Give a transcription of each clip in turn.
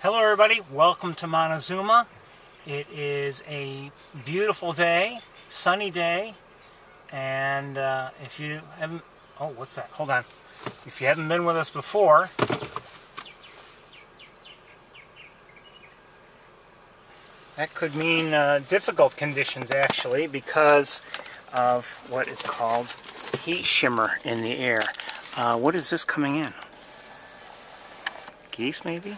Hello everybody, welcome to Montezuma. It is a beautiful day, sunny day, and if you haven't, oh what's that, hold on. If you haven't been with us before, that could mean difficult conditions actually because of what is called heat shimmer in the air. What is this coming in? Geese maybe?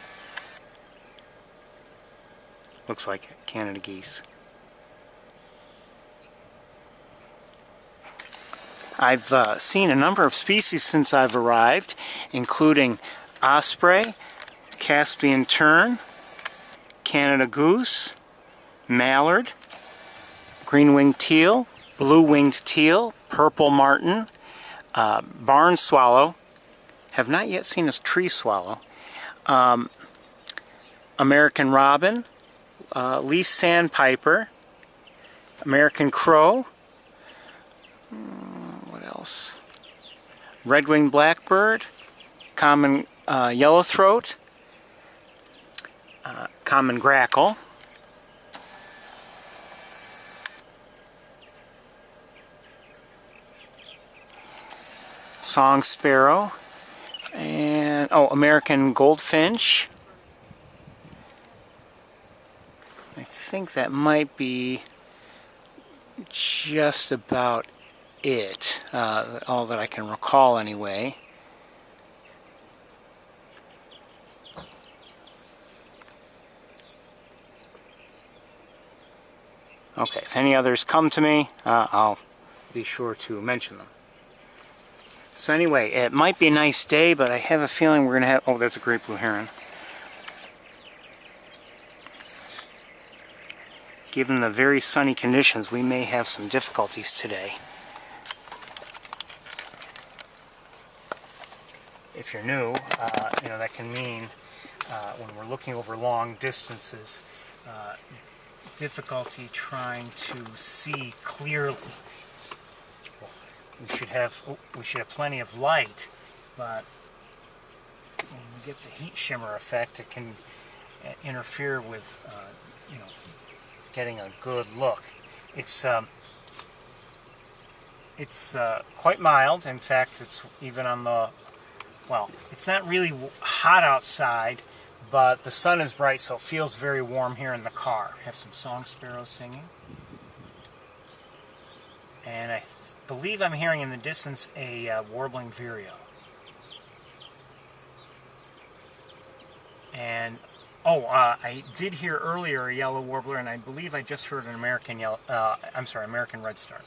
Looks like Canada geese. I've seen a number of species since I've arrived, including osprey, Caspian tern, Canada goose, mallard, green-winged teal, blue-winged teal, purple martin, barn swallow, have not yet seen a tree swallow, American robin, least sandpiper, American crow, what else? Red-winged blackbird, common yellowthroat, common grackle, song sparrow, and American goldfinch. I think that might be just about it, all that I can recall anyway. Okay, if any others come to me, I'll be sure to mention them. So anyway, it might be a nice day, but I have a feeling we're going to have... Oh, that's a great blue heron. Given the very sunny conditions, we may have some difficulties today. If you're new, that can mean when we're looking over long distances, difficulty trying to see clearly. We should have plenty of light, but when we get the heat shimmer effect, it can interfere with getting a good look. It's quite mild. In fact, it's even on the, well, it's not really hot outside, but the sun is bright, so it feels very warm here in the car. I have some song sparrows singing. And I believe I'm hearing in the distance a warbling vireo. And I did hear earlier a yellow warbler, and I believe I just heard an American American redstart.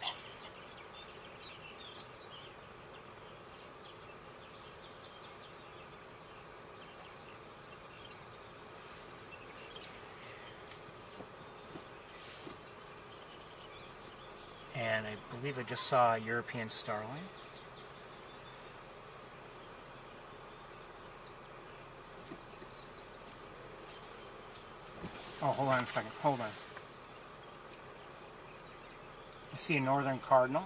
And I believe I just saw a European starling. Oh, hold on a second. Hold on. I see a northern cardinal.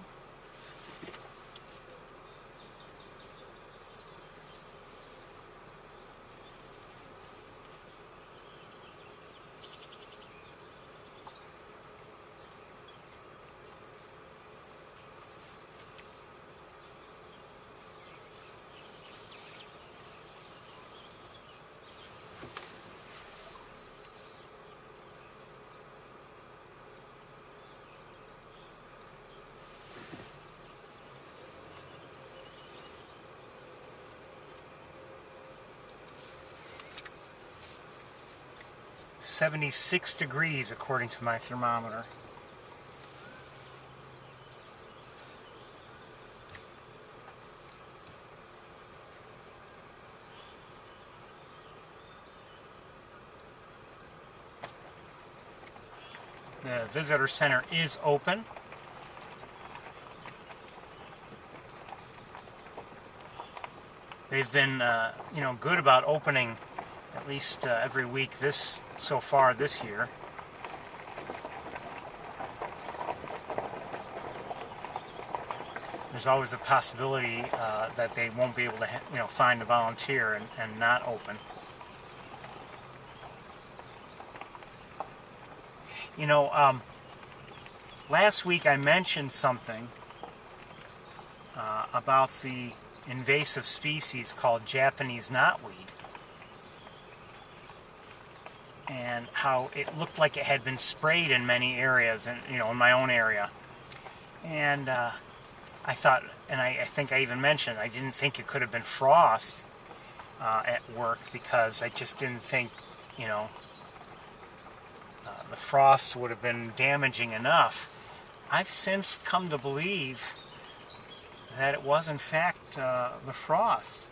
"76 degrees according to my thermometer. The visitor center is open. They've been, good about opening at least every week so far this year. There's always a possibility that they won't be able to find a volunteer and not open. You know, last week I mentioned something about the invasive species called Japanese knotweed, and how it looked like it had been sprayed in many areas, and in my own area. And I thought, and I think I even mentioned, I didn't think it could have been frost at work, because I just didn't think, the frost would have been damaging enough. I've since come to believe that it was in fact the frost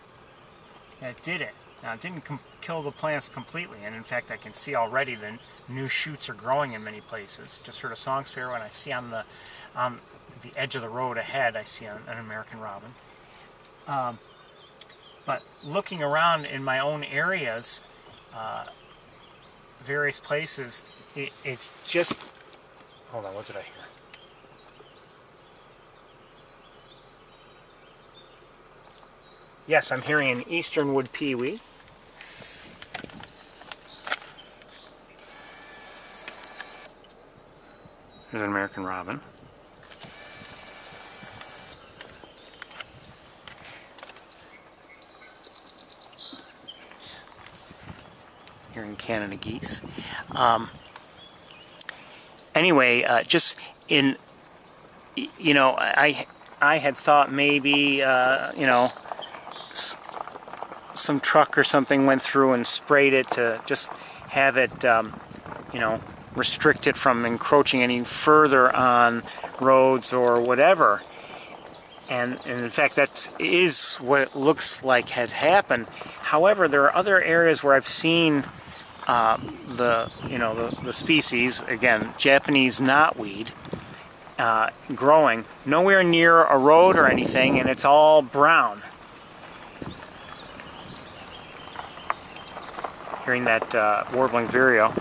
that did it. Now, it didn't kill the plants completely, and in fact I can see already the new shoots are growing in many places. Just heard a song sparrow, and I see on the edge of the road ahead, I see an American robin. But looking around in my own areas, various places, it's just... Hold on, what did I hear? Yes, I'm hearing an eastern wood pewee. There's an American robin. Hearing Canada geese. Anyway, just in, I had thought maybe, some truck or something went through and sprayed it to just have it, restrict it from encroaching any further on roads or whatever. And in fact, that is what it looks like had happened. However, there are other areas where I've seen the species, again, Japanese knotweed, growing nowhere near a road or anything, and it's all brown. Hearing that warbling vireo.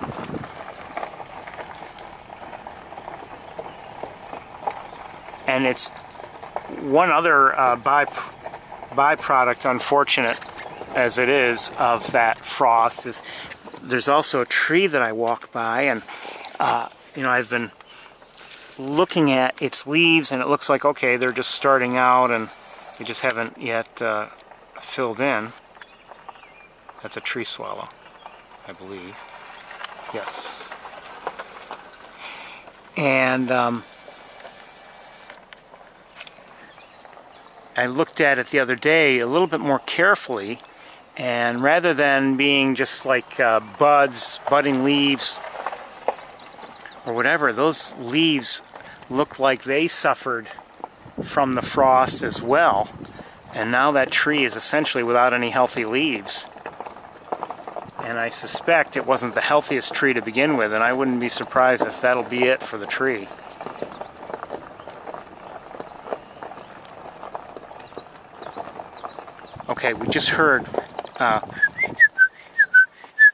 And it's one other byproduct, unfortunate as it is, of that frost, is there's also a tree that I walk by, and I've been looking at its leaves, and it looks like, okay, they're just starting out and they just haven't yet filled in. That's a tree swallow, I believe. Yes. And I looked at it the other day a little bit more carefully, and rather than being just like budding leaves or whatever, those leaves look like they suffered from the frost as well, and now that tree is essentially without any healthy leaves. And I suspect it wasn't the healthiest tree to begin with, and I wouldn't be surprised if that'll be it for the tree. Okay, we just heard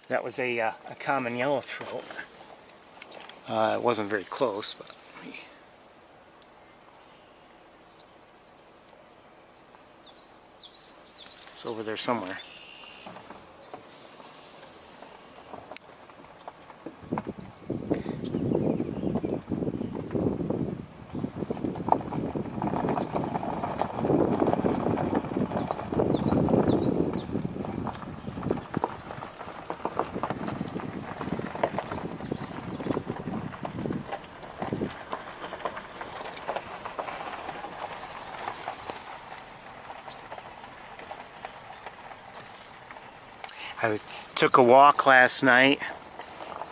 that was a common yellowthroat. It wasn't very close, but it's over there somewhere. I took a walk last night,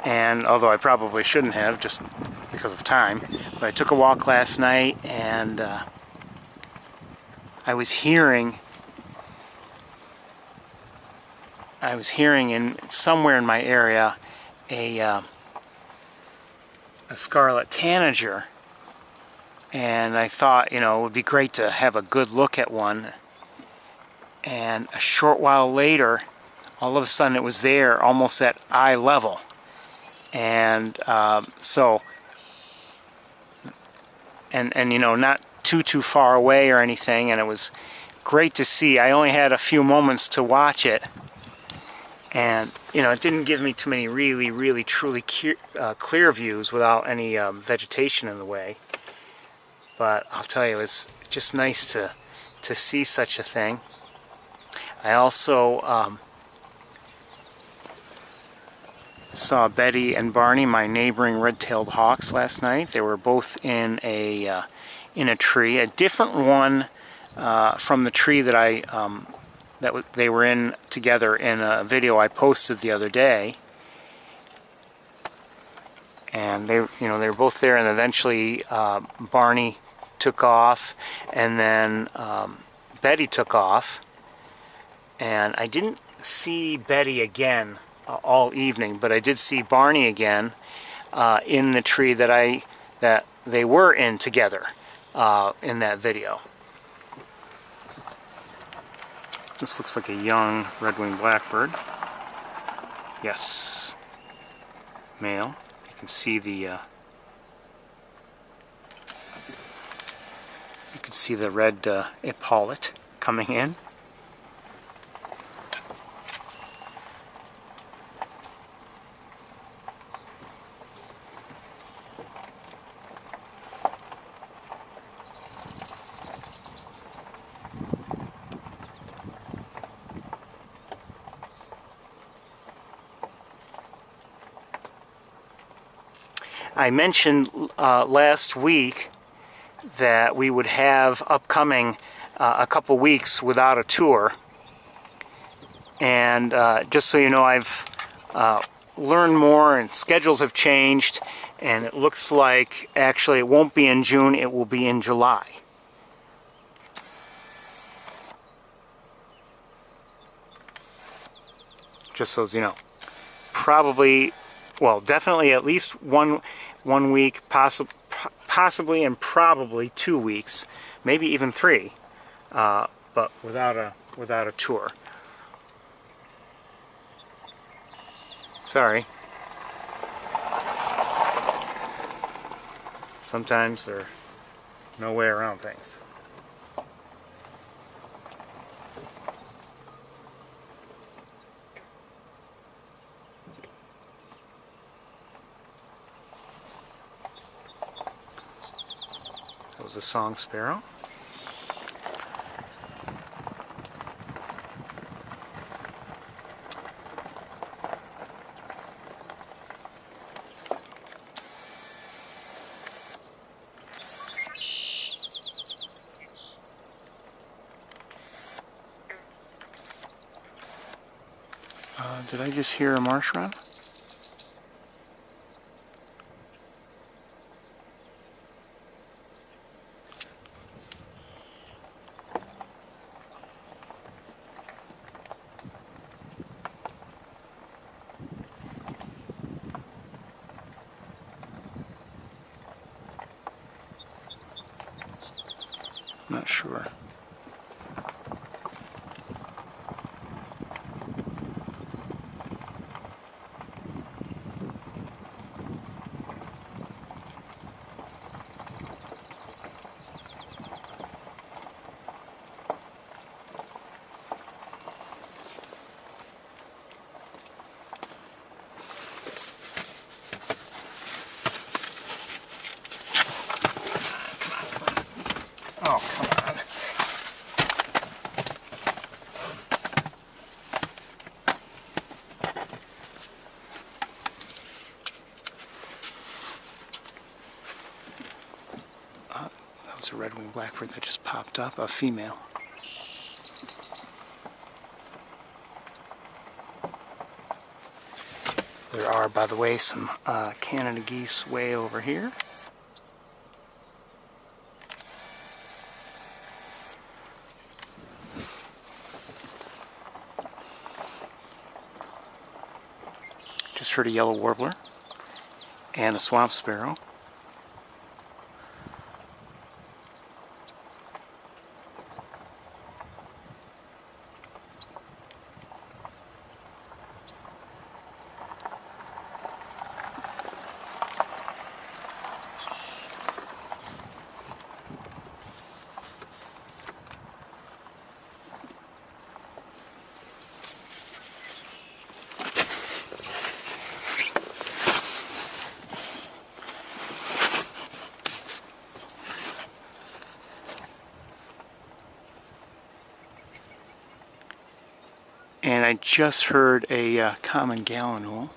and although I probably shouldn't have, just because of time, but I took a walk last night, and I was hearing in somewhere in my area a scarlet tanager, and I thought, it would be great to have a good look at one. And a short while later, all of a sudden it was there, almost at eye level. And not too far away or anything, and it was great to see. I only had a few moments to watch it, And, you know, it didn't give me too many really truly clear views without any vegetation in the way. But I'll tell you, it's just nice to see such a thing. I also saw Betty and Barney, my neighboring red-tailed hawks, last night. They were both in a tree, a different one from the tree that they were in together in a video I posted the other day. And they were both there, and eventually Barney took off, and then Betty took off. And I didn't see Betty again all evening, but I did see Barney again in the tree that they were in together in that video. This looks like a young red-winged blackbird. Yes, male. You can see the red epaulet coming in. I mentioned last week that we would have upcoming a couple weeks without a tour, and just so you know, I've learned more and schedules have changed, and it looks like actually it won't be in June, it will be in July. Just so as you know. Probably, well, definitely at least one week, possibly and probably 2 weeks, maybe even 3, but without a tour. Sorry. Sometimes there's no way around things. That was a song sparrow. Did I just hear a marsh wren? Not sure. Oh, come on. That was a red-winged blackbird that just popped up, a female. There are, by the way, some Canada geese way over here. Just heard a yellow warbler and a swamp sparrow. And I just heard a common gallinule.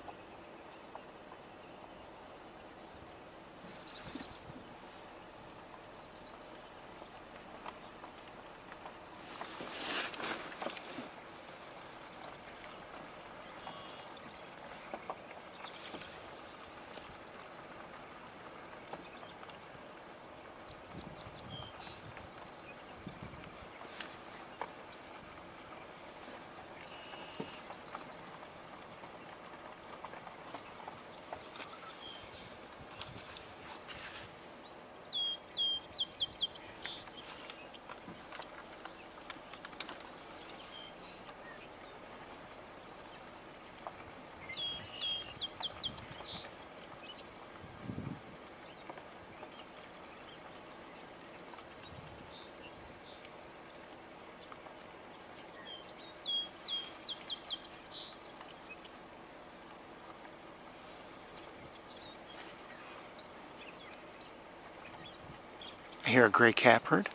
I hear a gray catbird.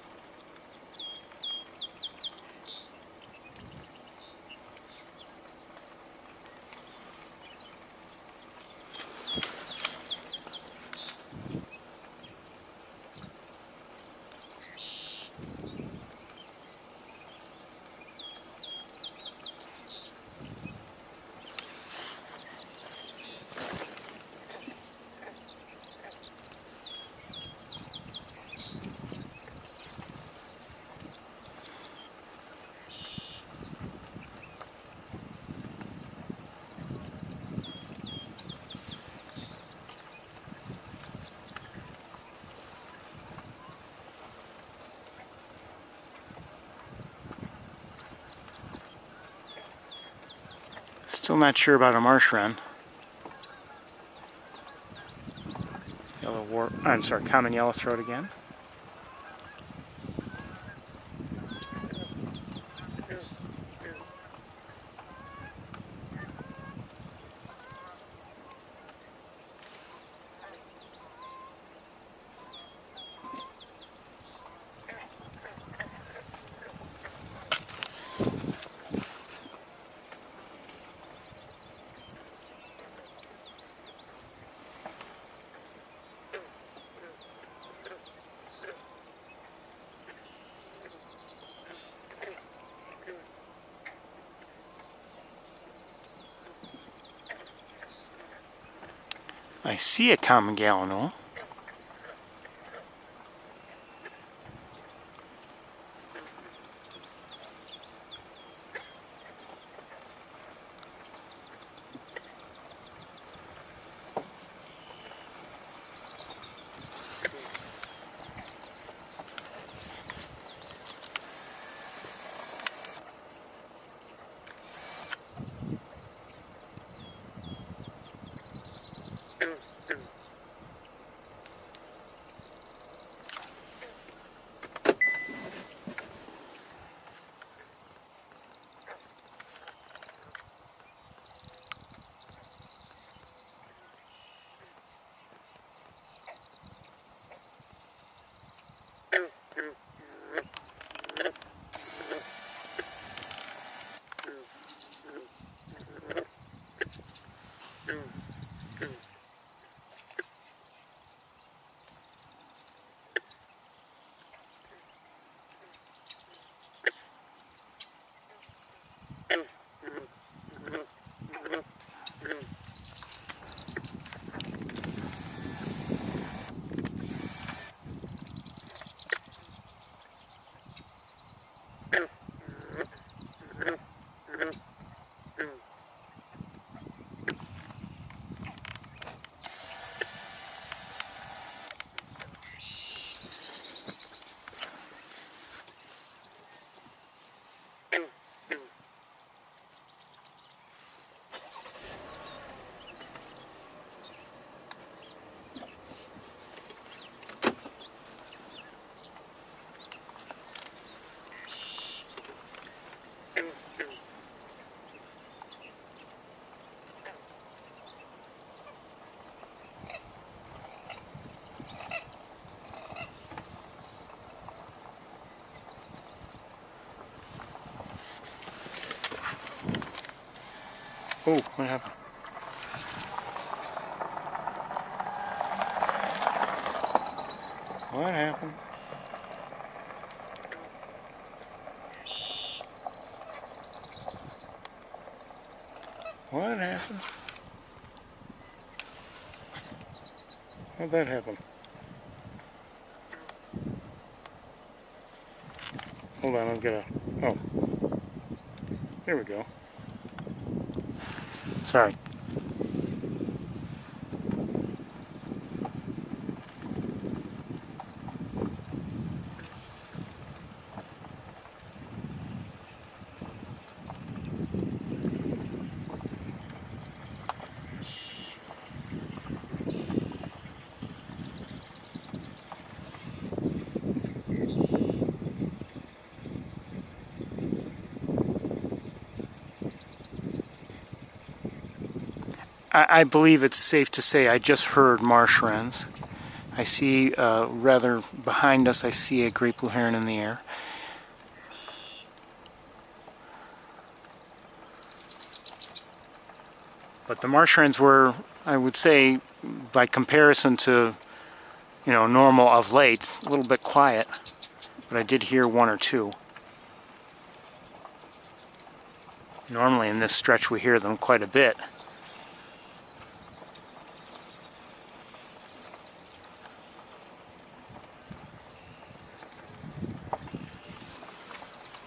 Still not sure about a marsh wren. Common yellowthroat again. I see a common gallinule. Oh, what happened? What happened? What happened? How'd that happen? Hold on, I'll get a... Oh. There we go. Sorry. I believe it's safe to say I just heard marsh wrens. I see, rather behind us, I see a great blue heron in the air. But the marsh wrens were, I would say, by comparison to, normal of late, a little bit quiet. But I did hear one or two. Normally in this stretch we hear them quite a bit.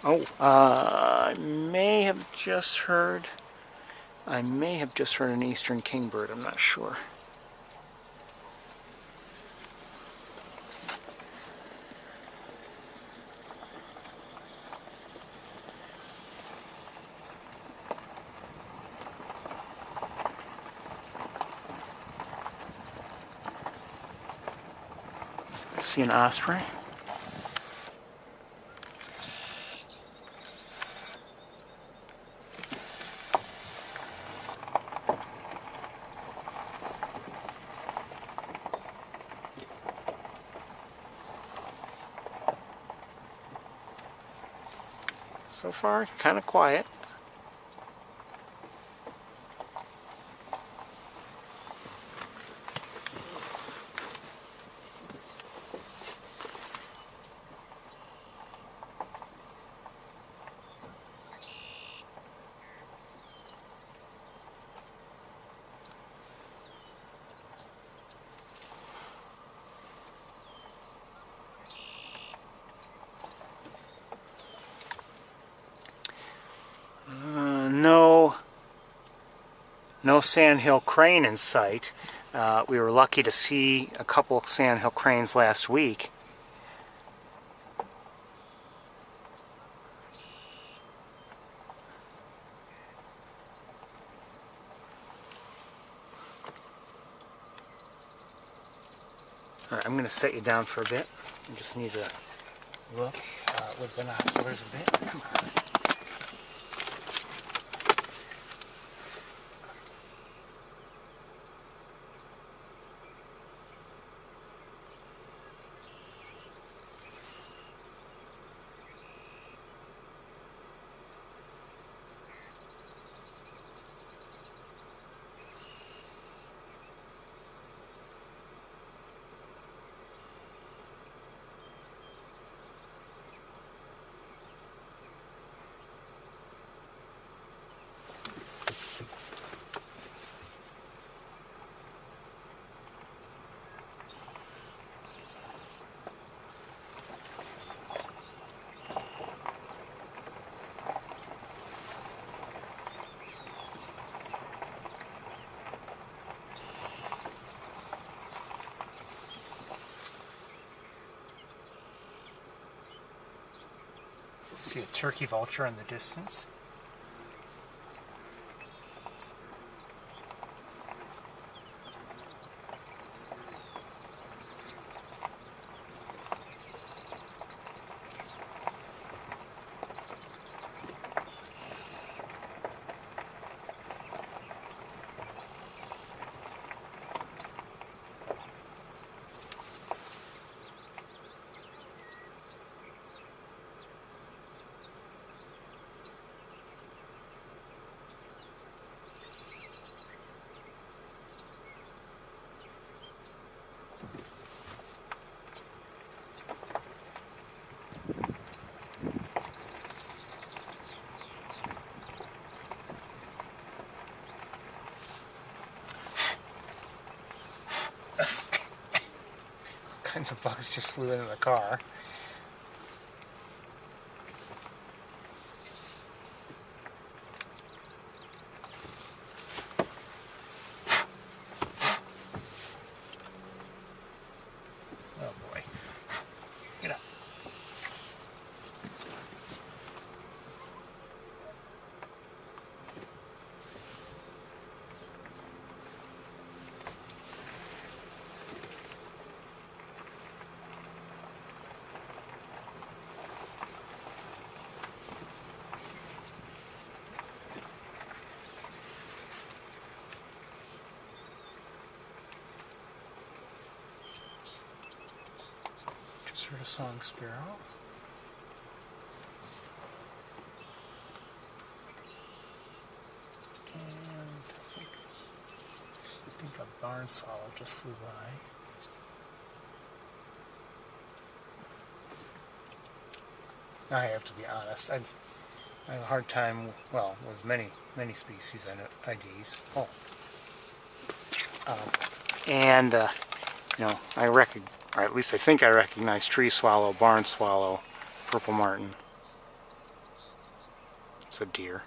Oh, I may have just heard an eastern kingbird, I'm not sure. I see an osprey. So far, kind of quiet. No sandhill crane in sight. We were lucky to see a couple of sandhill cranes last week. All right, I'm going to set you down for a bit. I just need to look with binoculars a bit. Come on. See a turkey vulture in the distance. kinds of bugs just flew into the car. Oh boy. Get up. Just heard a song sparrow. And I think a barn swallow just flew by. I have to be honest, I have a hard time, well, with many species IDs. Oh. And, you know, or at least I think I recognize tree swallow, barn swallow, purple martin. It's a deer.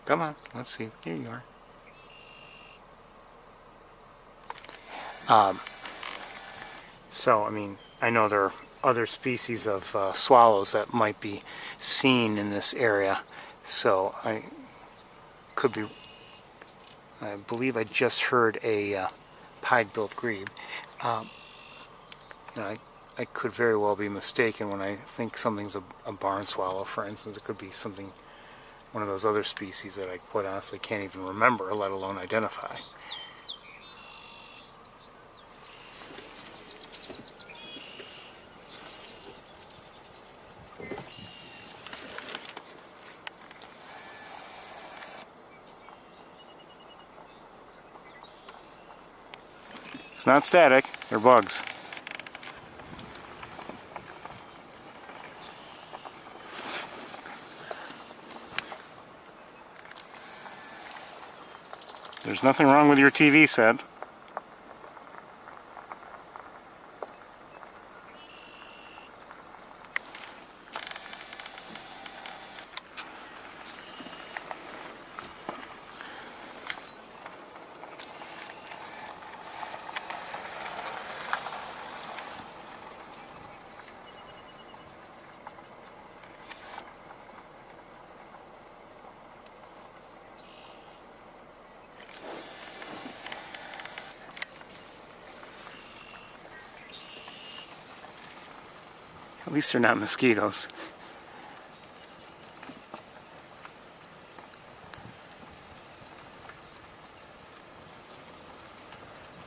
Come on, let's see. Here you are. So, I mean, I know there are other species of swallows that might be seen in this area. So, I believe I just heard a pied-billed grebe. I could very well be mistaken when I think something's a barn swallow, for instance. It could be something, one of those other species that I quite honestly can't even remember, let alone identify. It's not static, they're bugs. There's nothing wrong with your TV set. At least they're not mosquitoes.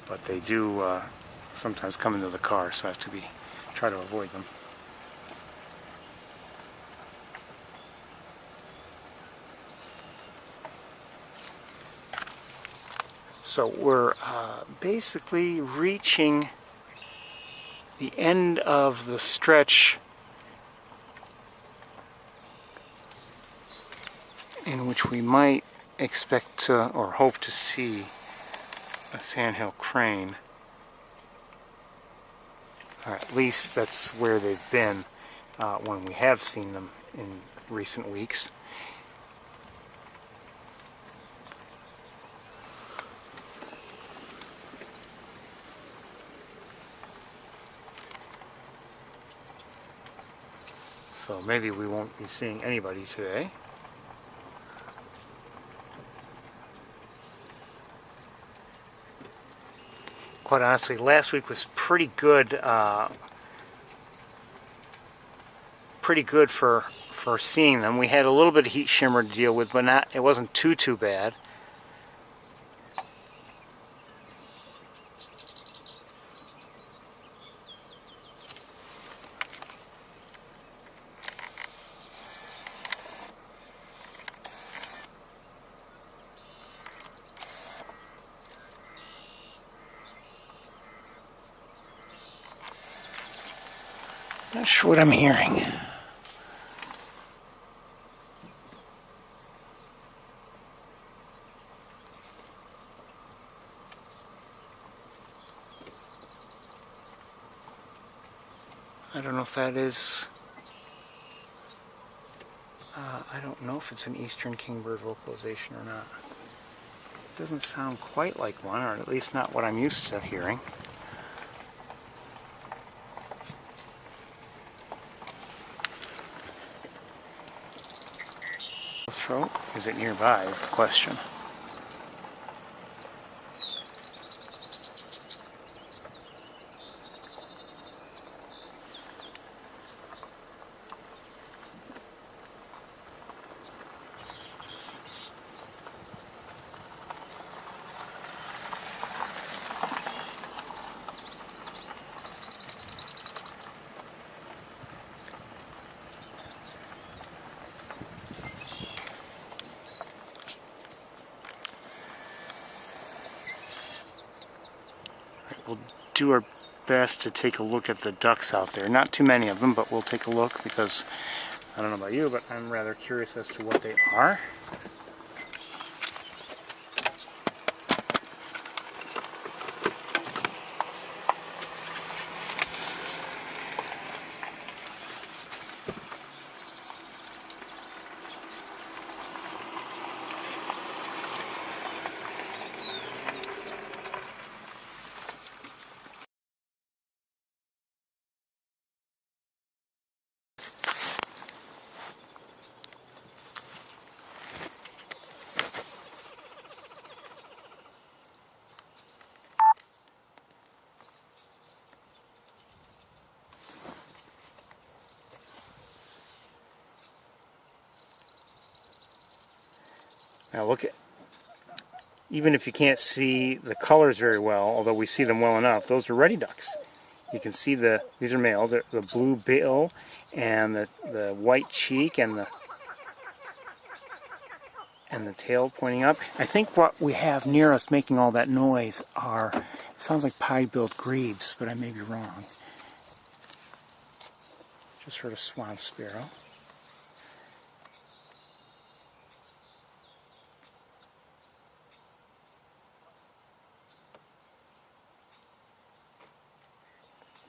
But they do sometimes come into the car, so I have to try to avoid them. So we're basically reaching the end of the stretch in which we might expect to, or hope to see, a sandhill crane. Or at least that's where they've been when we have seen them in recent weeks. So maybe we won't be seeing anybody today. Quite honestly, last week was pretty good for seeing them. We had a little bit of heat shimmer to deal with, but it wasn't too bad. Not sure what I'm hearing. I don't know if that is... I don't know if it's an eastern kingbird vocalization or not. It doesn't sound quite like one, or at least not what I'm used to hearing. Throat? Is it nearby is the question. We'll do our best to take a look at the ducks out there. Not too many of them, but we'll take a look because I don't know about you, but I'm rather curious as to what they are. Now look at, even if you can't see the colors very well, although we see them well enough, those are ruddy ducks. You can see these are male, the blue bill and the white cheek and the tail pointing up. I think what we have near us making all that noise are, it sounds like pied-billed grebes, but I may be wrong. Just heard a swamp sparrow.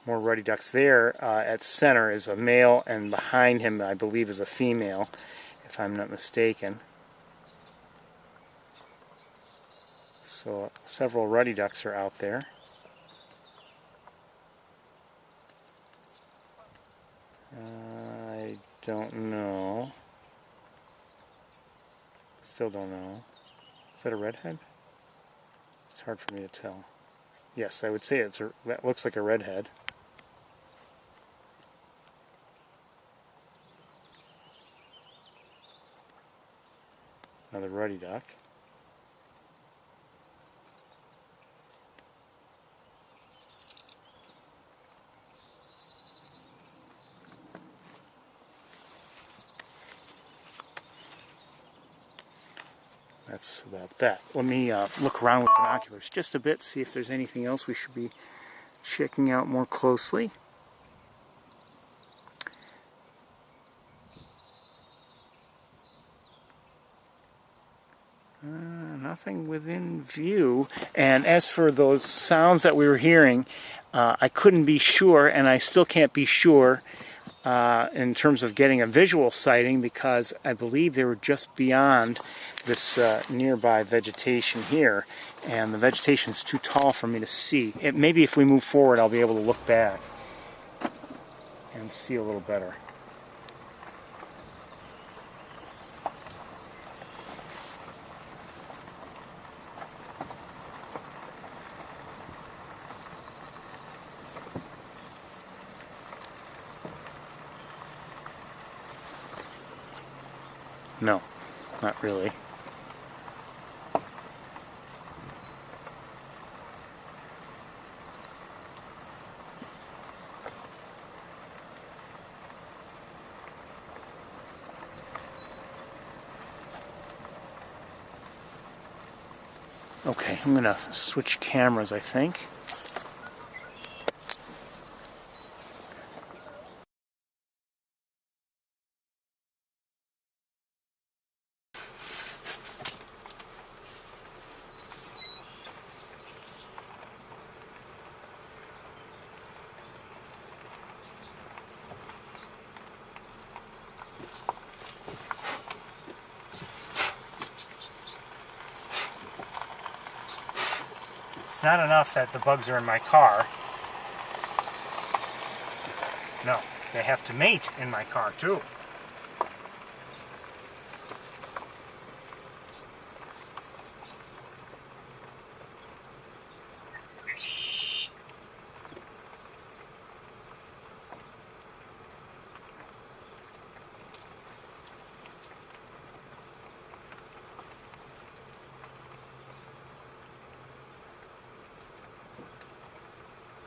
More ruddy ducks there. At center is a male, and behind him I believe is a female, if I'm not mistaken. So several ruddy ducks are out there. I don't know. Still don't know. Is that a redhead? It's hard for me to tell. Yes, I would say that looks like a redhead. Another ruddy duck. That's about that. Let me look around with binoculars just a bit, see if there's anything else we should be checking out more closely. Nothing within view. And as for those sounds that we were hearing, I couldn't be sure, and I still can't be sure in terms of getting a visual sighting, because I believe they were just beyond this nearby vegetation here, and the vegetation is too tall for me to see. Maybe if we move forward I'll be able to look back and see a little better. No, not really. Okay, I'm going to switch cameras, I think. not enough that the bugs are in my car. No, they have to mate in my car too.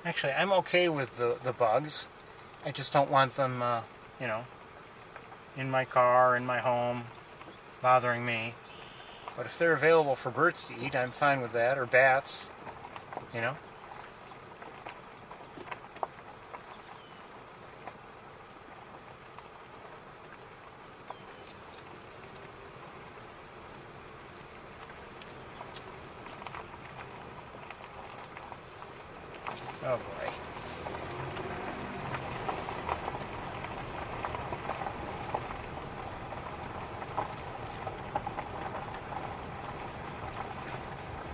Actually, I'm okay with the bugs. I just don't want them, you know, in my car, in my home, bothering me. But if they're available for birds to eat, I'm fine with that, or bats, you know. Oh boy.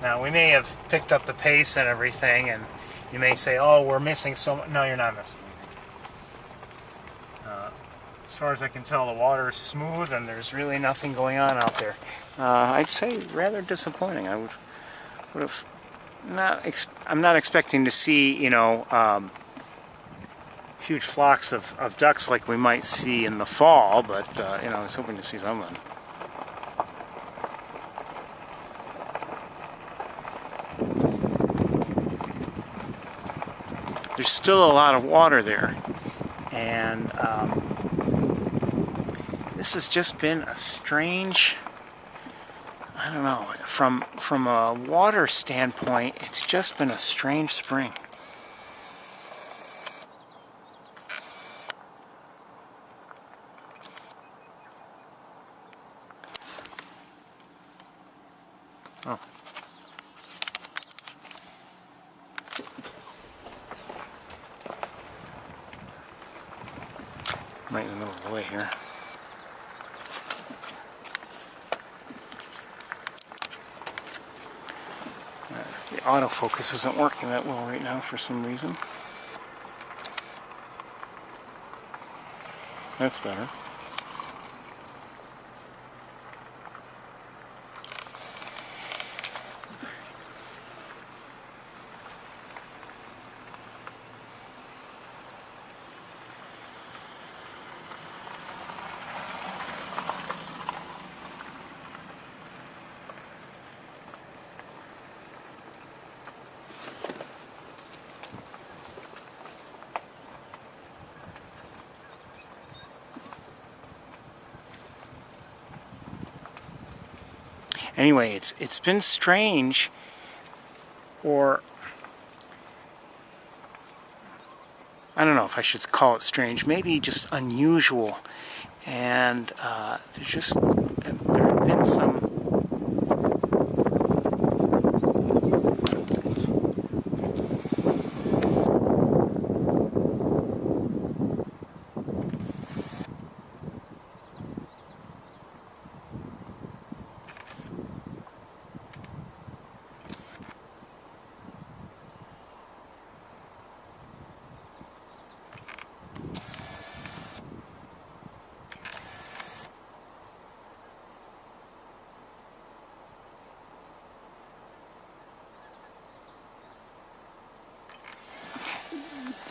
Now, we may have picked up the pace and everything, and you may say, oh, we're missing so much. No, you're not missing anything. As far as I can tell, the water is smooth, and there's really nothing going on out there. I'd say rather disappointing. I would have I'm not expecting to see, you know, huge flocks of ducks like we might see in the fall, but, you know, I was hoping to see some of them. There's still a lot of water there, and this has just been a strange, I don't know, from a water standpoint, it's just been a strange spring. Oh. Right in the middle of the way here. The autofocus isn't working that well right now for some reason. That's better. Anyway, it's been strange, or I don't know if I should call it strange, maybe just unusual, and there have been some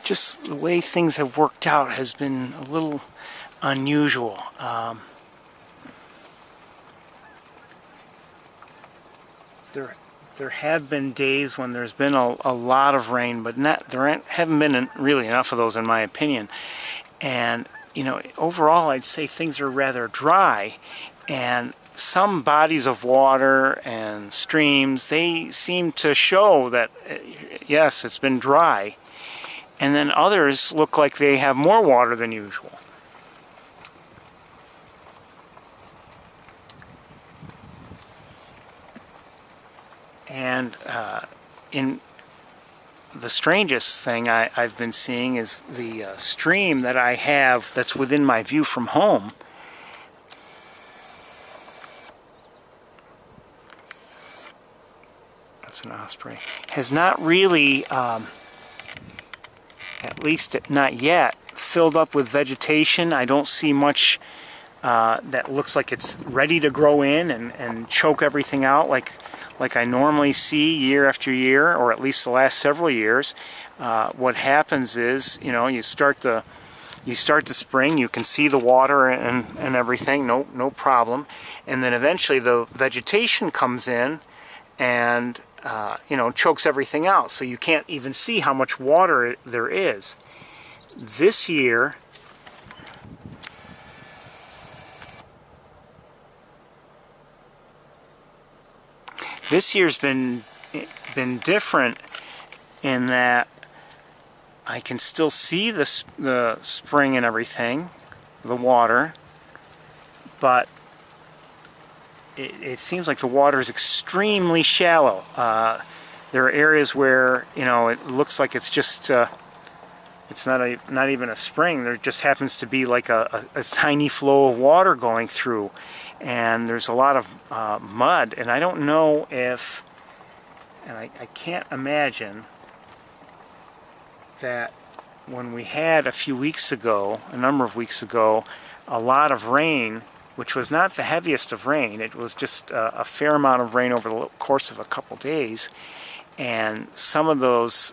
just the way things have worked out has been a little unusual. There have been days when there's been a lot of rain, but there haven't been really enough of those in my opinion. And, you know, overall I'd say things are rather dry, and some bodies of water and streams, they seem to show that, yes, it's been dry. And then others look like they have more water than usual. And in the strangest thing I've been seeing is the stream that I have that's within my view from home. That's an osprey. Has not really, at least not yet, filled up with vegetation. I don't see much that looks like it's ready to grow in and choke everything out like I normally see year after year, or at least the last several years. What happens is, you know, you start the spring, you can see the water and everything, no problem, and then eventually the vegetation comes in and you know, chokes everything out, so you can't even see how much water there is. This year, this year's been different in that I can still see the spring and everything, the water, but it seems like the water is extremely shallow. There are areas where, you know, it looks like it's just it's not even a spring. There just happens to be like a tiny flow of water going through, and there's a lot of mud, and I don't know if, and I can't imagine that when we had a few weeks ago, a number of weeks ago, a lot of rain, which was not the heaviest of rain, it was just a fair amount of rain over the course of a couple days, and some of those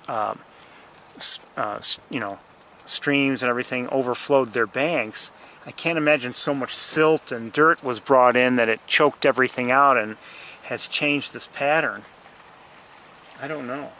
you know, streams and everything overflowed their banks. I can't imagine so much silt and dirt was brought in that it choked everything out and has changed this pattern. I don't know.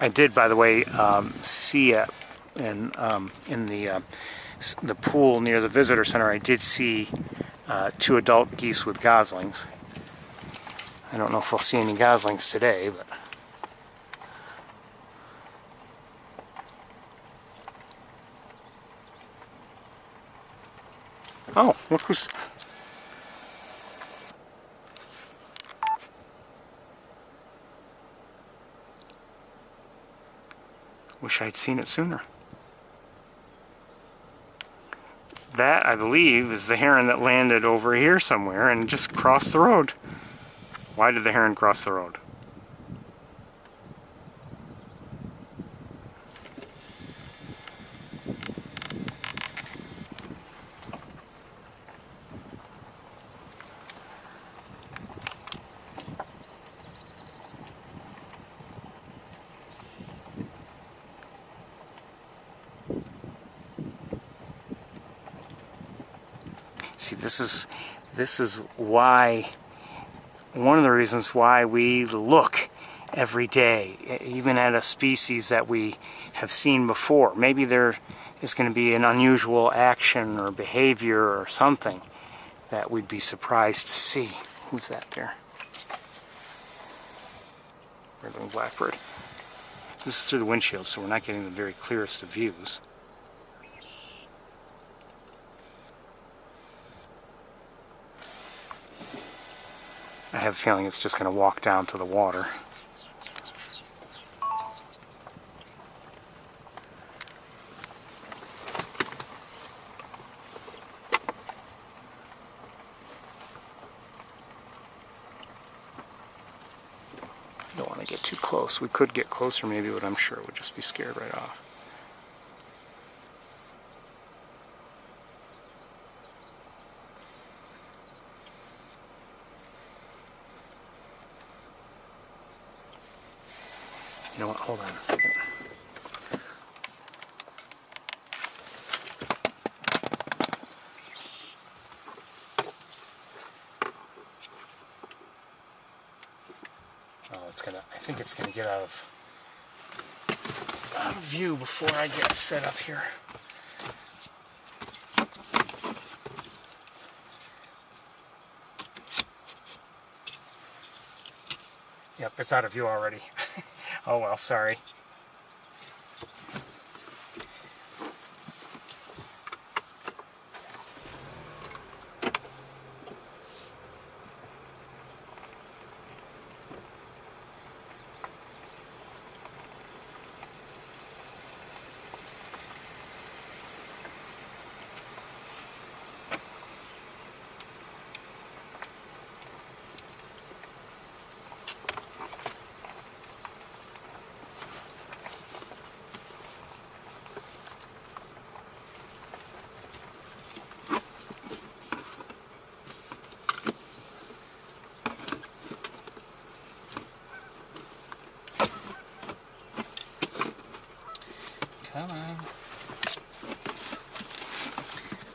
I did, by the way, see in the pool near the visitor center, I did see 2 adult geese with goslings. I don't know if we'll see any goslings today, but oh, look who's... Wish I'd seen it sooner. That, I believe, is the heron that landed over here somewhere and just crossed the road. Why did the heron cross the road? See, this is why, one of the reasons why we look every day, even at a species that we have seen before. Maybe there is going to be an unusual action or behavior or something that we'd be surprised to see. Who's that there? Red-winged blackbird. This is through the windshield, so we're not getting the very clearest of views. I have a feeling it's just going to walk down to the water. I don't want to get too close. We could get closer maybe, but I'm sure it would just be scared right off. You know what, hold on a second. Oh, it's gonna, I think it's gonna get out of view before I get set up here. Yep, it's out of view already. Oh well, sorry.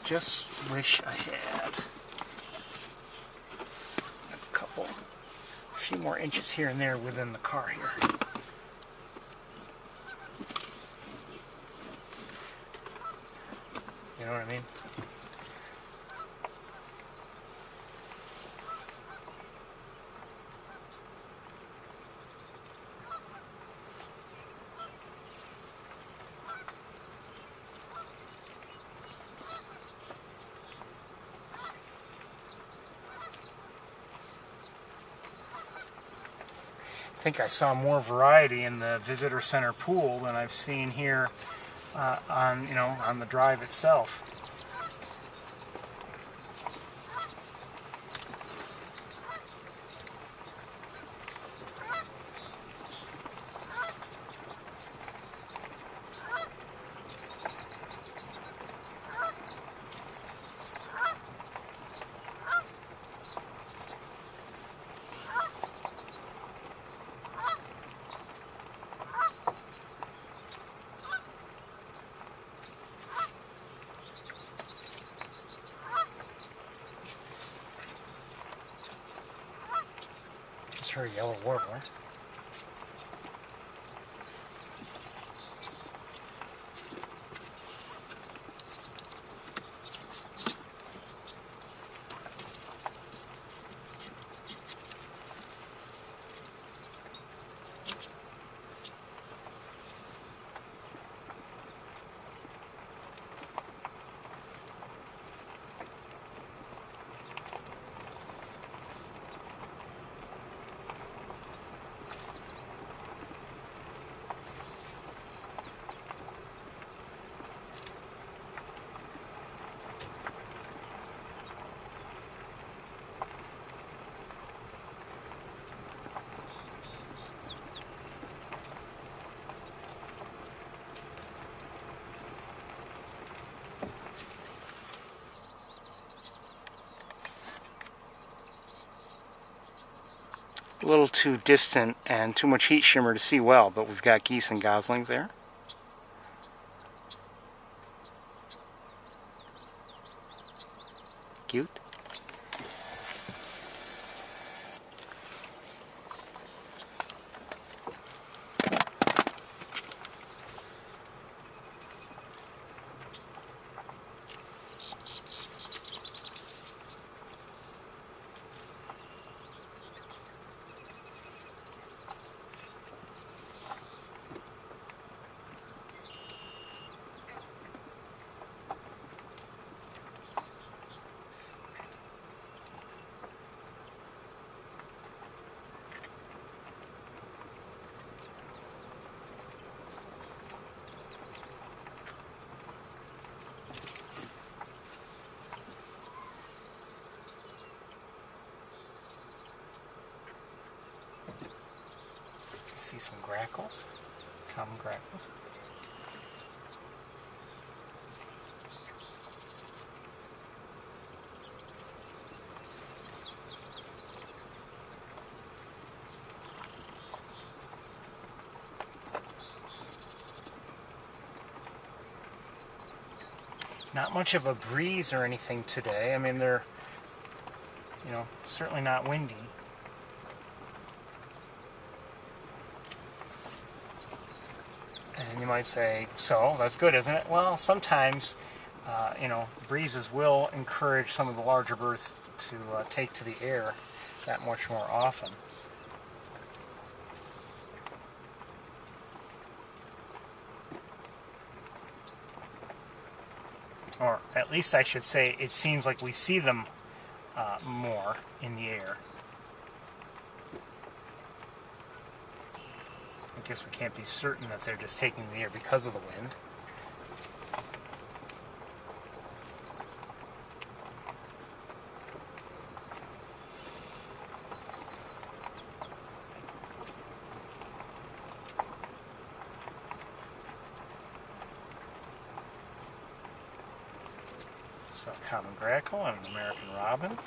Just wish I had a few more inches here and there within the car here. You know what I mean? I think I saw more variety in the visitor center pool than I've seen here on the drive itself. Her yellow warbler. A little too distant and too much heat shimmer to see well, but we've got geese and goslings there. Cute. See some grackles, common grackles. Not much of a breeze or anything today. I mean, they're, certainly not windy. And you might say, so, that's good, isn't it? Well, sometimes, breezes will encourage some of the larger birds to take to the air that much more often. Or at least I should say, it seems like we see them more in the air. I guess we can't be certain that they're just taking the air because of the wind. So, common grackle and an American robin.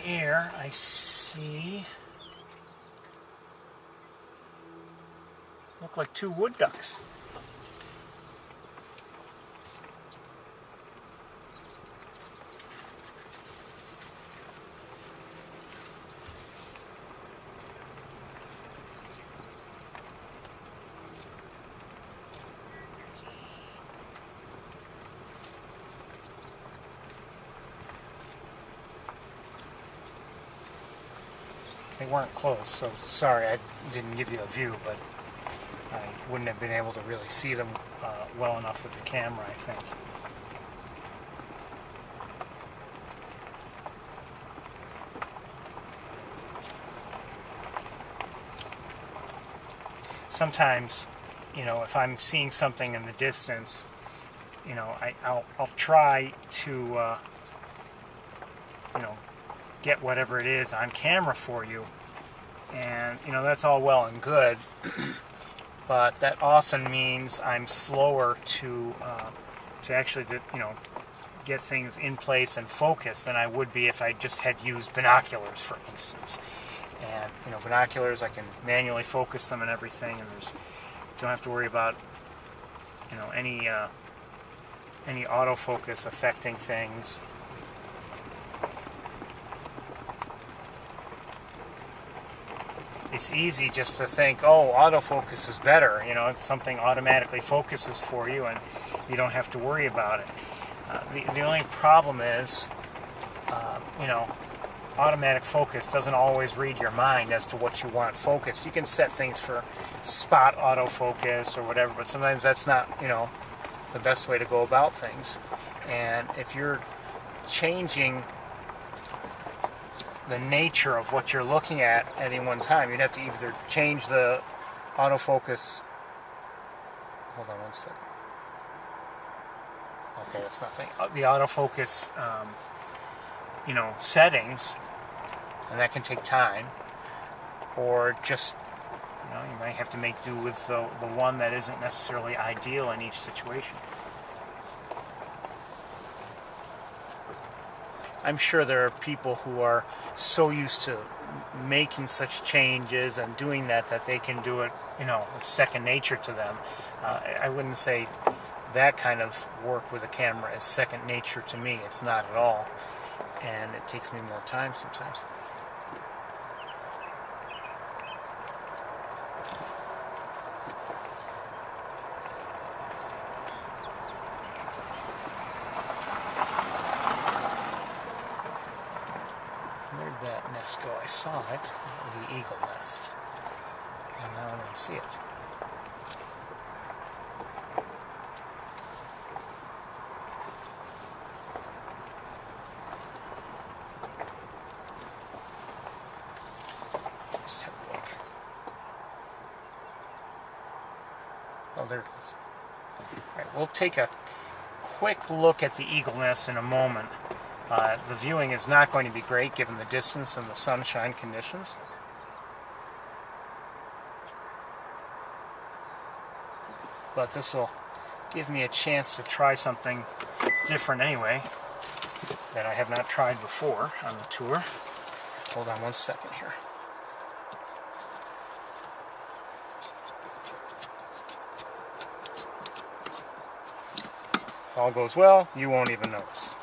air, I see, look like two wood ducks. They weren't close, so sorry I didn't give you a view, but I wouldn't have been able to really see them well enough with the camera, I think. Sometimes, you know, if I'm seeing something in the distance, you know, I'll try to, you know, get whatever it is on camera for you, and you know, that's all well and good, but that often means I'm slower to actually, you know, get things in place and focus than I would be if I just had used binoculars, for instance. And you know, binoculars, I can manually focus them and everything, and don't have to worry about, you know, any autofocus affecting things. It's easy just to think, oh, autofocus is better. You know, it's something automatically focuses for you, and you don't have to worry about it. The only problem is, you know, automatic focus doesn't always read your mind as to what you want focused. You can set things for spot autofocus or whatever, but sometimes that's not, you know, the best way to go about things. And if you're changing the nature of what you're looking at any one time, you'd have to either change the autofocus. Hold on one second. Okay, that's nothing. The autofocus, you know, settings, and that can take time. Or just, you know, you might have to make do with the one that isn't necessarily ideal in each situation. I'm sure there are people who are so used to making such changes and doing that they can do it, you know, it's second nature to them. I wouldn't say that kind of work with a camera is second nature to me. It's not at all. And it takes me more time sometimes. Where'd that nest go? I saw it, the eagle nest. And now I don't see it. Let's have a look. Oh, there it is. All right, we'll take a quick look at the eagle nest in a moment. The viewing is not going to be great given the distance and the sunshine conditions. But this will give me a chance to try something different anyway that I have not tried before on the tour. Hold on one second here. If all goes well, you won't even notice.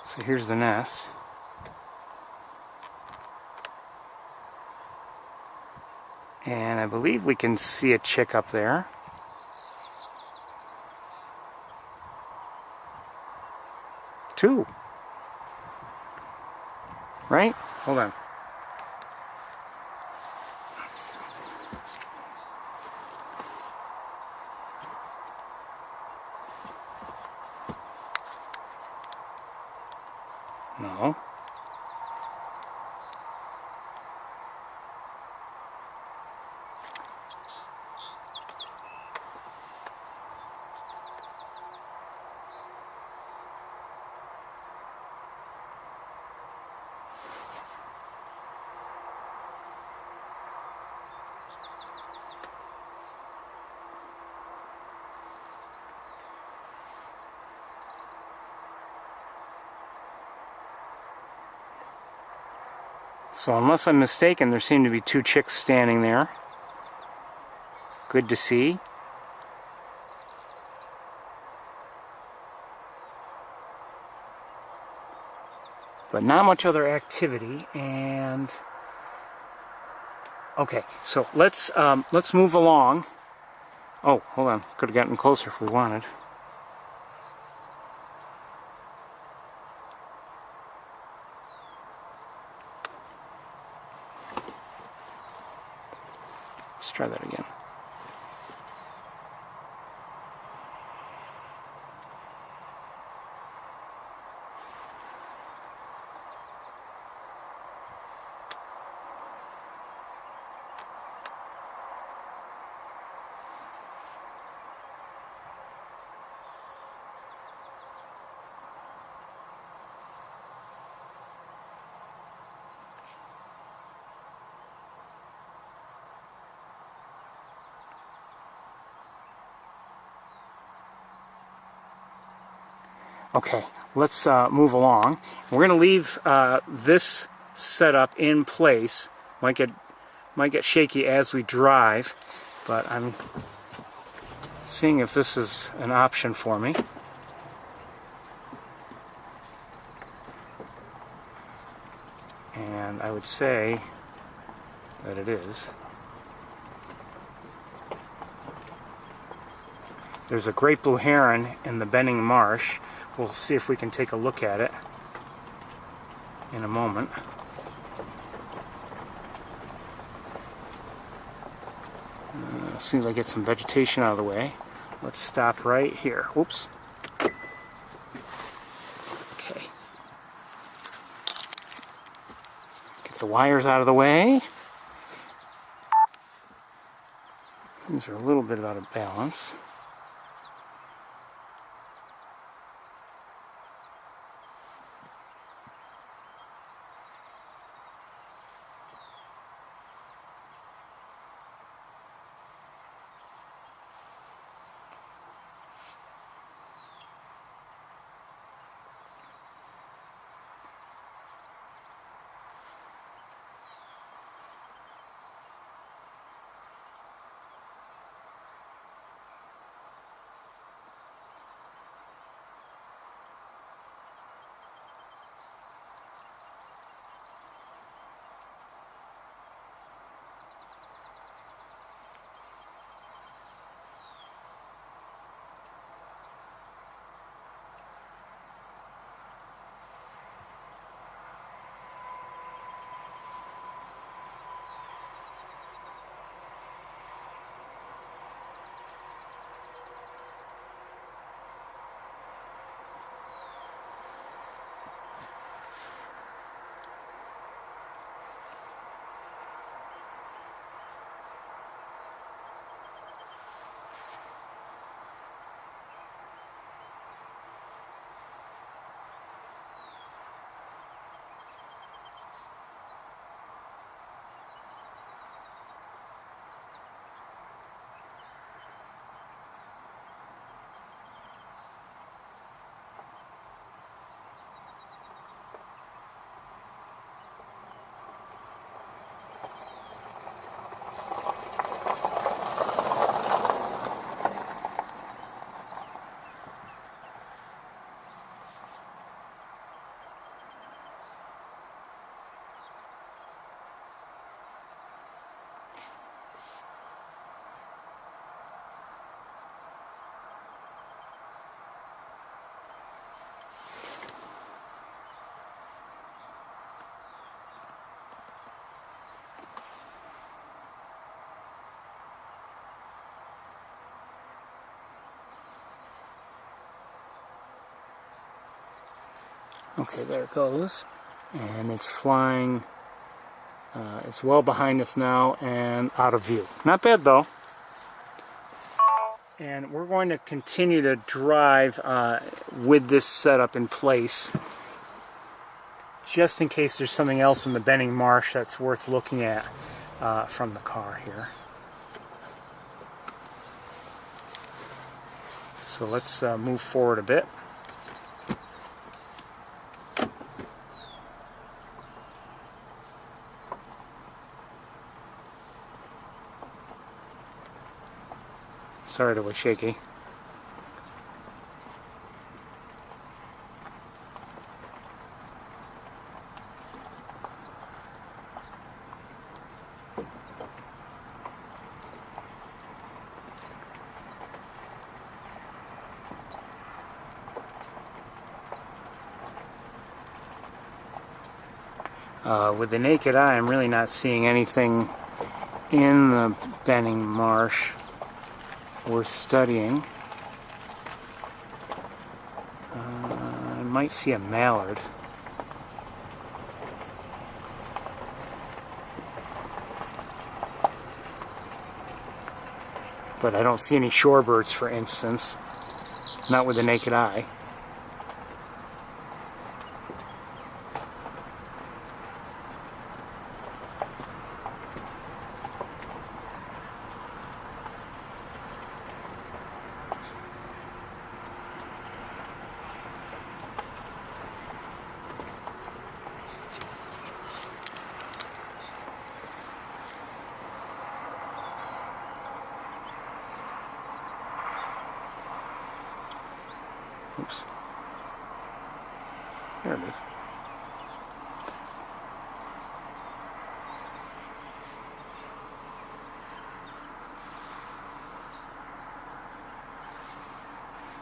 So here's the nest. And I believe we can see a chick up there. too. Right? Hold on. No. So unless I'm mistaken, there seem to be two chicks standing there. Good to see. But not much other activity. And okay, so let's move along. Oh, hold on. Could have gotten closer if we wanted. Let's try that again. Okay, let's move along. We're going to leave this setup in place. Might get shaky as we drive, but I'm seeing if this is an option for me. And I would say that it is. There's a great blue heron in the Benning Marsh. We'll see if we can take a look at it in a moment. As soon as I get some vegetation out of the way, let's stop right here. Oops. Okay. Get the wires out of the way. Things are a little bit out of balance. Okay, there it goes. And it's flying, it's well behind us now and out of view. Not bad though. And we're going to continue to drive with this setup in place, just in case there's something else in the Benning Marsh that's worth looking at from the car here. So let's move forward a bit. Sorry that was shaky. With the naked eye, I'm really not seeing anything in the Benning Marsh worth studying. I might see a mallard. But I don't see any shorebirds, for instance. Not with the naked eye. Oops. There it is.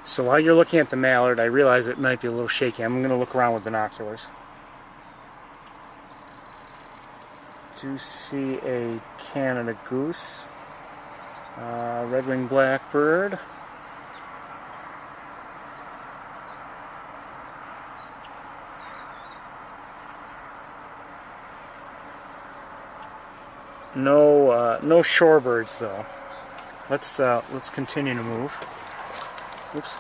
So while you're looking at the mallard, I realize it might be a little shaky. I'm going to look around with binoculars. Do see a Canada goose, red-winged blackbird. No shorebirds though. Let's continue to move. Oops.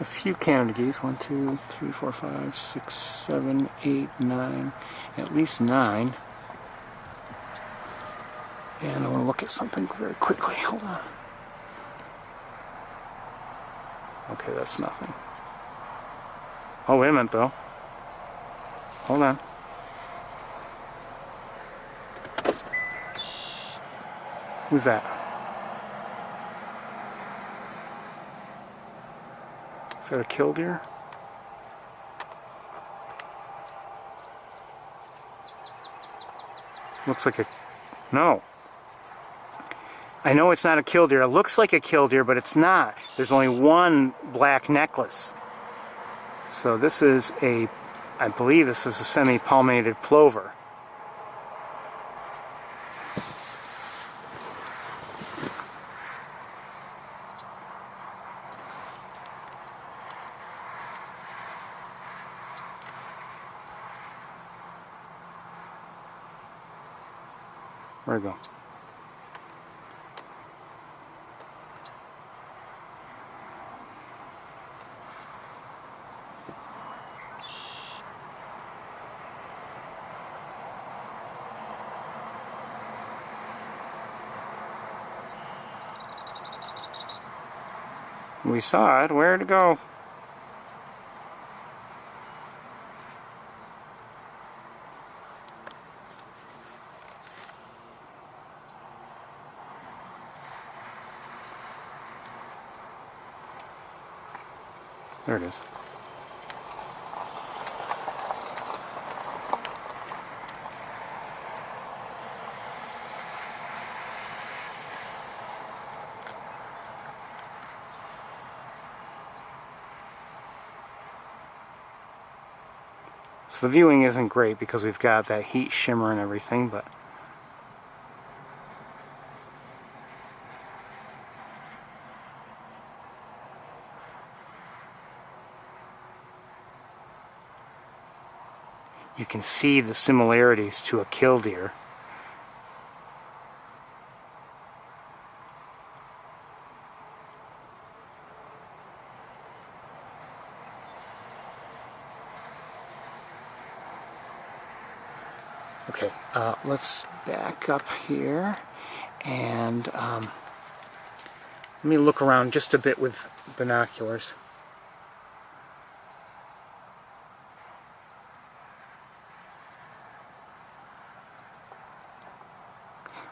A few Canada geese. 1, 2, 3, 4, 5, 6, 7, 8, 9. At least 9. And I want to look at something very quickly. Hold on. Okay, that's nothing. Oh, wait a minute though. Hold on. Who's that? Is that a killdeer? Looks like a... No. I know it's not a killdeer. It looks like a killdeer, but it's not. There's only one black necklace. So this is a... I believe this is a semi-palmated plover. Where'd it go? We saw it. Where'd it go? There it is. So the viewing isn't great because we've got that heat shimmer and everything, but you can see the similarities to a killdeer. Okay, let's back up here and let me look around just a bit with binoculars.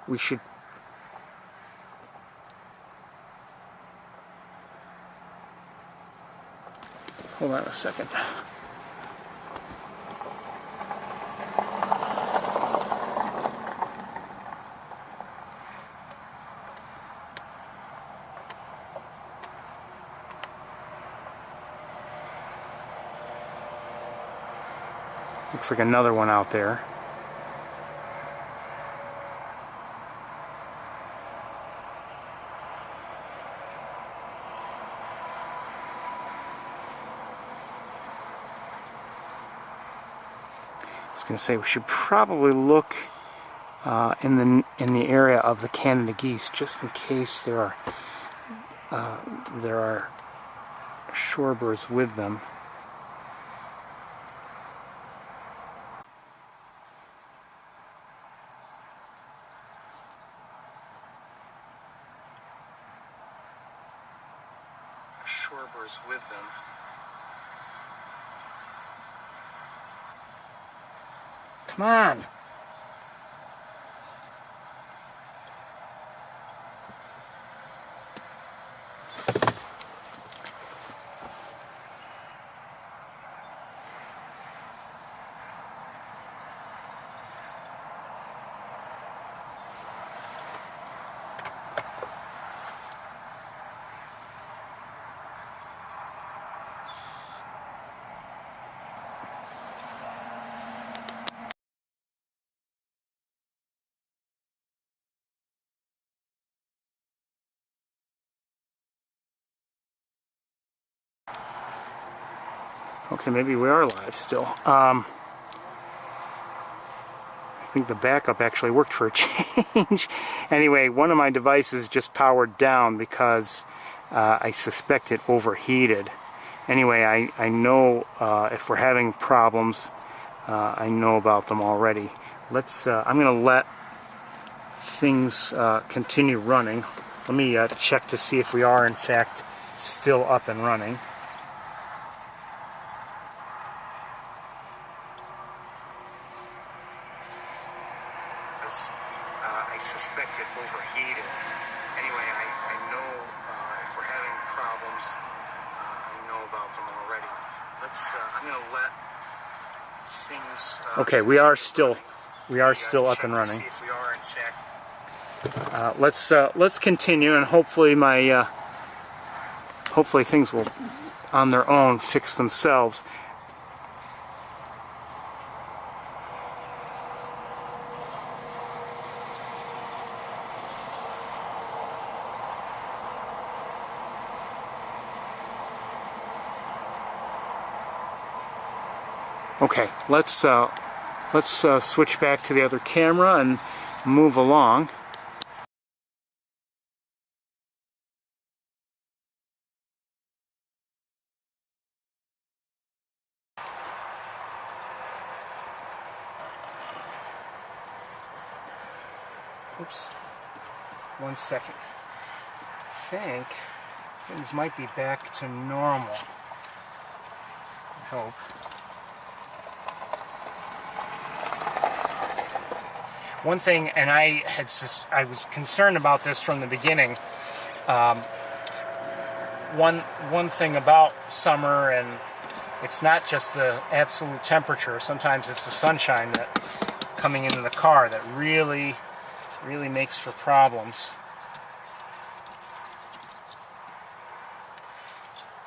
We should hold on a second. Looks like another one out there. I was going to say we should probably look in the area of the Canada geese, just in case there are shorebirds with them. Shorebirds with them. Come on! Okay, maybe we are live still. I think the backup actually worked for a change. Anyway, one of my devices just powered down because I suspect it overheated. Anyway, I know if we're having problems, I know about them already. I'm going to let things continue running. Let me check to see if we are in fact still up and running. I suspect it overheated. Anyway, I know if we're having problems, I know about them already. I'm going to let things... okay, we are still up and running. If we are in fact... let's continue, and hopefully hopefully things will, on their own, fix themselves. Okay, let's switch back to the other camera and move along. Oops. 1 second. I think Things might be back to normal. I hope. One thing, and I was concerned about this from the beginning. One thing about summer, and it's not just the absolute temperature. Sometimes it's the sunshine that coming into the car that really makes for problems.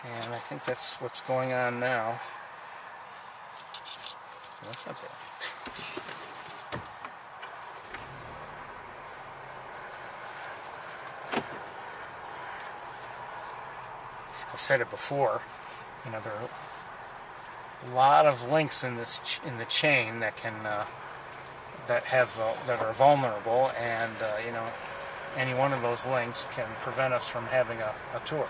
And I think that's what's going on now. That's not bad. I've said it before, you know, there are a lot of links in the chain that can that are vulnerable, and you know, any one of those links can prevent us from having a tour.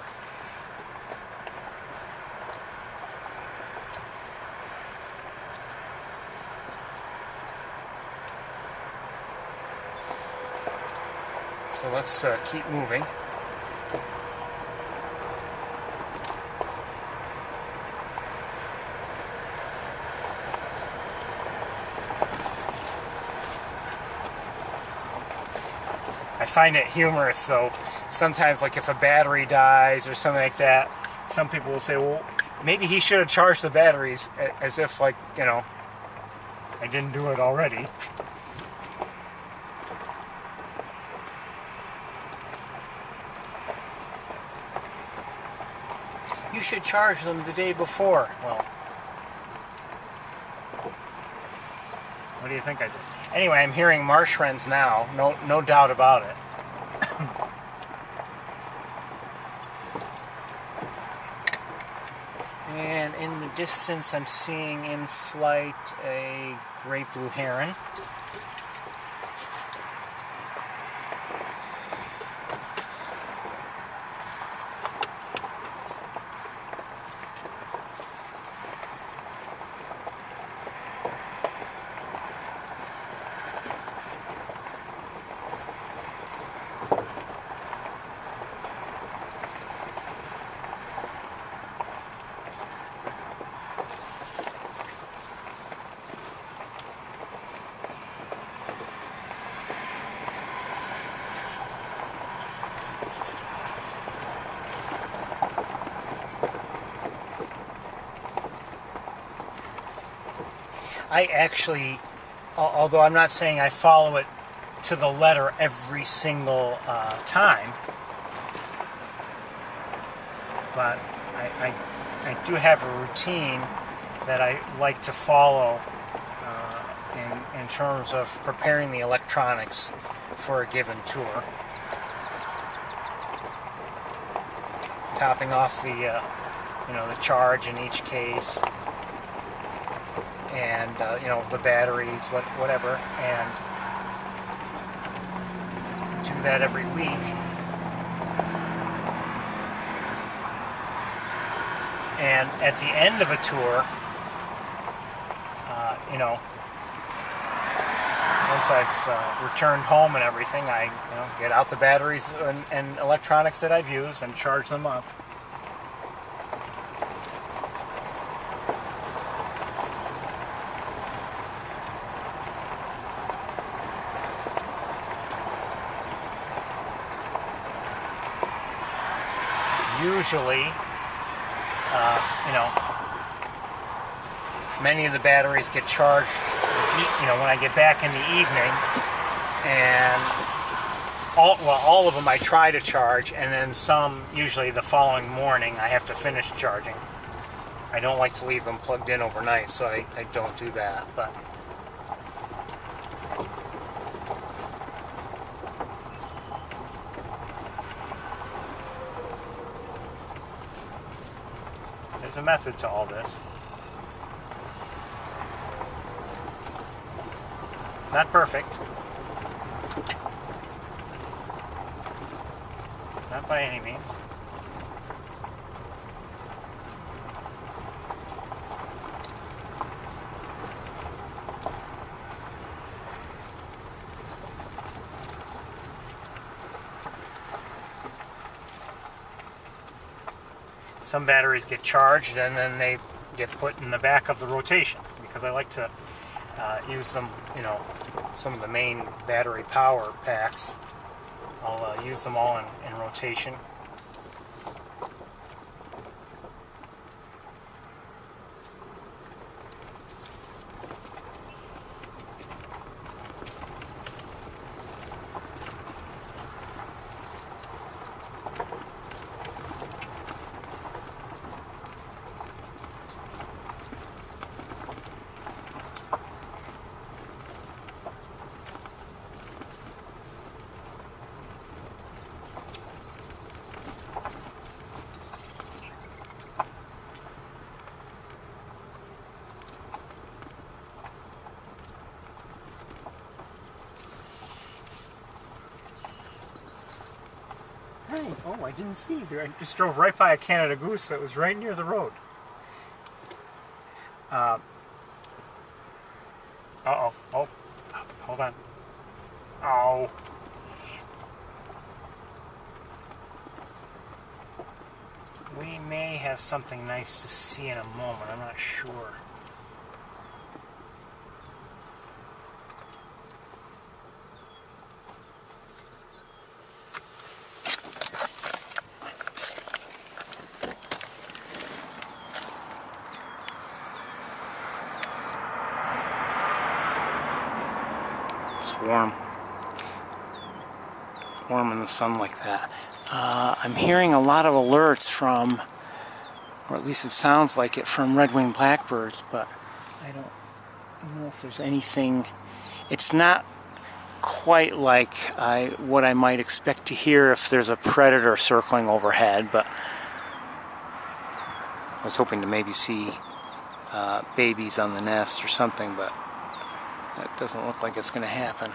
So let's keep moving. I find it humorous though, sometimes like if a battery dies or something like that, some people will say, well, maybe he should have charged the batteries, as if like, you know, I didn't do it already. You should charge them the day before. Well, what do you think I did? Anyway, I'm hearing marsh wrens now, no doubt about it. And in the distance I'm seeing in flight a great blue heron. I actually, although I'm not saying I follow it to the letter every single time, but I do have a routine that I like to follow in terms of preparing the electronics for a given tour. Topping off the you know, the charge in each case, and you know, the batteries, whatever, and do that every week. And at the end of a tour, you know, once I've returned home and everything, I get out the batteries and electronics that I've used and charge them up. Usually, you know, many of the batteries get charged, you know, when I get back in the evening, and all of them I try to charge, and then some, usually the following morning, I have to finish charging. I don't like to leave them plugged in overnight, so I don't do that, but there's a method to all this. It's not perfect. Not by any means. some batteries get charged and then they get put in the back of the rotation, because I like to use them, some of the main battery power packs. I'll use them all in rotation. Hey, oh, I didn't see you there. I just drove right by a Canada Goose that was right near the road. Uh-oh. Oh, hold on. Oh. We may have something nice to see in a moment. I'm not sure. Warm in the sun like that. I'm hearing a lot of alerts from, or at least it sounds like it, from red-winged blackbirds, but I don't know if there's anything. It's not quite like what I might expect to hear if there's a predator circling overhead, but I was hoping to maybe see babies on the nest or something, but that doesn't look like it's going to happen.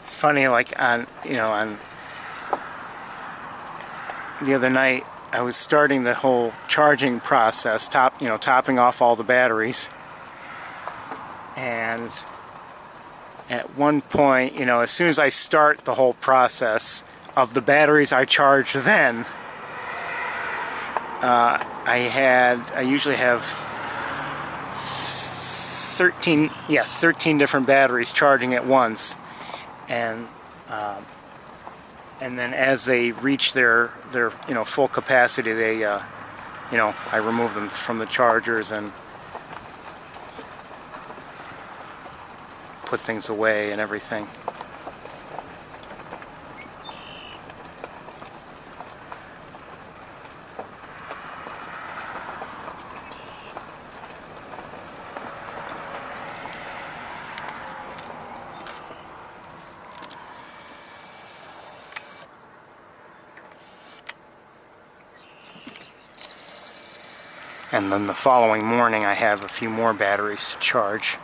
It's funny, like on the other night, I was starting the whole charging process, topping off all the batteries, and at one point, as soon as I start the whole process of the batteries I charged then, I usually have 13 different batteries charging at once, and then as they reach their full capacity, they I remove them from the chargers and put things away and everything. And then the following morning I have a few more batteries to charge.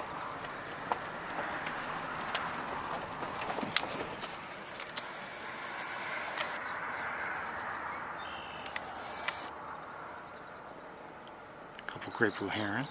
A couple great blue herons.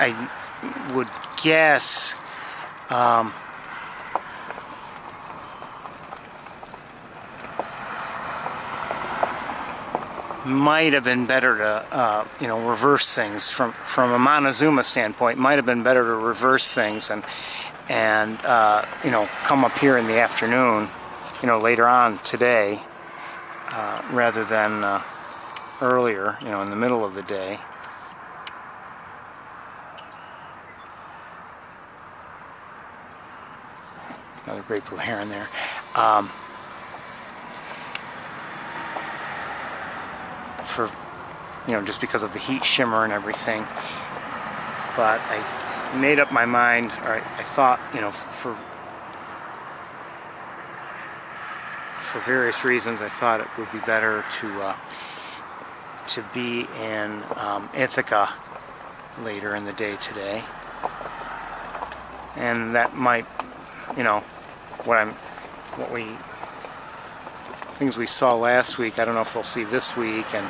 I would guess might have been better to reverse things from a Montezuma standpoint. Might have been better to reverse things and come up here in the afternoon, later on today, rather than earlier, in the middle of the day. Another great blue heron there. For just because of the heat shimmer and everything. But I made up my mind, or I thought, for various reasons, I thought it would be better to be in Ithaca later in the day today. And that might, you know, things we saw last week, I don't know if we'll see this week, and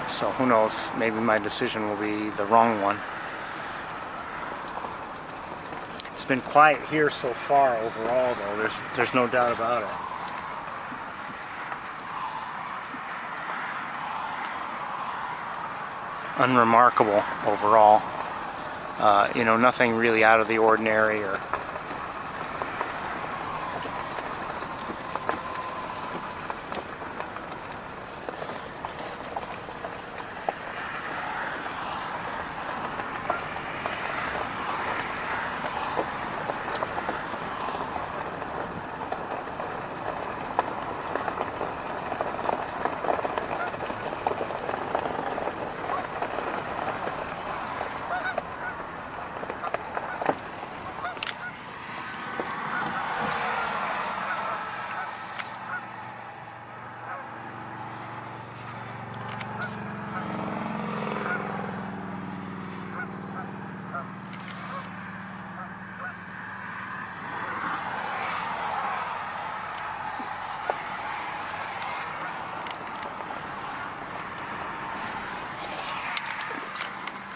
so who knows, maybe my decision will be the wrong one. It's been quiet here so far overall, though, there's no doubt about it. Unremarkable overall. You know, nothing really out of the ordinary or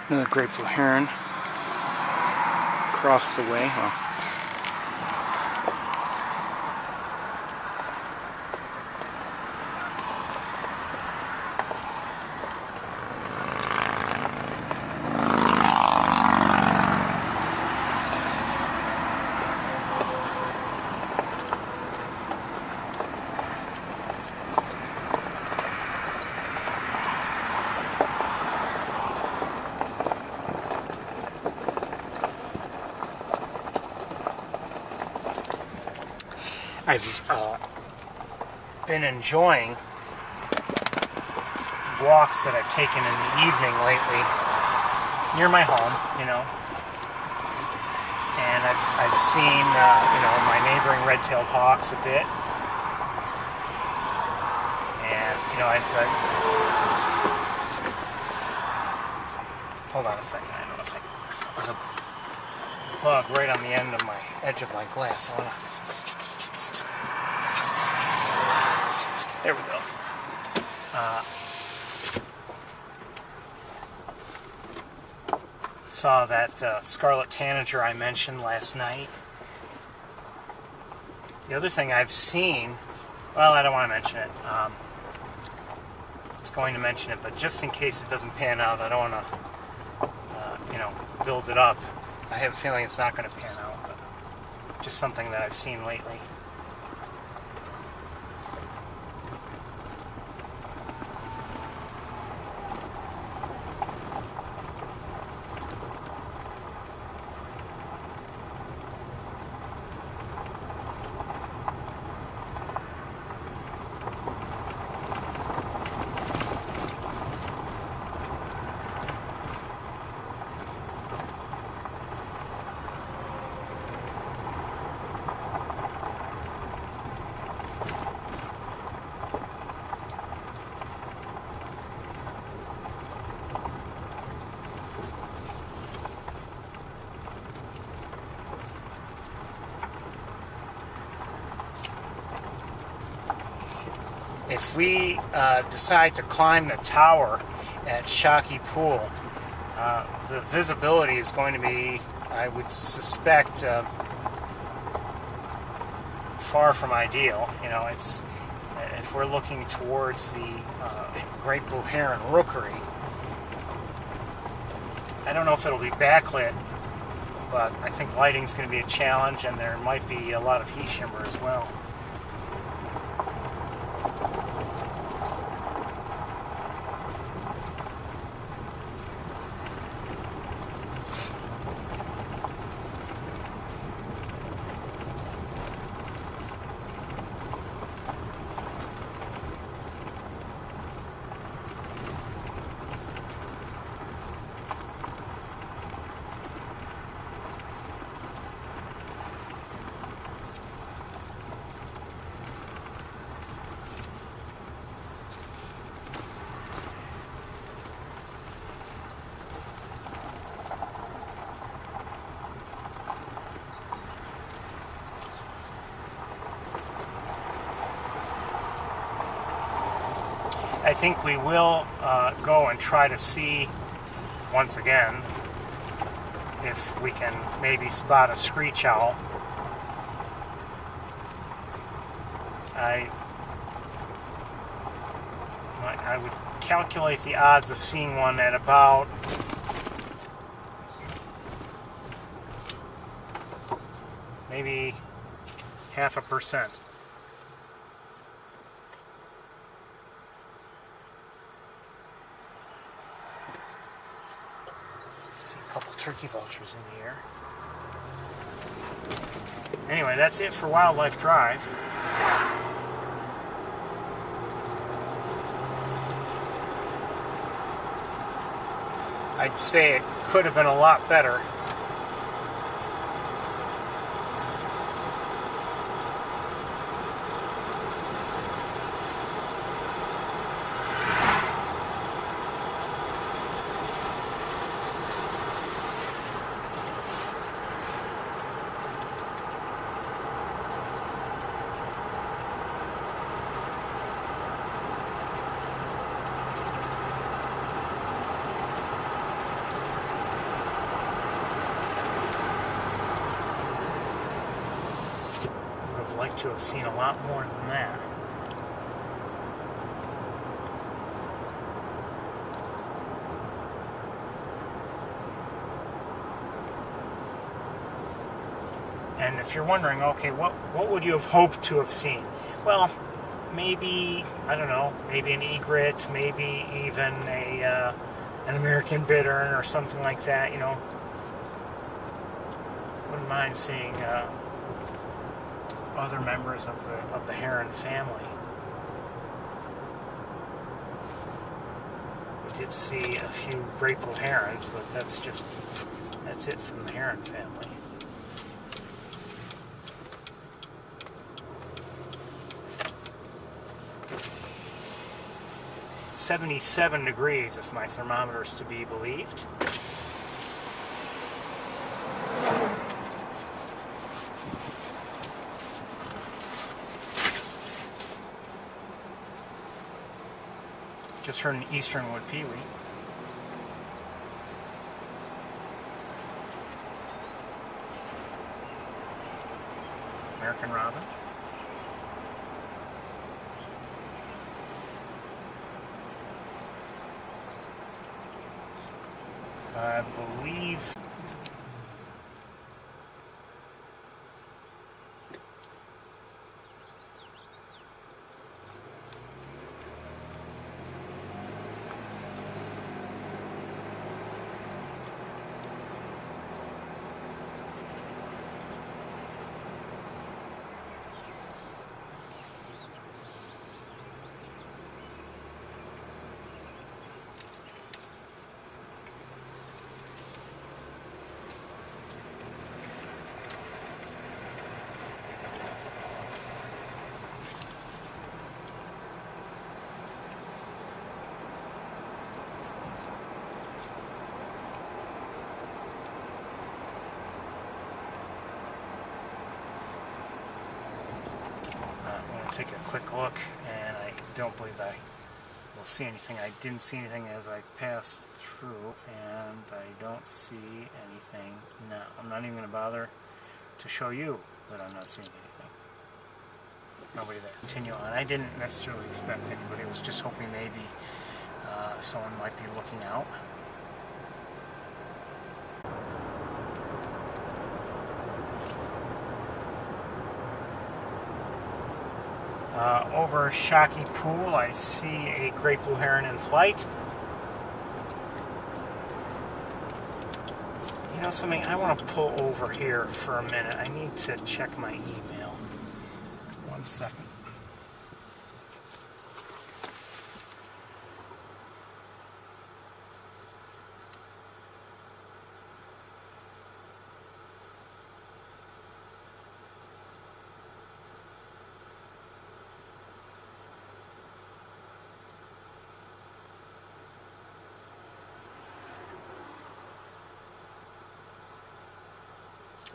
another great blue heron across the way. Well, I've been enjoying walks that I've taken in the evening lately near my home, you know, and I've seen you know, my neighboring red-tailed hawks a bit, and you know, hold on a second, I don't know if there's a bug right on the end of my edge of my glass. I wanna. There we go. Saw that scarlet tanager I mentioned last night. The other thing I've seen, well, I don't want to mention it. I was going to mention it, but just in case it doesn't pan out, I don't want to, you know, build it up. I have a feeling it's not going to pan out, but just something that I've seen lately. If we decide to climb the tower at Shockey Pool, the visibility is going to be, I would suspect, far from ideal. You know, it's if we're looking towards the Great Blue Heron Rookery. I don't know if it'll be backlit, but I think lighting's going to be a challenge, and there might be a lot of heat shimmer as well. I think we will go and try to see once again if we can maybe spot a screech owl. I would calculate the odds of seeing one at about maybe 0.5%. See a couple turkey vultures in the air. Anyway, that's it for Wildlife Drive. I'd say it could have been a lot better. Like to have seen a lot more than that. And if you're wondering, okay, what would you have hoped to have seen? Well, maybe, I don't know, maybe an egret, maybe even an American bittern or something like that, you know. Wouldn't mind seeing other members of the heron family. We did see a few great blue herons, but that's it from the heron family. "77 degrees, if my thermometer is to be believed. Just heard an easternwood peewee. American robin. I believe take a quick look, and I don't believe I will see anything. I didn't see anything as I passed through, and I don't see anything now. I'm not even going to bother to show you that I'm not seeing anything. Nobody there. Continue on. I didn't necessarily expect anybody. I was just hoping maybe someone might be looking out. Over Shockey Pool, I see a great blue heron in flight. You know something, I want to pull over here for a minute. I need to check my email. 1 second.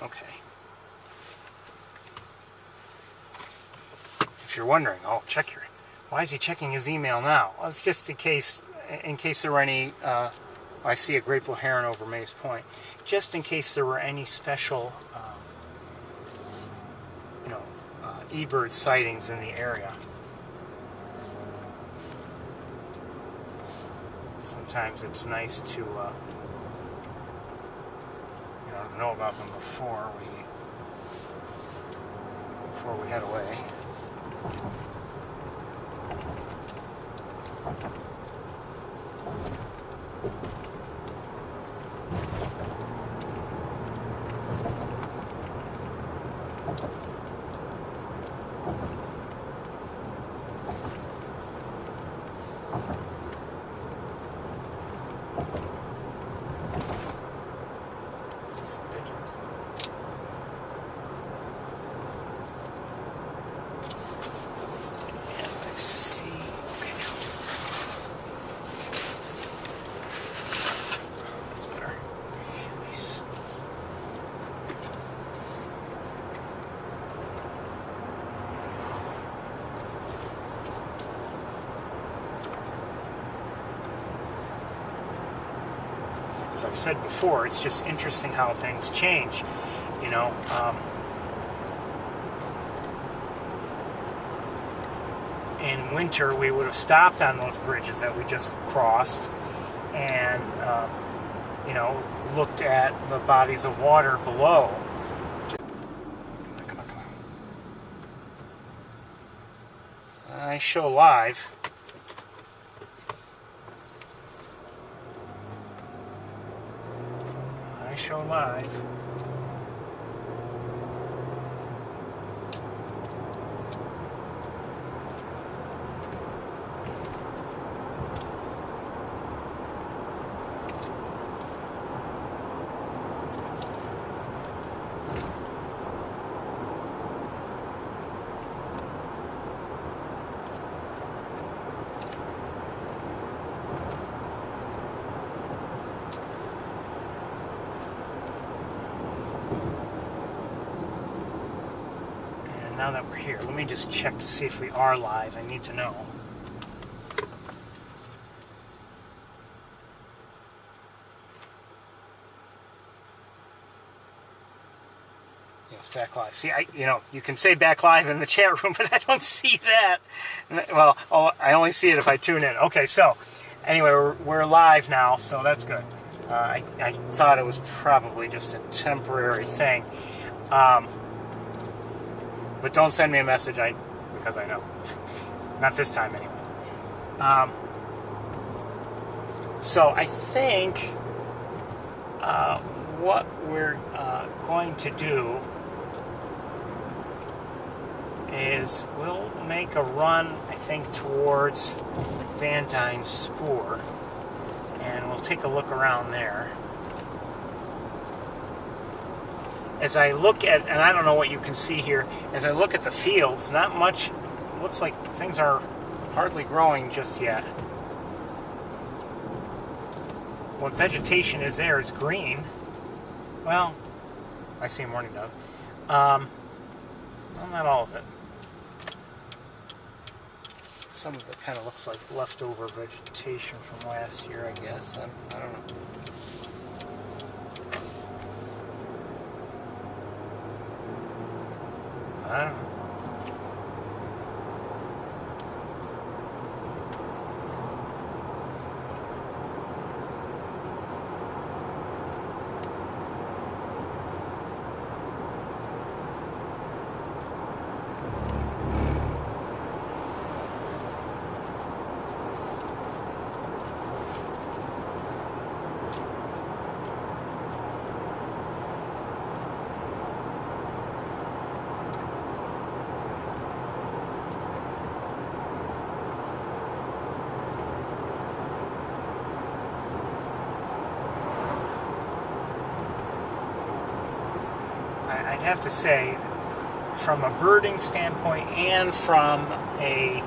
Okay. If you're wondering, oh, check your Why is he checking his email now? Well, it's just in case there were any, I see a great blue heron over Mays Point, just in case there were any special, eBird sightings in the area. Sometimes it's nice to know about them before we head away. See some pigeons. And I see, okay. That's better. Nice. As I've said before, it's just interesting how things change, in winter we would have stopped on those bridges that we just crossed and, looked at the bodies of water below. Come on. I show live. Show live. Now that we're here, let me just check to see if we are live. I need to know. Yes, back live. See, you can say back live in the chat room, but I don't see that. Well, I only see it if I tune in. Okay, so anyway, we're live now, so that's good. I thought it was probably just a temporary thing. But don't send me a message, because I know. Not this time, anyway. So I think what we're going to do is we'll make a run, I think, towards Van Dyne's Spoor. And we'll take a look around there. As I look at, and I don't know what you can see here, as I look at the fields, not much, looks like things are hardly growing just yet. What vegetation is there is green. Well, I see a mourning dove. Well, not all of it. Some of it kind of looks like leftover vegetation from last year, I guess. I don't know. I don't know. I'd have to say, from a birding standpoint and from a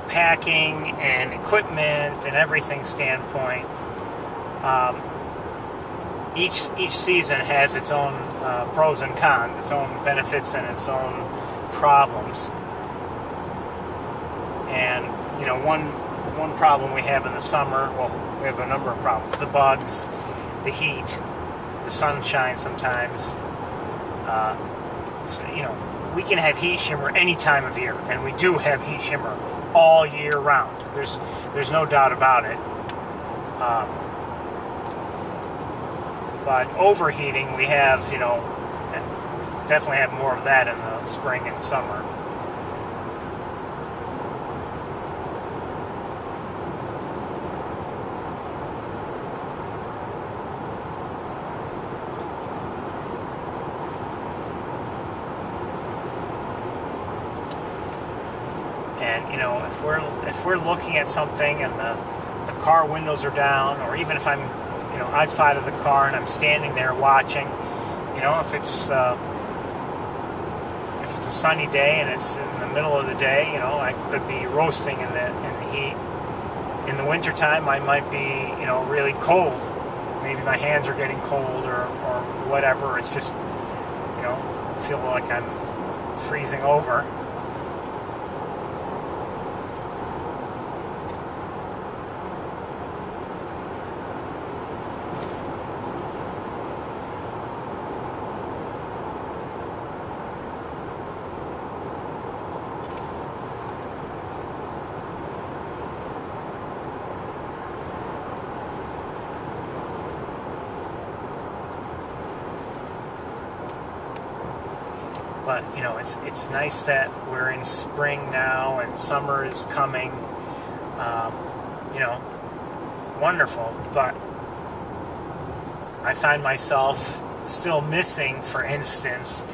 packing and equipment and everything standpoint, each season has its own pros and cons, its own benefits and its own problems. And you know, one problem we have in the summer, well, we have a number of problems: the bugs, the heat, the sunshine sometimes. So, you know, we can have heat shimmer any time of year, and we do have heat shimmer all year round. There's no doubt about it. But overheating, we have, you know, definitely have more of that in the spring and summer. And you know, if we're looking at something and the car windows are down, or even if I'm, you know, outside of the car and I'm standing there watching, you know, if it's a sunny day and it's in the middle of the day, you know, I could be roasting in the heat. In the wintertime, I might be, you know, really cold. Maybe my hands are getting cold or whatever. It's just, you know, feel like I'm freezing over. But you know, it's nice that we're in spring now and summer is coming. You know, wonderful. But I find myself still missing, for instance,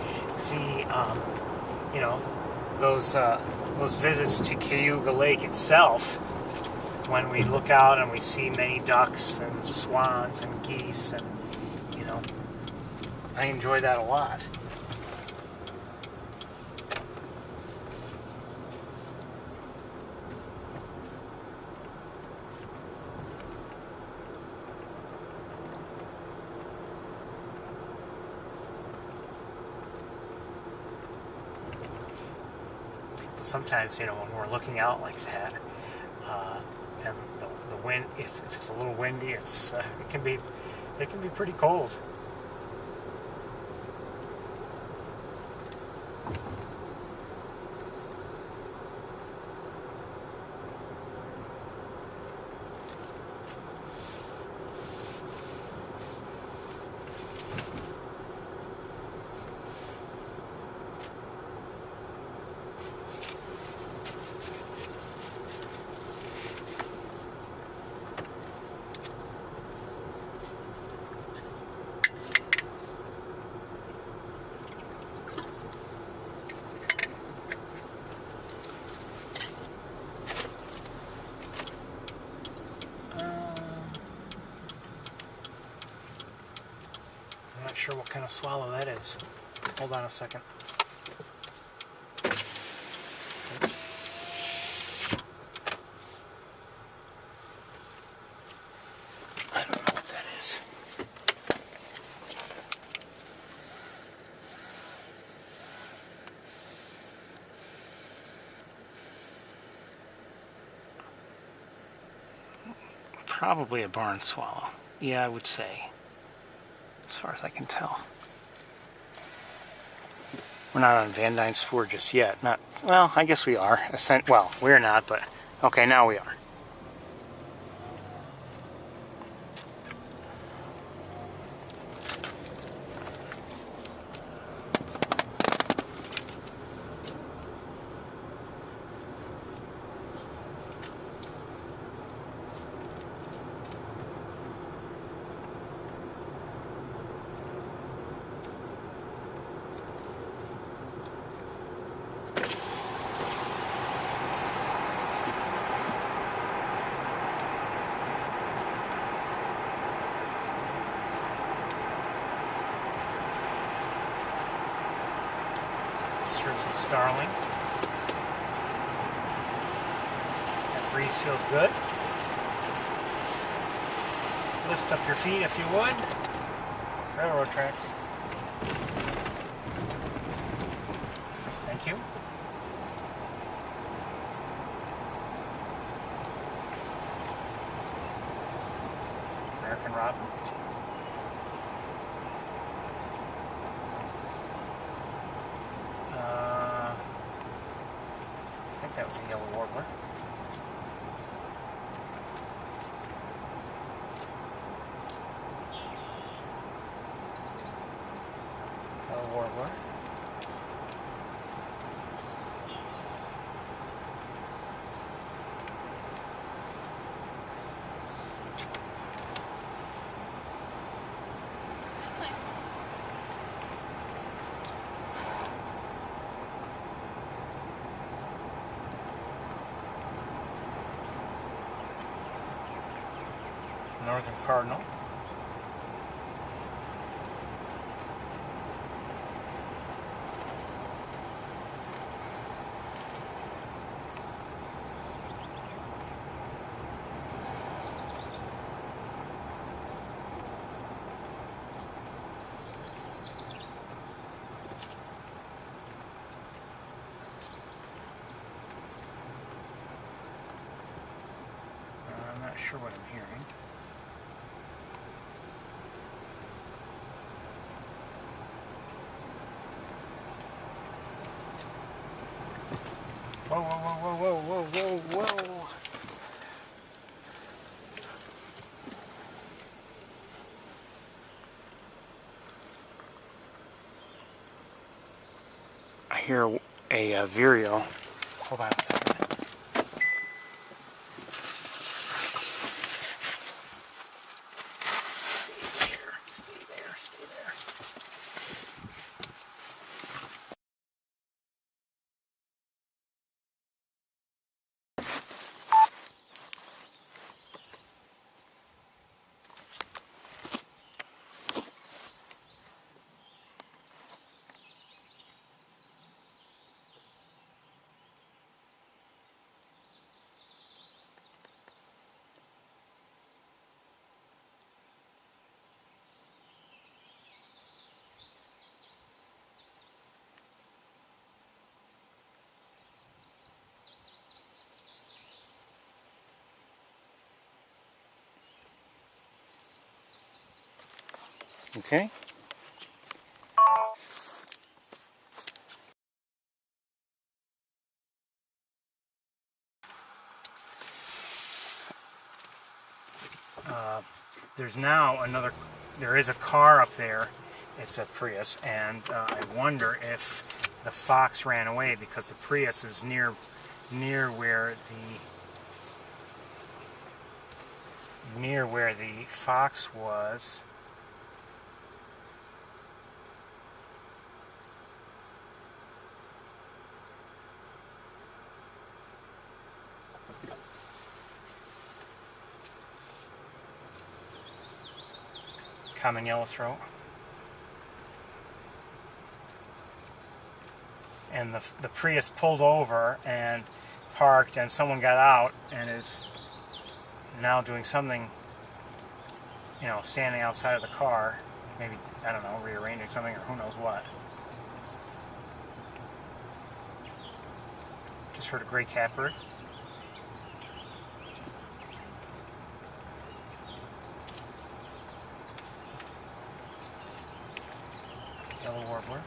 the you know, those visits to Cayuga Lake itself. When we look out and we see many ducks and swans and geese, and you know, I enjoy that a lot. Sometimes, you know, when we're looking out like that, and the wind, if it's a little windy, it can be pretty cold. I'm not sure what kind of swallow that is. Hold on a second. Oops. I don't know what that is. Probably a barn swallow. Yeah, I would say. As far as I can tell. We're not on Van Dyne Spoor just yet. Not, well, I guess we are. Well, we're not, but okay, now we are. Heard some starlings. That breeze feels good. Lift up your feet if you would. Railroad tracks. Thank you. American robin. I think that was a yellow warbler. Yellow warbler. Northern cardinal. I'm not sure what I'm hearing. Whoa, whoa, whoa, whoa, whoa, whoa, whoa, whoa. I hear a vireo. Hold on a second. Stay there, stay there. Okay. There is a car up there. It's a Prius, and I wonder if the fox ran away because the Prius is near where the fox was. Common yellowthroat. And the Prius pulled over and parked, and someone got out and is now doing something, you know, standing outside of the car, maybe, I don't know, rearranging something or who knows what. Just heard a gray catbird. Yellow warbler.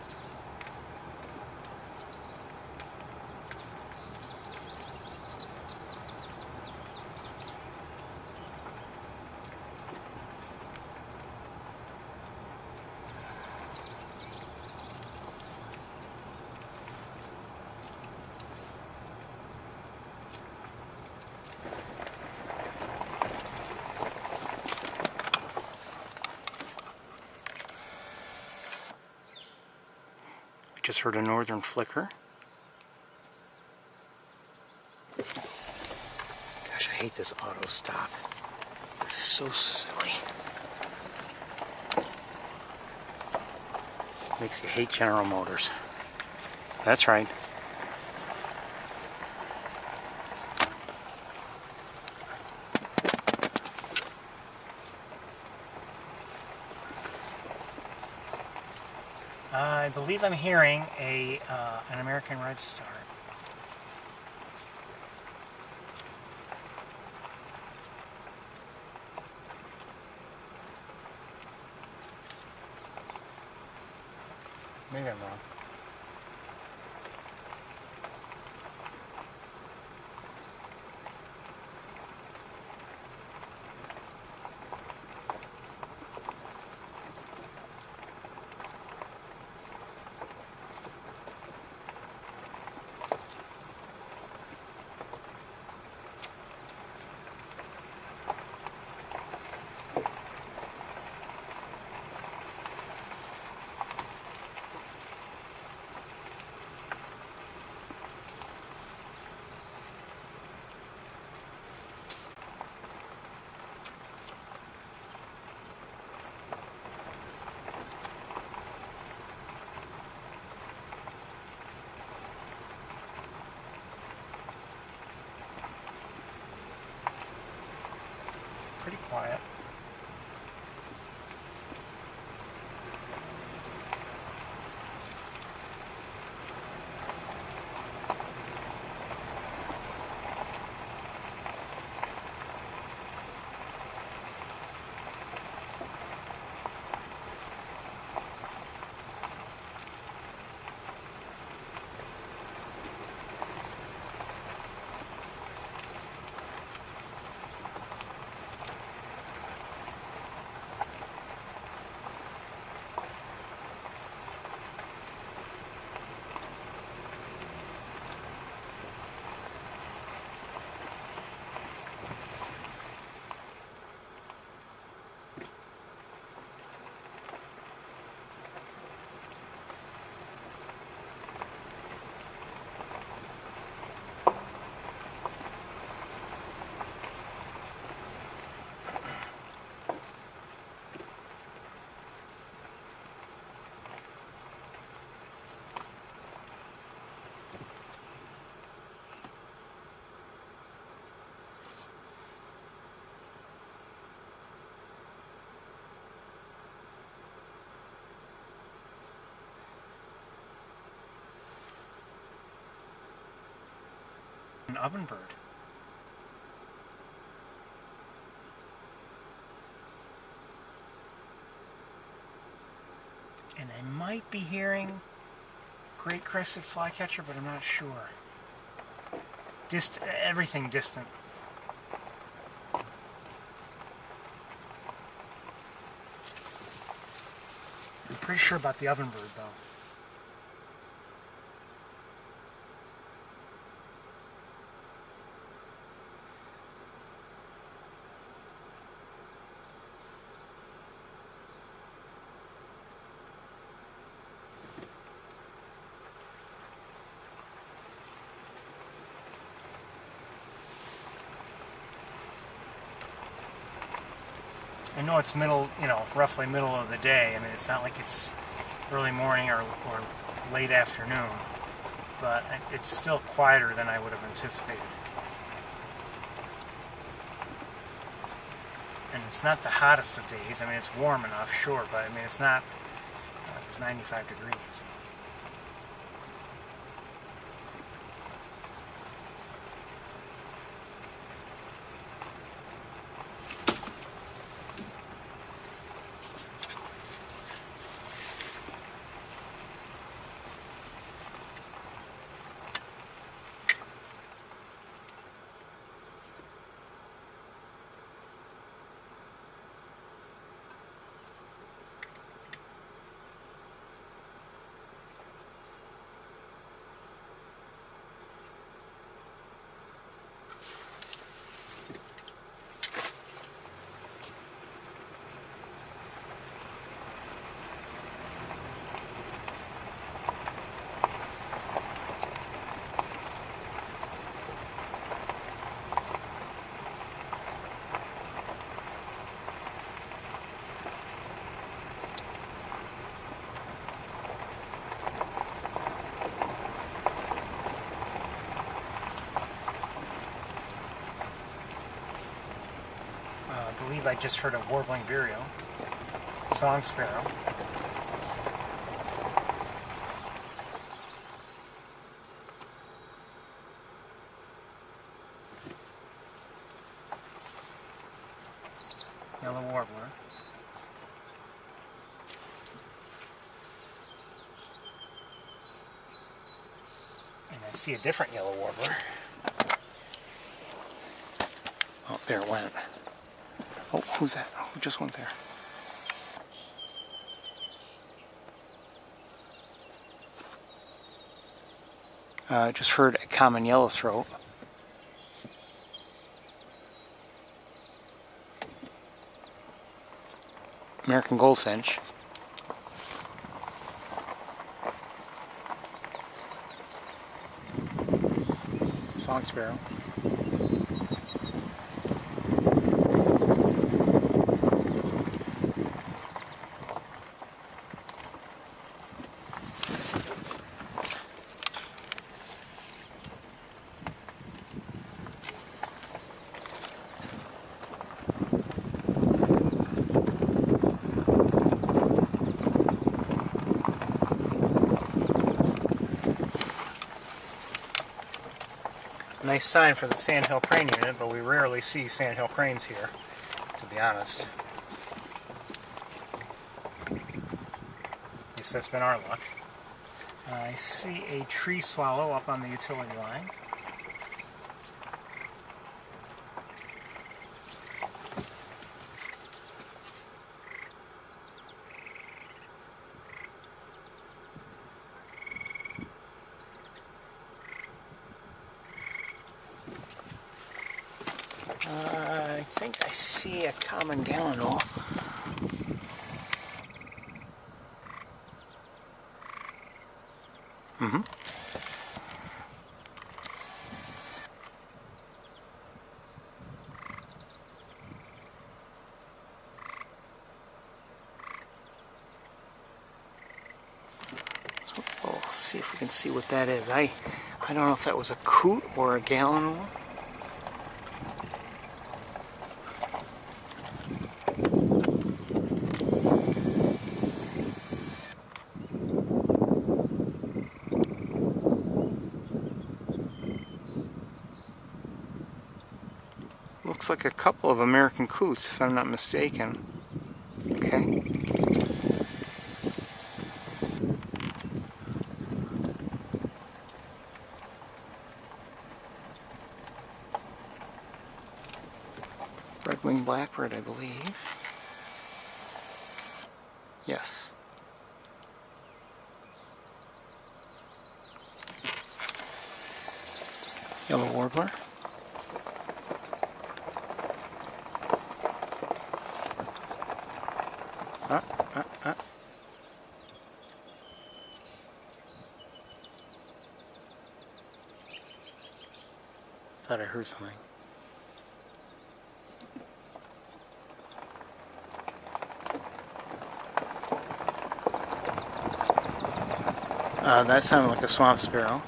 Just heard a northern flicker. Gosh, I hate this auto stop. It's so silly. Makes you hate General Motors. That's right. I believe I'm hearing an American redstart. Maybe I'm wrong. Pretty quiet. An ovenbird. And I might be hearing great crested flycatcher, but I'm not sure. Everything distant. I'm pretty sure about the ovenbird though. I know it's middle, roughly middle of the day. I mean, it's not like it's early morning or late afternoon, but it's still quieter than I would have anticipated. And it's not the hottest of days. I mean, it's warm enough, sure, but I mean, it's not like it's 95 degrees. I believe I just heard a warbling vireo, song sparrow. Yellow warbler. See a different yellow warbler. Oh, there it went. Oh, who's that? Oh, who just went there? Just heard a common yellowthroat. American goldfinch. Song sparrow. Nice sign for the sandhill crane unit, but we rarely see sandhill cranes here, to be honest. At least that's been our luck. I see a tree swallow up on the utility line. I think I see a common gallinule. Mm-hmm. So we'll see if we can see what that is. I don't know if that was a coot or a gallinule. Looks like a couple of American coots, if I'm not mistaken. Okay. Red-winged blackbird, I believe. Yes. Yellow warbler. Thought I heard something. That sounded like a swamp sparrow.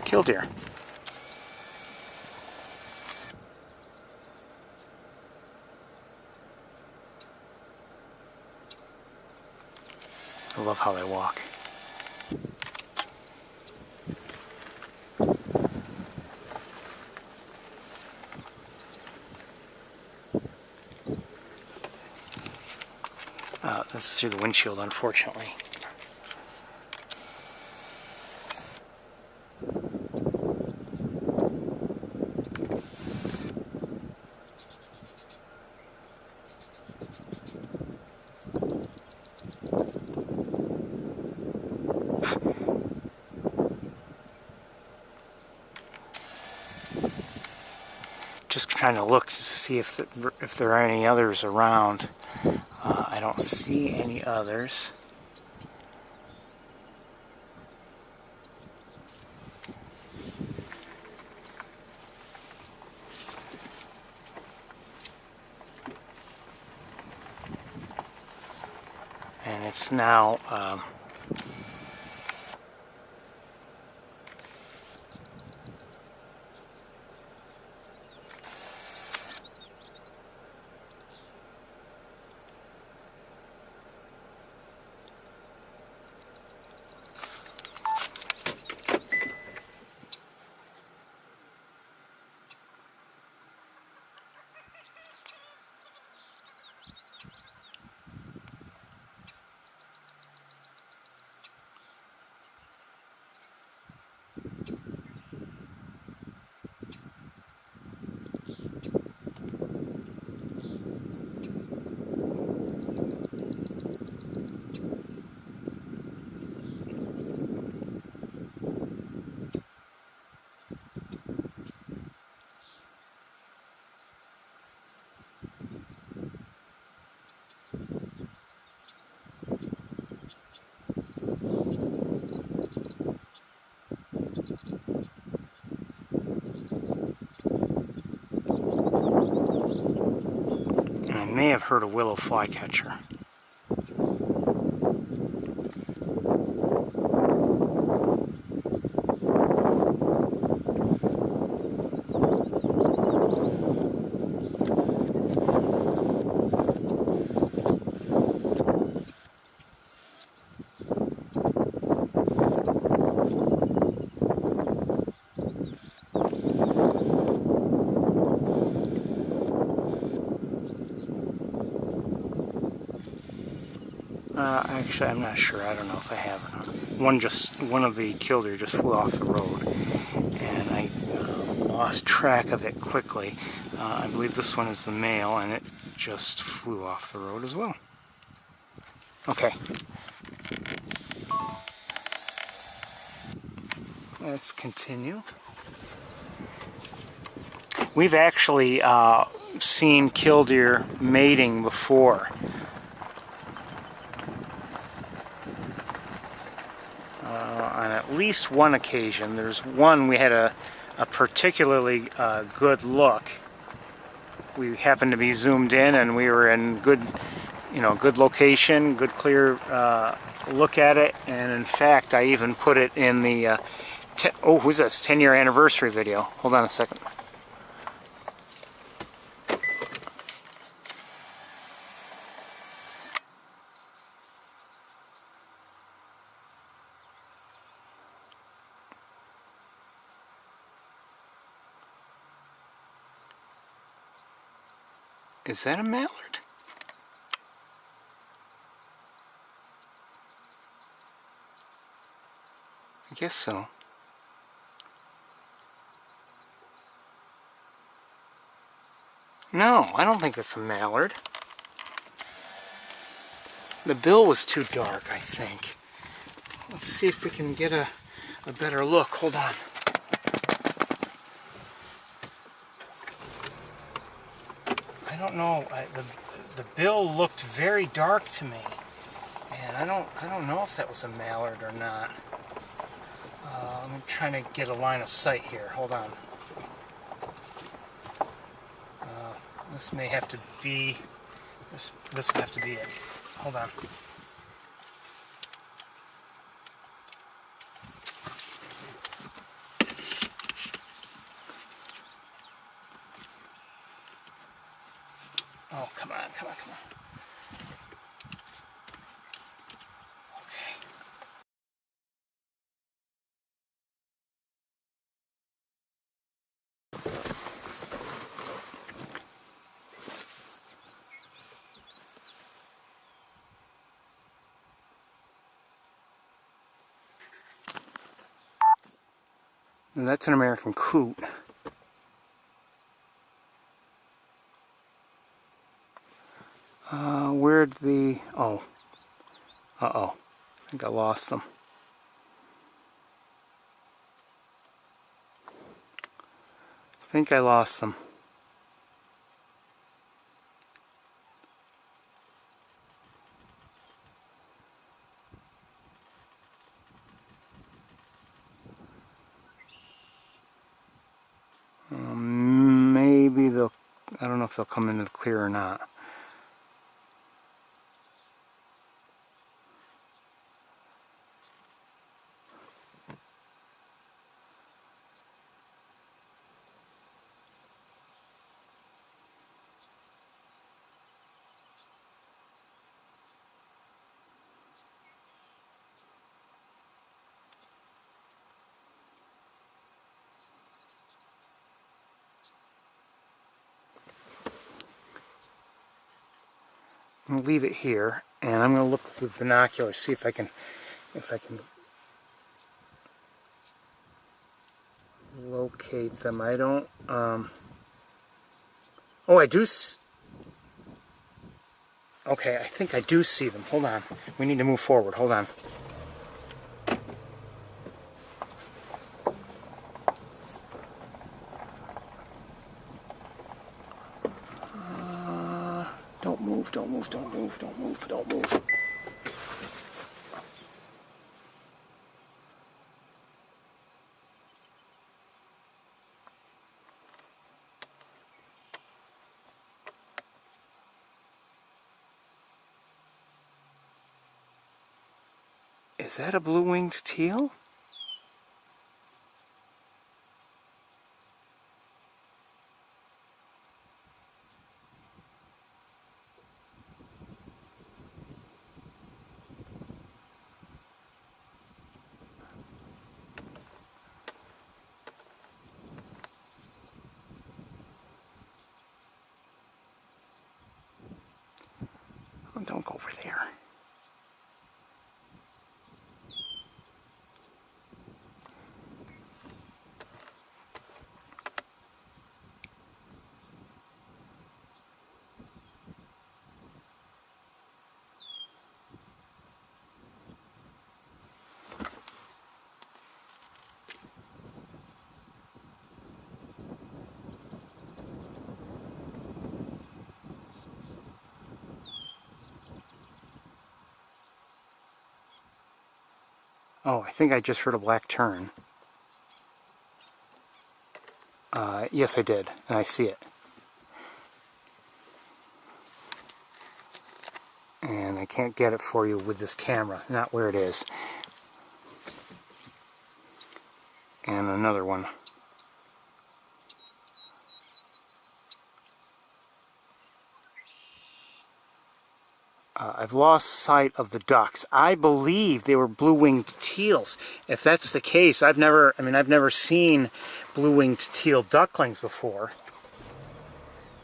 Killdeer. I love how they walk. This is through the windshield, unfortunately. Just trying to look to see if there are any others around. I don't see any others. And it's now may have heard a willow flycatcher. Actually, I'm not sure. I don't know if I have or not. One of the killdeer just flew off the road, and I lost track of it quickly. I believe this one is the male, and it just flew off the road as well. Okay. Let's continue. We've actually seen killdeer mating before. On at least one occasion. There's one we had a particularly good look. We happened to be zoomed in, and we were in good location, good clear look at it. And in fact, I even put it in the who's this? 10-year anniversary video. Hold on a second. Is that a mallard? I guess so. No, I don't think it's a mallard. The bill was too dark, I think. Let's see if we can get a better look. Hold on. I don't know. The bill looked very dark to me, and I don't know if that was a mallard or not. I'm trying to get a line of sight here. Hold on. This may have to be. This will have to be it. Hold on. Oh, come on. Okay. And that's an American coot. Where'd the... Oh. Uh-oh. I think I lost them. I think I lost them. Maybe they'll... I don't know if they'll come into the clear or not. I'm going to leave it here, and I'm going to look with binoculars, see if I can locate them. I don't, oh, I do, okay, I think I do see them. Hold on. We need to move forward. Hold on. Don't move, don't move, don't move, don't move, don't move. Is that a blue-winged teal? Oh, don't go over there. Oh, I think I just heard a black tern. Yes, I did, and I see it. And I can't get it for you with this camera, not where it is. And another one. I've lost sight of the ducks. I believe they were blue-winged teals. If that's the case, I've never seen blue-winged teal ducklings before.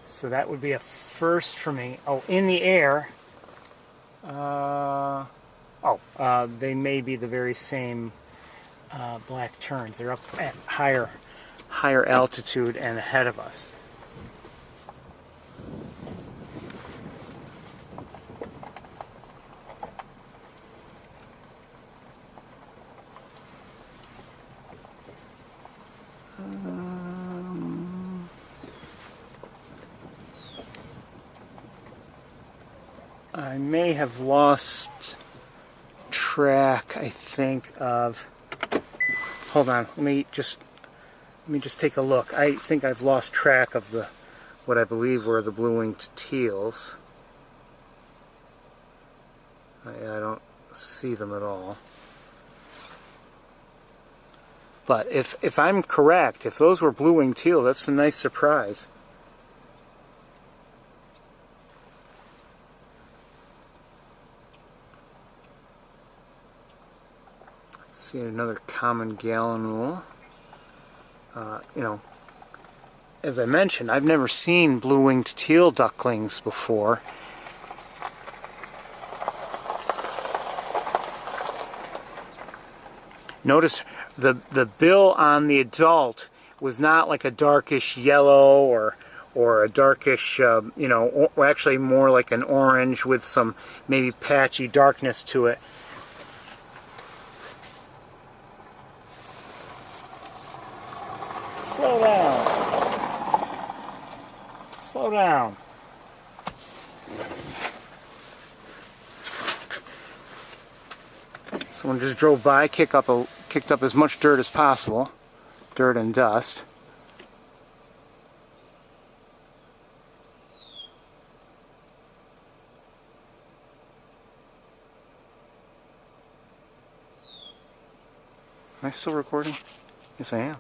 So that would be a first for me. Oh, in the air. They may be the very same black terns. They're up at higher altitude and ahead of us. I may have lost track, I think, of... Hold on, let me just take a look. I think I've lost track of what I believe were the blue-winged teals. I don't see them at all. But if I'm correct, if those were blue-winged teal, that's a nice surprise. See another common gallinule. As I mentioned, I've never seen blue-winged teal ducklings before. Notice the bill on the adult was not like a darkish yellow or a darkish, actually more like an orange with some maybe patchy darkness to it. Slow down. Slow down. Someone just drove by, kicked up as much dirt as possible. Dirt and dust. Am I still recording? Yes, I am.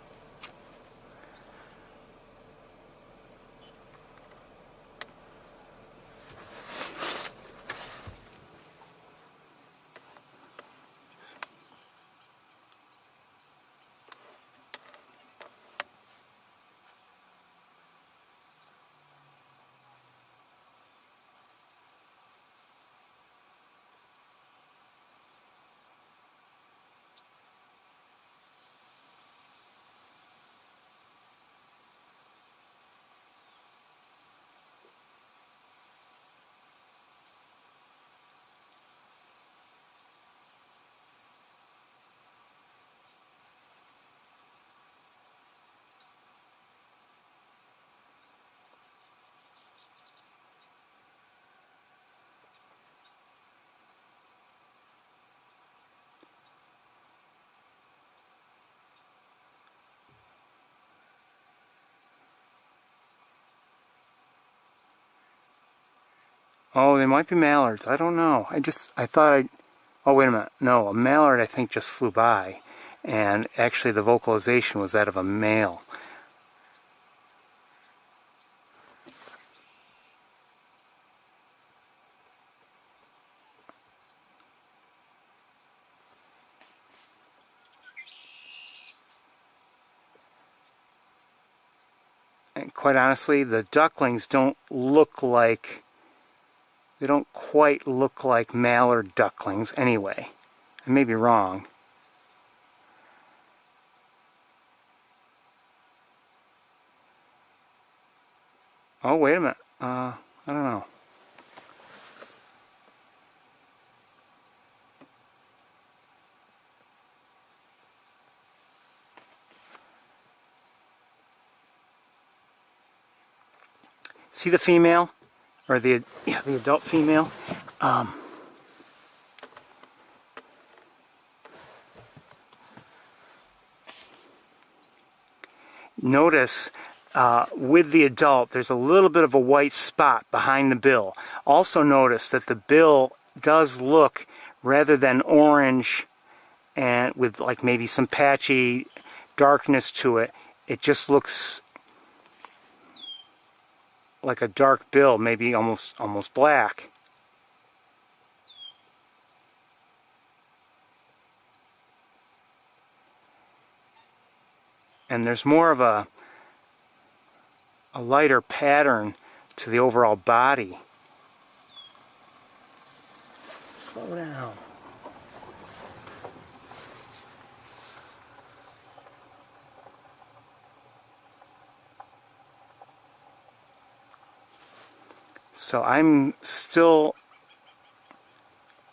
Oh, they might be mallards. I don't know. I thought Oh, wait a minute. No, a mallard I think just flew by. And actually the vocalization was that of a male. And quite honestly, the ducklings don't look like, they don't quite look like mallard ducklings anyway. I may be wrong. Oh, wait a minute. I don't know. See the female? Or the adult female? Notice with the adult there's a little bit of a white spot behind the bill. Also notice that the bill does look, rather than orange and with like maybe some patchy darkness to it, it just looks like a dark bill, maybe almost black. And there's more of a lighter pattern to the overall body. Slow down. So I'm still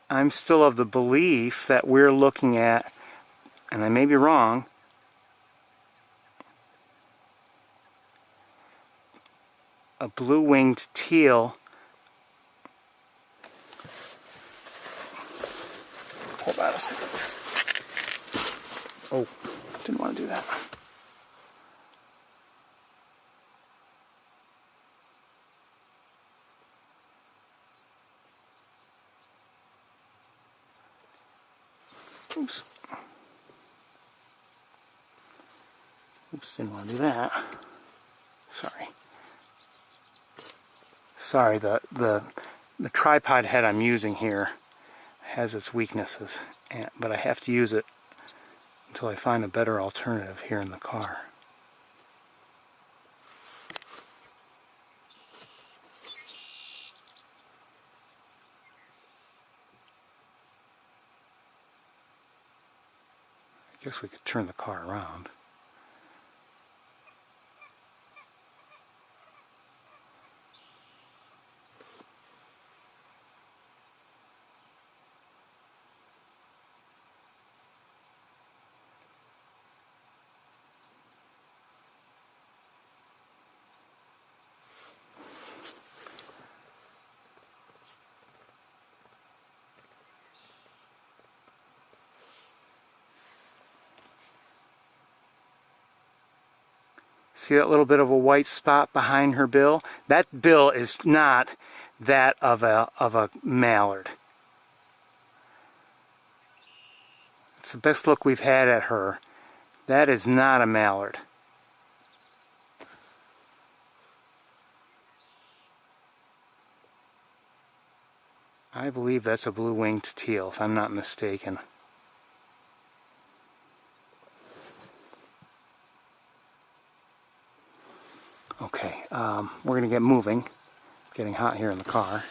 of the belief that we're looking at, and I may be wrong, a blue-winged teal. Hold on a second. Oh, didn't want to do that. Oops. Oops, didn't want to do that. Sorry, the tripod head I'm using here has its weaknesses, but I have to use it until I find a better alternative here in the car. I guess we could turn the car around. See that little bit of a white spot behind her bill? That bill is not that of a mallard. It's the best look we've had at her. That is not a mallard. I believe that's a blue-winged teal, if I'm not mistaken. Okay, we're going to get moving. It's getting hot here in the car.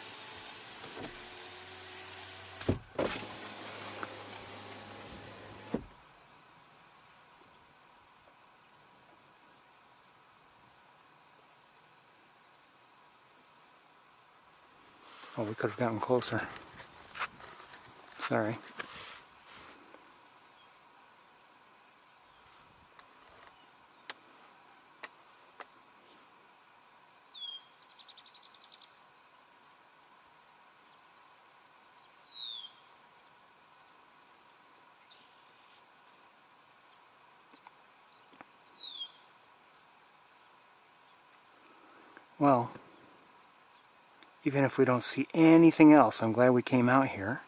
Oh, we could have gotten closer. Sorry. Well, even if we don't see anything else, I'm glad we came out here.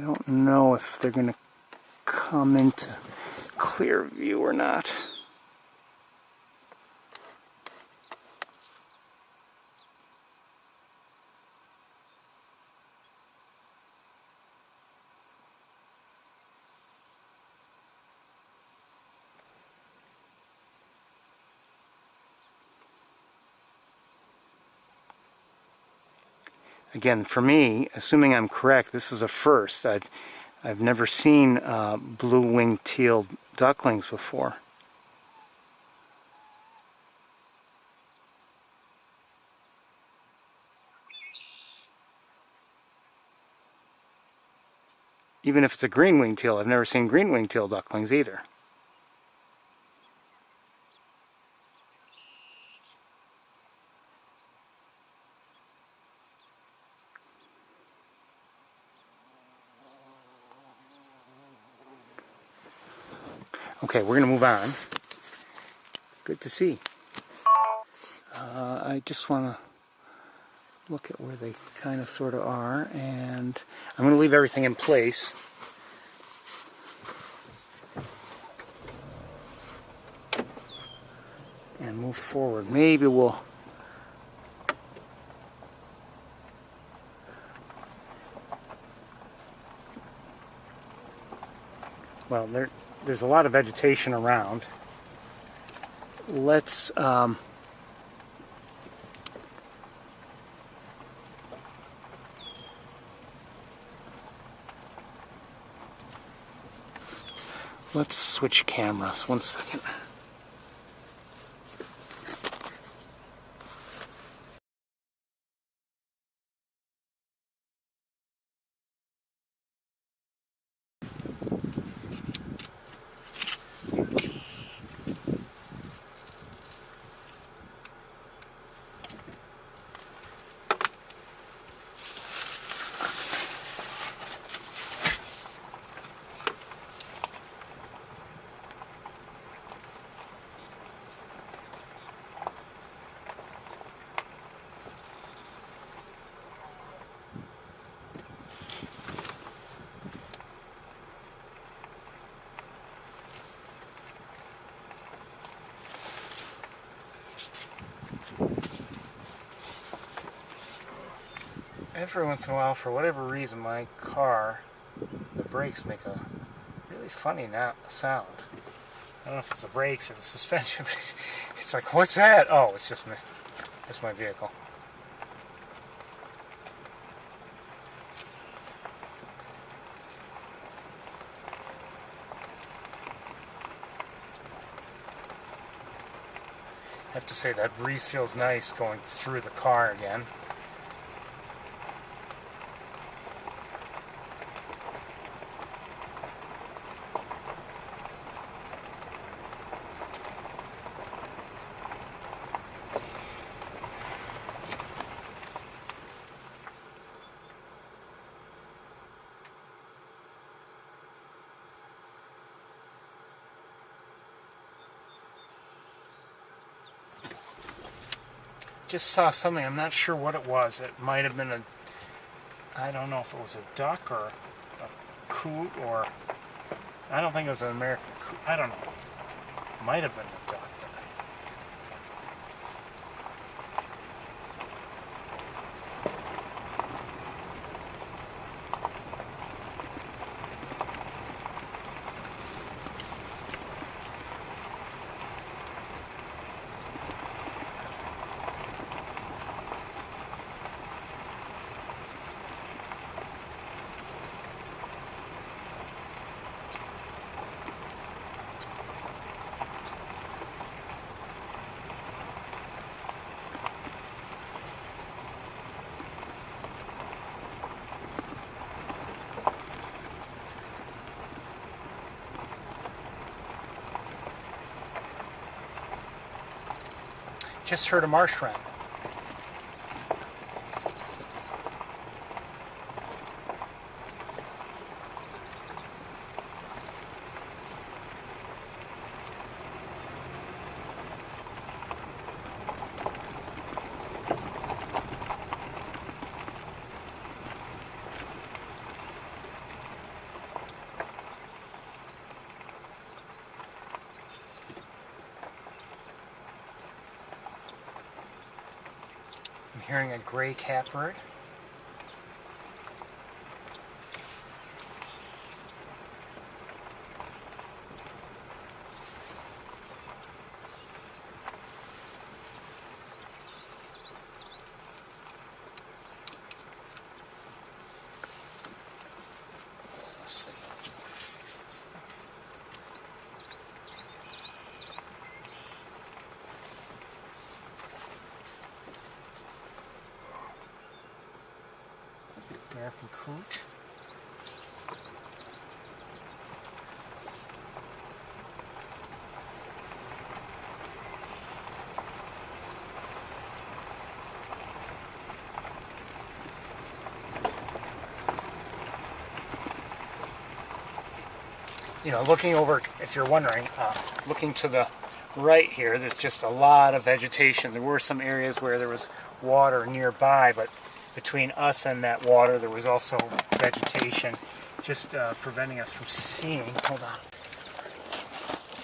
don't know if they're going to come into clear view or not. Again, for me, assuming I'm correct, this is a first. I've never seen blue-winged teal ducklings before. Even if it's a green-winged teal, I've never seen green-winged teal ducklings either. Okay, we're going to move on. Good to see. I just want to look at where they kind of sort of are, and I'm going to leave everything in place. And move forward. Maybe we'll... Well, there's a lot of vegetation around. Let's switch cameras. 1 second. Every once in a while, for whatever reason, my car, the brakes make a really funny sound. I don't know if it's the brakes or the suspension, but it's like, what's that? Oh, it's just my vehicle. I have to say that breeze feels nice going through the car again. Just saw something, I'm not sure what it was. It might have been I don't know if it was a duck or a coot, or I don't think it was an American coot. I don't know. Might have been a duck. Just heard a marsh wren. hearing a gray catbird. American coot. You know, looking over, if you're wondering, looking to the right here, there's just a lot of vegetation. There were some areas where there was water nearby, but between us and that water there was also vegetation, just preventing us from seeing. Hold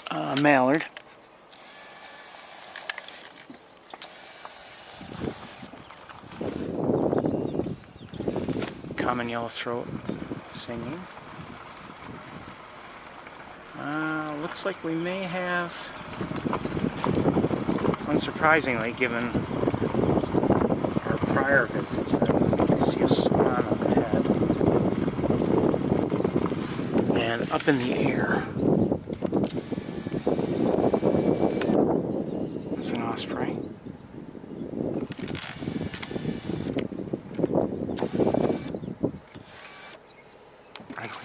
on. Mallard. Common yellowthroat singing. Looks like we may have, unsurprisingly, given our prior visits, that I see a swan on the head. And up in the air, that's an osprey. Right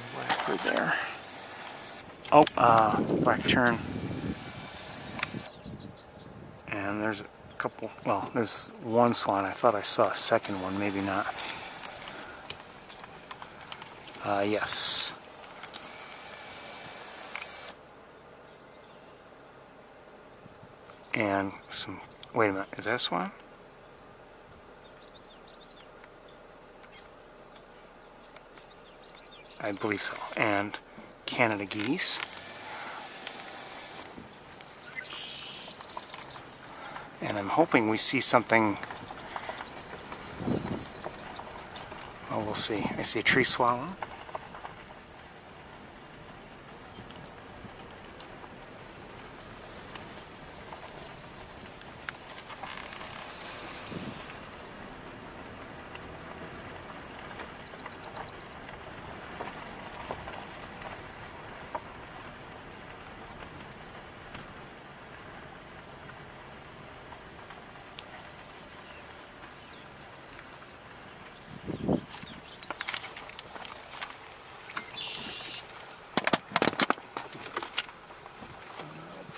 over there. Oh, black tern. And there's a couple, well, there's one swan. I thought I saw a second one, maybe not. Yes. And some, wait a minute, is that a swan? I believe so. And Canada geese. And I'm hoping we see something. Oh, we'll see. I see a tree swallow.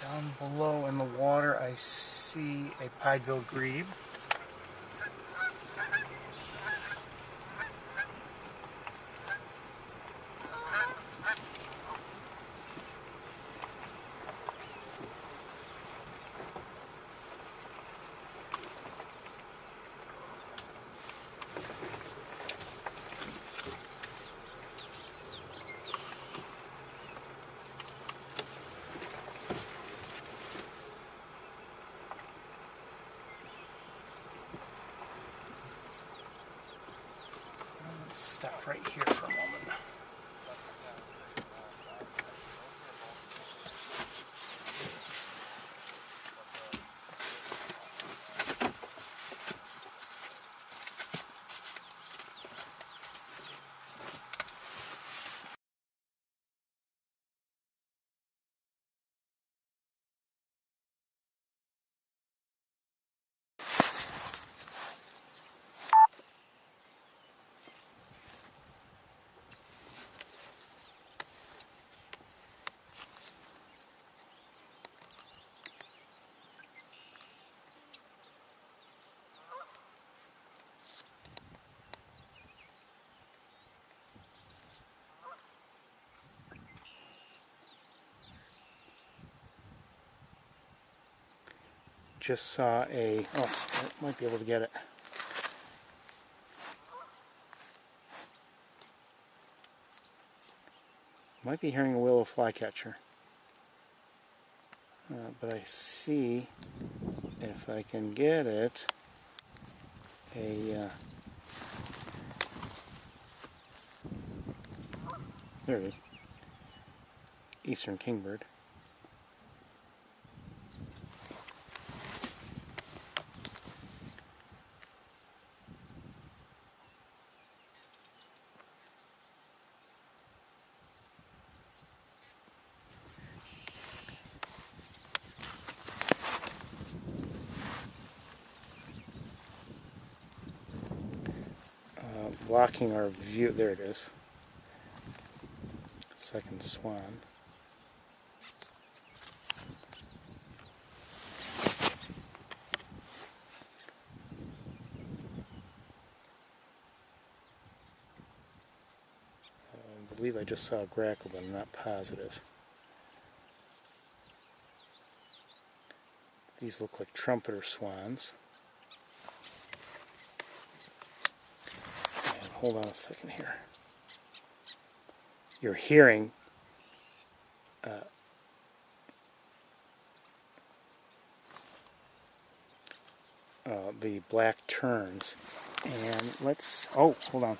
Down below in the water, I see a pied-billed grebe. Stop right here for a moment. Just saw a, oh, I might be able to get it. Might be hearing a willow flycatcher. But I see, if I can get it, there it is, eastern kingbird. Blocking our view, there it is. Second swan. I believe I just saw a grackle, but I'm not positive. These look like trumpeter swans. And hold on a second here. You're hearing the black terns. And let's, oh, hold on.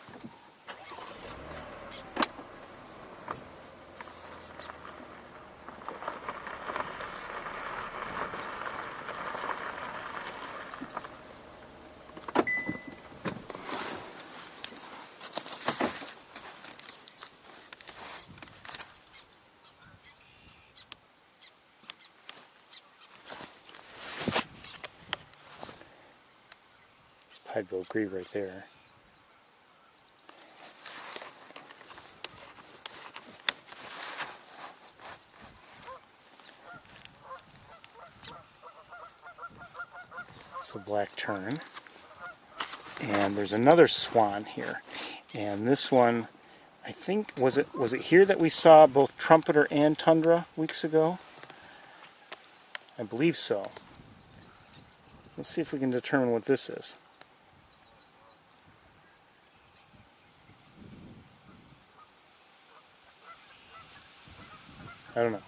Pied-billed grebe right there. It's a black tern. And there's another swan here. And this one, I think, was it here that we saw both trumpeter and tundra weeks ago? I believe so. Let's see if we can determine what this is. I don't know.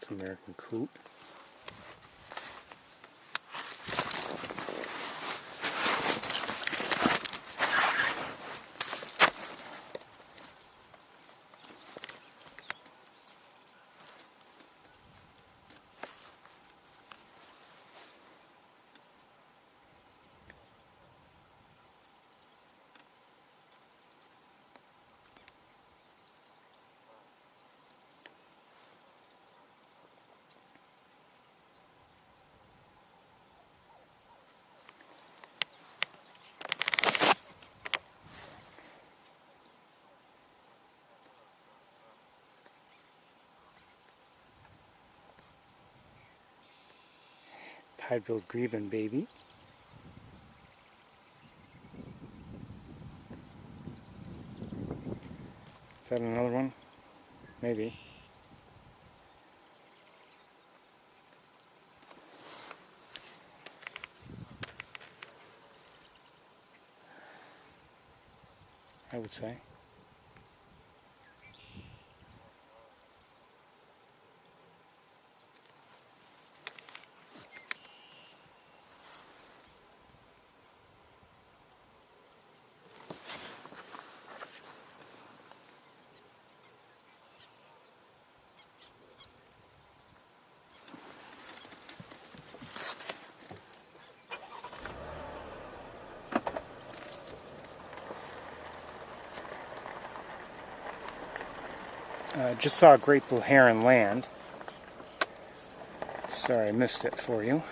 It's American coot. Pied-billed grebe baby. Is that another one? Maybe. I would say. Just saw a great blue heron land. Sorry I missed it for you.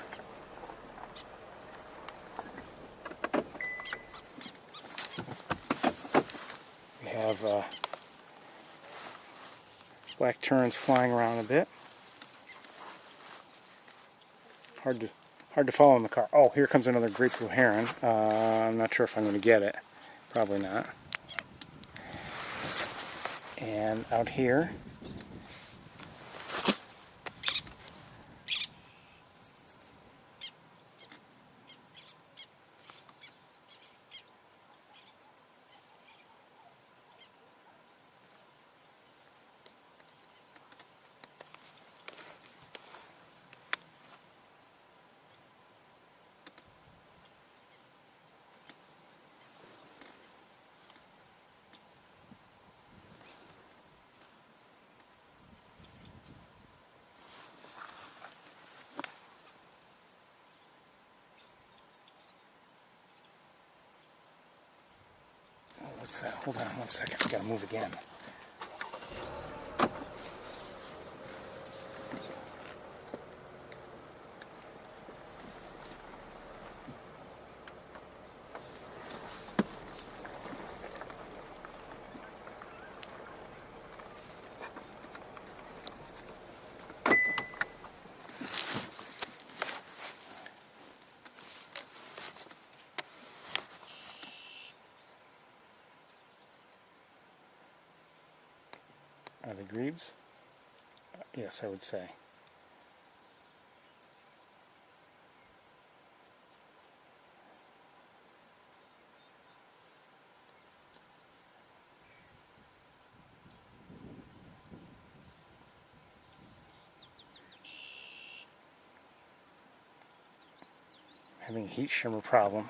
We have black terns flying around a bit. Hard to follow in the car. Oh, here comes another great blue heron. I'm not sure if I'm going to get it. Probably not. And out here, what's that? Hold on one second. I gotta move again. Are they grebes? Yes, I would say. Having a heat shimmer problem.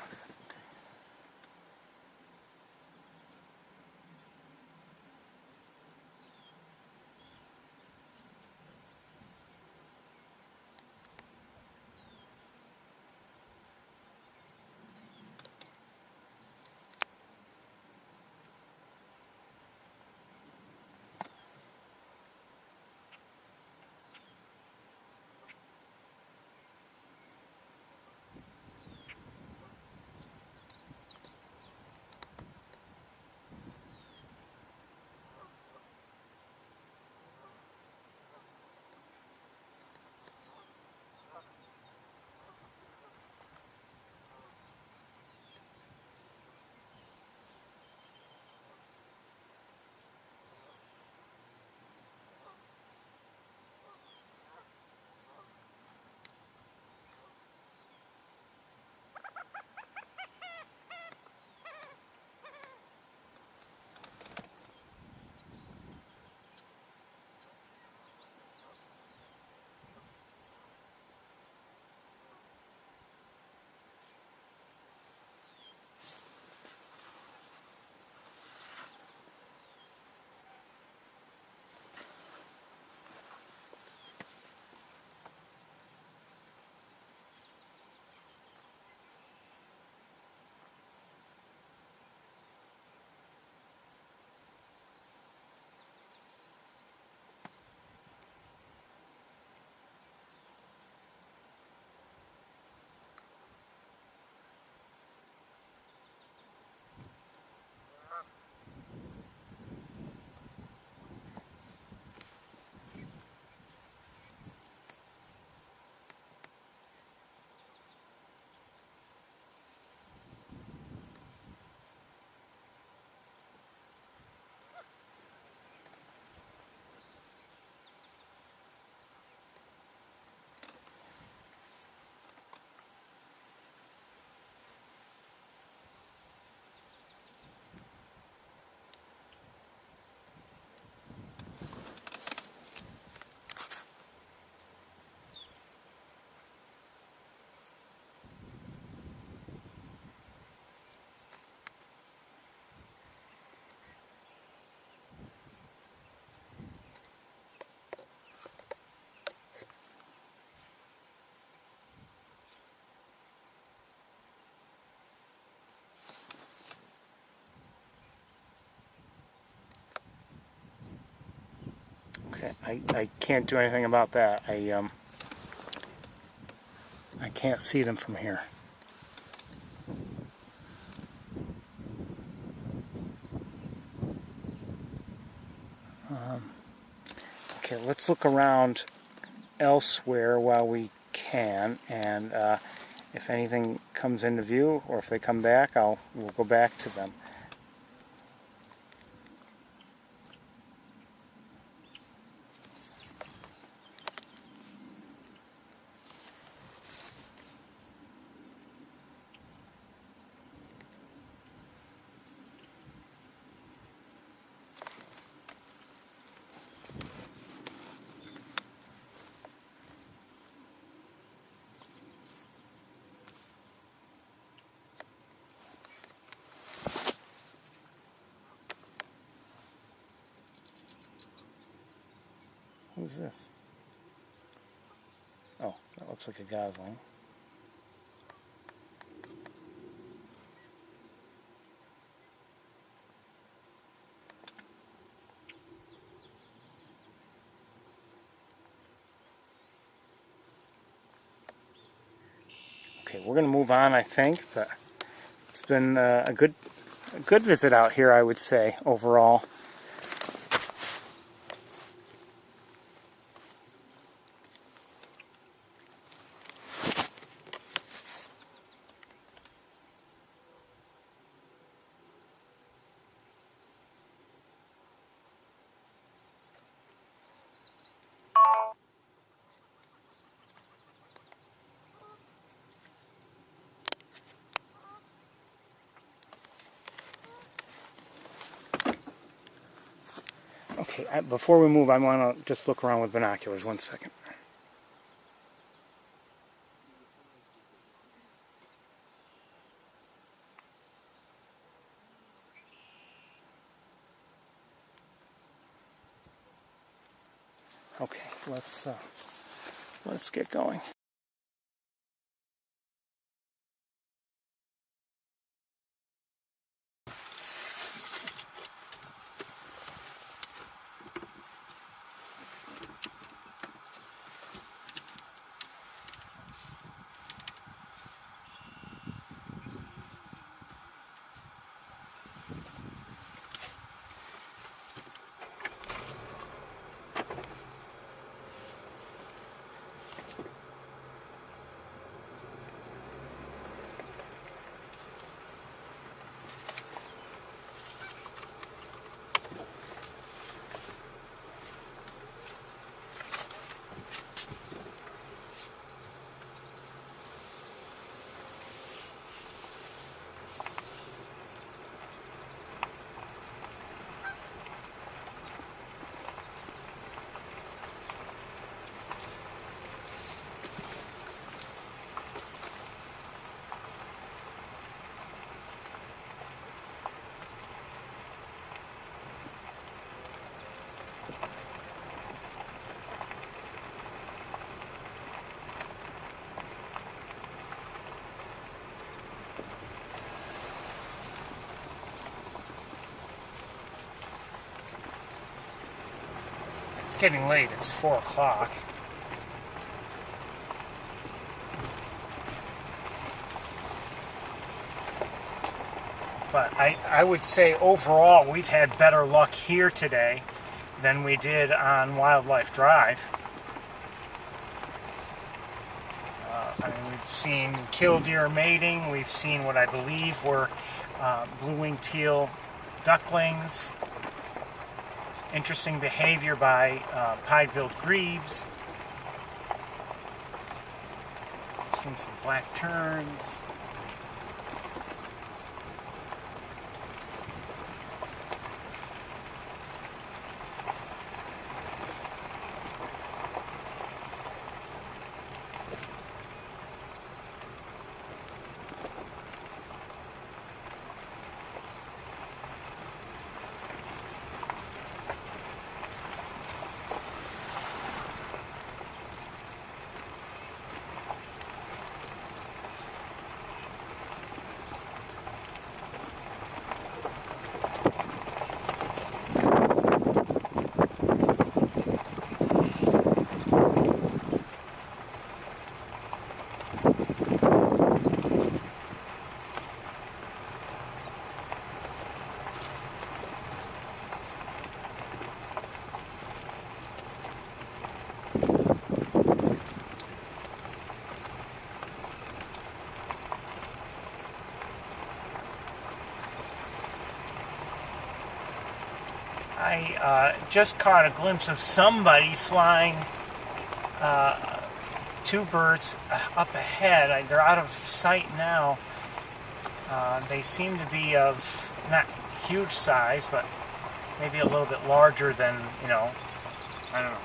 Okay, I can't do anything about that. I can't see them from here. Okay, let's look around elsewhere while we can, and if anything comes into view, or if they come back, we'll go back to them. Who's this? Oh, that looks like a gosling. Okay, we're going to move on, I think, but it's been a good visit out here, I would say, overall. Okay, before we move, I want to just look around with binoculars. 1 second. Okay, let's get going. It's getting late. It's 4 o'clock. But I would say overall we've had better luck here today than we did on Wildlife Drive. I mean, we've seen killdeer mating. We've seen what I believe were blue-winged teal ducklings. Interesting behavior by pied-billed grebes. We've seen some black terns. I just caught a glimpse of somebody flying two birds up ahead. They're out of sight now. They seem to be of not huge size, but maybe a little bit larger than, you know, I don't know.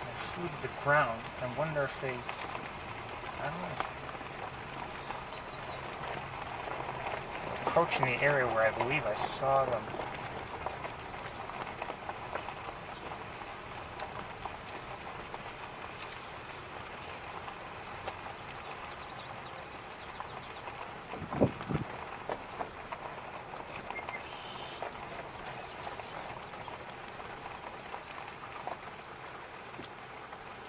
They flew to the ground. I wonder if they, I don't know. Approaching the area where I believe I saw them.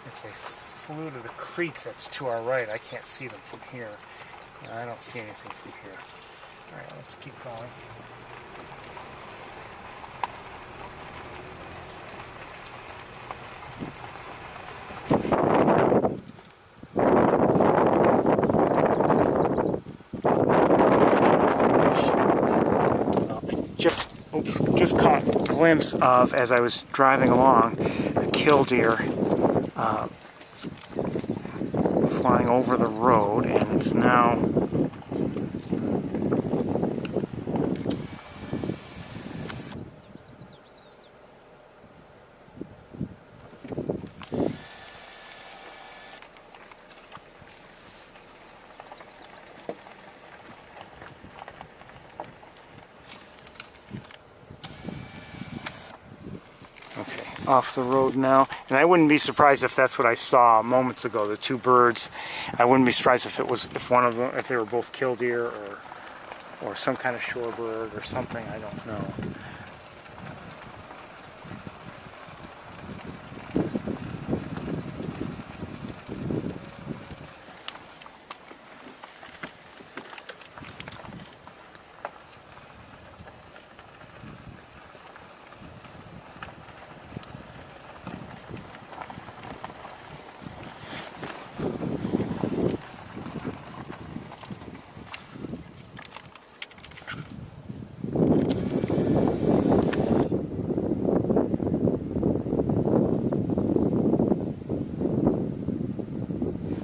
If they flew to the creek that's to our right, I can't see them from here. No, I don't see anything from here. Alright, let's keep going. Just caught a glimpse of, as I was driving along, a killdeer flying over the road, and it's now off the road now, and I wouldn't be surprised if that's what I saw moments ago, the two birds. I wouldn't be surprised if one of them, if they were both killdeer or some kind of shorebird or something. I don't know.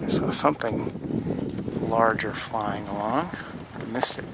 So something larger flying along. I missed it.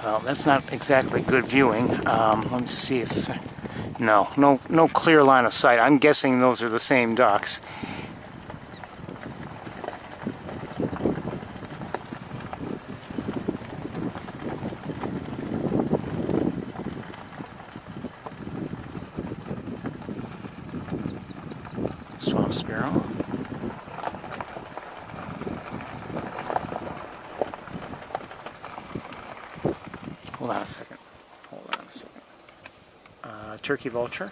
Well, that's not exactly good viewing. Let me see if... No clear line of sight. I'm guessing those are the same ducks. Swamp sparrow. Hold on a second. Turkey vulture.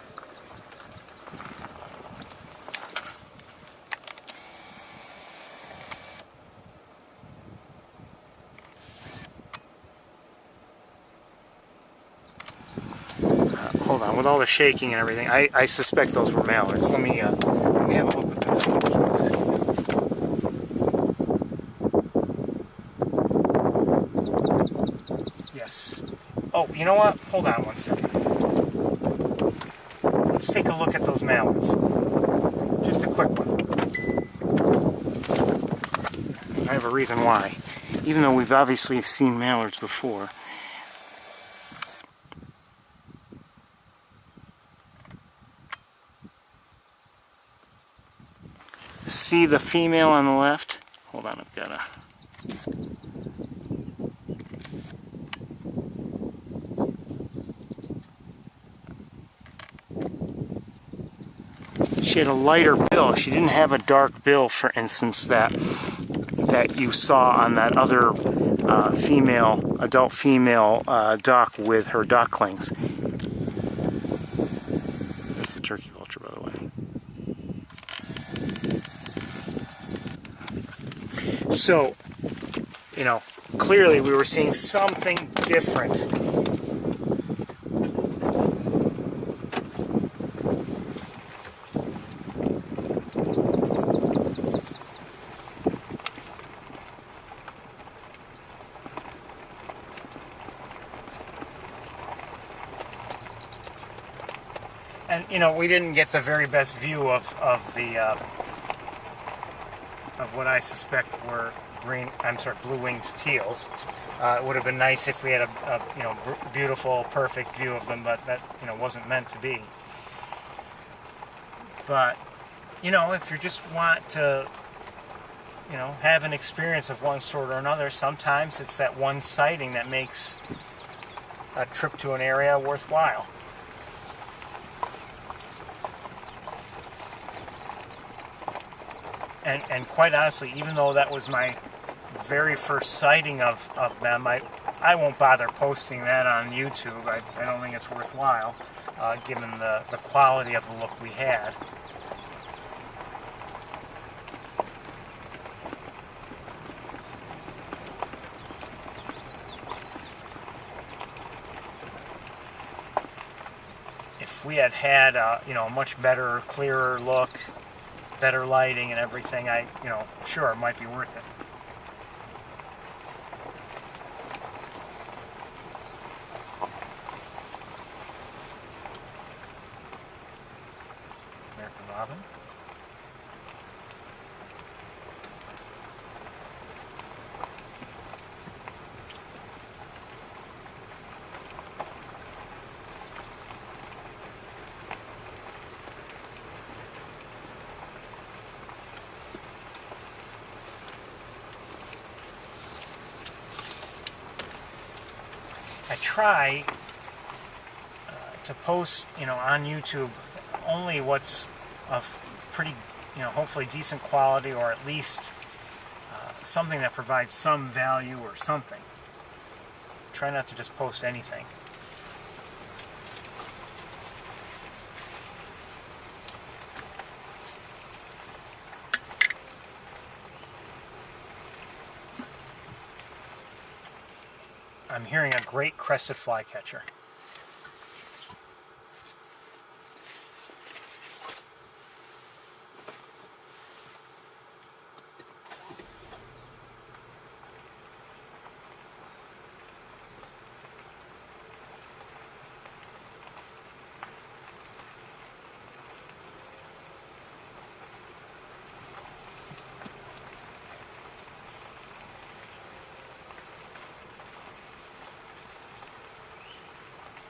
Hold on, with all the shaking and everything, I suspect those were mallards. Let me have a look at that. Yes. Oh, you know what? Hold on one second. Let's take a look at those mallards. Just a quick one. I have a reason why. Even though we've obviously seen mallards before. See the female on the left? Hold on, I've got a... she had a lighter bill. She didn't have a dark bill, for instance, that you saw on that other adult female duck with her ducklings. There's the turkey vulture, by the way. So, you know, clearly we were seeing something different. And you know, we didn't get the very best view of what I suspect were blue-winged teals. It would have been nice if we had a you know, beautiful, perfect view of them, but that, you know, wasn't meant to be. But you know, if you just want to, you know, have an experience of one sort or another, sometimes it's that one sighting that makes a trip to an area worthwhile. And quite honestly, even though that was my very first sighting of them, I won't bother posting that on YouTube. I don't think it's worthwhile, given the quality of the look we had. If we had had you know, a much better, clearer look, better lighting and everything, you know, sure, it might be worth it. American robin. I try to post, you know, on YouTube only what's of pretty, you know, hopefully decent quality, or at least something that provides some value or something. Try not to just post anything. I'm hearing a great crested flycatcher.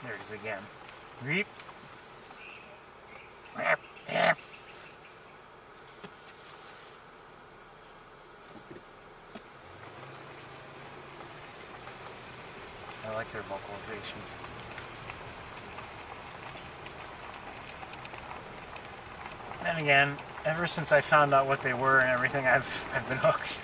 There it is again. Reap. Rap, rap. I like their vocalizations. And again, ever since I found out what they were and everything, I've been hooked.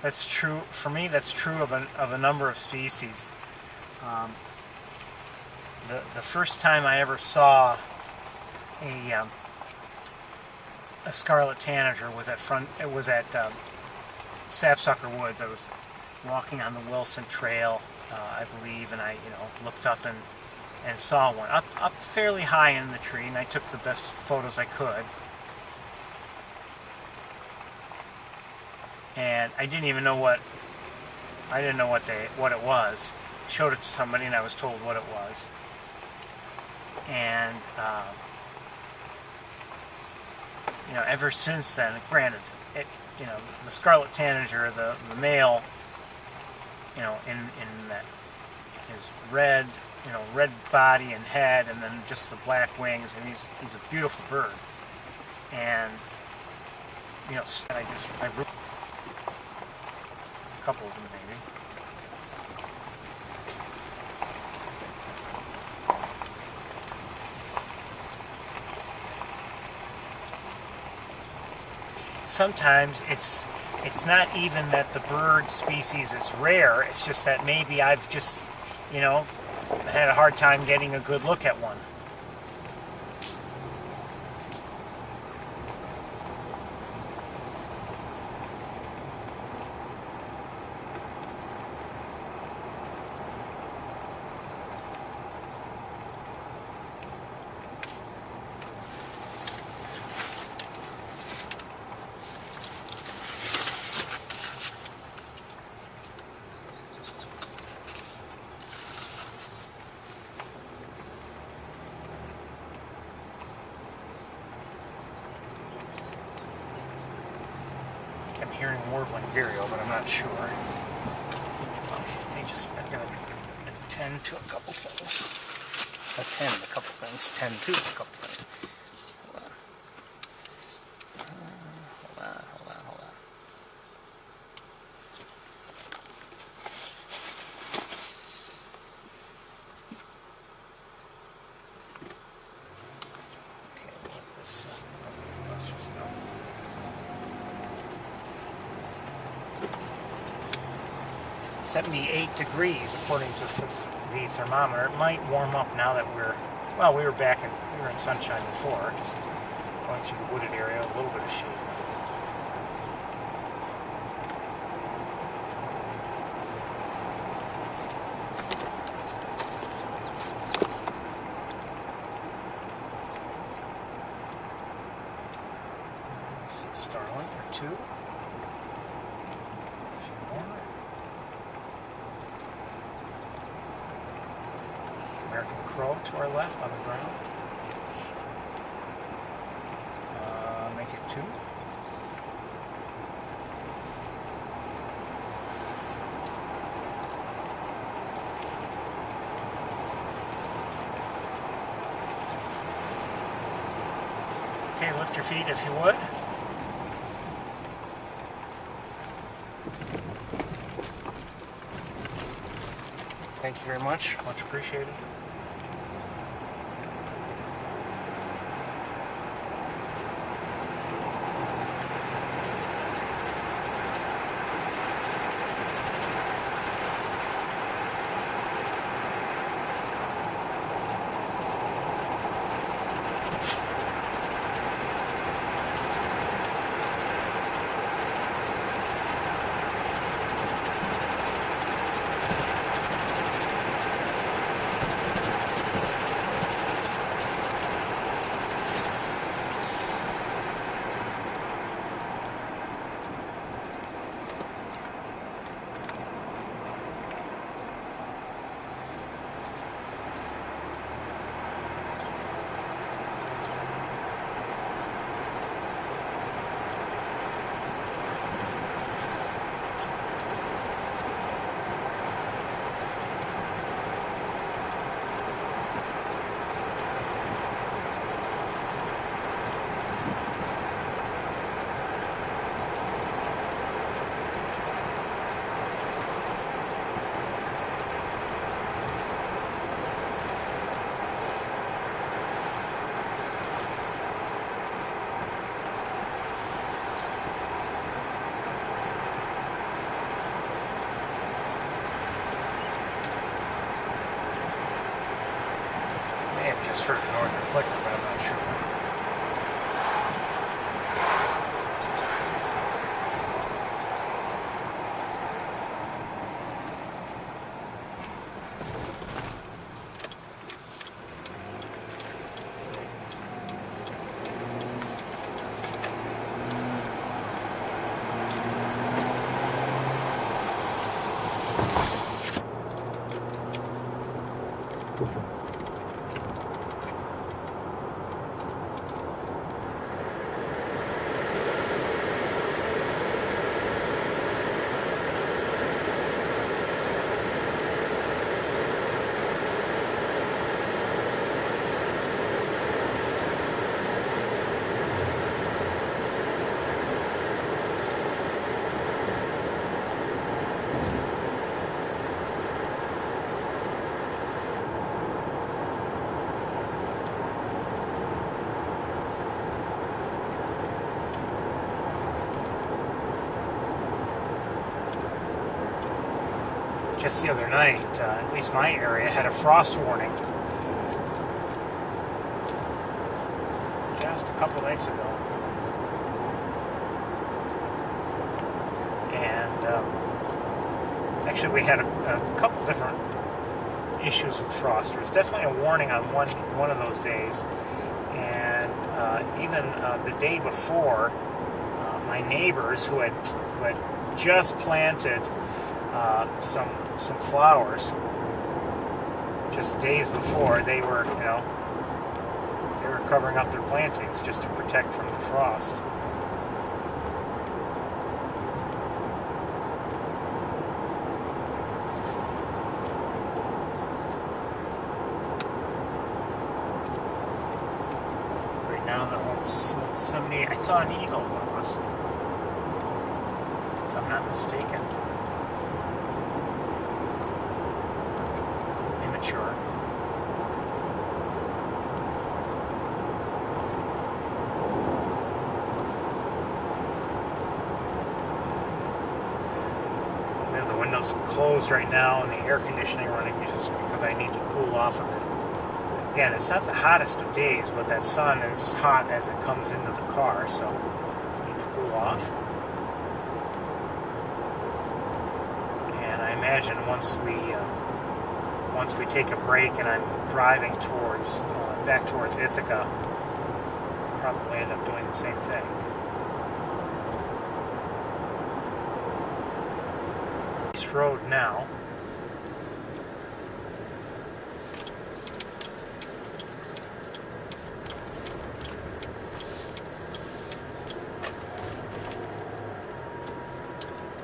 That's true for me. That's true of a number of species. The first time I ever saw a scarlet tanager was at Sapsucker Woods. I was walking on the Wilson Trail, I believe, and I looked up and saw one up fairly high in the tree, and I took the best photos I could. And I didn't even know what it was. Showed it to somebody, and I was told what it was. And ever since then, granted, the scarlet tanager, the male, in that is red, you know, red body and head, and then just the black wings, and he's a beautiful bird. And you know, I guess I really, a couple of them maybe. Sometimes it's not even that the bird species is rare, it's just that maybe I've just, you know, had a hard time getting a good look at one. I'm hearing warbling vireo, but I'm not sure. Okay, let me just, I've got to attend to a couple things. Attend a couple things. Tend to a couple things. Hold on. Okay, we'll let this, let's just go. 78 degrees according to the thermometer. It might warm up now that we were in sunshine before, just going through the wooded area, a little bit of shade. Let's see, a starling or two. A few more. American crow to our left on the ground. Make it two. Okay, lift your feet if you would. Thank you very much. Much appreciated. Just heard a northern flicker, but I'm not sure. just the other night, at least my area, had a frost warning. Just a couple nights ago. And actually we had a couple different issues with frost. There was definitely a warning on one of those days. And even the day before, my neighbors who had just planted some flowers just days before, they were covering up their plantings just to protect from the frost. Right now it's 78. I saw an eagle above us, if I'm not mistaken. Immature. The window's closed right now and the air conditioning running just because I need to cool off a bit. Again, it's not the hottest of days, but that sun is hot as it comes into the car, so I need to cool off. And I imagine once we take a break and I'm driving back towards Ithaca, I'll probably end up doing the same thing. Road now.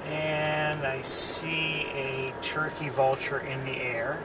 And I see a turkey vulture in the air.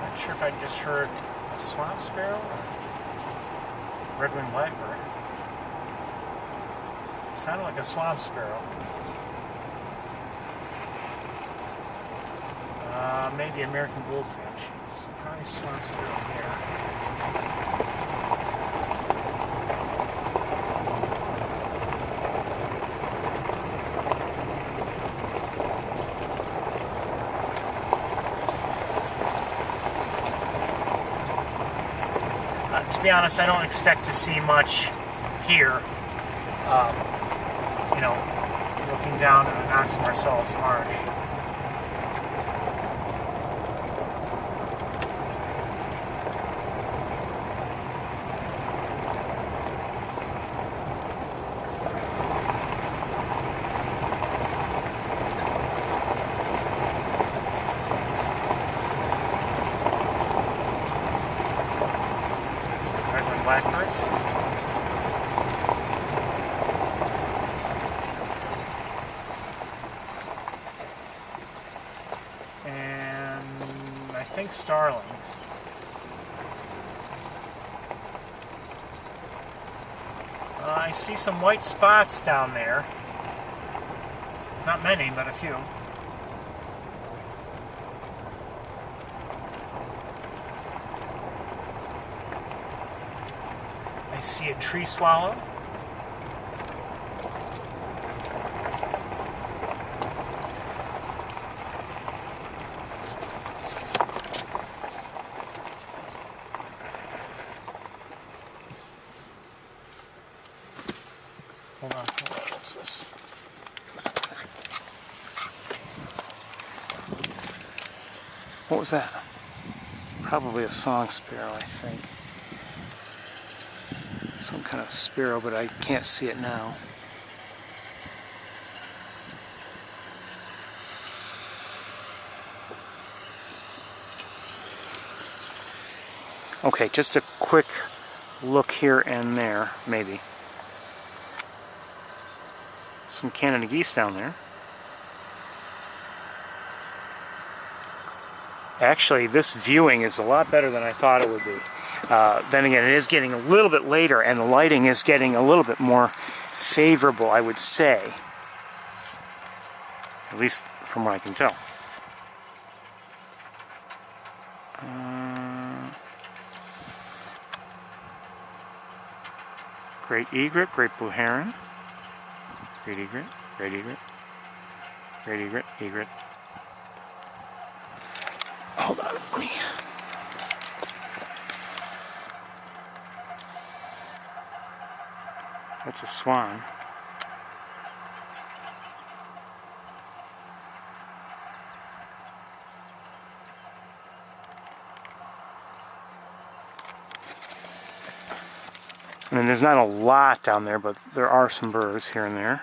Not sure if I just heard a swamp sparrow or red-winged blackbird. It sounded like a swamp sparrow. Maybe American goldfinch. So probably swamp sparrow here. To be honest, I don't expect to see much here. Looking down at the Knox Marcellus Marsh. Blackbirds. And I think starlings. I see some white spots down there. Not many, but a few. I see a tree swallow. Hold on, what's this? What was that? Probably a song sparrow, I think. Some kind of sparrow, but I can't see it now. Okay, just a quick look here and there, maybe. Some Canada geese down there. Actually, this viewing is a lot better than I thought it would be. Then again, it is getting a little bit later, and the lighting is getting a little bit more favorable, I would say. At least from what I can tell. Great egret, great blue heron. Great egret, great egret, great egret, egret. Hold on, let me. That's a swan. I mean, there's not a lot down there, but there are some birds here and there.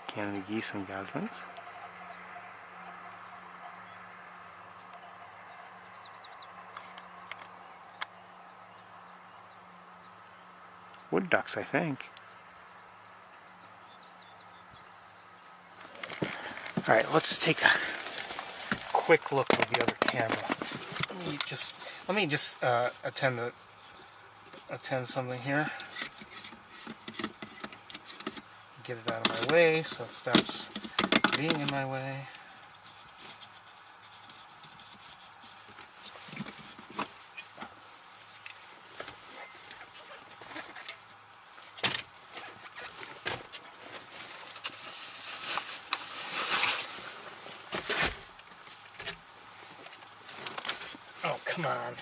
Canada geese and goslings. Wood ducks, I think. All right, let's take a quick look with the other camera. Let me just attend something here. Get it out of my way so it stops being in my way. Oh, come on.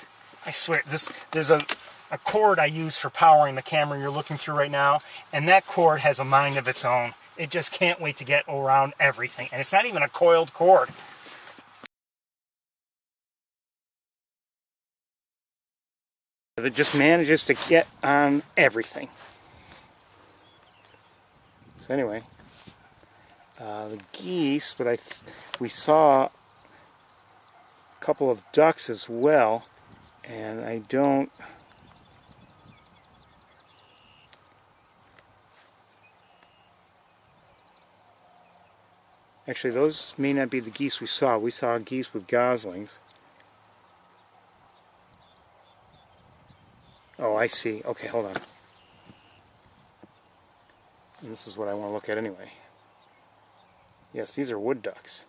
I swear, there's a cord I use for powering the camera you're looking through right now, and that cord has a mind of its own. It just can't wait to get around everything. And it's not even a coiled cord. It just manages to get on everything. So anyway, the geese, but we saw a couple of ducks as well, and I don't... Actually, those may not be the geese we saw. We saw geese with goslings. Oh, I see. Okay, hold on. And this is what I want to look at anyway. Yes, these are wood ducks.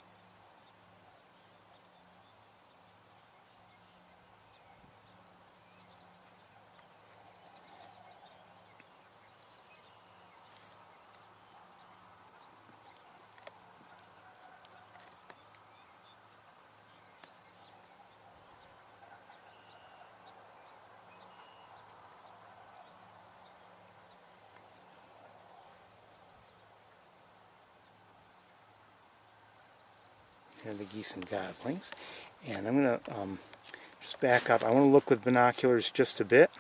Here are the geese and goslings. And I'm going to just back up. I want to look with binoculars just a bit.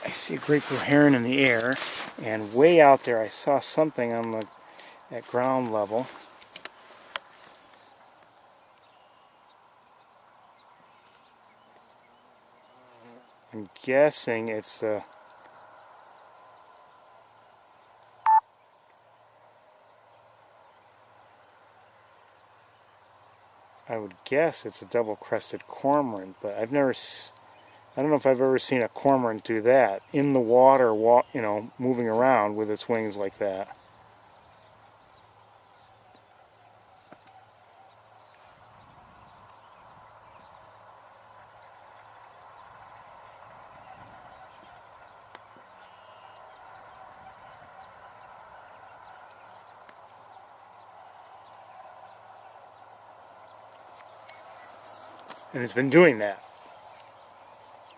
I see a great blue heron in the air, and way out there I saw something on at ground level. I'm guessing it's I would guess it's a double-crested cormorant, but I don't know if I've ever seen a cormorant do that in the water, you know, moving around with its wings like that. And it's been doing that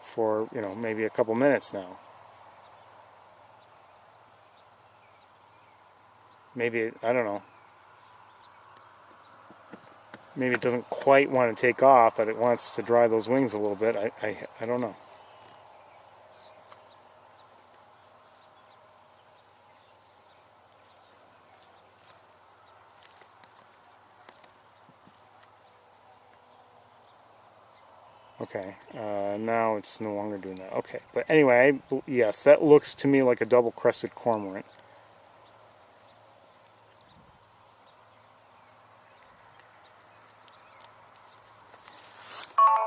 for, you know, maybe a couple minutes now. Maybe, I don't know. Maybe it doesn't quite want to take off, but it wants to dry those wings a little bit. I don't know. Okay, now it's no longer doing that. Okay, but anyway, yes, that looks to me like a double-crested cormorant.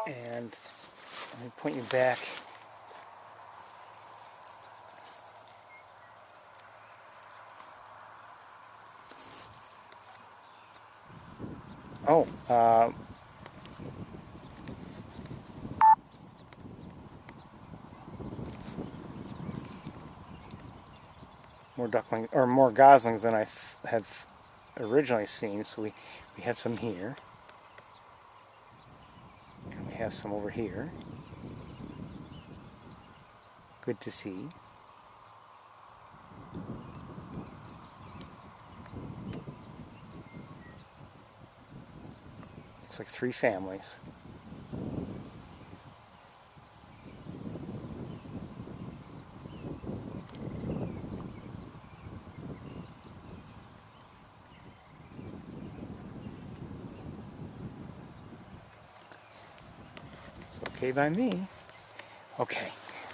And let me point you back. Oh, more duckling or more goslings than I have originally seen. So we have some here, and we have some over here. Good to see. Looks like 3 families. It's okay by me. Okay,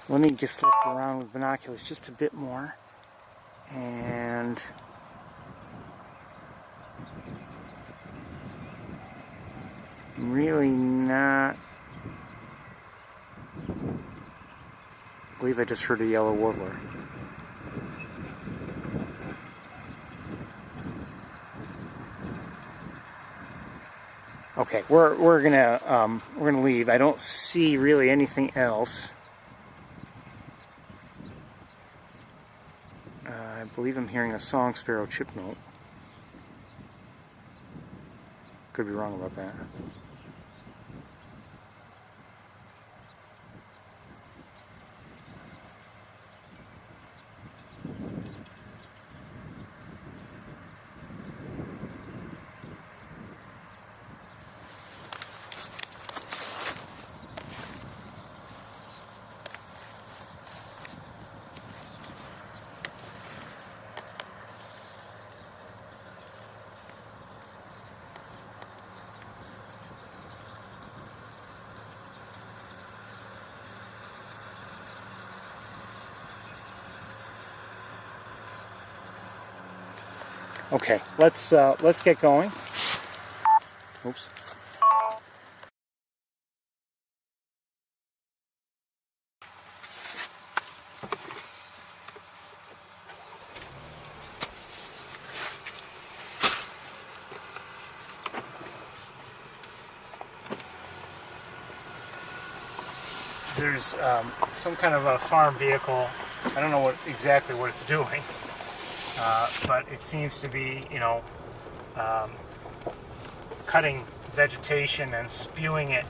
let me just look around with binoculars just a bit more. And really not. I believe I just heard a yellow warbler. Okay, we're gonna leave. I don't see really anything else. I believe I'm hearing a song sparrow chip note. Could be wrong about that. Okay, let's get going. Oops. There's some kind of a farm vehicle. I don't know exactly what it's doing, but it seems to be, cutting vegetation and spewing it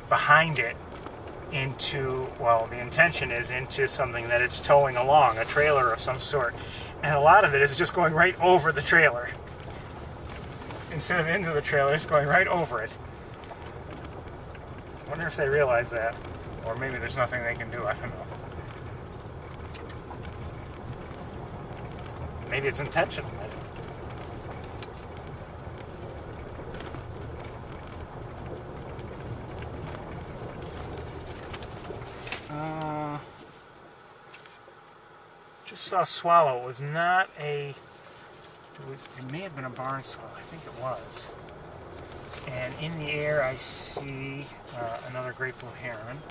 behind it into, well, the intention is into something that it's towing along, a trailer of some sort. And a lot of it is just going right over the trailer. Instead of into the trailer, it's going right over it. I wonder if they realize that. Or maybe there's nothing they can do, I don't know. Maybe it's intentional. Just saw a swallow. It was not a... It may have been a barn swallow. I think it was. And in the air I see another great blue heron.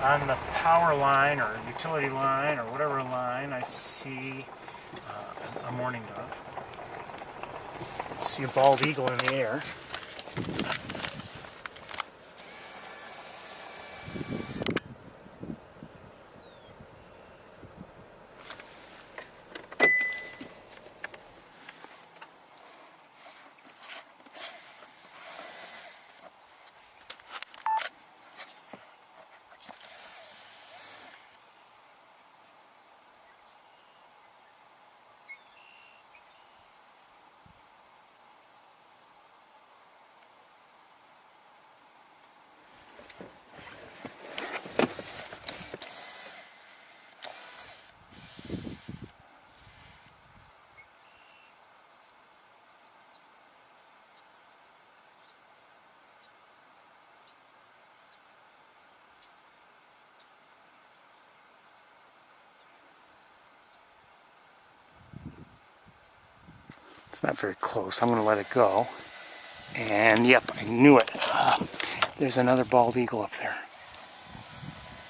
On the power line or utility line or whatever line, I see a mourning dove. I see a bald eagle in the air. It's not very close. I'm going to let it go. And yep, I knew it. There's another bald eagle up there.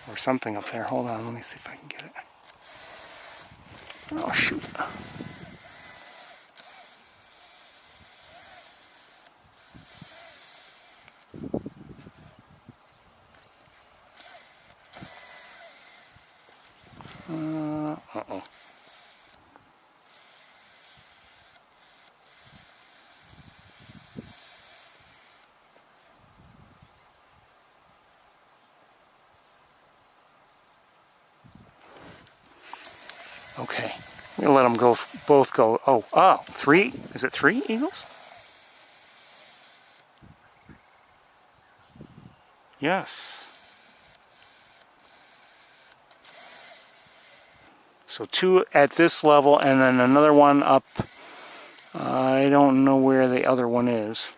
Or something up there. Hold on, let me see if I can get it. Oh, shoot. Uh-oh. Okay, I'm gonna let them go. Both go. Oh, three? Is it three eagles? Yes. So two at this level, and then another one up. I don't know where the other one is.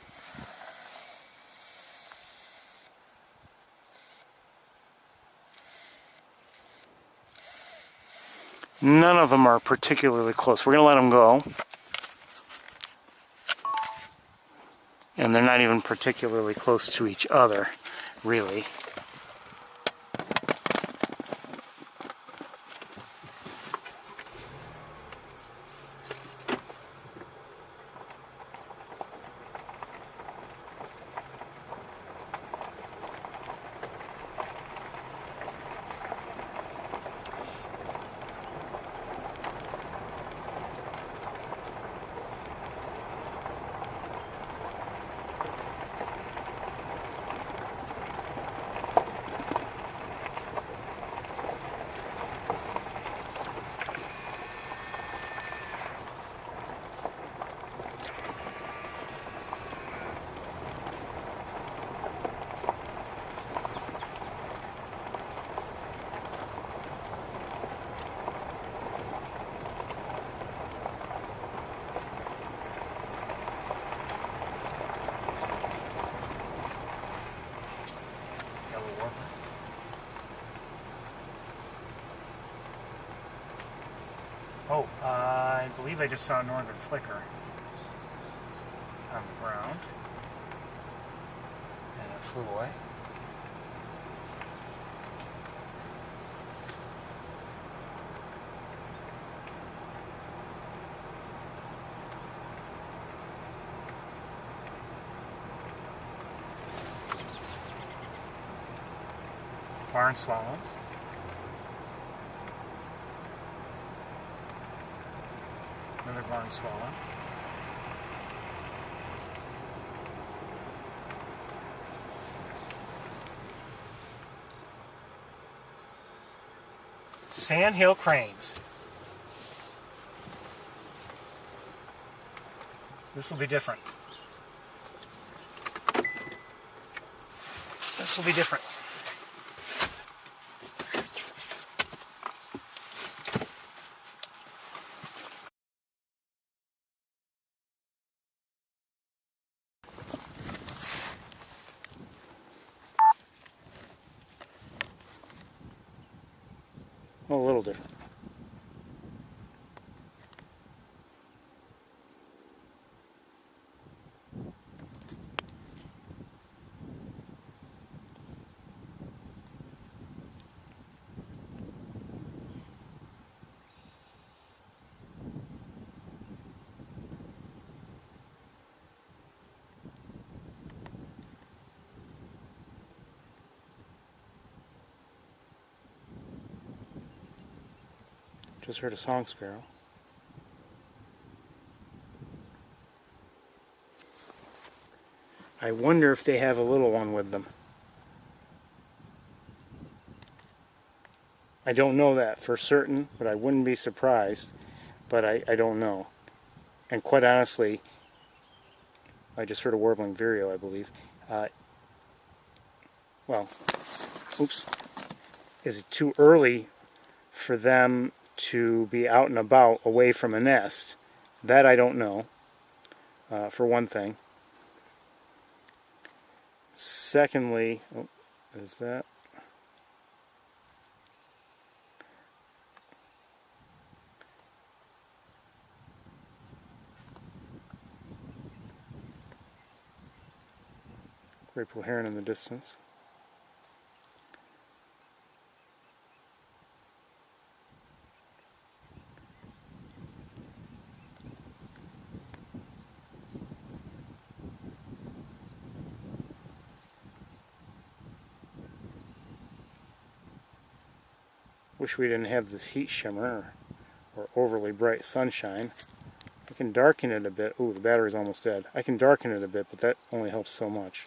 None of them are particularly close. We're gonna let them go. And they're not even particularly close to each other, really. Oh, I believe I just saw a northern flicker on the ground. And it flew away. Barn swallows. Another barn swallow. Sandhill cranes. This will be different. This will be different. A little different. Just heard a song sparrow. I wonder if they have a little one with them. I don't know that for certain, but I wouldn't be surprised. But I don't know. And quite honestly, I just heard a warbling vireo, I believe. Well, oops. Is it too early for them to be out and about away from a nest? That I don't know, for one thing. Secondly, oh, is that? Gray pool heron in the distance. Wish we didn't have this heat shimmer or overly bright sunshine. I can darken it a bit. Ooh, the battery's almost dead. I can darken it a bit, but that only helps so much.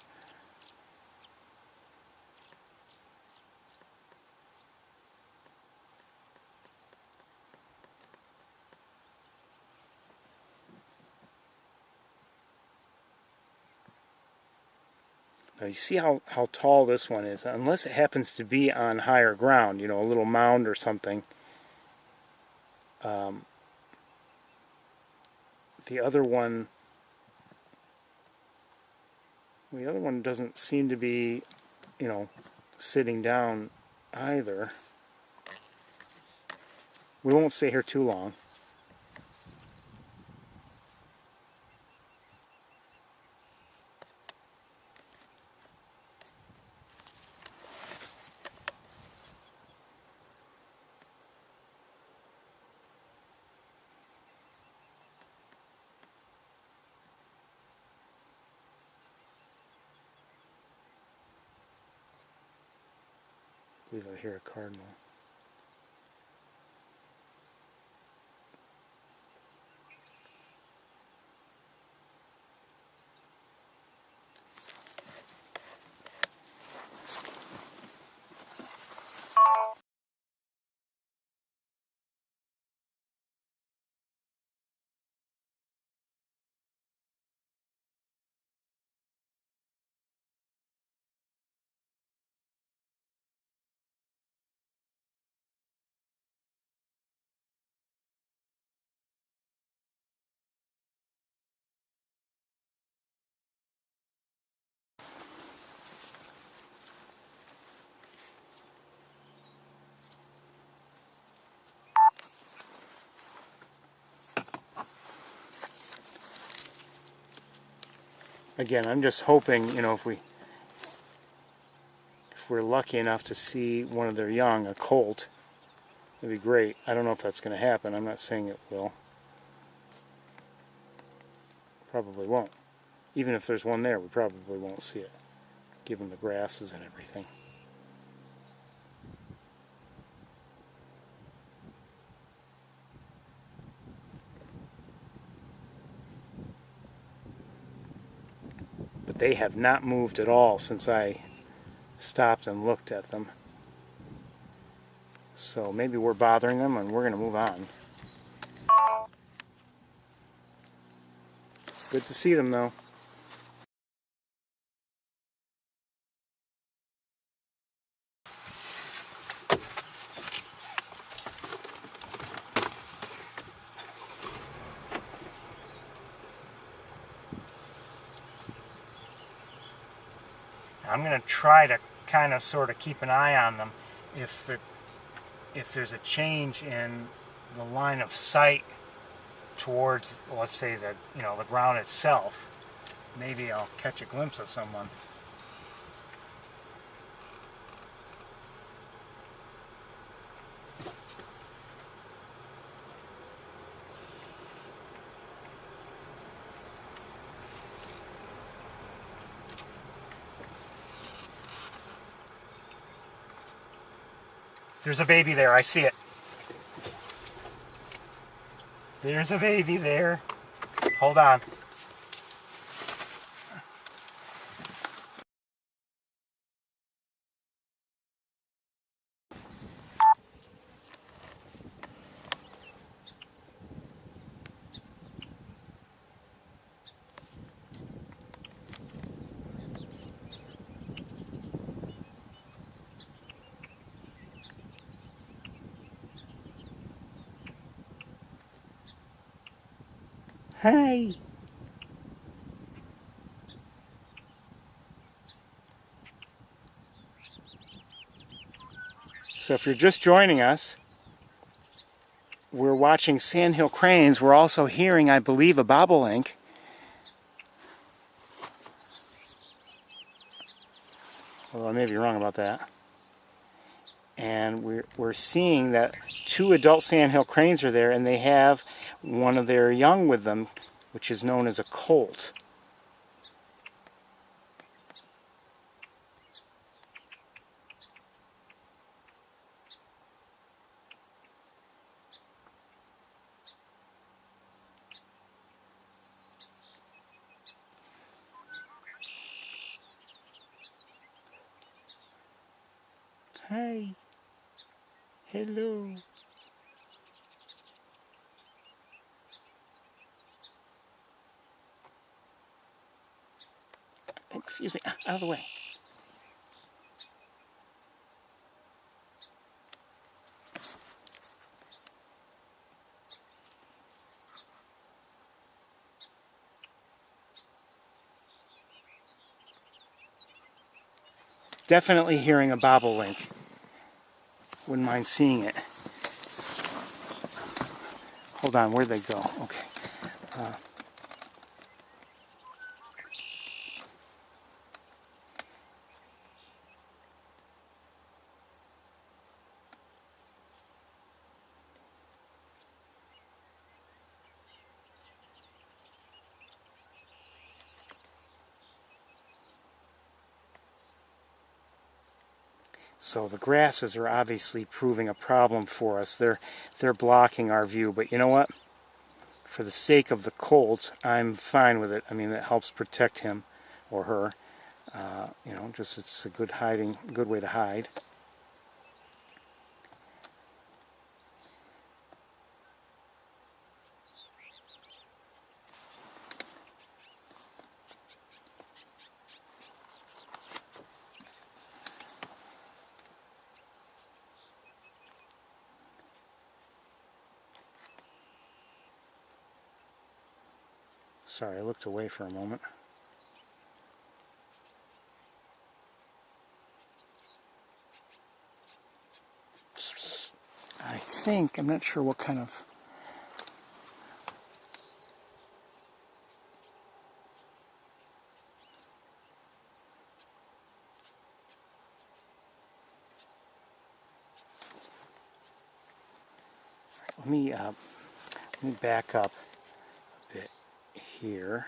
Now you see how tall this one is. Unless it happens to be on higher ground, you know, a little mound or something. The other one doesn't seem to be, you know, sitting down either. We won't stay here too long. I believe I hear a cardinal. Again, I'm just hoping, you know, if we're lucky enough to see one of their young, a colt, it'd be great. I don't know if that's going to happen. I'm not saying it will. Probably won't. Even if there's one there, we probably won't see it, given the grasses and everything. But they have not moved at all since I stopped and looked at them. So maybe we're bothering them and we're going to move on. Good to see them though. I'm going to try to kind of sort of keep an eye on them. If there's a change in the line of sight towards, let's say, the ground itself, maybe I'll catch a glimpse of someone. There's a baby there, I see it. There's a baby there. Hold on. Hi. So if you're just joining us, we're watching sandhill cranes. We're also hearing, I believe, a bobolink. may be wrong about that. And we're seeing that 2 adult sandhill cranes are there, and they have one of their young with them, which is known as a colt. Hi. Hello. Excuse me, out of the way. Definitely hearing a bobolink. Wouldn't mind seeing it. Hold on, where'd they go? Okay. So the grasses are obviously proving a problem for us. They're blocking our view, but you know what? For the sake of the colt, I'm fine with it. I mean, it helps protect him or her. You know, just it's a good way to hide. Sorry, I looked away for a moment. I think, I'm not sure what kind of... Let me back up a bit here.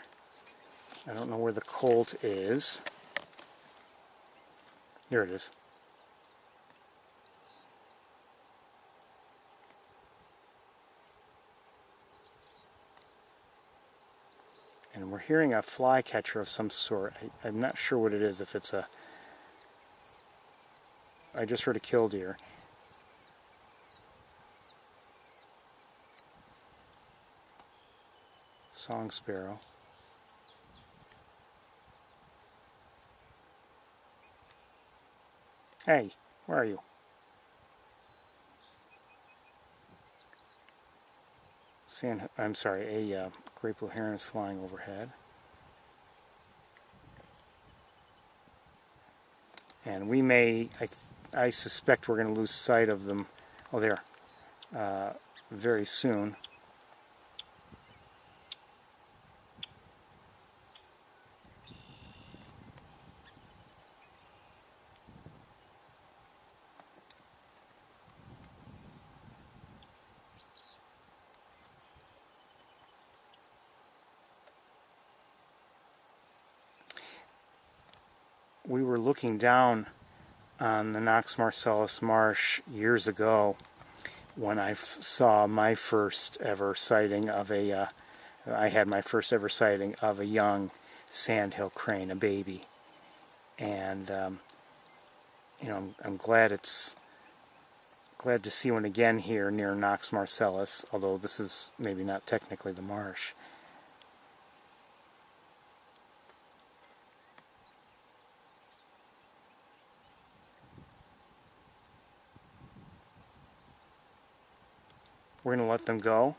I don't know where the colt is. There it is. And we're hearing a flycatcher of some sort. I'm not sure what it is, if it's a... I just heard a killdeer. Song sparrow. Hey, where are you? I'm sorry, a great blue heron is flying overhead. And we may, I suspect we're going to lose sight of them, oh there, very soon. We were looking down on the Knox Marcellus Marsh years ago when I saw my first ever sighting of I had my first ever sighting of a young sandhill crane, a baby. And, you know, I'm glad to see one again here near Knox Marcellus, although this is maybe not technically the marsh. We're going to let them go.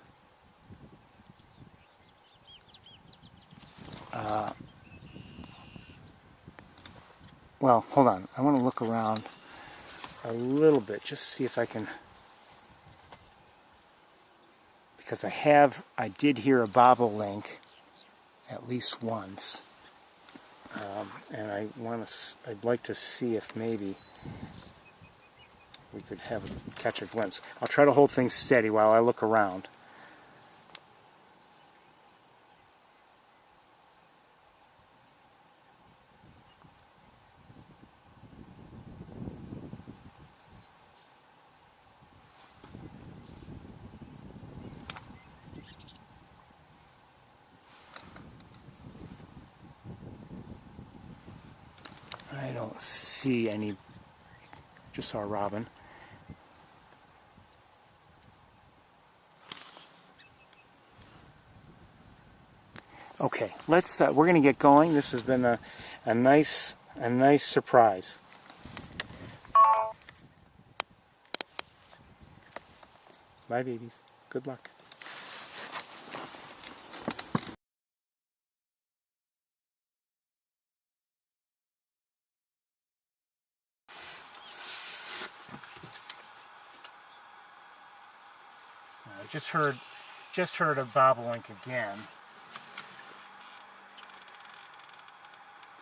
Well, hold on. I want to look around a little bit, just see if I can... Because I did hear a bobolink at least once. And I'd like to see if maybe we could catch a glimpse. I'll try to hold things steady while I look around. I don't see any, just saw a robin. Okay, we're going to get going. This has been a nice surprise. Bye, babies. Good luck. I just heard a bobolink again.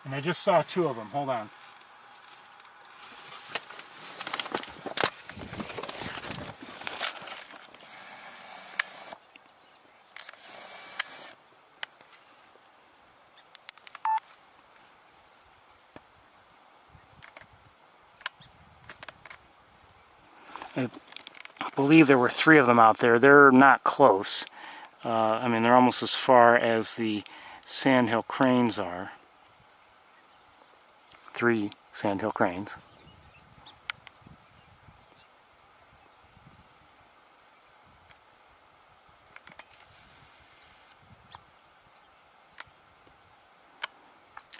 And I just saw two of them. Hold on. I believe there were three of them out there. They're not close. I mean, they're almost as far as the sandhill cranes are. 3 sandhill cranes.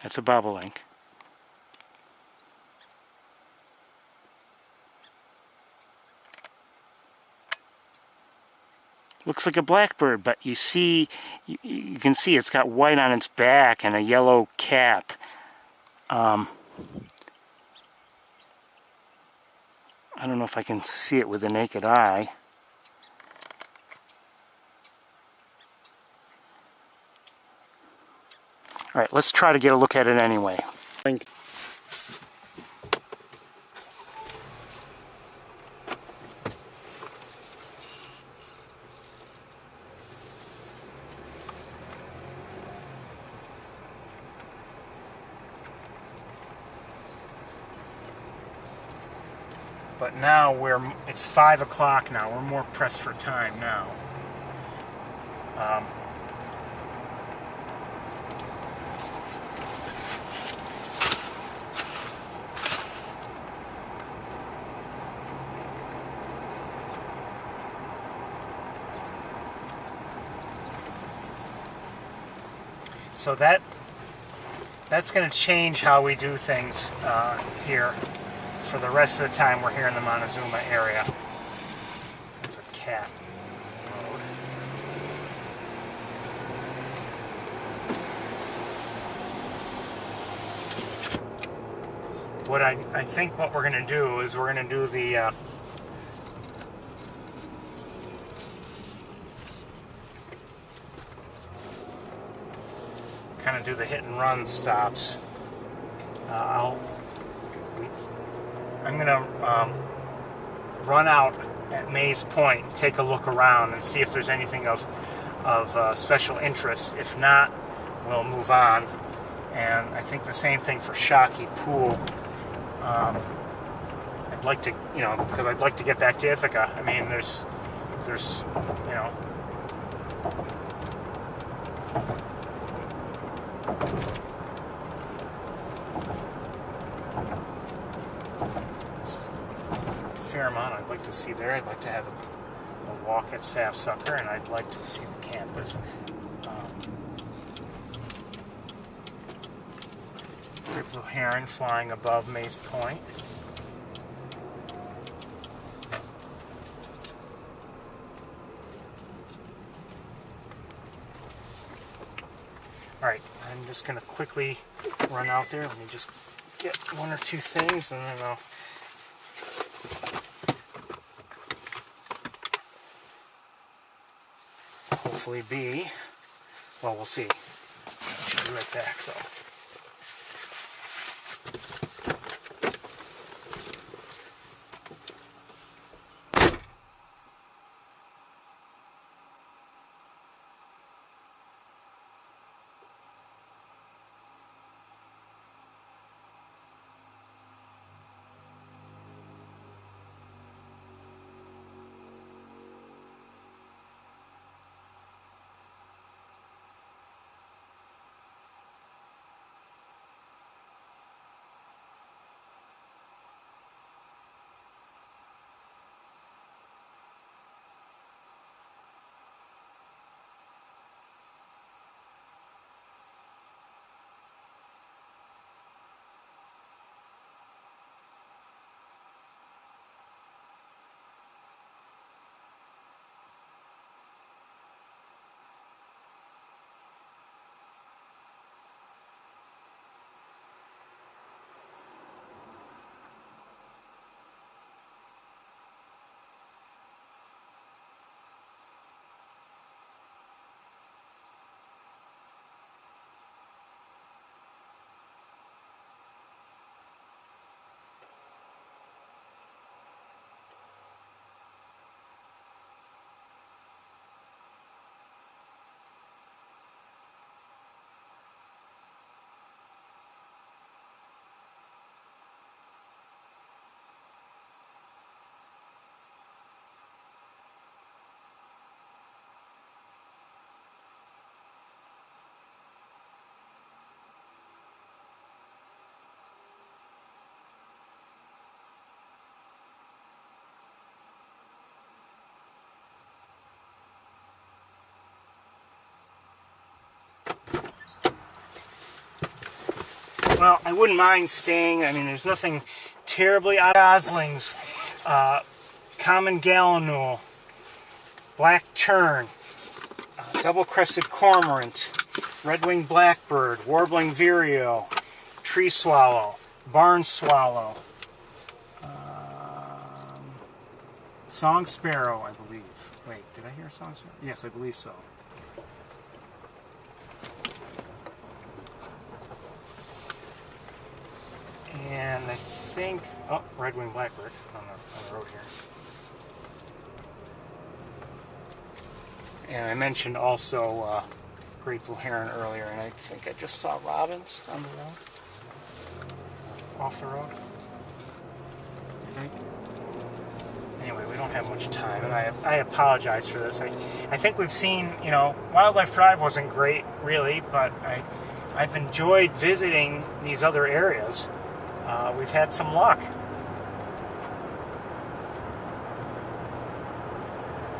That's a bobolink. Looks like a blackbird, but you can see it's got white on its back and a yellow cap. I don't know if I can see it with the naked eye. All right, let's try to get a look at it anyway. But now it's 5 o'clock now. We're more pressed for time now. So that's going to change how we do things here for the rest of the time we're here in the Montezuma area. It's a cat road. I think what we're going to do is we're going to do the kind of do the hit and run stops. I'm going to run out at Mays Point, take a look around, and see if there's anything of special interest. If not, we'll move on. And I think the same thing for Shockey Pool. I'd like to, because I'd like to get back to Ithaca. I mean, there's, fair amount I'd like to see there. I'd like to have a walk at Sapsucker, and I'd like to see the campus. Great blue heron flying above Mays Point. Alright, I'm just going to quickly run out there. Let me just get one or two things, and then I'll hopefully be, well, we'll see. Should be right back though. Well, I wouldn't mind staying. I mean, there's nothing terribly out. Goslings, common gallinule, black tern, double-crested cormorant, red-winged blackbird, warbling vireo, tree swallow, barn swallow, song sparrow, I believe. Wait, did I hear a song sparrow? Yes, I believe so. And I think, oh, red-winged blackbird on the road here. And I mentioned also great blue heron earlier, and I think I just saw robins on the road, off the road, I think. Anyway, we don't have much time, and I apologize for this. I think we've seen, you know, Wildlife Drive wasn't great, really, but I've enjoyed visiting these other areas. We've had some luck.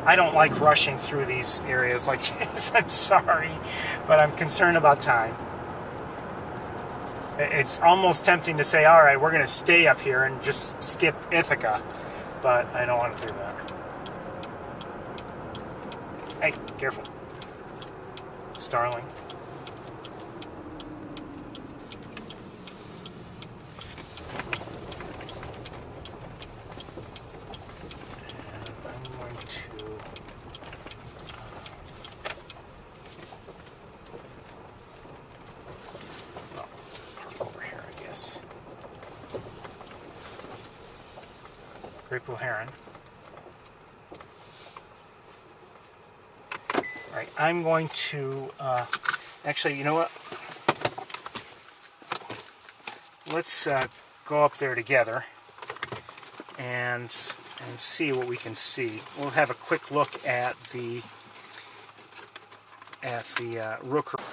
I don't like rushing through these areas like this. I'm sorry, but I'm concerned about time. It's almost tempting to say, all right, we're going to stay up here and just skip Ithaca, but I don't want to do that. Hey, careful. Starling. Great blue heron. Alright, I'm going to, actually, you know what? Let's go up there together and see what we can see. We'll have a quick look at the rookery.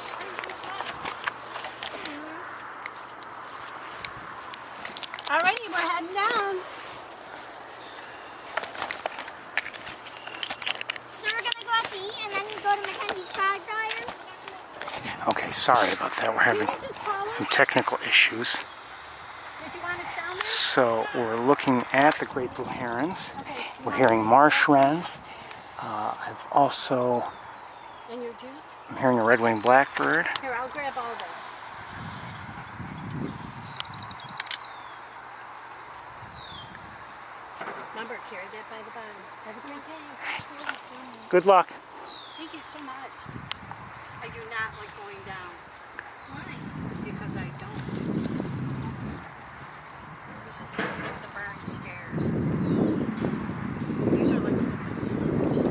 Alrighty, we're heading down. And then go to Mackenzie's Frog Garden. Okay, sorry about that. We're having some technical issues. Did you want to tell me? So we're looking at the great blue herons. We're hearing marsh wrens. I've also... And your juice? I'm hearing a red-winged blackbird. Here, I'll grab all those. Remember, carry that by the bottom. Have a great day. Good luck. Thank you so much. I do not like going down. Why? Because I don't. This is the barn stairs. These are like the stairs.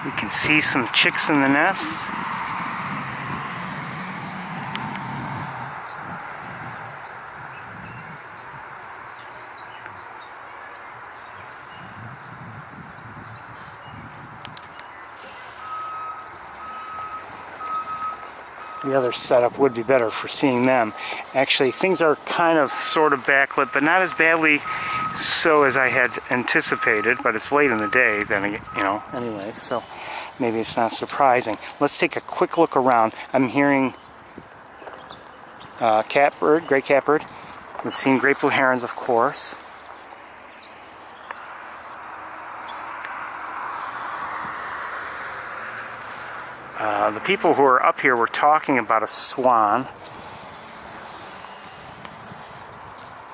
You can see some chicks in the nests. The other setup would be better for seeing them. Actually, things are kind of sort of backlit, but not as badly so as I had anticipated, but it's late in the day then, you know, anyway, so maybe it's not surprising. Let's take a quick look around. I'm hearing catbird, gray catbird. We've seen great blue herons, of course. The people who are up here were talking about a swan.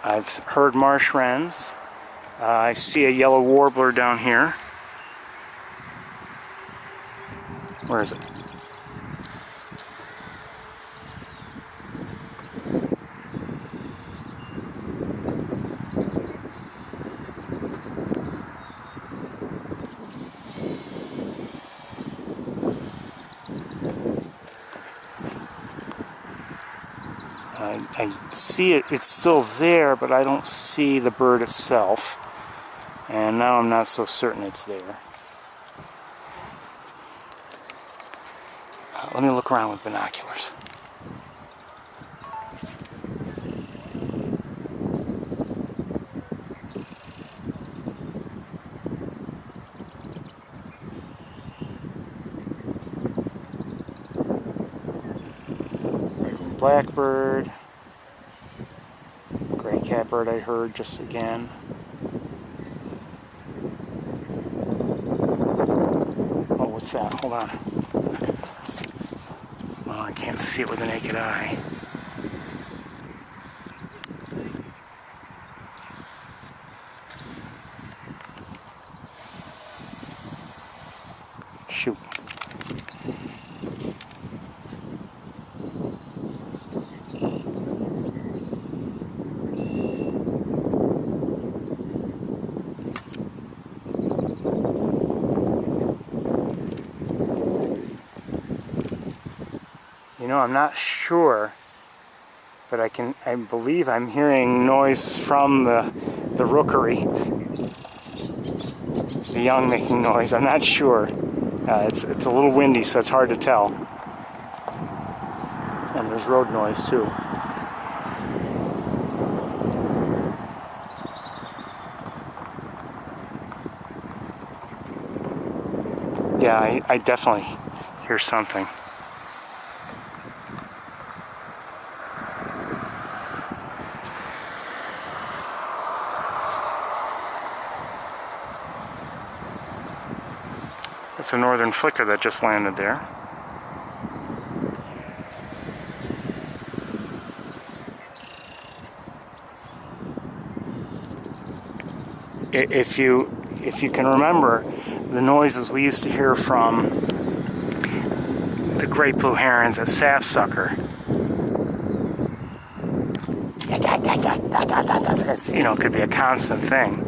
I've heard marsh wrens. I see a yellow warbler down here. Where is it? I see it, it's still there, but I don't see the bird itself. And now I'm not so certain it's there. Let me look around with binoculars. Blackbird. Gray catbird I heard just again. Oh, what's that? Hold on. Well, I can't see it with the naked eye. Shoot. You know, I'm not sure, but I believe I'm hearing noise from the rookery. The young making noise. I'm not sure. It's a little windy, so it's hard to tell. And there's road noise too. Yeah, I definitely hear something. It's a northern flicker that just landed there. If you can remember the noises we used to hear from the great blue herons at sapsucker, it's, you know, it could be a constant thing.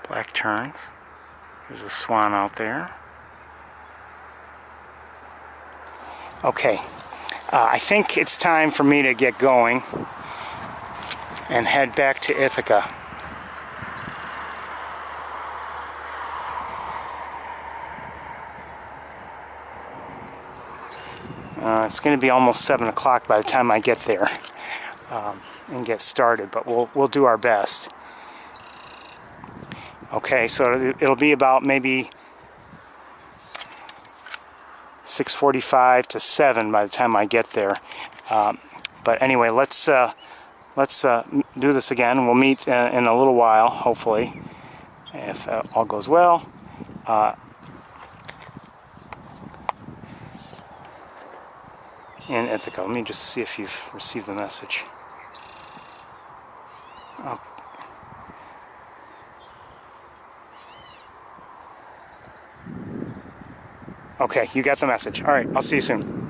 Black terns. There's a swan out there. Okay, I think it's time for me to get going and head back to Ithaca. It's going to be almost 7 o'clock by the time I get there and get started, but we'll do our best. Okay, so it'll be about maybe 6:45 to 7 by the time I get there. But anyway, let's do this again. We'll meet in a little while, hopefully, if all goes well. In Ithaca. Let me just see if you've received the message. Okay, you got the message. All right, I'll see you soon.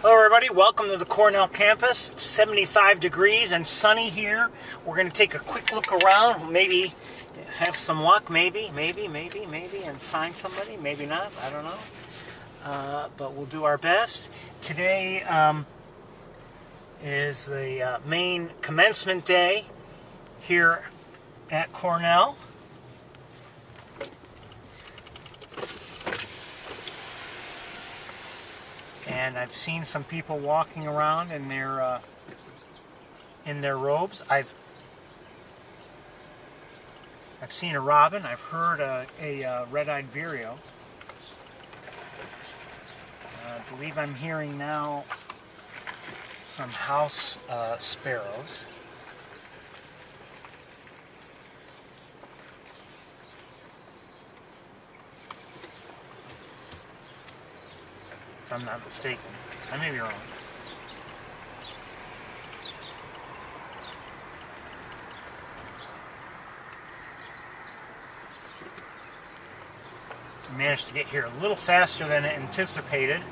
Hello everybody, welcome to the Cornell campus. It's 75 degrees and sunny here. We're going to take a quick look around, maybe have some luck, maybe, and find somebody, maybe not, I don't know. But we'll do our best. Today is the main commencement day here at Cornell. And I've seen some people walking around in their robes. I've seen a robin. I've heard a red-eyed vireo. I believe I'm hearing now some house sparrows. If I'm not mistaken. I may be wrong. I managed to get here a little faster than anticipated.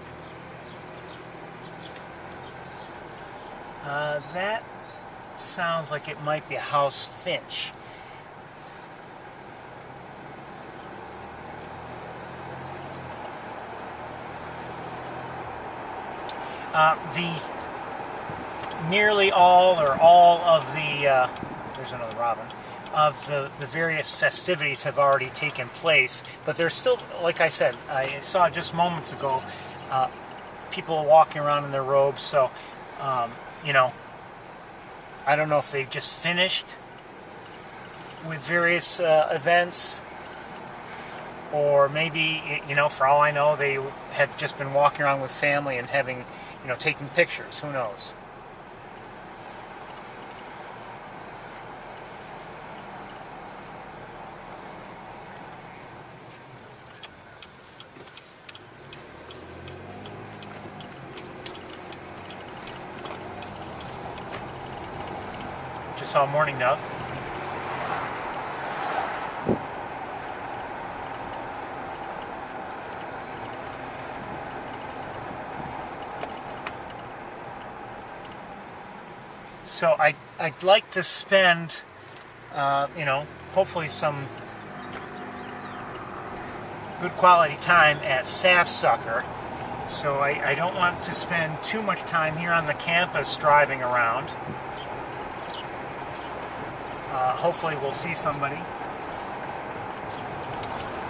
That sounds like it might be a house finch. Nearly all or all of the, there's another robin, of the various festivities have already taken place, but there's still, like I said, I saw just moments ago, people walking around in their robes, so, you know, I don't know if they've just finished with various events, or maybe, you know, for all I know, they have just been walking around with family and having, you know, taking pictures. Who knows? Just saw a mourning dove. So I'd like to spend, you know, hopefully some good quality time at Sapsucker. So I don't want to spend too much time here on the campus driving around. Hopefully we'll see somebody.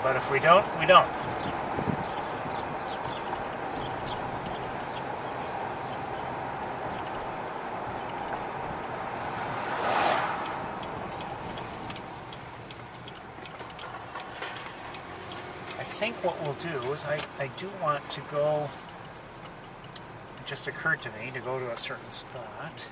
But if we don't, we don't. I think what we'll do is I do want to go, it just occurred to me to go to a certain spot.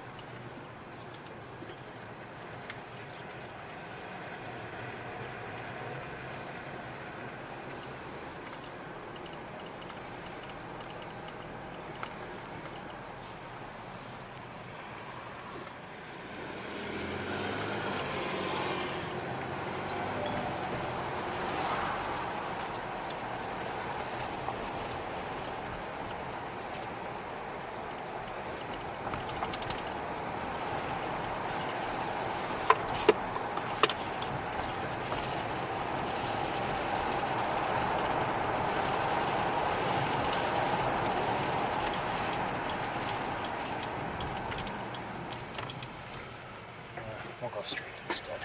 We'll go straight instead.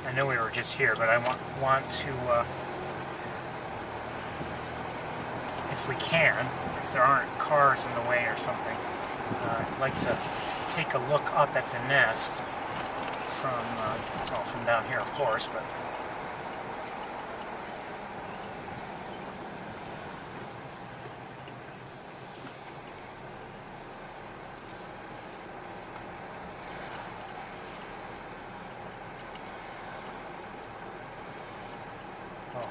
I know we were just here, but I want to, if we can, if there aren't cars in the way or something, I'd like to take a look up at the nest from, well, from down here, of course, but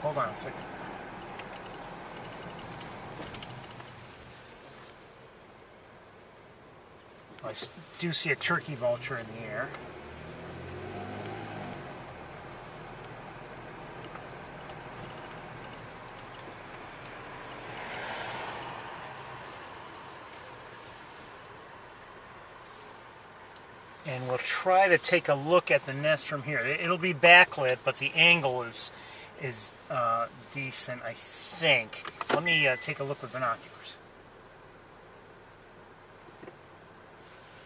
hold on a second. I do see a turkey vulture in the air. And we'll try to take a look at the nest from here. It'll be backlit, but the angle is decent, I think. Let me take a look with binoculars.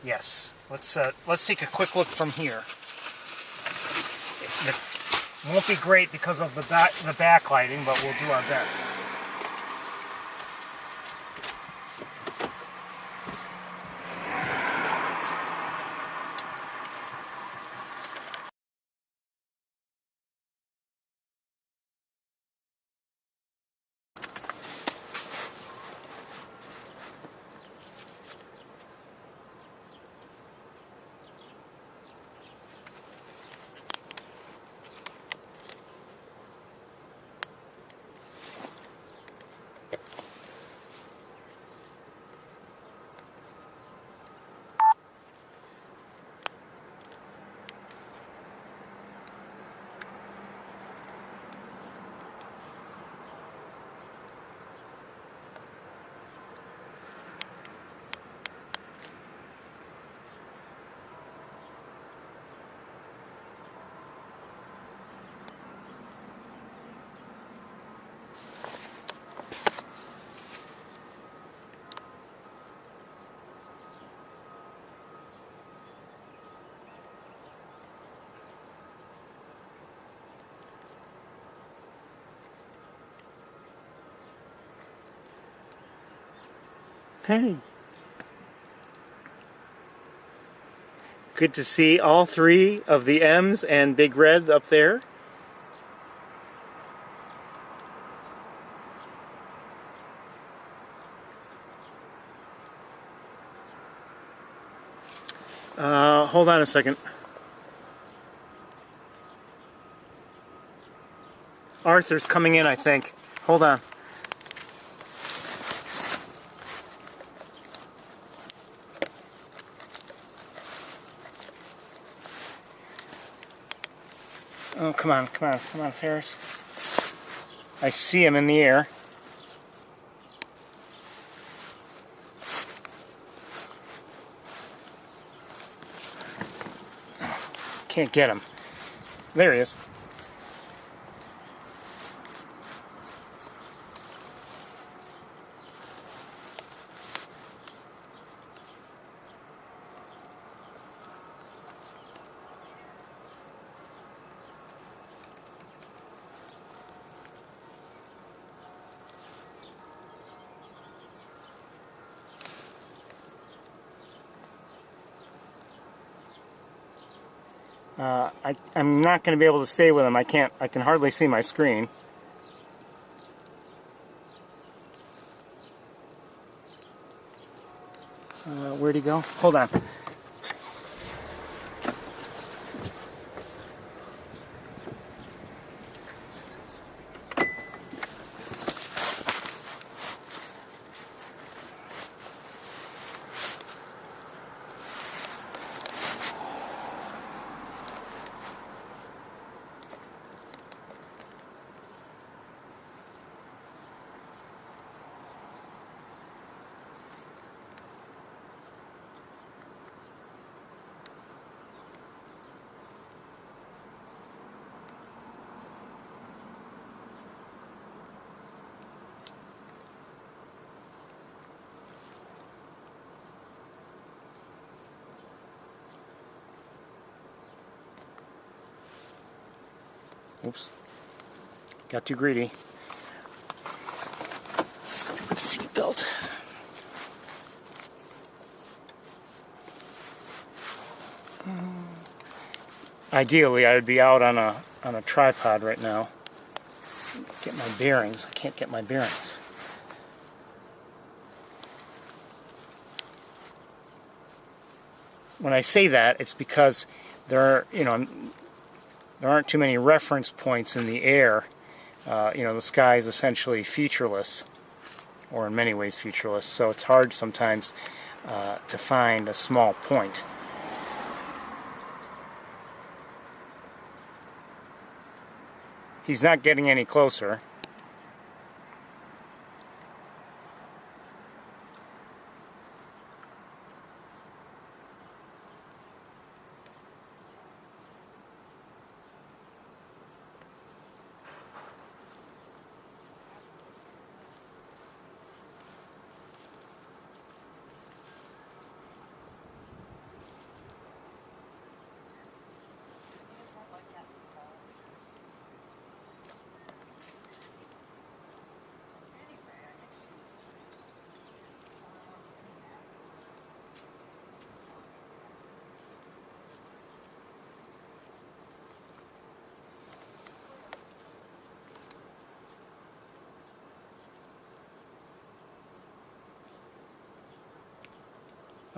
Yes, let's take a quick look from here. It won't be great because of the backlighting, but we'll do our best. Hey. Good to see all three of the M's and Big Red up there. Hold on a second. Arthur's coming in, I think. Hold on. Oh, come on, Ferris. I see him in the air. Can't get him. There he is. I'm not going to be able to stay with him. I can hardly see my screen. Where'd he go? Hold on. Oops. Got too greedy. Seatbelt. Ideally, I would be out on a tripod right now. Get my bearings. I can't get my bearings. When I say that, it's because there aren't too many reference points in the air you know, the sky is essentially featureless, or in many ways featureless, so it's hard sometimes to find a small point. He's not getting any closer.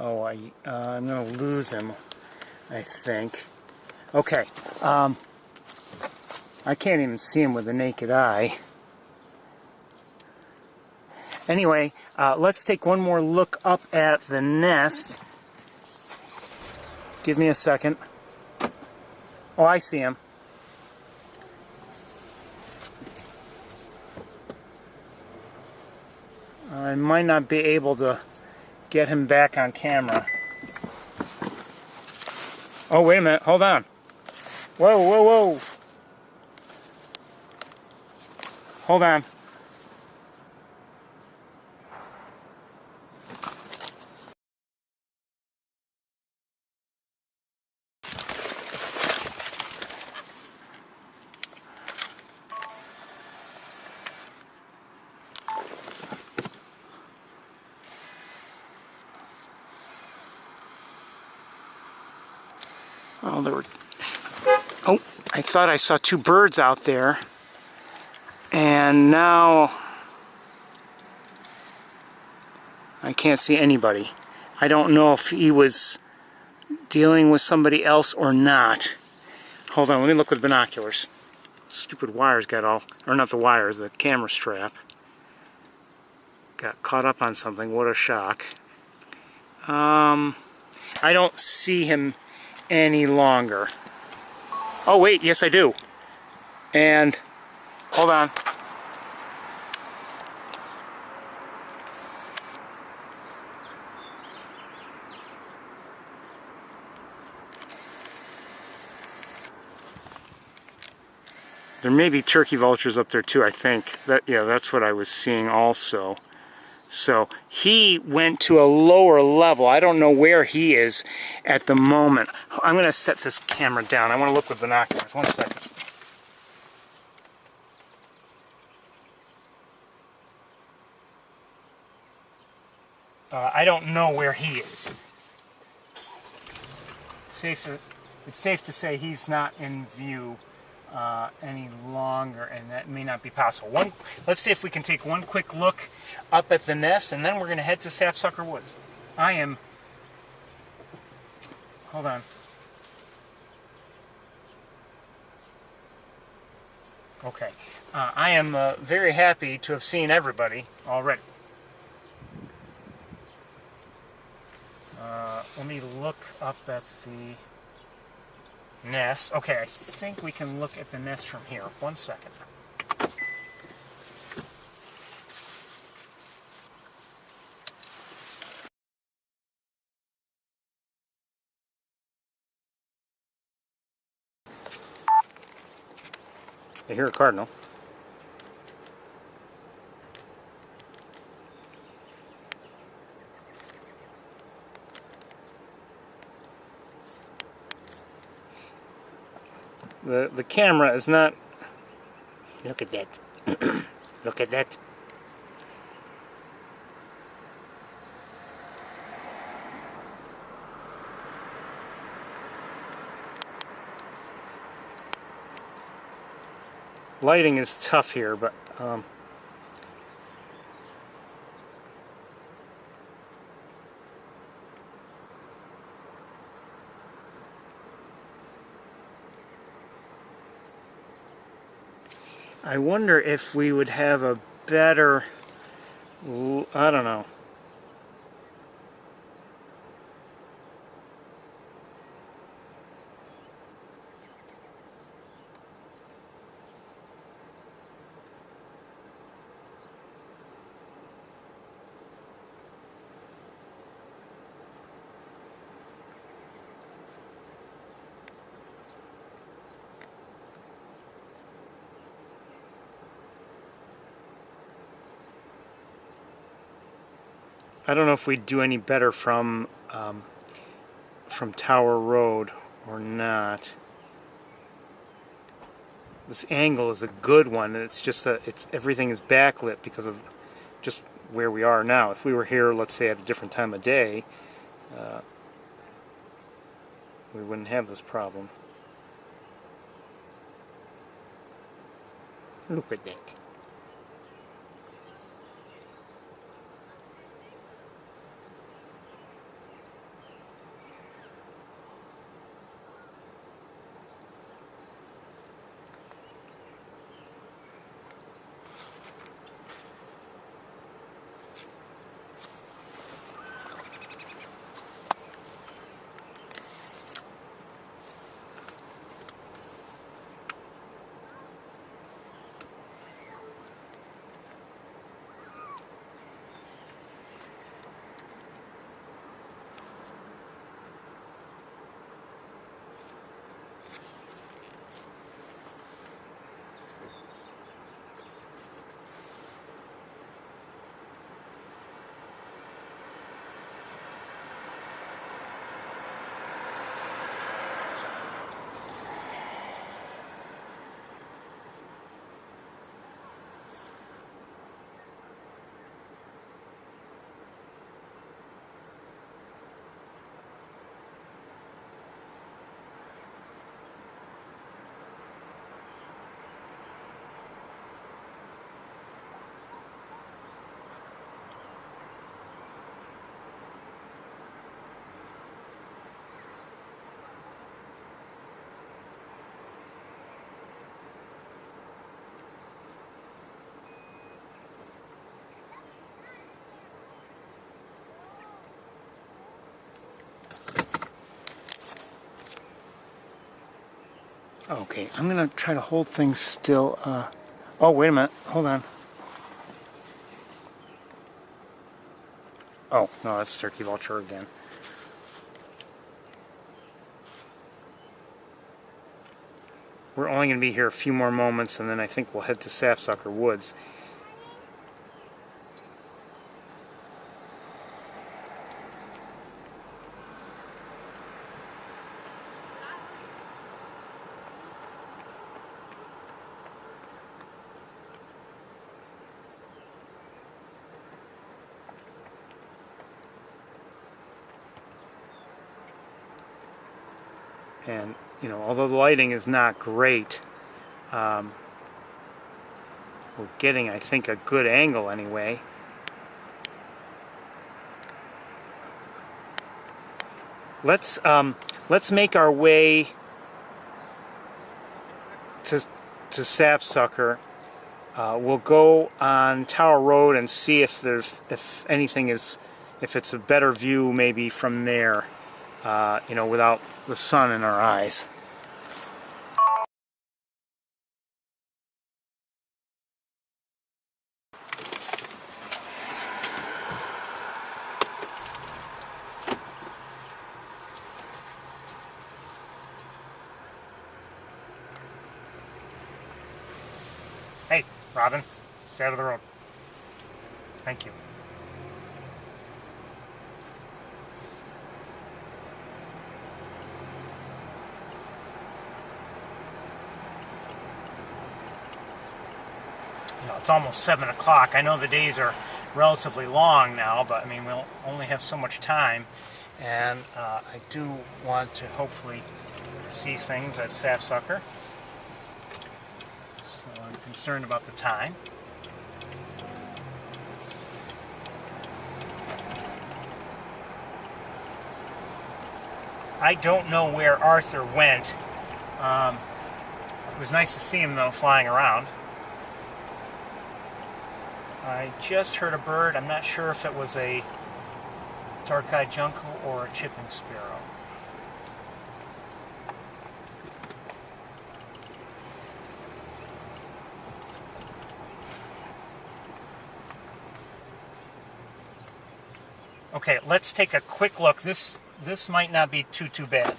Oh, I'm going to lose him, I think. Okay, I can't even see him with the naked eye. Anyway, let's take one more look up at the nest. Give me a second. Oh, I see him. I might not be able to get him back on camera. Oh, wait a minute. Hold on. Whoa, whoa, whoa. Hold on. Oh, there were... Oh, I thought I saw two birds out there. And now I can't see anybody. I don't know if he was dealing with somebody else or not. Hold on, let me look with binoculars. Stupid wires got all... Or not the wires, the camera strap. Got caught up on something. What a shock. I don't see him any longer. Oh wait, yes I do. And hold on. There may be turkey vultures up there too, I think. Yeah, that's what I was seeing also. So he went to a lower level. I don't know where he is at the moment. I'm going to set this camera down. I want to look with binoculars. One second. I don't know where he is. It's safe to say he's not in view any longer, and that may not be possible. Let's see if we can take one quick look up at the nest, and then we're going to head to Sapsucker Woods. Hold on. Okay. I am very happy to have seen everybody already. Let me look up at the nest. Okay, I think we can look at the nest from here. One second. I hear a cardinal. The camera is not... Look at that. Look at that. Lighting is tough here, but I wonder if we would have a better, I don't know. I don't know if we'd do any better from Tower Road or not. This angle is a good one, and it's just that everything is backlit because of just where we are now. If we were here, let's say, at a different time of day, we wouldn't have this problem. Look at that. Okay, I'm gonna try to hold things still. Oh, wait a minute. Hold on. Oh, no, that's turkey vulture again. We're only going to be here a few more moments, and then I think we'll head to Sapsucker Woods. And, you know, although the lighting is not great, we're getting, I think, a good angle anyway. Let's make our way to Sapsucker. We'll go on Tower Road and see if it's a better view maybe from there. You know, without the sun in our eyes. Hey, Robin, stay out of the road. Thank you. You know, it's almost 7 o'clock. I know the days are relatively long now, but I mean, we'll only have so much time. And I do want to hopefully see things at Sapsucker. So I'm concerned about the time. I don't know where Arthur went. It was nice to see him, though, flying around. I just heard a bird. I'm not sure if it was a dark-eyed junco or a chipping sparrow. Okay, let's take a quick look. This might not be too bad.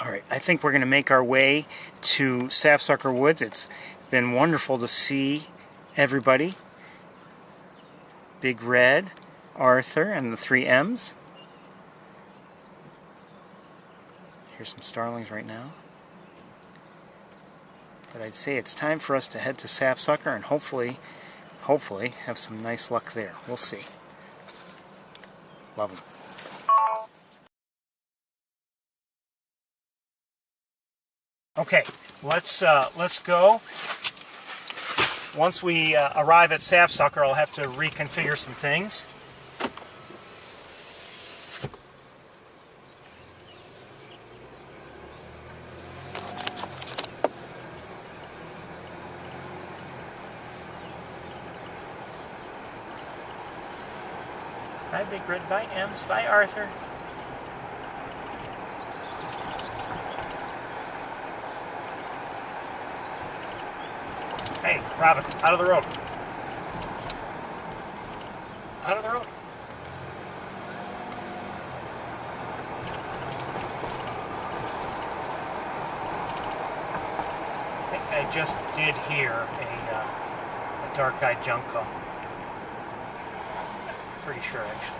Alright, I think we're going to make our way to Sapsucker Woods. It's been wonderful to see everybody. Big Red, Arthur, and the 3 M's. Here's some starlings right now. But I'd say it's time for us to head to Sapsucker and hopefully have some nice luck there. We'll see. Love them. Okay, let's go. Once we arrive at Sapsucker, I'll have to reconfigure some things. Bye, Big Red. Bye, Ems. Bye, Arthur. Hey, Robin, out of the road. Out of the road. I think I just did hear a dark-eyed junco. Pretty sure, actually.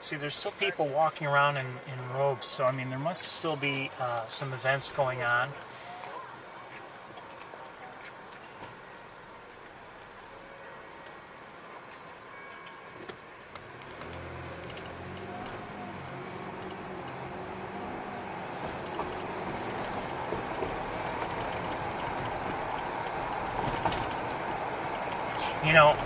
See, there's still people walking around in robes, so I mean, there must still be some events going on. You know,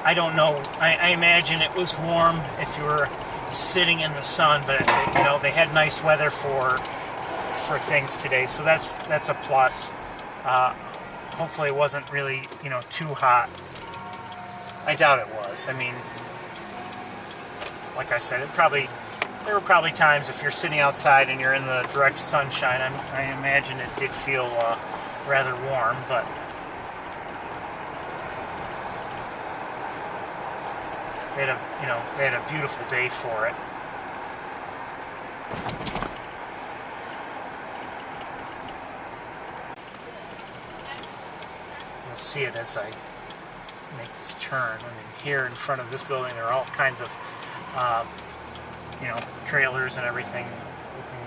I don't know. I imagine it was warm if you were sitting in the sun, but you know, they had nice weather for things today, so that's a plus. Hopefully it wasn't really, you know, too hot. I doubt it was. I mean, like I said, there were probably times if you're sitting outside and you're in the direct sunshine, I imagine it did feel rather warm, but they had a beautiful day for it. You'll see it as I make this turn. I mean, here in front of this building, there are all kinds of, you know, trailers and everything, looking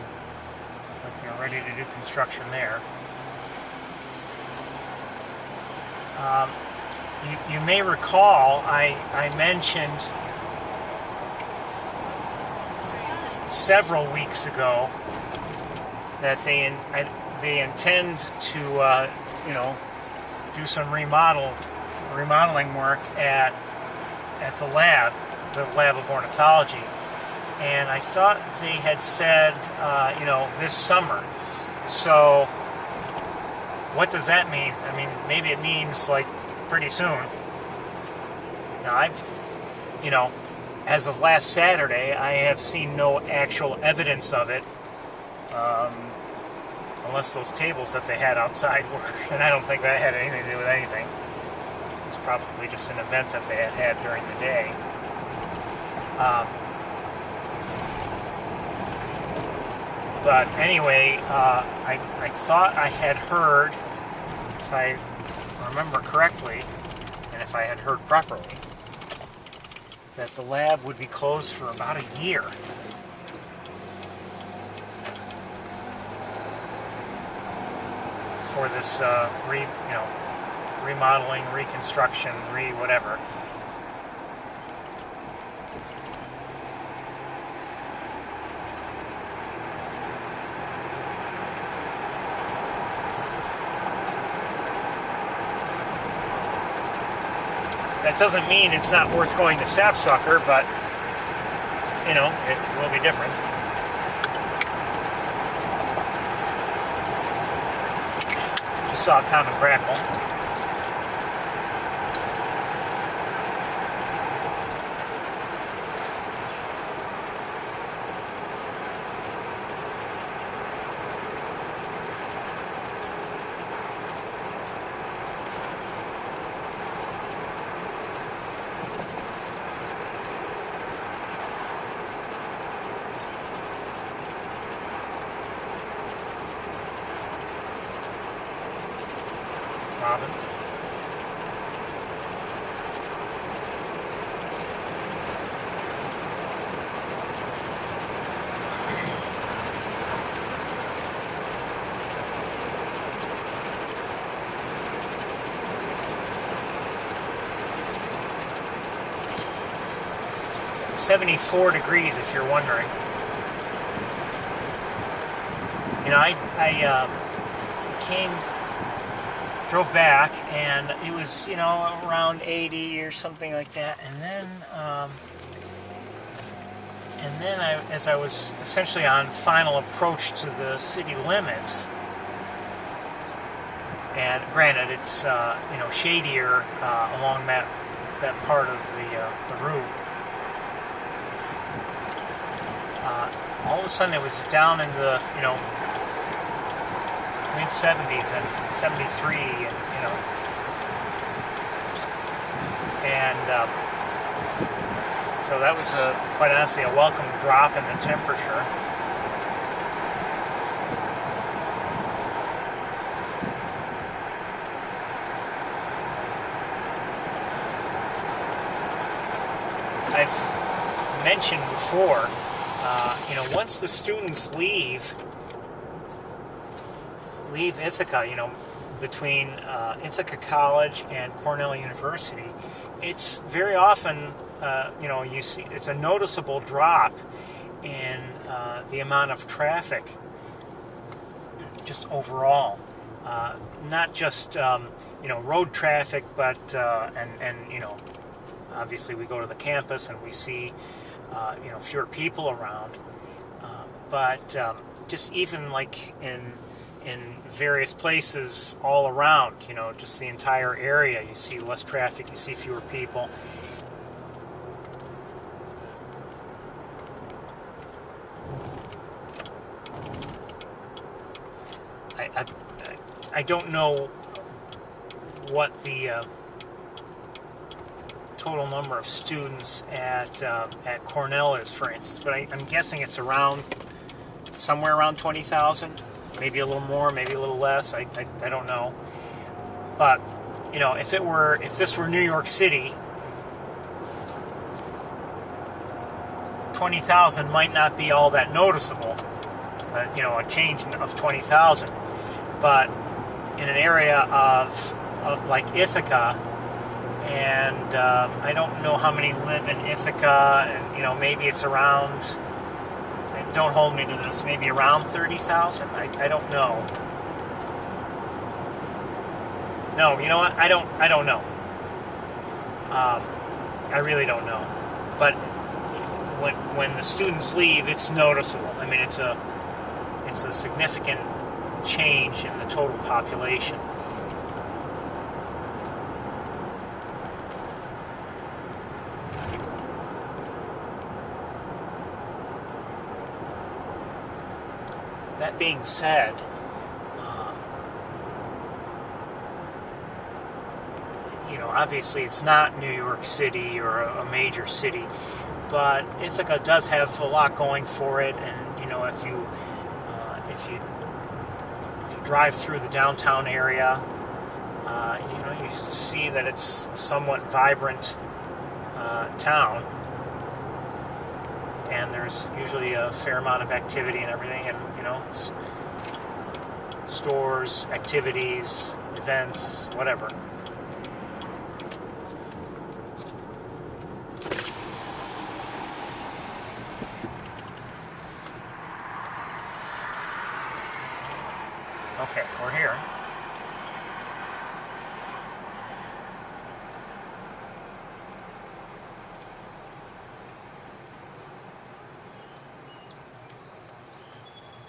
like they're ready to do construction there. You may recall I mentioned several weeks ago that they intend to you know, do some remodeling work at the lab of ornithology, and I thought they had said you know, this summer. So what does that mean? I mean, maybe it means like pretty soon. Now, you know, as of last Saturday, I have seen no actual evidence of it, unless those tables that they had outside were, and I don't think that had anything to do with anything. It was probably just an event that they had during the day. But anyway, I thought I had heard, if I remember correctly, and if I had heard properly, that the lab would be closed for about a year. For this remodeling, reconstruction, whatever. That doesn't mean it's not worth going to Sapsucker, but, you know, it will be different. Just saw a common grackle. Robin. It's 74 degrees, if you're wondering. You know, I drove back, and it was, you know, around 80 or something like that, and then as I was essentially on final approach to the city limits, and granted it's you know, shadier along that part of the route, all of a sudden it was down in the, you know, mid-70s and 73, and you know, and so that was quite honestly a welcome drop in the temperature. I've mentioned before, you know, once the students leave Ithaca, you know, between Ithaca College and Cornell University, it's very often, you know, you see it's a noticeable drop in the amount of traffic, just overall. Not just, you road traffic, but and obviously we go to the campus and we see fewer people around. But just even like in various places all around, just the entire area, you see less traffic, you see fewer people. I don't know what the total number of students at Cornell is, for instance, but I'm guessing it's somewhere around 20,000, maybe a little more, maybe a little less. I don't know. But if this were New York City, 20,000 might not be all that noticeable. A change of 20,000, but in an area of like Ithaca, and I don't know how many live in Ithaca, and maybe it's around. Don't hold me to this. Maybe around 30,000. I don't know. No, you know what? I don't know. I really don't know. But when the students leave, it's noticeable. I mean, it's a significant change in the total population. That being said, obviously it's not New York City or a major city, but Ithaca does have a lot going for it, and if you drive through the downtown area, you see that it's a somewhat vibrant town, and there's usually a fair amount of activity and everything, and stores, activities, events, whatever. Okay, we're here.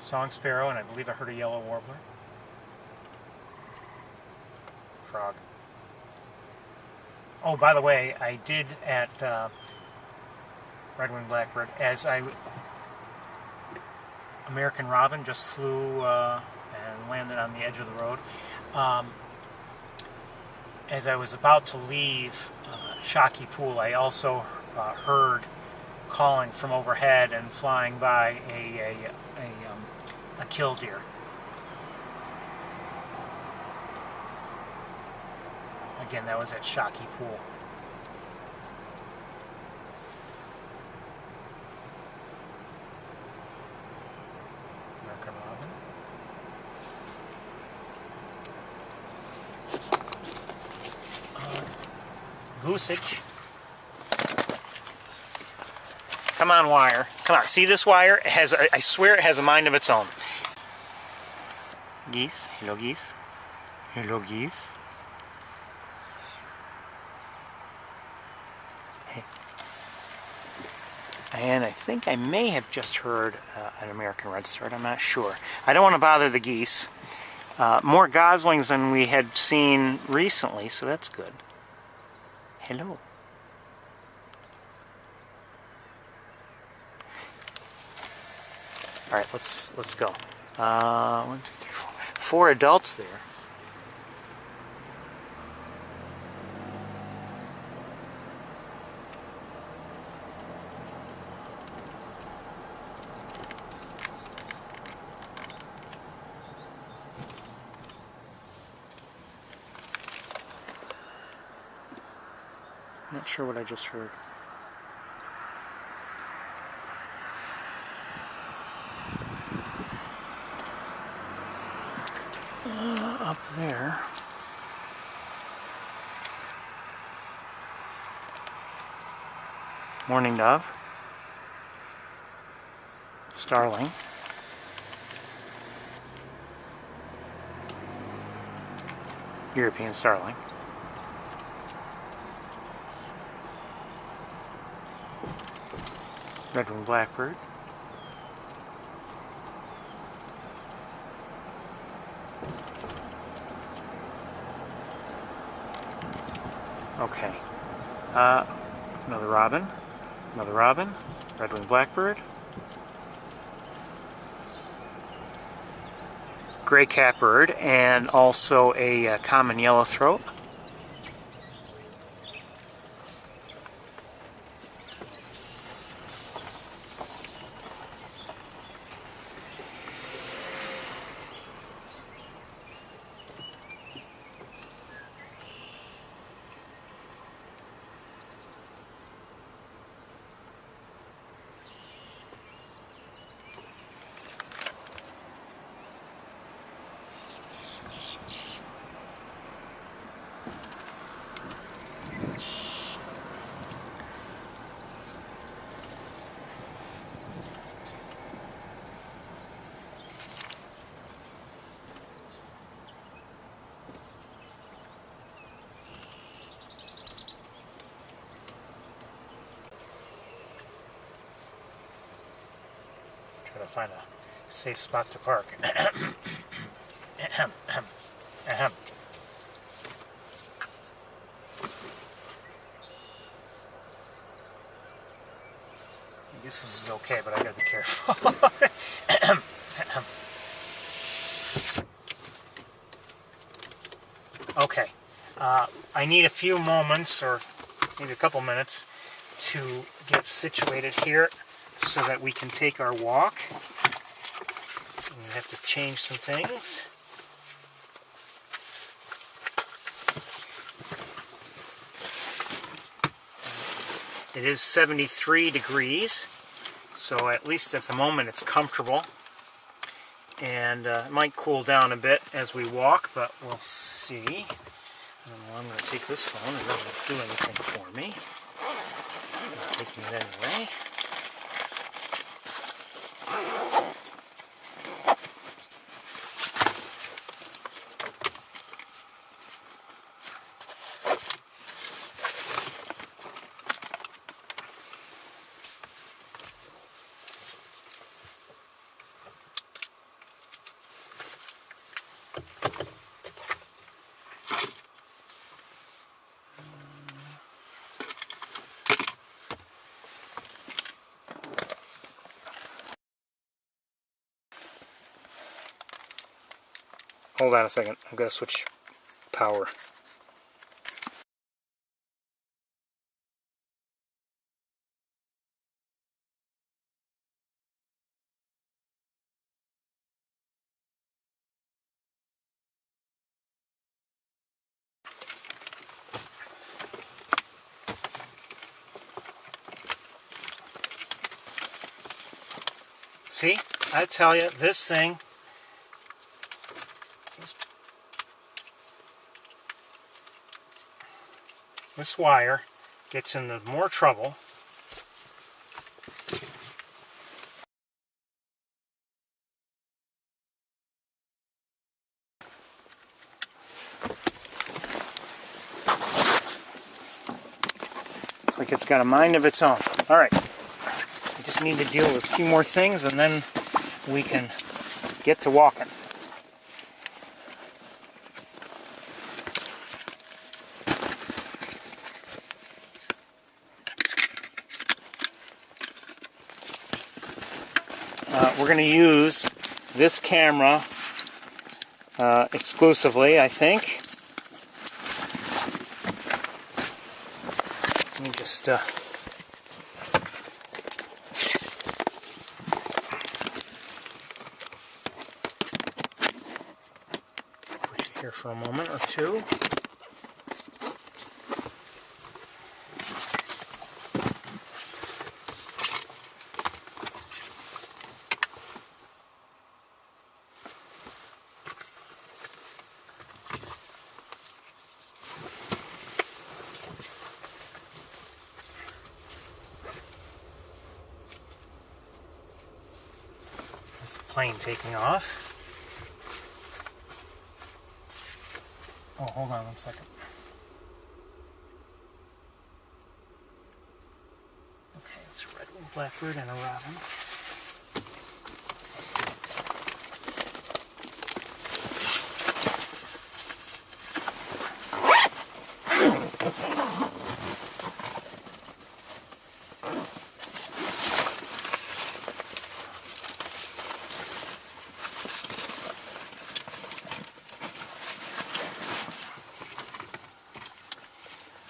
Song sparrow, and I believe I heard a yellow warbler. Frog. Oh, by the way, I did at red-winged blackbird, American robin just flew and landed on the edge of the road. As I was about to leave Shockey Pool, I also heard calling from overhead and flying by a killdeer. Again, that was at Shockey Pool. American robin. Goosage. Come on, wire. Come on, see this wire? It has, I swear it has a mind of its own. Geese. Hello, geese. Hello, geese. Hey. And I think I may have just heard an American redstart. I'm not sure. I don't want to bother the geese. More goslings than we had seen recently, so that's good. Hello. All right, let's go. 1, 2, 3, 4. 4 adults there. Not sure what I just heard. Up there. Mourning dove. Starling. European starling. Red-winged blackbird. Okay. Another robin. Another robin. Red-winged blackbird. Gray catbird, and also a common yellowthroat. Try to find a safe spot to park. Ahem, ahem, ahem. I guess this is okay, but I gotta be careful. Ahem, ahem. Okay, I need a few moments, or maybe a couple minutes, to get situated here so that we can take our walk. We have to change some things. It is 73 degrees, so at least at the moment it's comfortable. And it might cool down a bit as we walk, but we'll see. I don't know, I'm going to take this phone. It doesn't do anything for me. I'm taking it anyway. Hold on a second, I've got to switch power. See, I tell you, this thing, this wire gets into more trouble. Looks like it's got a mind of its own. All right, I just need to deal with a few more things and then we can get to walking. We're going to use this camera exclusively, I think. Let me just put you here for a moment or two. Plane taking off. Oh, hold on 1 second. Okay, it's a red-winged blackbird and a robin.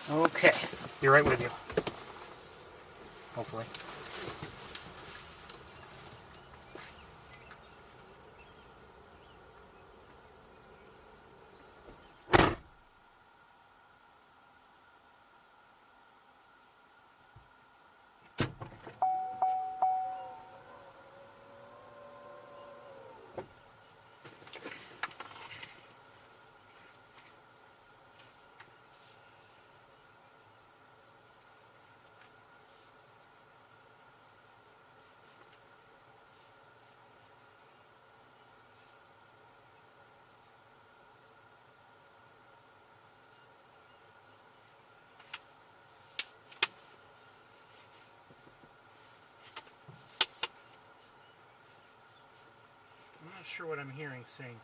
Okay, be right with you. Hopefully. I'm not sure what I'm hearing sing.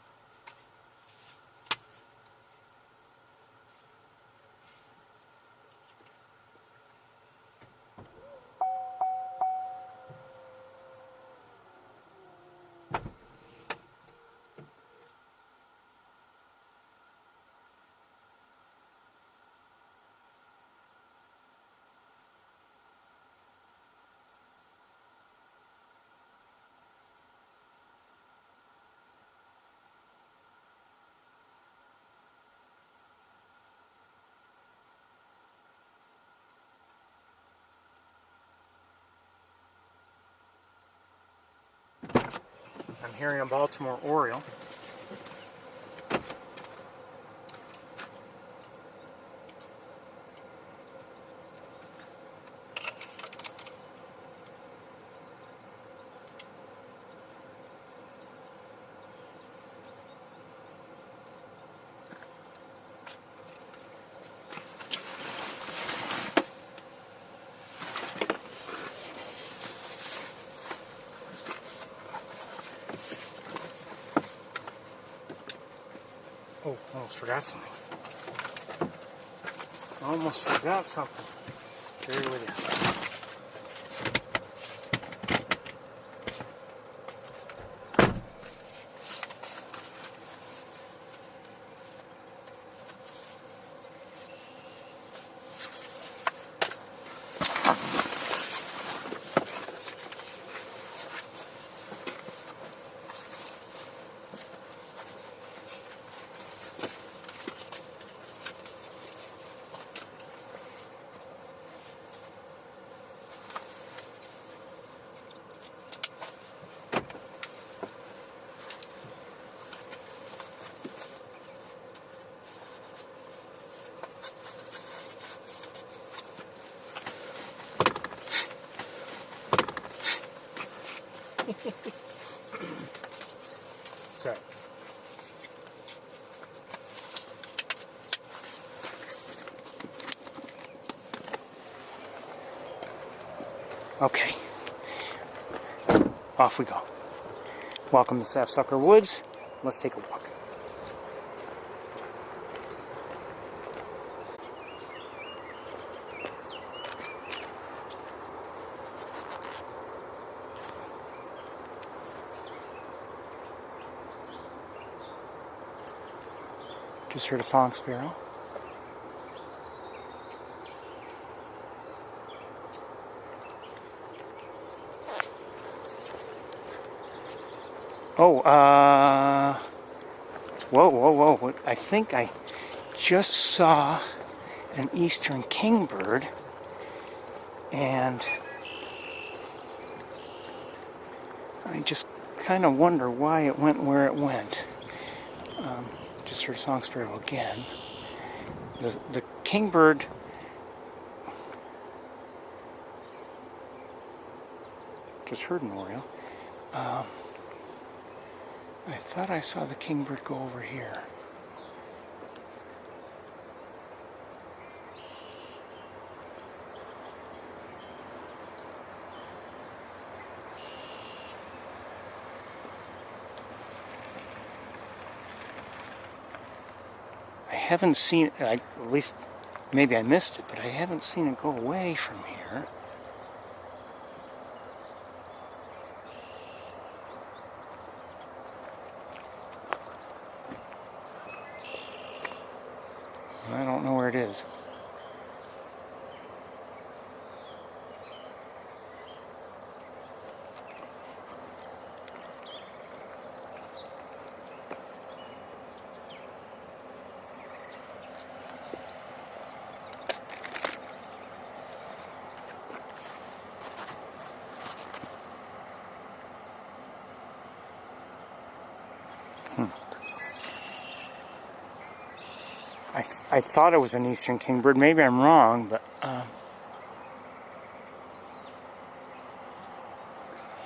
I'm hearing a Baltimore Oriole. Oh, almost forgot something. Almost forgot something. Carry with you. Sorry. Okay. Off we go. Welcome to Sapsucker Woods. Let's take a walk. Just heard a song sparrow. Oh, whoa. I think I just saw an eastern kingbird, and I just kind of wonder why it went where it went. Just heard a song sparrow again. The kingbird just heard an oriole. I thought I saw the kingbird go over here. haven't seen it, at least maybe I missed it, but I haven't seen it go away from here. I don't know where it is. I thought it was an eastern kingbird. Maybe I'm wrong, but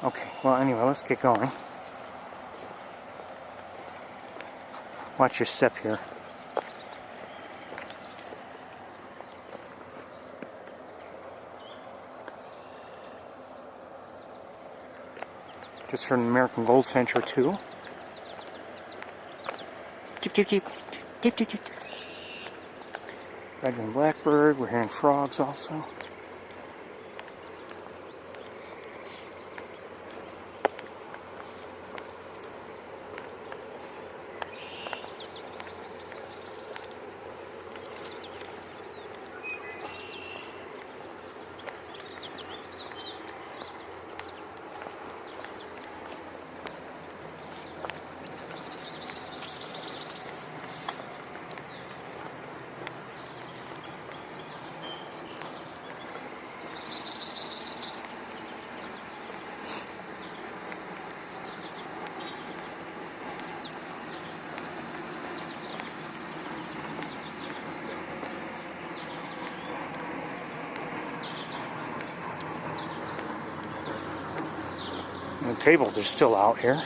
okay. Well, anyway, let's get going. Watch your step here. Just heard an American goldfinch or two. Keep, keep, keep, keep, keep, keep. Red-winged blackbird. We're hearing frogs also. The tables are still out here,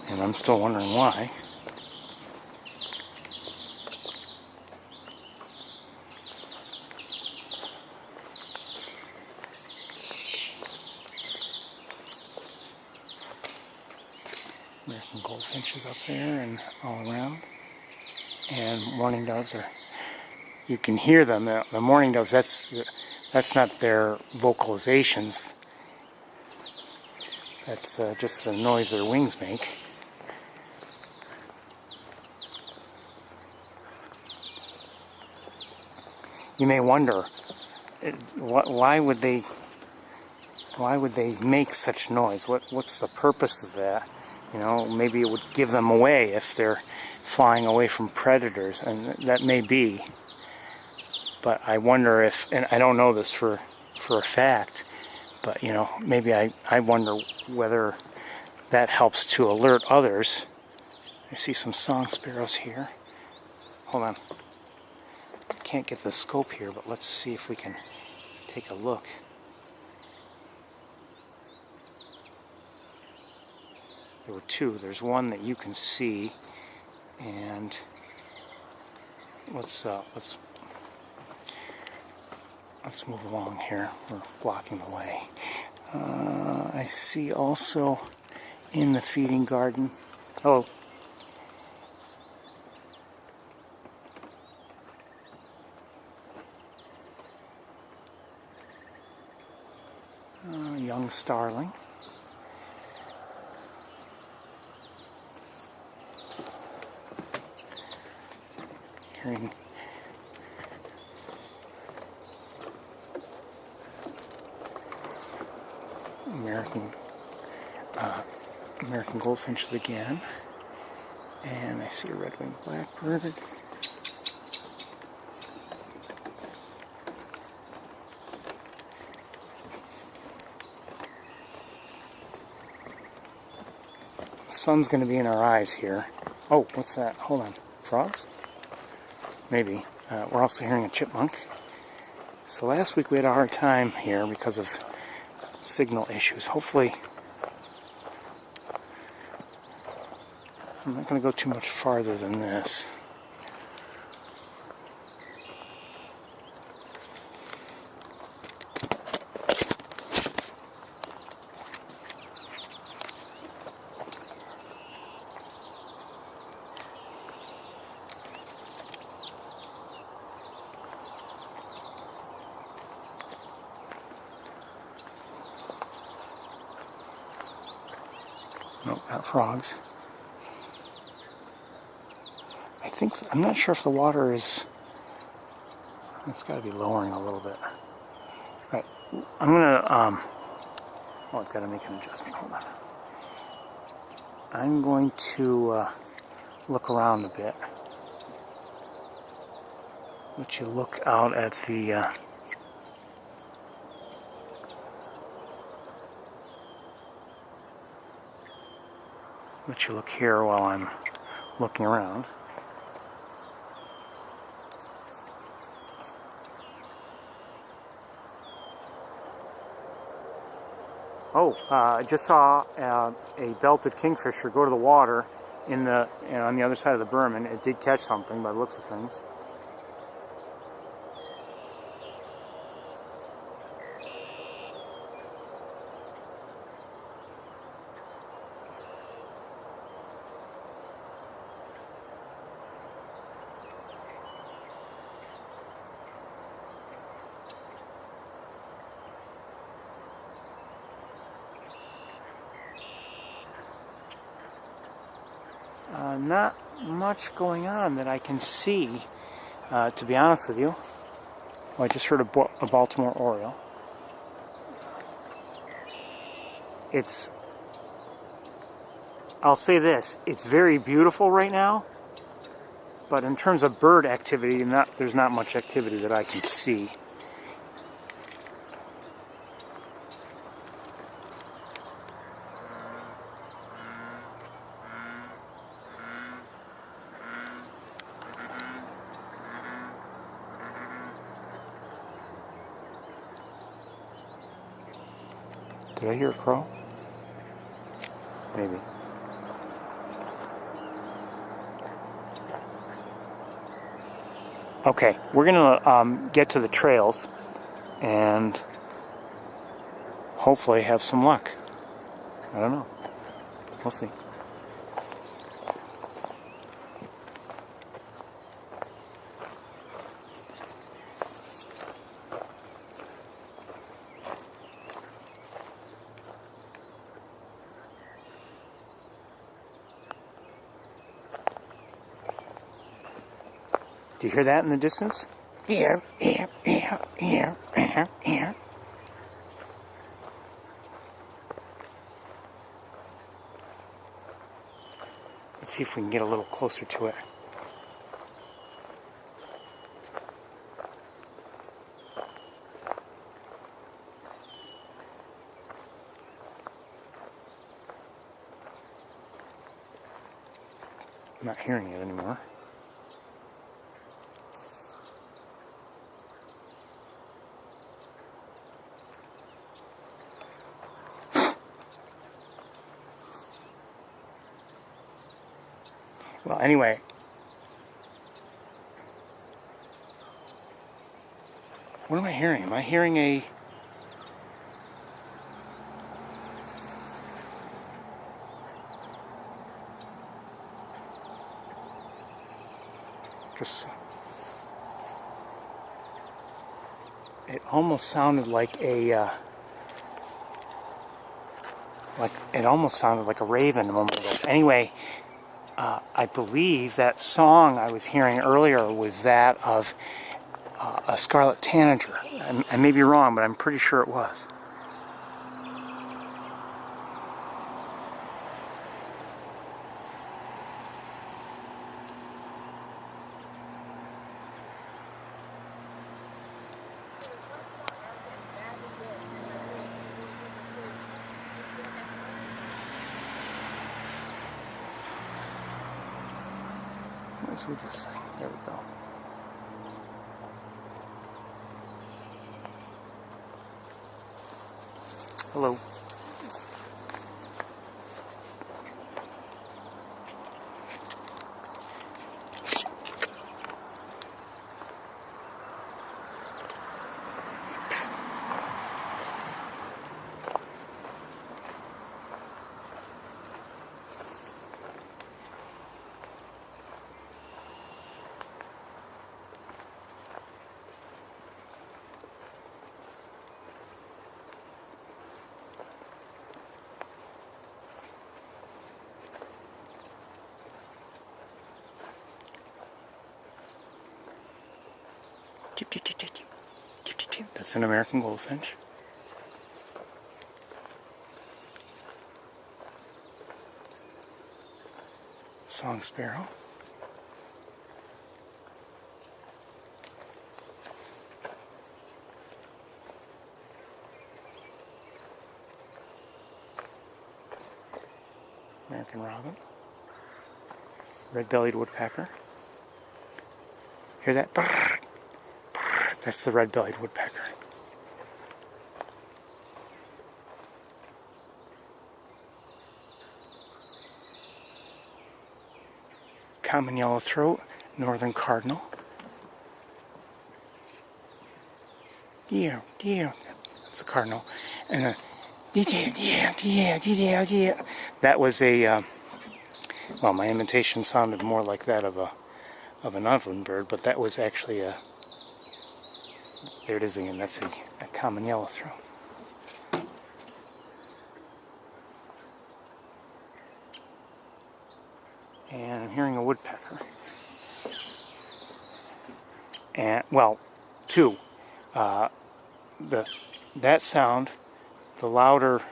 and I'm still wondering why. American goldfinches up there and all around, and mourning doves are. You can hear them. The mourning doves. That's not their vocalizations. That's just the noise their wings make. You may wonder, why would they make such noise? What's the purpose of that? You know, maybe it would give them away if they're flying away from predators, and that may be. But I wonder if, and I don't know this for a fact, but you know, maybe I wonder whether that helps to alert others. I see some song sparrows here. Hold on. I can't get the scope here, but let's see if we can take a look. There were two. There's one that you can see, and let's move along here. We're blocking the way. I see also in the feeding garden. Oh. Young starling. Hearing American goldfinches again, and I see a red-winged blackbird. The sun's going to be in our eyes here. Oh, what's that? Hold on. Frogs? Maybe. We're also hearing a chipmunk. So last week we had a hard time here because of signal issues. Hopefully, I'm not going to go too much farther than this. Nope, not frogs. I'm not sure if the water is, it's got to be lowering a little bit. All right, I'm gonna, oh, I've got to make an adjustment, hold on. I'm going to look around a bit. Let you look out at the, let you look here while I'm looking around. Oh, I just saw a belted kingfisher go to the water in the on the other side of the berm, and it did catch something by the looks of things. Not much going on that I can see, to be honest with you. Well, I just heard a Baltimore Oriole. I'll say this, it's very beautiful right now, but in terms of bird activity, there's not much activity that I can see. Did I hear a crow? Maybe. Okay, we're gonna get to the trails and hopefully have some luck. I don't know. We'll see. Do you hear that in the distance? Here, here, here, here, here, here. Let's see if we can get a little closer to it. I'm not hearing it anymore. Well, anyway, what am I hearing? Am I hearing a... Just... It almost sounded like a... it almost sounded like a raven a moment ago. Anyway... I believe that song I was hearing earlier was that of a scarlet tanager. I may be wrong, but I'm pretty sure it was. What's with this thing? There we go. Hello. Chip, chip, chip, chip, chip. Chip, chip, chip. That's an American goldfinch. Song sparrow. American robin. Red-bellied woodpecker. Hear that? Brrr, brrr. That's the red-bellied woodpecker. Common yellowthroat, northern cardinal. Yeah, that's the cardinal. And yeah. That was a, well, my imitation sounded more like that of an ovenbird, but that was actually a, there it is again, that's a common yellowthroat. And I'm hearing a woodpecker. And, well, two. That sound, the louder,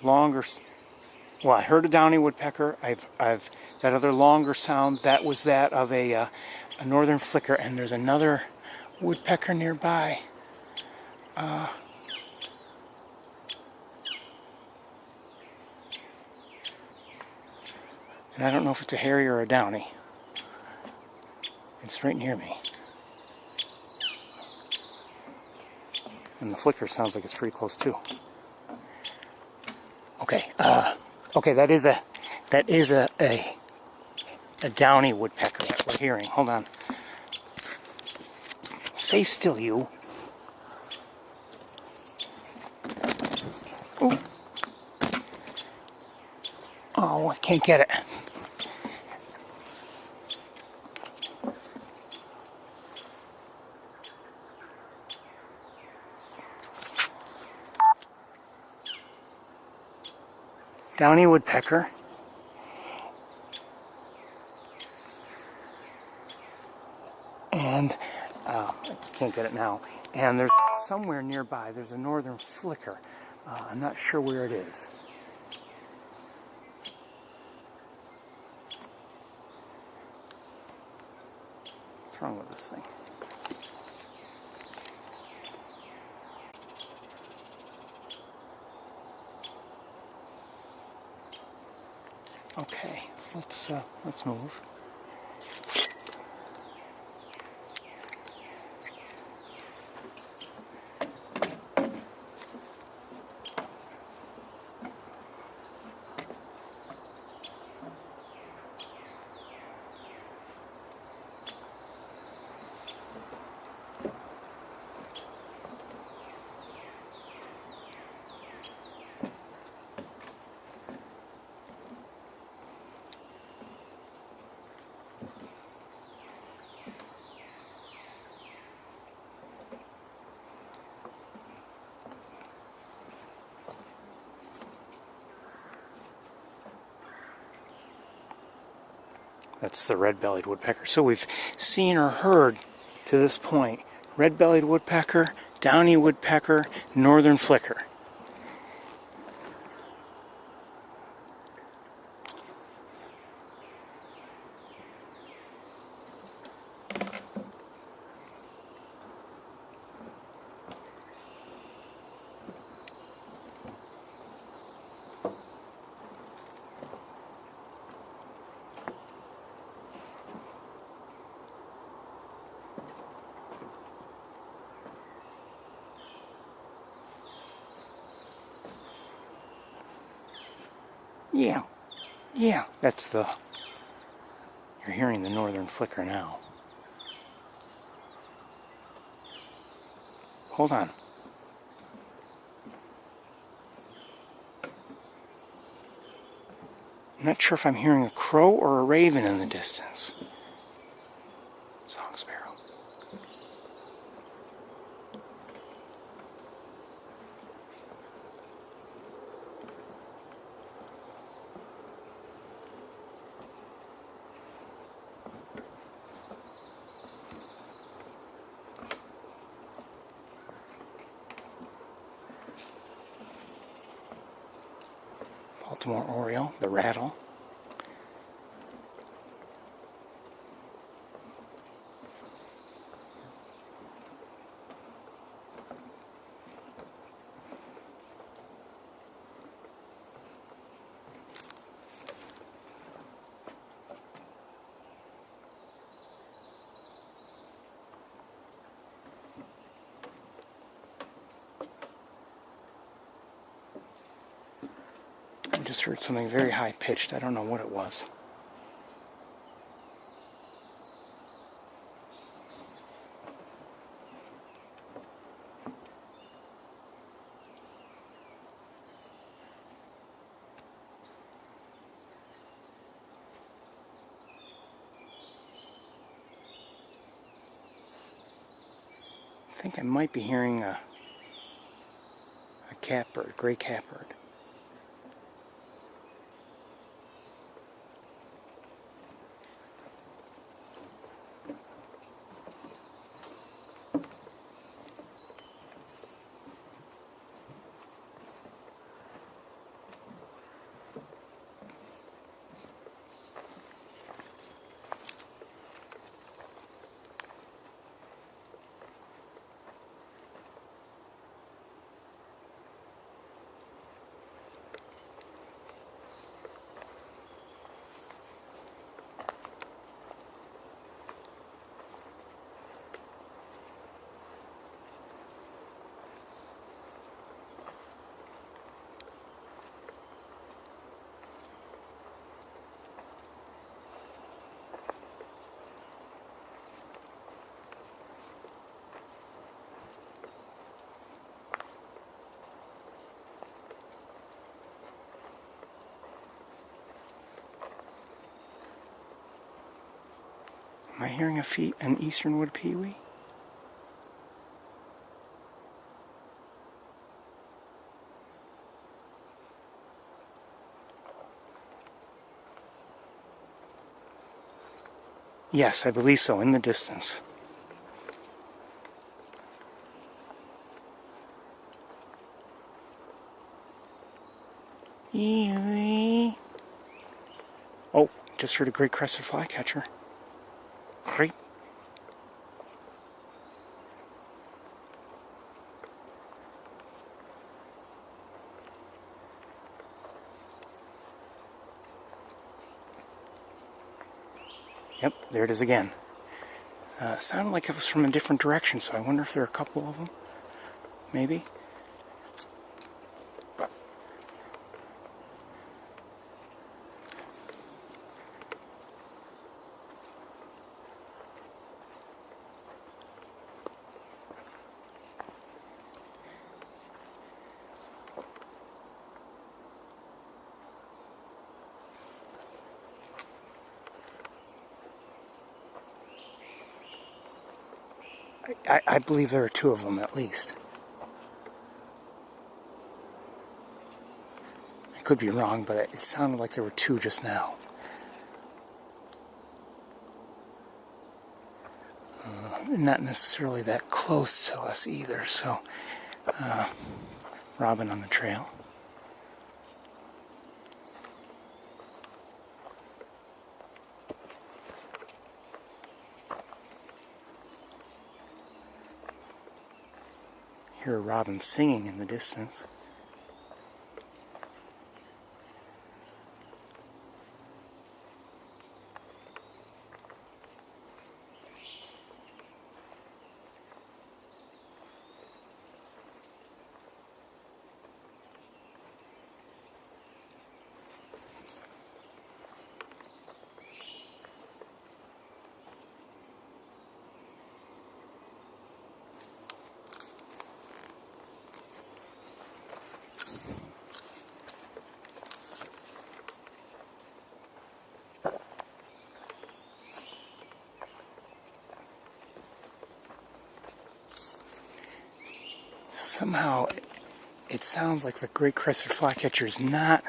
longer. Well, I heard a downy woodpecker. I've that other longer sound. That was that of a northern flicker. And there's another woodpecker nearby. And I don't know if it's a hairy or a downy. It's right near me. And the flicker sounds like it's pretty close too. Okay, okay, that is a downy woodpecker that we're hearing. Hold on. Stay still, you. Ooh. Oh, I can't get it. Downy woodpecker. And I can't get it now. And there's somewhere nearby, there's a northern flicker. I'm not sure where it is. What's wrong with this thing? Okay, let's move. That's the red-bellied woodpecker. So we've seen or heard to this point red-bellied woodpecker, downy woodpecker, northern flicker. Yeah, that's the, you're hearing the northern flicker now. Hold on. I'm not sure if I'm hearing a crow or a raven in the distance. Song sparrow. more oriole, the rattle. I just heard something very high-pitched. I don't know what it was. I think I might be hearing a catbird, gray catbird. Am I hearing an easternwood pewee? Yes, I believe so, in the distance. Eee. Oh, just heard a great crested flycatcher. Great. Yep, there it is again. Sounded like it was from a different direction, so I wonder if there are a couple of them. Maybe. I believe there are two of them at least. I could be wrong, but it sounded like there were two just now. Not necessarily that close to us either, so robin on the trail. Hear a robin singing in the distance. Somehow, it sounds like the great crested flycatcher is not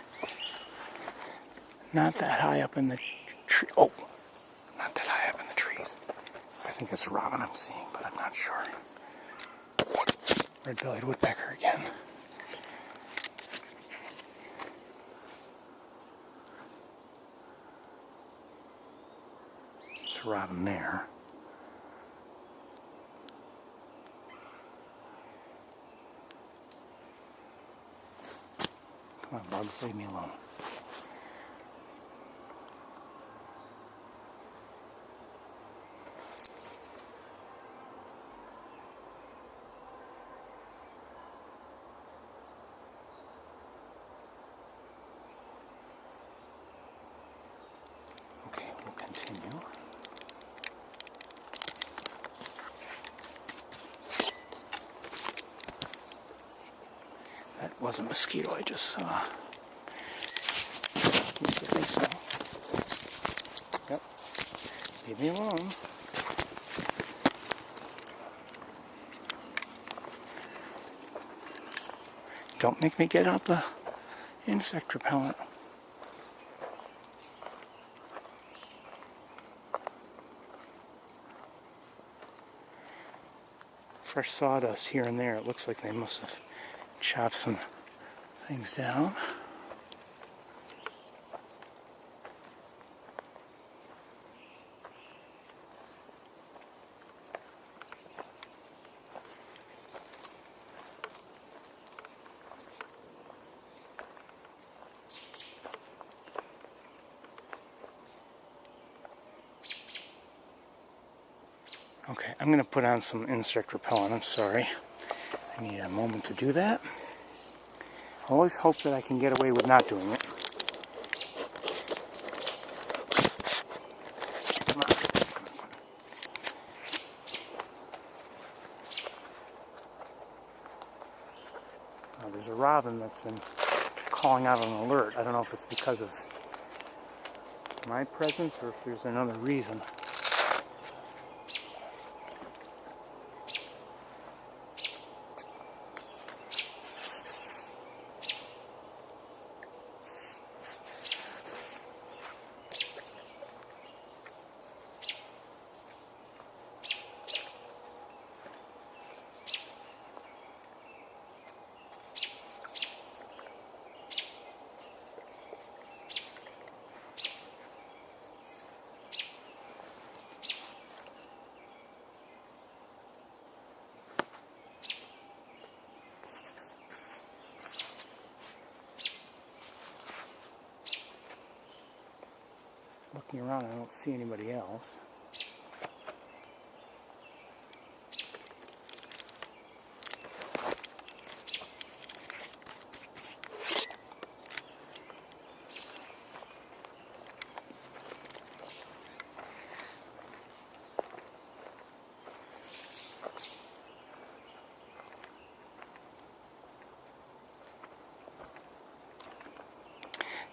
that high up in the tree. Oh, not that high up in the trees. I think it's a robin I'm seeing, but I'm not sure. Red-bellied woodpecker again. There's a robin there. Come on, bugs, leave me alone. Okay, we'll continue. That was a mosquito I just saw. Yes, I think so. Yep. Leave me alone. Don't make me get out the insect repellent. Fresh sawdust here and there. It looks like they must have chopped some things down. Okay, I'm going to put on some insect repellent. I'm sorry. I need a moment to do that. I always hope that I can get away with not doing it. Come on. There's a robin that's been calling out an alert. I don't know if it's because of my presence or if there's another reason. Looking around, I don't see anybody else.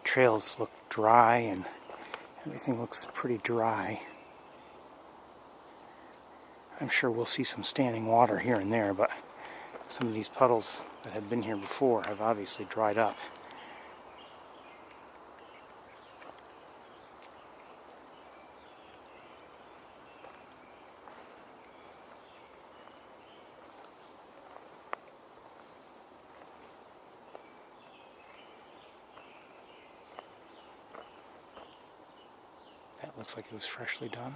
Trails look dry and everything looks pretty dry. I'm sure we'll see some standing water here and there, but some of these puddles that have been here before have obviously dried up. That looks like it was freshly done.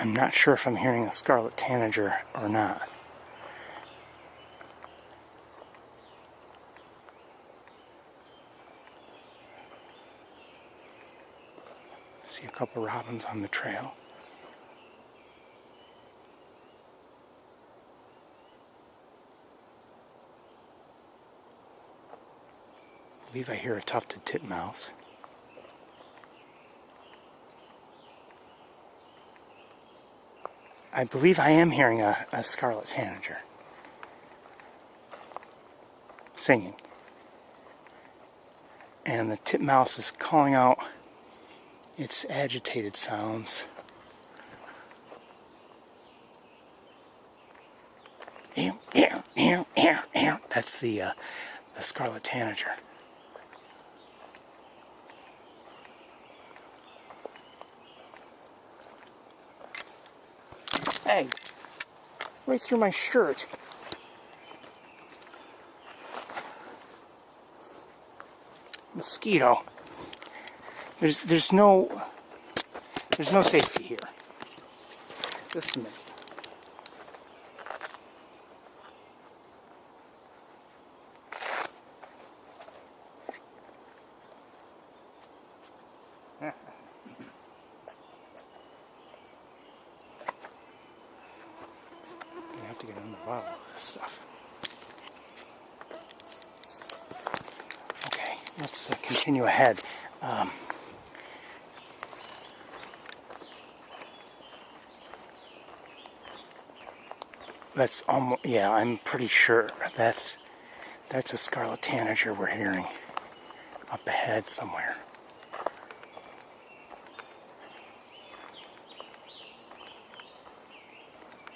I'm not sure if I'm hearing a scarlet tanager or not. I see a couple robins on the trail. I believe I hear a tufted titmouse. I believe I am hearing a scarlet tanager singing. And the titmouse is calling out its agitated sounds. That's the scarlet tanager. egg right through my shirt. Mosquito. There's no safety here. Just a minute. I have to get in the bottle of this stuff. Okay, let's continue ahead. That's almost, yeah, I'm pretty sure that's a scarlet tanager we're hearing up ahead somewhere.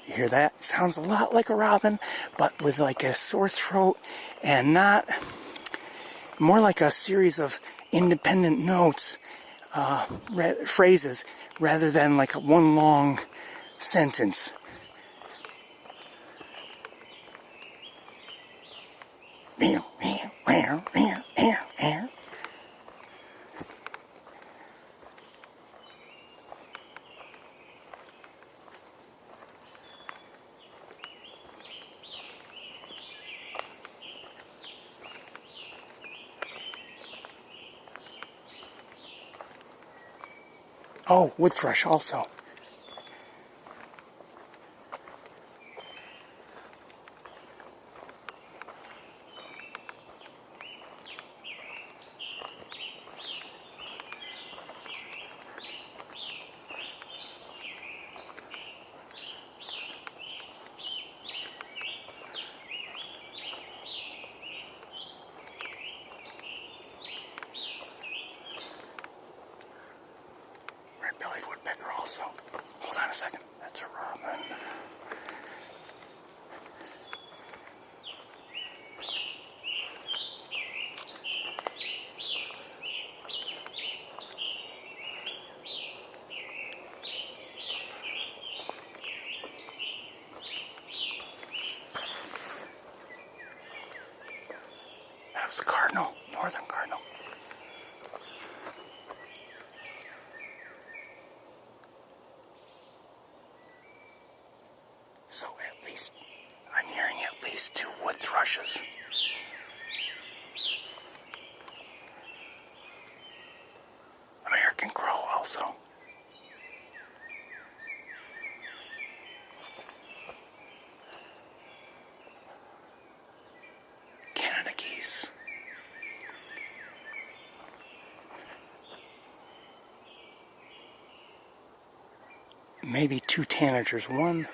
You hear that? It sounds a lot like a robin, but with like a sore throat and not, more like a series of independent notes, phrases, rather than like one long sentence. Oh, wood thrush also. Red-bellied woodpecker also. Hold on a second. That's a robin. That's a cardinal, northern cardinal. So at least, I'm hearing at least 2 wood thrushes. American crow also. Canada geese. Maybe 2 tanagers. One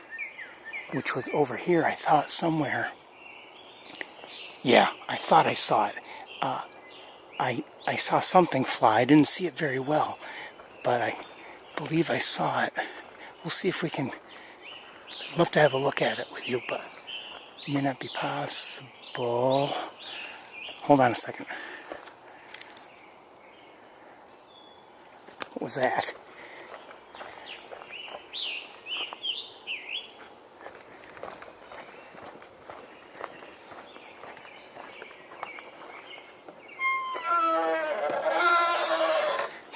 which was over here, I thought somewhere. Yeah, I thought I saw it. I saw something fly. I didn't see it very well, but I believe I saw it. We'll see if we can. I'd love to have a look at it with you, but it may not be possible. Hold on a second. What was that?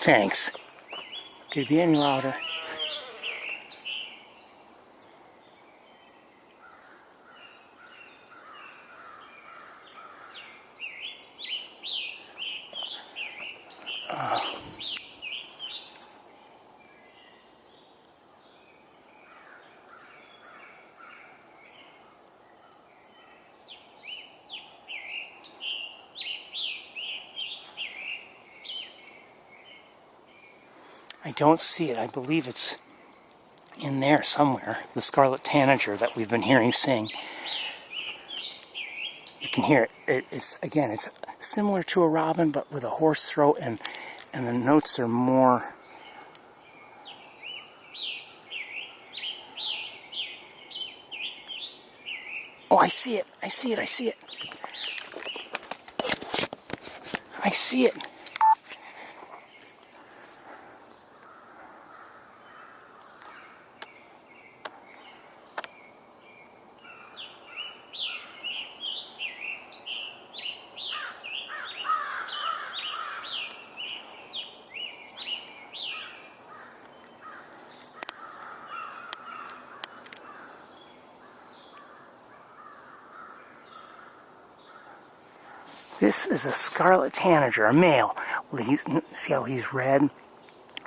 Thanks. Could it be any louder? I don't see it. I believe it's in there somewhere. The scarlet tanager that we've been hearing sing. You can hear it. It's similar to a robin, but with a hoarse throat, and the notes are more. Oh, I see it. I see it. I see it. I see it. This is a scarlet tanager, a male. Well, see how he's red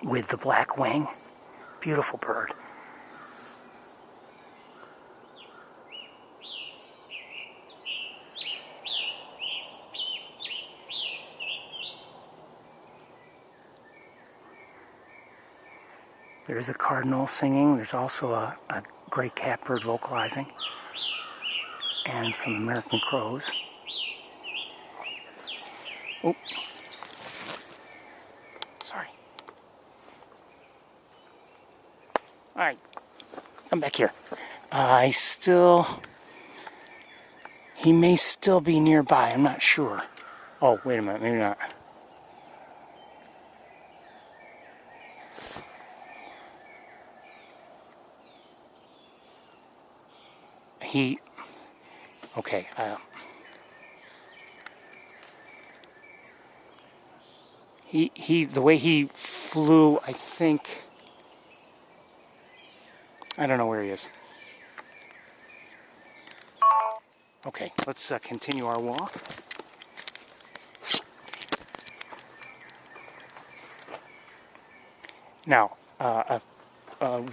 with the black wing? Beautiful bird. There's a cardinal singing. There's also a gray catbird vocalizing. And some American crows. Oh, sorry. All right, come back here. He may still be nearby, I'm not sure. Oh, wait a minute, maybe not. Okay, the way he flew, I think, I don't know where he is. Okay, let's continue our walk. Now,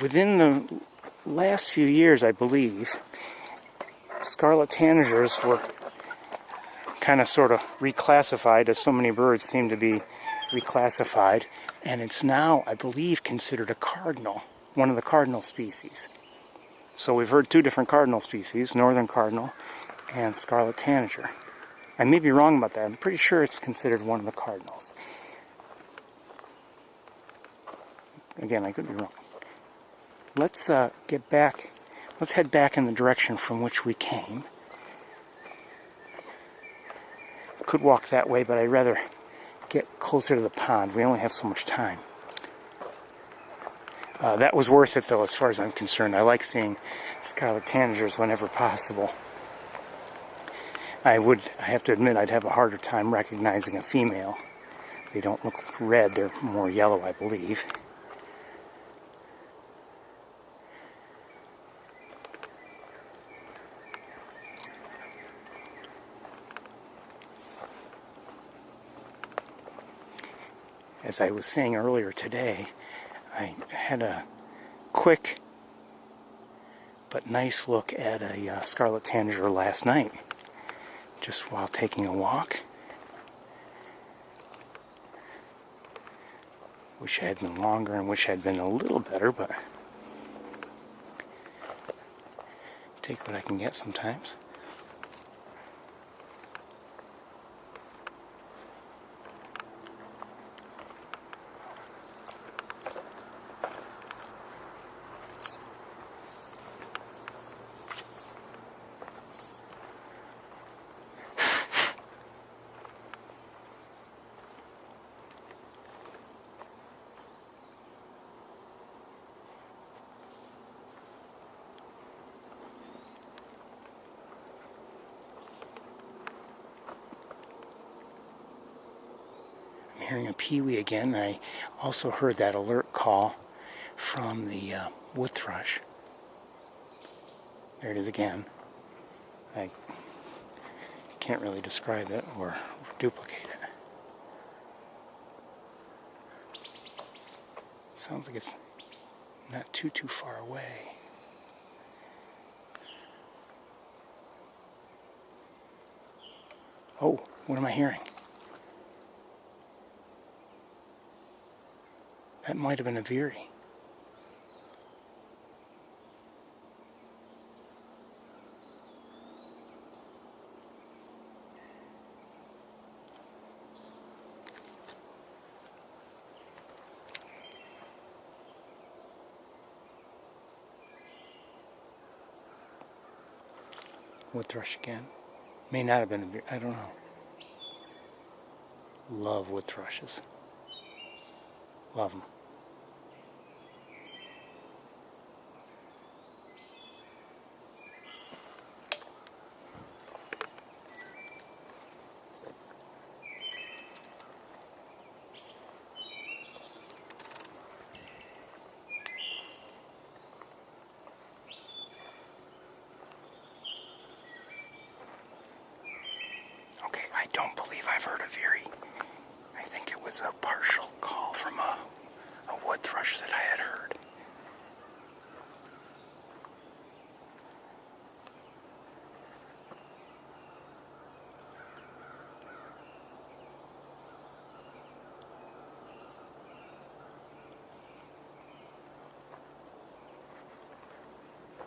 within the last few years, I believe, scarlet tanagers were kind of sort of reclassified, as so many birds seem to be reclassified, and it's now, I believe, considered a cardinal, one of the cardinal species. So we've heard two different cardinal species, northern cardinal and scarlet tanager. I may be wrong about that. I'm pretty sure it's considered one of the cardinals. Again, I could be wrong. Let's get back. Let's head back in the direction from which we came. Could walk that way, but I'd rather get closer to the pond. We only have so much time. That was worth it, though, as far as I'm concerned. I like seeing scarlet tanagers whenever possible. I have to admit, I'd have a harder time recognizing a female. They don't look red, they're more yellow, I believe. As I was saying earlier today, I had a quick but nice look at a scarlet tanager last night, just while taking a walk. Wish I had been longer and wish I had been a little better, but take what I can get sometimes. Hearing a peewee again. I also heard that alert call from the wood thrush. There it is again. I can't really describe it or duplicate it. Sounds like it's not too far away. Oh, what am I hearing? That might have been a veery. Wood thrush again. May not have been a veery. I don't know. Love wood thrushes. Love them. I don't believe I've heard a veery. I think it was a partial call from a wood thrush that I had heard.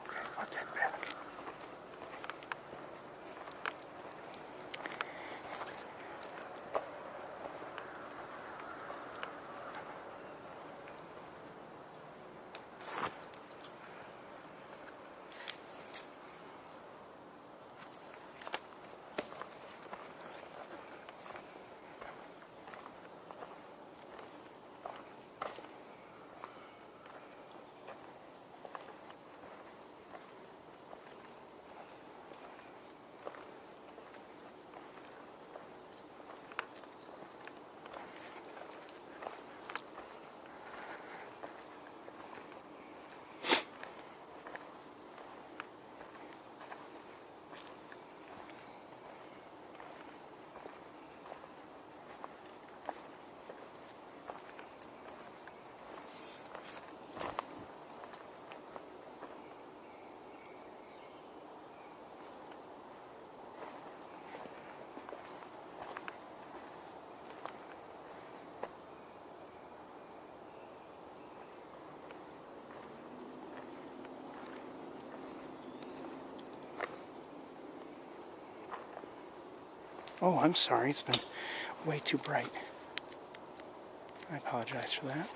Okay, let's head back. Oh, I'm sorry. It's been way too bright. I apologize for that.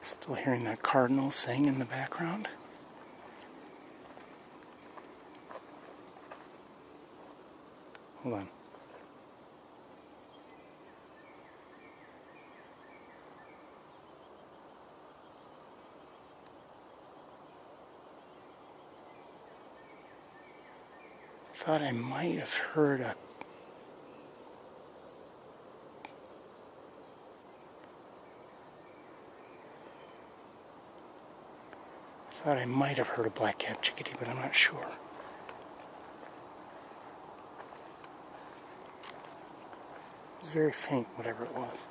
Still hearing that cardinal sing in the background. Hold on. Thought I might have heard a black-capped chickadee, but I'm not sure. It was very faint, whatever it was.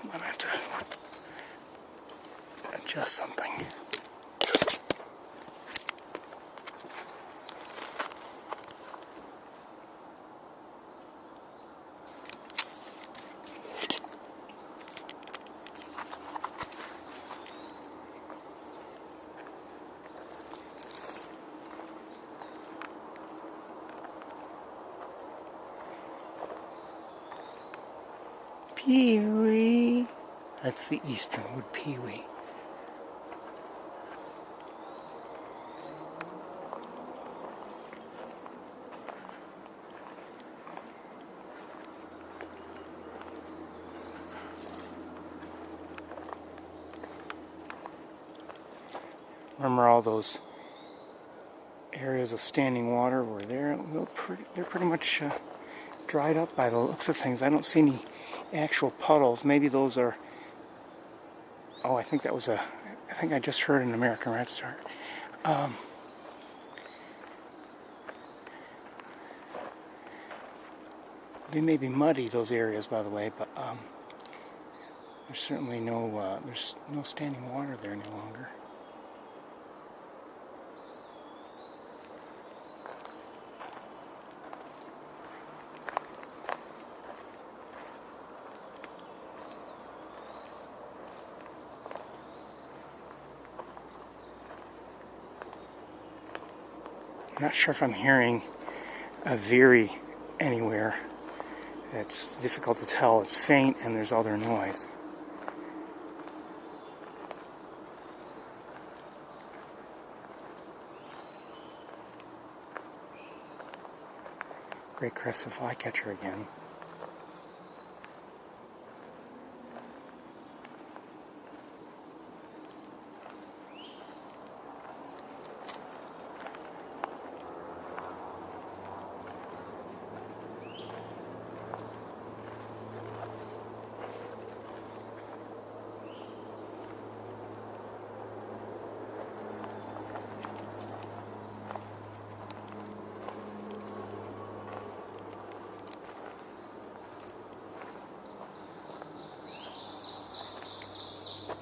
I'm gonna have to adjust something. Peewee. That's the easternwood peewee. Remember all those areas of standing water were there? They're pretty much dried up by the looks of things. I don't see any actual puddles. Maybe those are... Oh, I think that was a... I think I just heard an American redstart. They may be muddy, those areas, by the way, but there's certainly there's no standing water there any longer. I'm not sure if I'm hearing a veery anywhere. It's difficult to tell. It's faint and there's other noise. Great crested flycatcher again.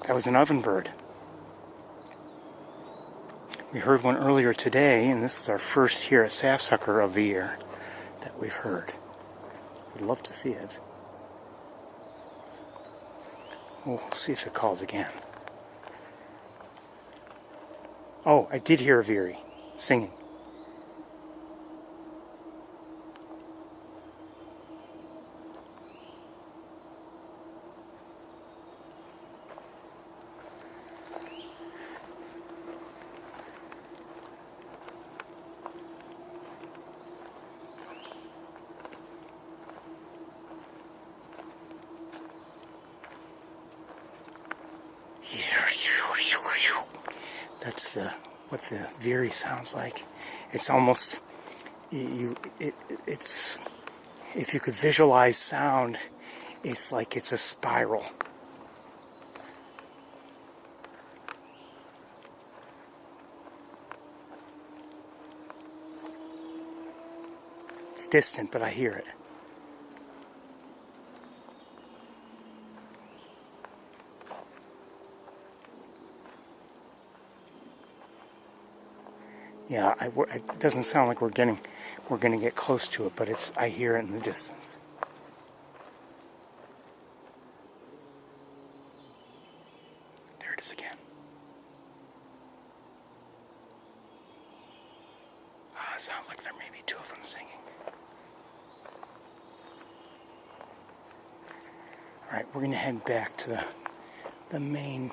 That was an ovenbird. We heard one earlier today, and this is our first here at Sapsucker of the year that we've heard. We'd love to see it. We'll see if it calls again. Oh, I did hear a veery singing. That's what the veery sounds like. It's almost it's if you could visualize sound, it's like it's a spiral. It's distant, but I hear it. Yeah, it doesn't sound like we're going to get close to it, but I hear it in the distance. There it is again. It sounds like there may be two of them singing. All right, we're going to head back to the main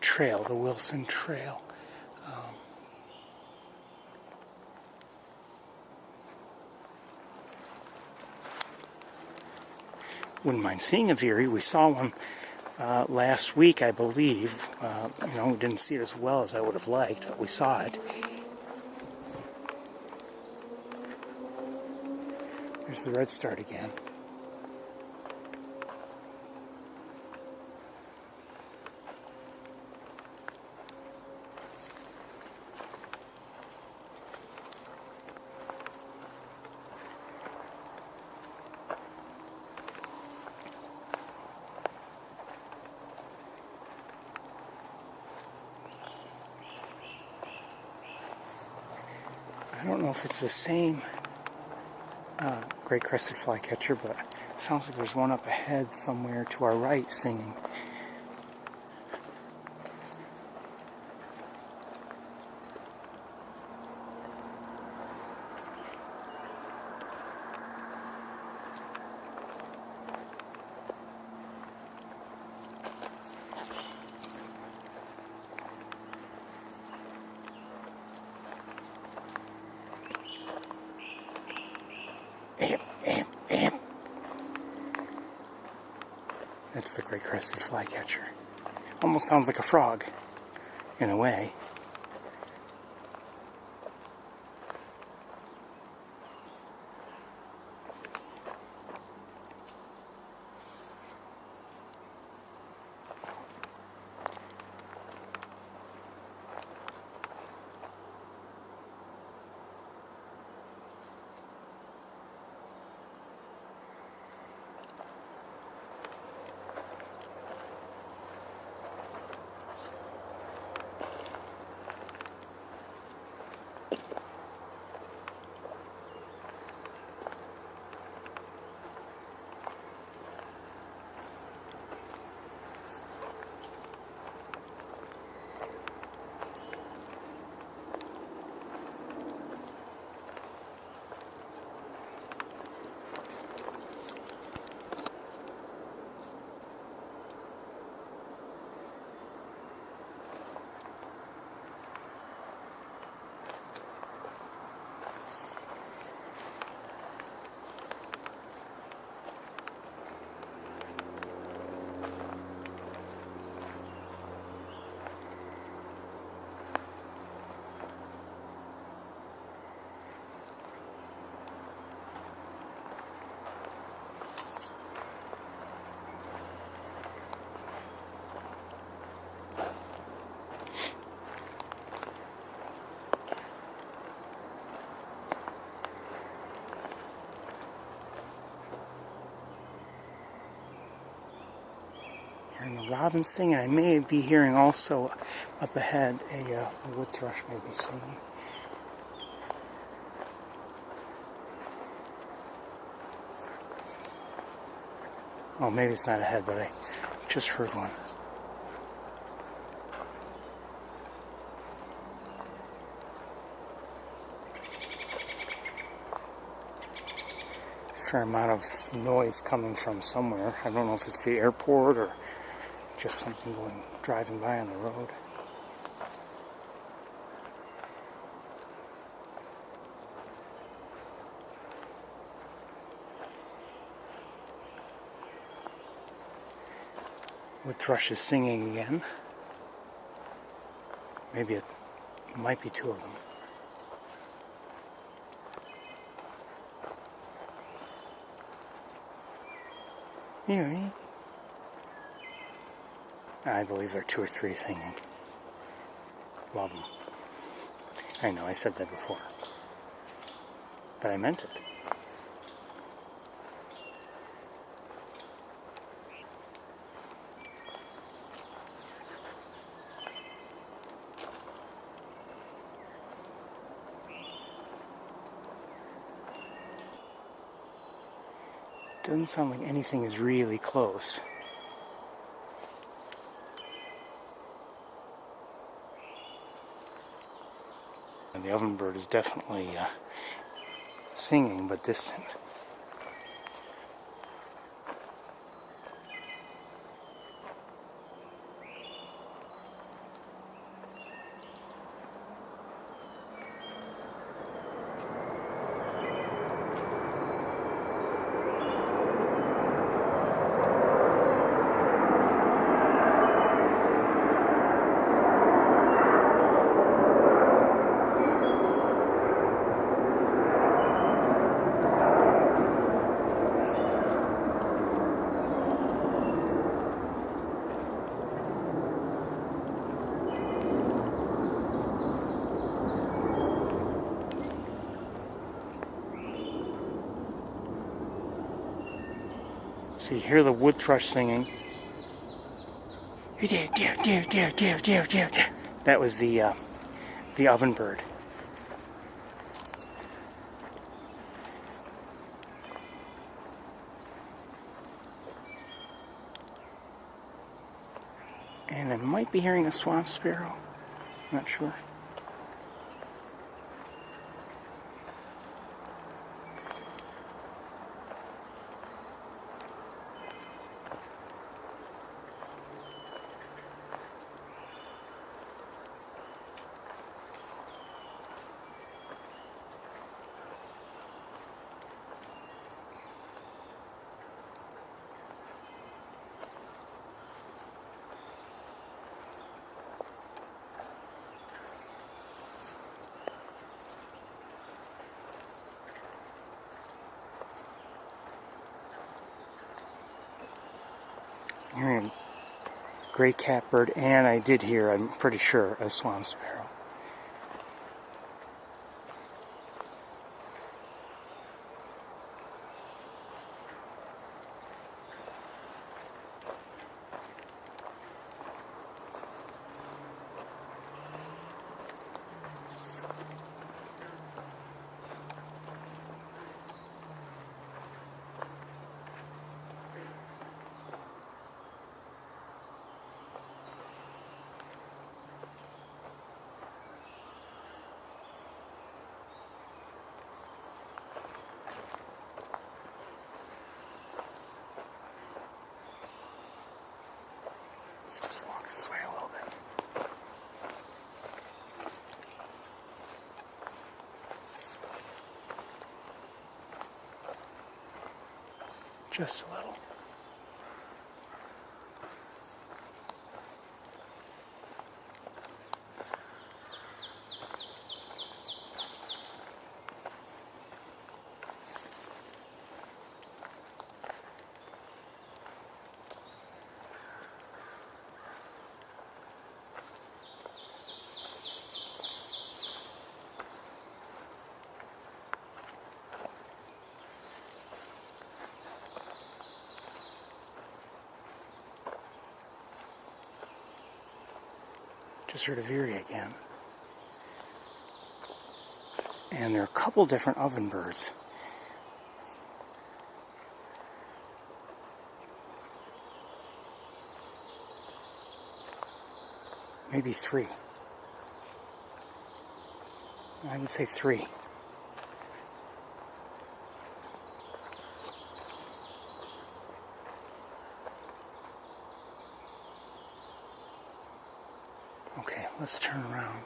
trail, the Wilson Trail. Wouldn't mind seeing a veery. We saw one last week, I believe. We didn't see it as well as I would have liked, but we saw it. There's the redstart again. I don't know if it's the same great crested flycatcher, but it sounds like there's one up ahead somewhere to our right singing. That's the great crested flycatcher. Almost sounds like a frog, in a way. robin singing. I may be hearing also up ahead a wood thrush may be singing. Oh, maybe it's not ahead, but I just heard one. Fair amount of noise coming from somewhere. I don't know if it's the airport or just something driving by on the road. Wood thrush is singing again. Maybe it might be two of them. I believe there are 2 or 3 singing. Love them. I know, I said that before. But I meant it. Doesn't sound like anything is really close. And the ovenbird is definitely singing, but distant. So you hear the wood thrush singing. That was the ovenbird. And I might be hearing a swamp sparrow. Not sure. Hearing a gray catbird, and I did hear, I'm pretty sure, a swamp sparrow. Let's just walk this way a little bit. Just a little. just heard a veery again. And there are a couple different ovenbirds. Maybe 3. I would say 3. Okay, let's turn around.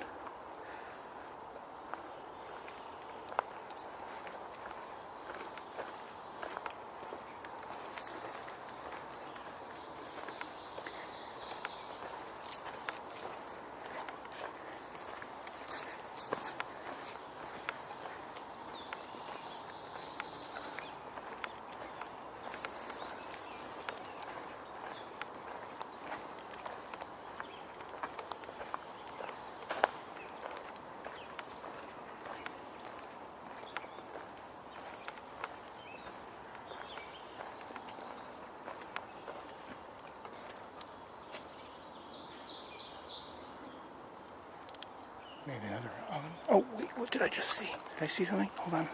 Maybe another oven. Oh, wait, what did I just see? Did I see something? Hold on.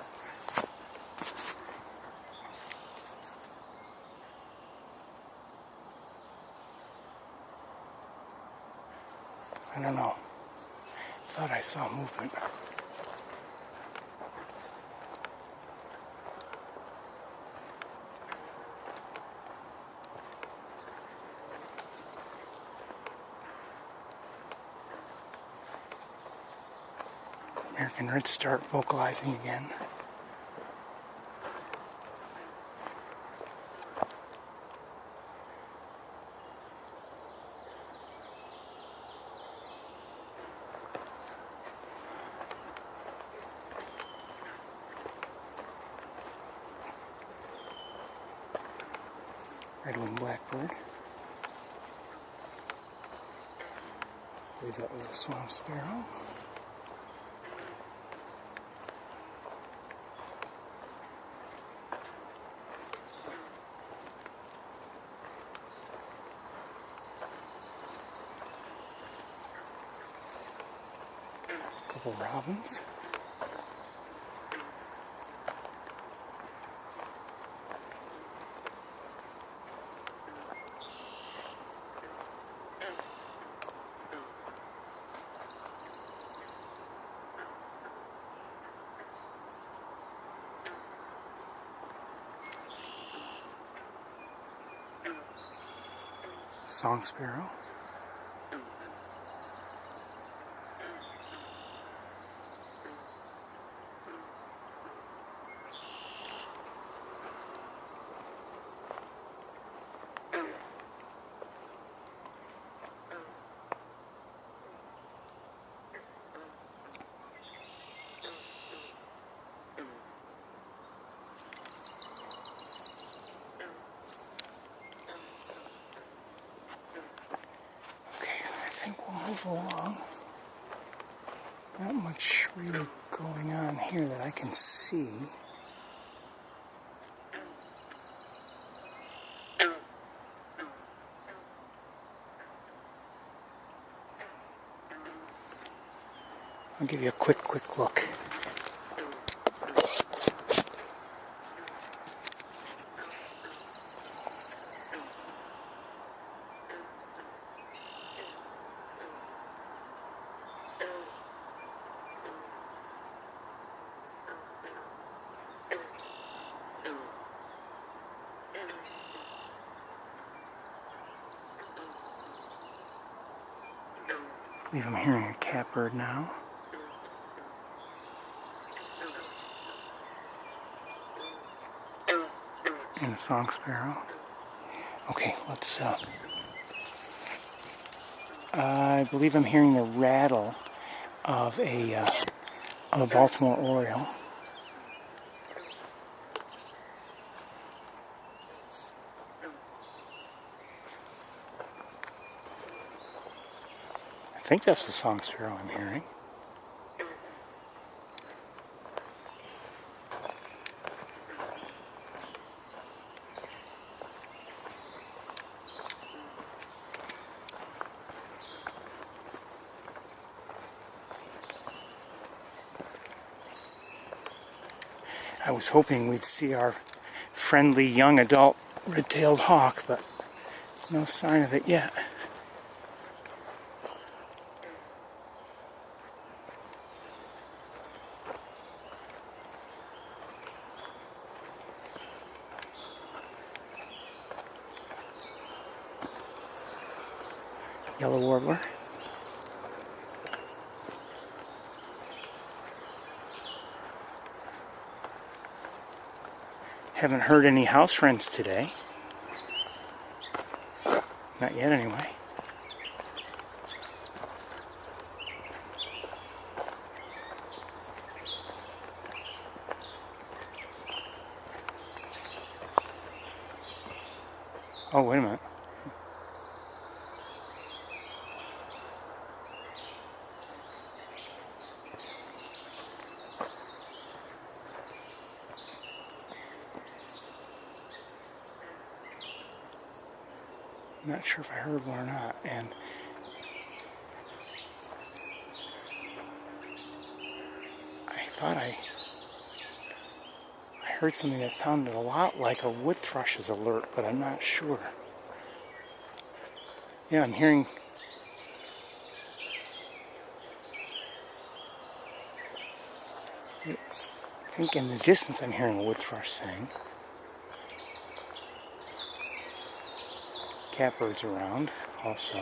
I don't know. Thought I saw movement. American Reds start vocalizing again. Red-winged blackbird. I believe that was a swamp sparrow. A couple robins. Song sparrow. Move along. Not much really going on here that I can see. I'll give you a quick look. I believe I'm hearing a catbird now. And a song sparrow. Okay, let's I believe I'm hearing the rattle of a Baltimore Oriole. I think that's the song sparrow I'm hearing. I was hoping we'd see our friendly young adult red-tailed hawk, but no sign of it yet. Yellow warbler. Haven't heard any house wrens today. Not yet, anyway. Oh, wait a minute. I'm not sure if I heard one or not, and I thought I heard something that sounded a lot like a wood thrush's alert, but I'm not sure. Yeah, I'm hearing I think in the distance I'm hearing a wood thrush sing. Catbirds around also.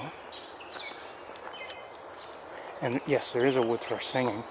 And yes, there is a wood thrush singing.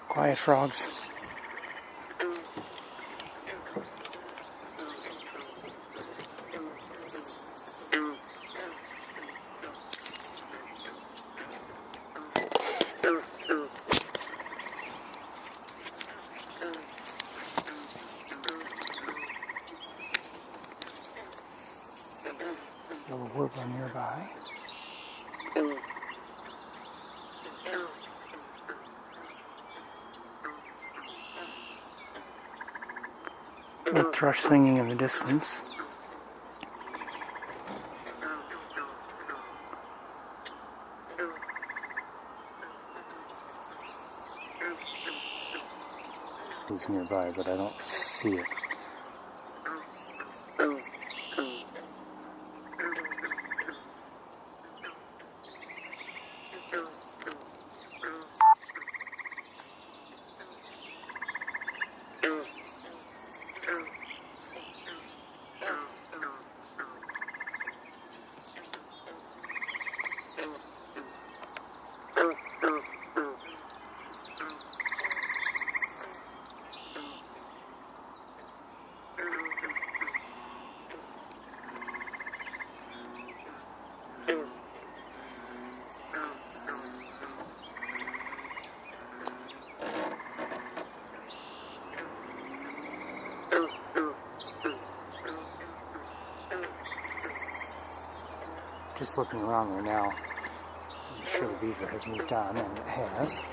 Quiet frogs. Yellow warbler nearby. Wood thrush singing in the distance. It's nearby, but I don't see it. Just looking around right now, I'm sure the beaver has moved on, and it has.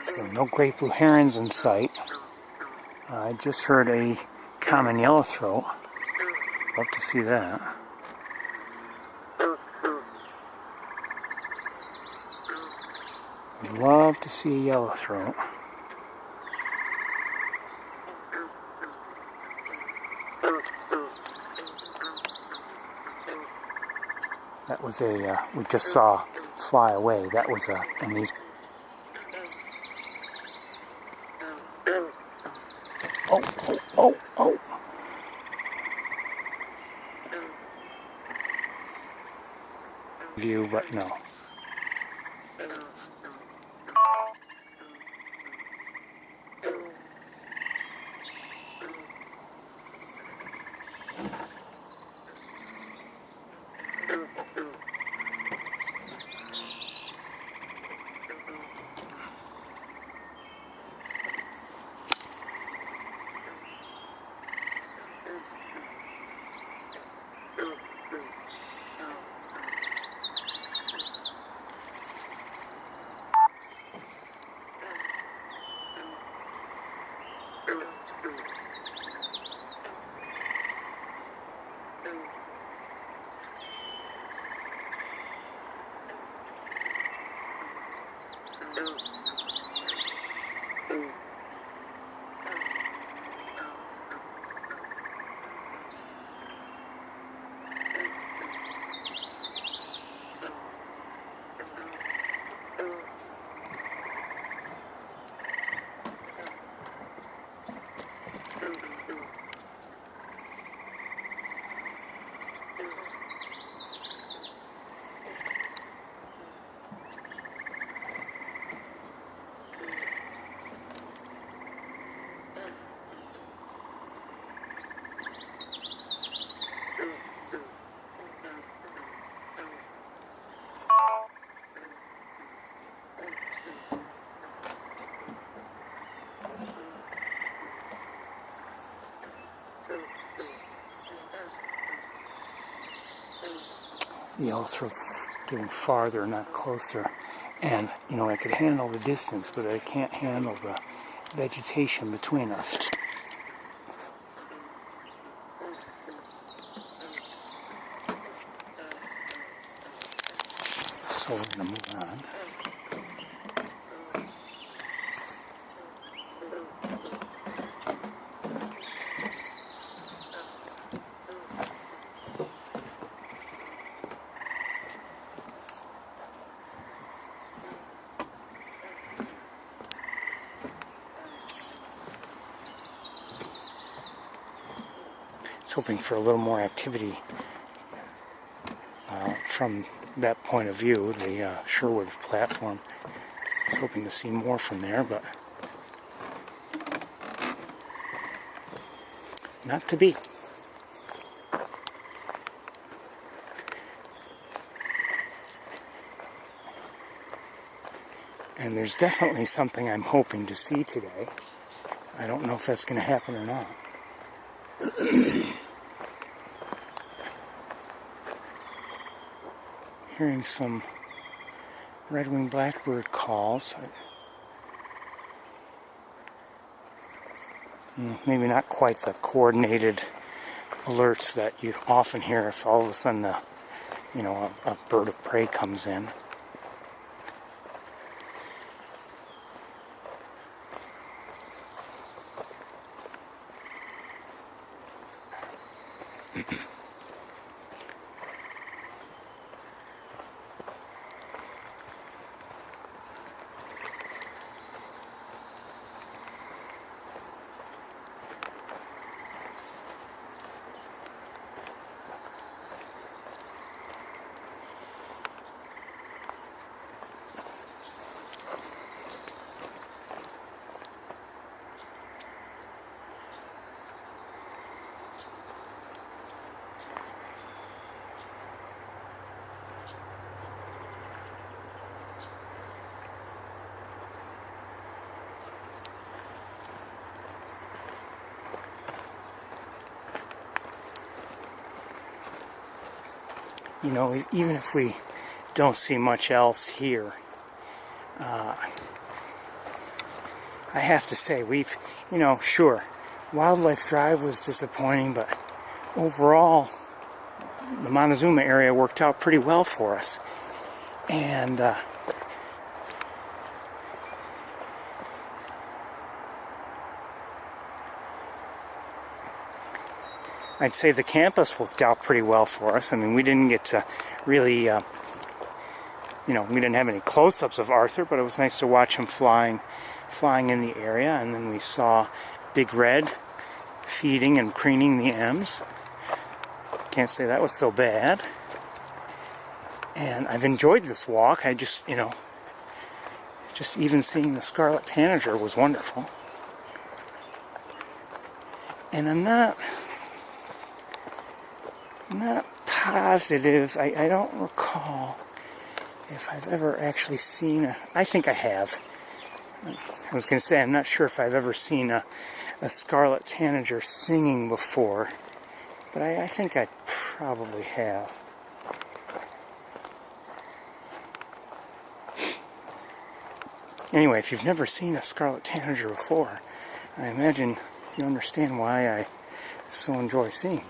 So no great blue herons in sight. I just heard a common yellowthroat. Love to see that. Would love to see a yellowthroat. That was a, we just saw fly away. That was a, and these. Oh. View, but no. The yellowthroat's getting farther, not closer. And, you know, I could handle the distance, but I can't handle the vegetation between us. So we're going to move on. Hoping for a little more activity from that point of view, the Sherwood platform. I was hoping to see more from there, but not to be. And there's definitely something I'm hoping to see today. I don't know if that's going to happen or not. Hearing some red-winged blackbird calls. Maybe not quite the coordinated alerts that you often hear if all of a sudden a bird of prey comes in. you know, even if we don't see much else here, I have to say, we've, you know, sure, Wildlife Drive was disappointing, but overall, the Montezuma area worked out pretty well for us. And I'd say the campus worked out pretty well for us. I mean, we didn't get to really, you know, we didn't have any close-ups of Arthur, but it was nice to watch him flying in the area. And then we saw Big Red feeding and preening the M's. Can't say that was so bad. And I've enjoyed this walk. I just, you know, just even seeing the scarlet tanager was wonderful. And I'm not positive. I don't recall if I've ever actually seen a... I think I have. I was going to say, I'm not sure if I've ever seen a scarlet tanager singing before. But I think I probably have. Anyway, if you've never seen a scarlet tanager before, I imagine you understand why I so enjoy seeing them.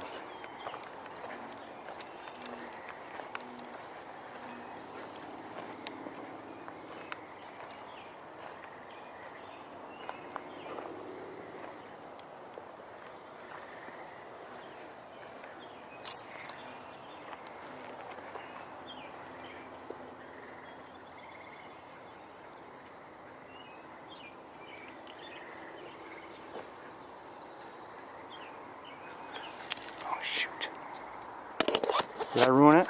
Shoot. Did I ruin it?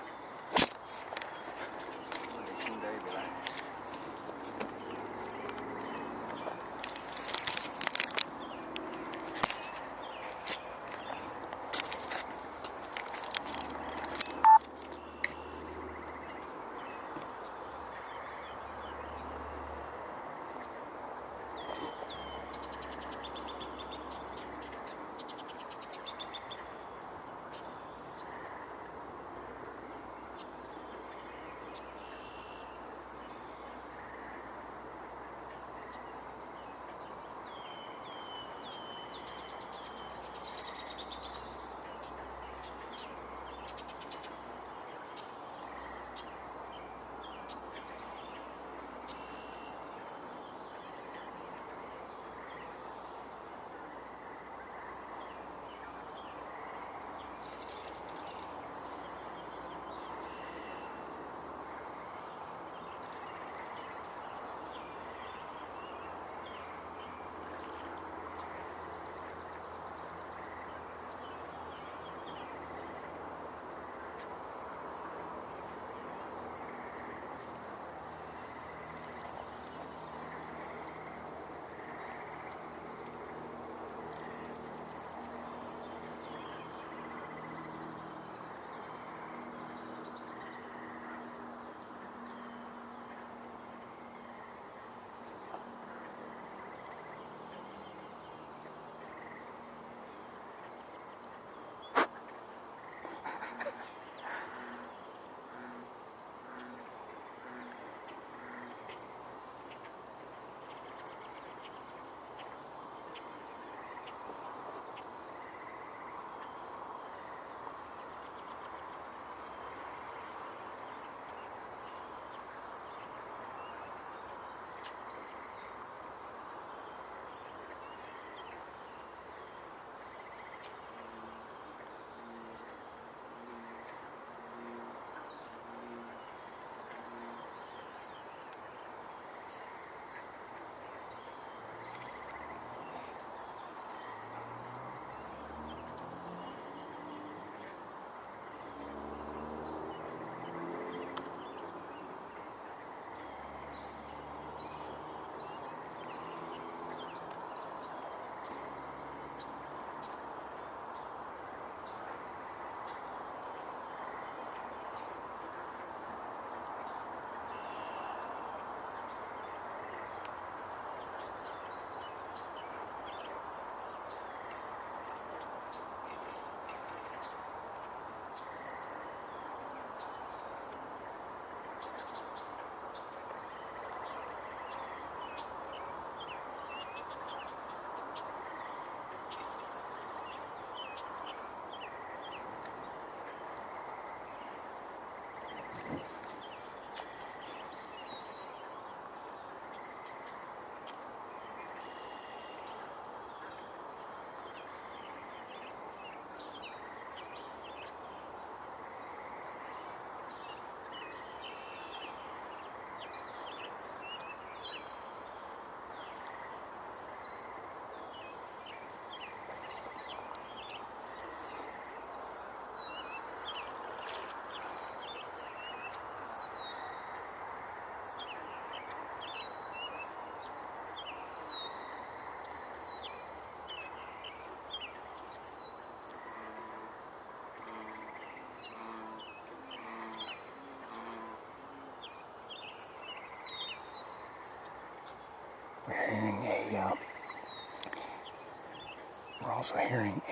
hearing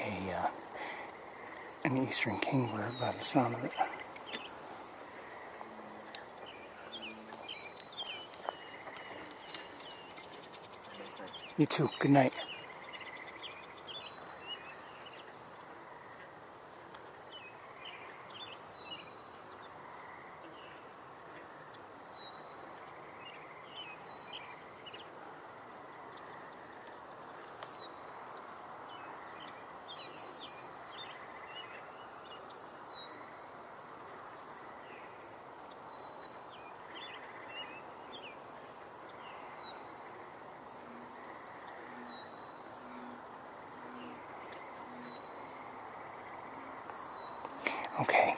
an eastern kingbird by the sound of it. You too. Good night. Okay,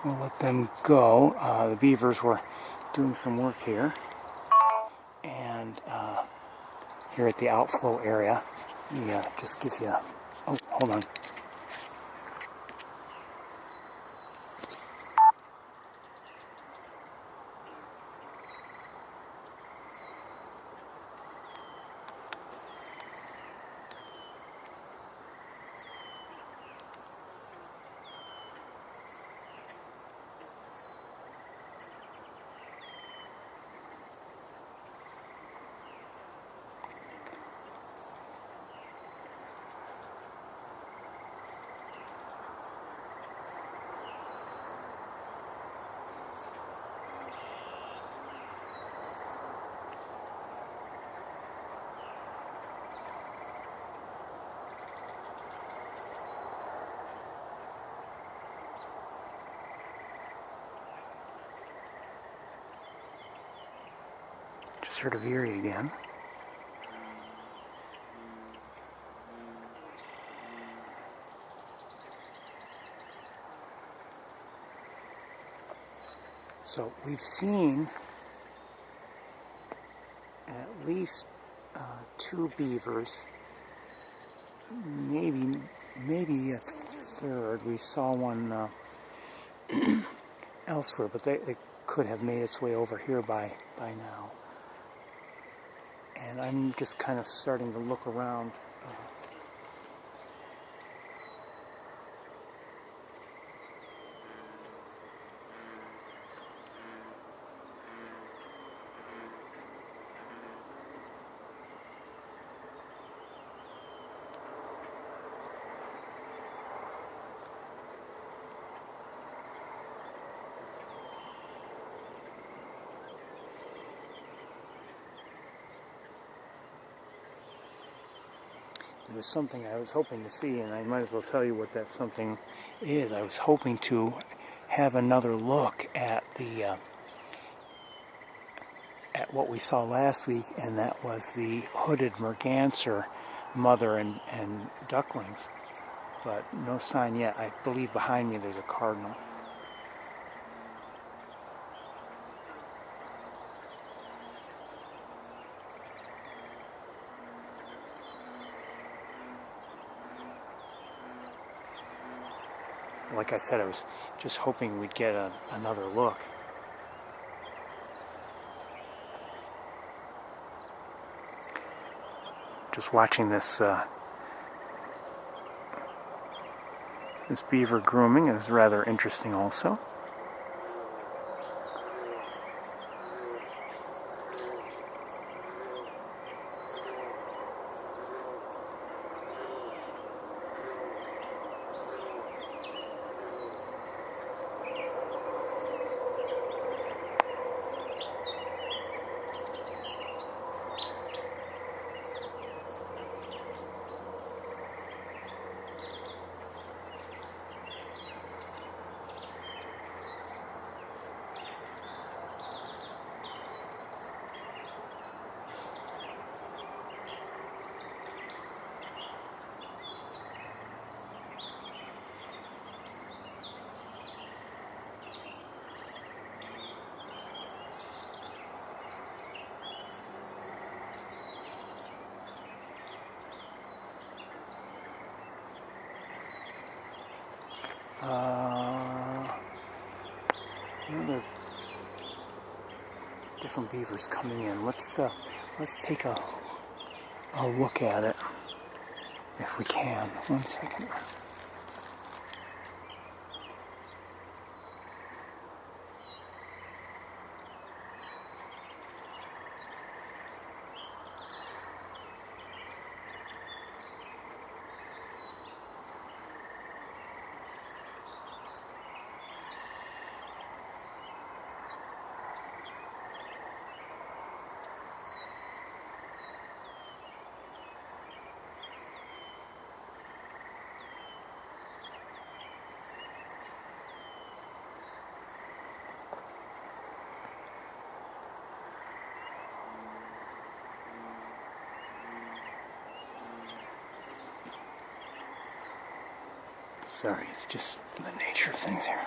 we'll let them go. The beavers were doing some work here, and here at the outflow area, we just give you. Oh, hold on. Just heard a veery again. So we've seen at least 2 beavers, maybe a third. We saw one elsewhere, but they could have made its way over here by now. And I'm just kind of starting to look around. There was something I was hoping to see, and I might as well tell you what that something is. I was hoping to have another look at at what we saw last week, and that was the hooded merganser mother and ducklings. But no sign yet. I believe behind me there's a cardinal. Like I said, I was just hoping we'd get another look. Just watching this this beaver grooming is rather interesting also. Another different beavers coming in. Let's take a look at it if we can. 1 second. Sorry, it's just the nature of things here.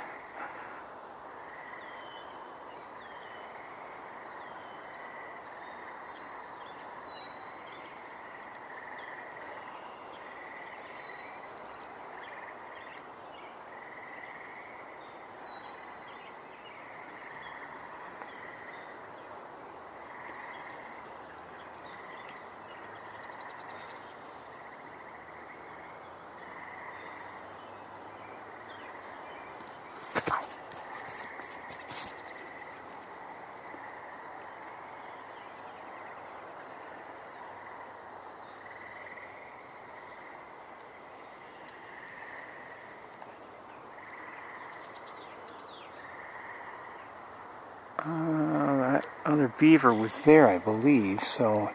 That other beaver was there, I believe, so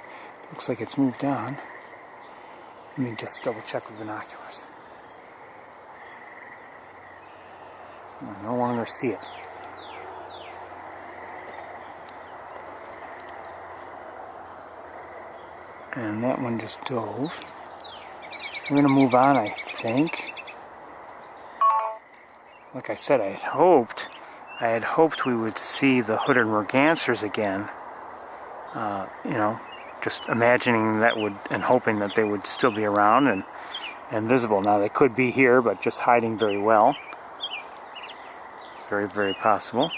looks like it's moved on. Let me just double check with binoculars. I no longer see it. And that one just dove. We're going to move on, I think. Like I said, I had hoped we would see the hooded mergansers again. You know, just imagining that would, and hoping that they would still be around and visible. Now they could be here, but just hiding very well. Very, very possible.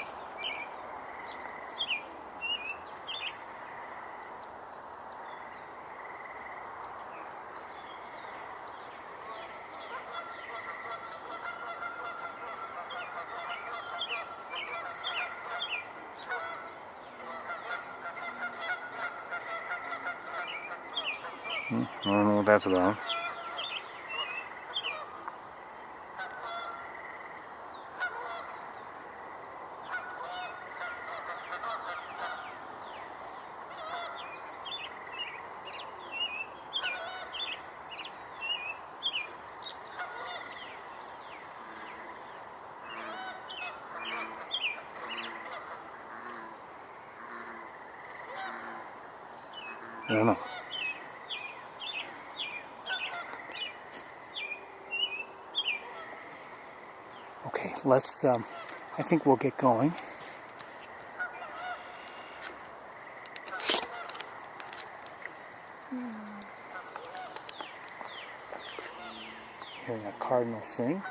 I don't know what that's about. I don't know. Okay, let's, I think we'll get going. Hearing a cardinal sing.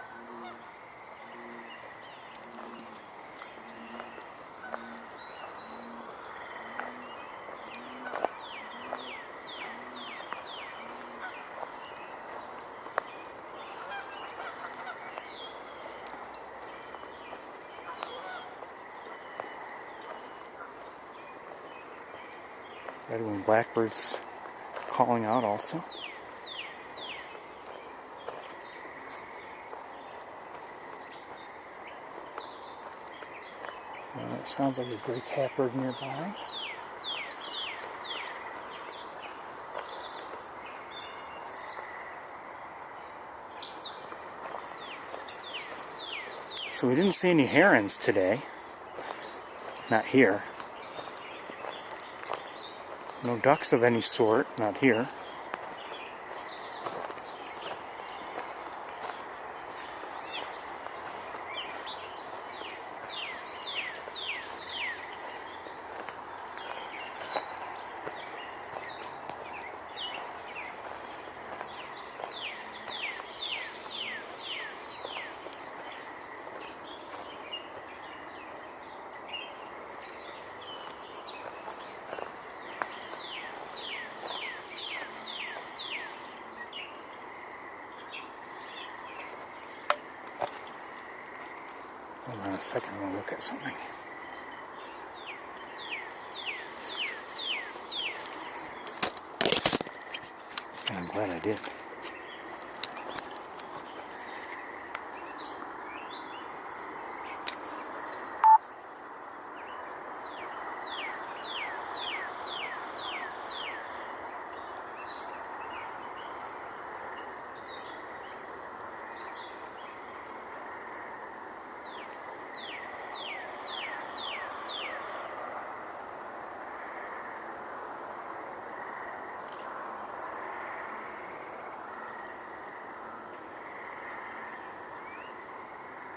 Red-winged blackbirds calling out also. It sounds like a gray catbird nearby. So we didn't see any herons today. Not here. No ducks of any sort, not here. Hold on a second, we'll look at something. And I'm glad I did.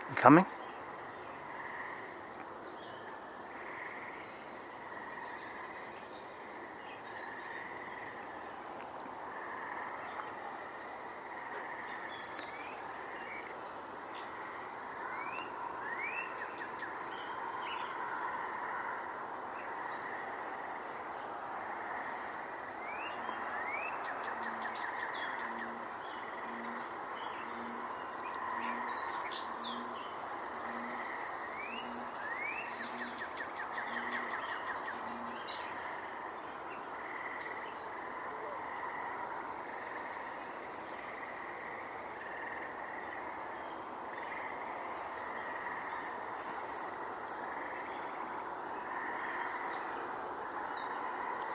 You coming?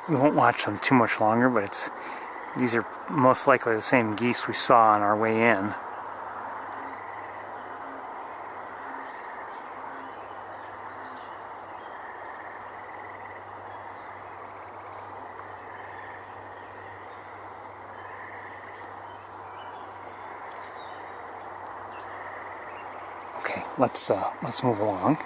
We won't watch them too much longer, but these are most likely the same geese we saw on our way in. Okay, let's move along.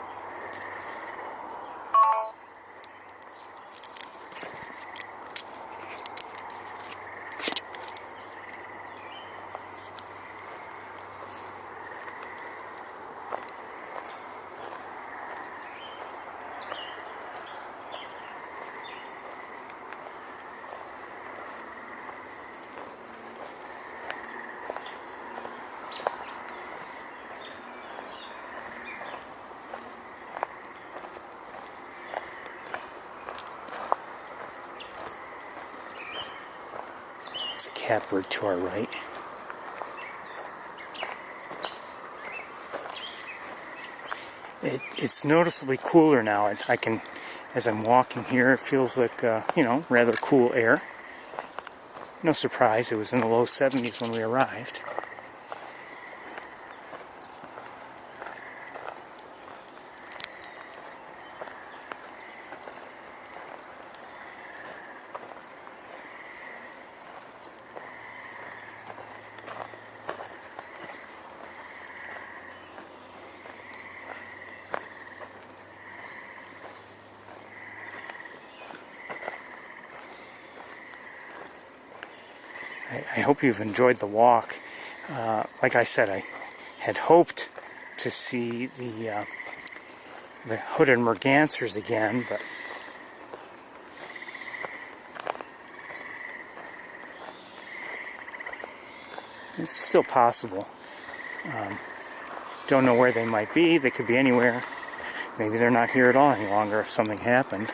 It's a catbird to our right. It's noticeably cooler now. I can, as I'm walking here, it feels like, rather cool air. No surprise, it was in the low 70s when we arrived. I hope you've enjoyed the walk. Like I said, I had hoped to see the hooded mergansers again, but it's still possible. Don't know where they might be. They could be anywhere. Maybe they're not here at all any longer if something happened.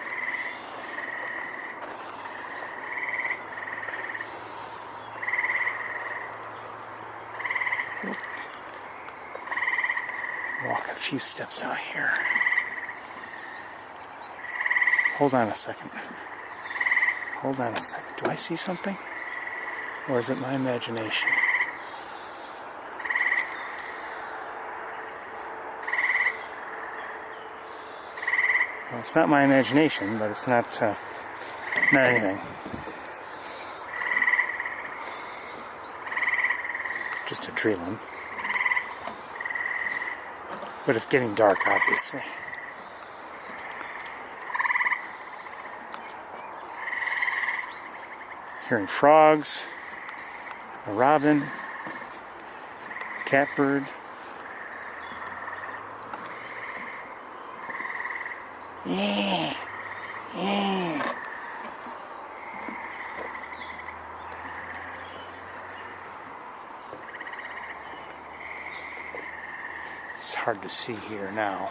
Walk a few steps out here. Hold on a second. Hold on a second. Do I see something? Or is it my imagination? Well, it's not my imagination, but it's not anything. Just a tree limb. But it's getting dark, obviously. Hearing frogs, a robin, catbird. Yeah, yeah. It's hard to see here now.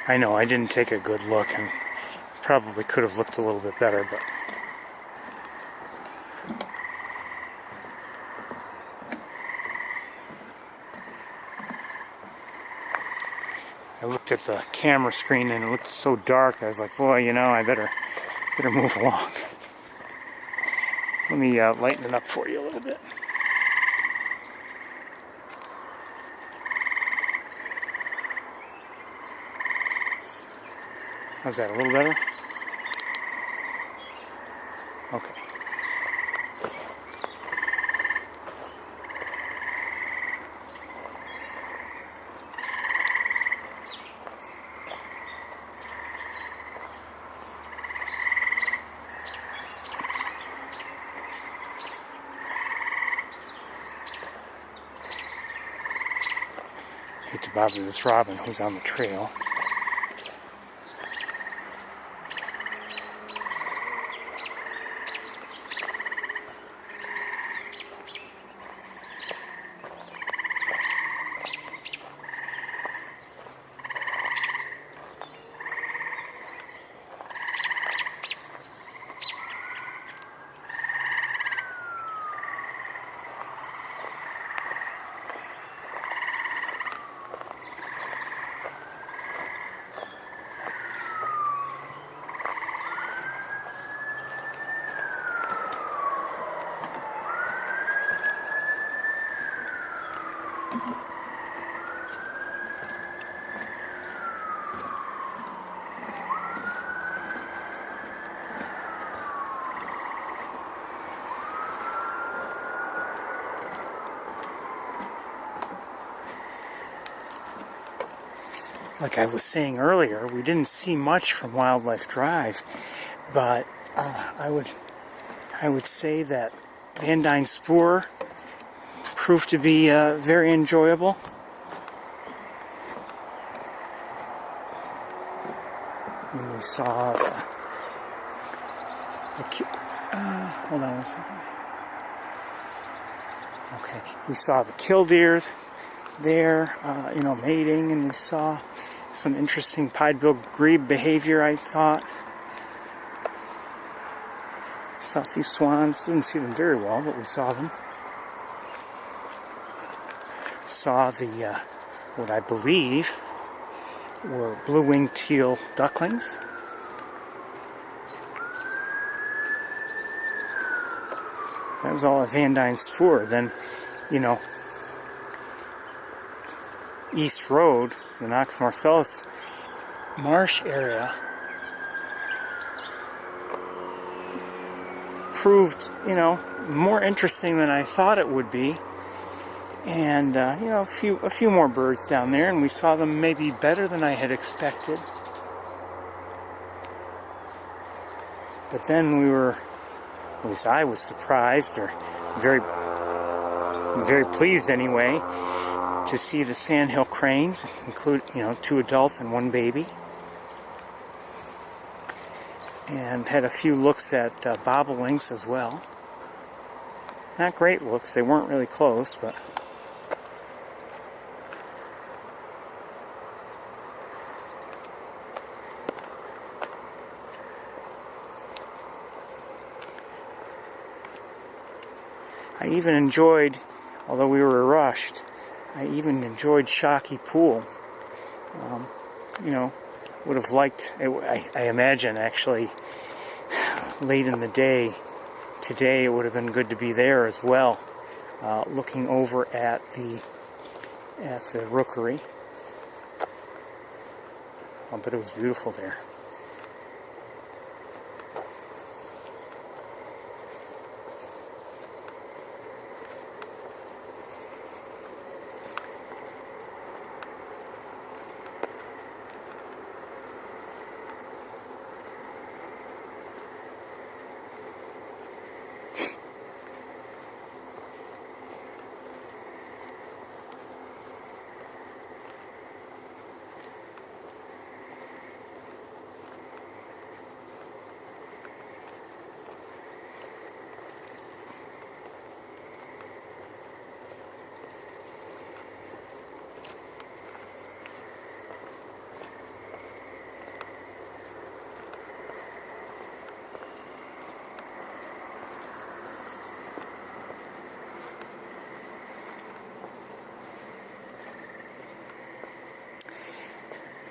I know I didn't take a good look and probably could have looked a little bit better, but I looked at the camera screen and it looked so dark. I was like, boy, you know, I better move along. Let me lighten it up for you a little bit. How's that, a little better? Okay. Hate to bother this robin who's on the trail. Like I was saying earlier, we didn't see much from Wildlife Drive, but I would say that Van Dyne Spoor proved to be very enjoyable. And we saw hold on one second. Okay, we saw the killdeer there, you know, mating, and we saw some interesting pied-billed grebe behavior, I thought. Saw a few swans, didn't see them very well, but we saw them. Saw the, what I believe were blue-winged teal ducklings. That was all at Van Dyne Spoor. Then, you know, East Road, the Knox Marcellus marsh area, proved, you know, more interesting than I thought it would be. And, you know, a few more birds down there, and we saw them maybe better than I had expected. But then we were, at least I was surprised, or very pleased anyway, to see the sandhill cranes, include, you know, 2 adults and 1 baby. And had a few looks at bobolinks as well. Not great looks, they weren't really close, but I even enjoyed, although we were rushed, I even enjoyed Shockey Pool. You know, would have liked, I imagine actually, late in the day, today it would have been good to be there as well, looking over at the rookery. But it was beautiful there.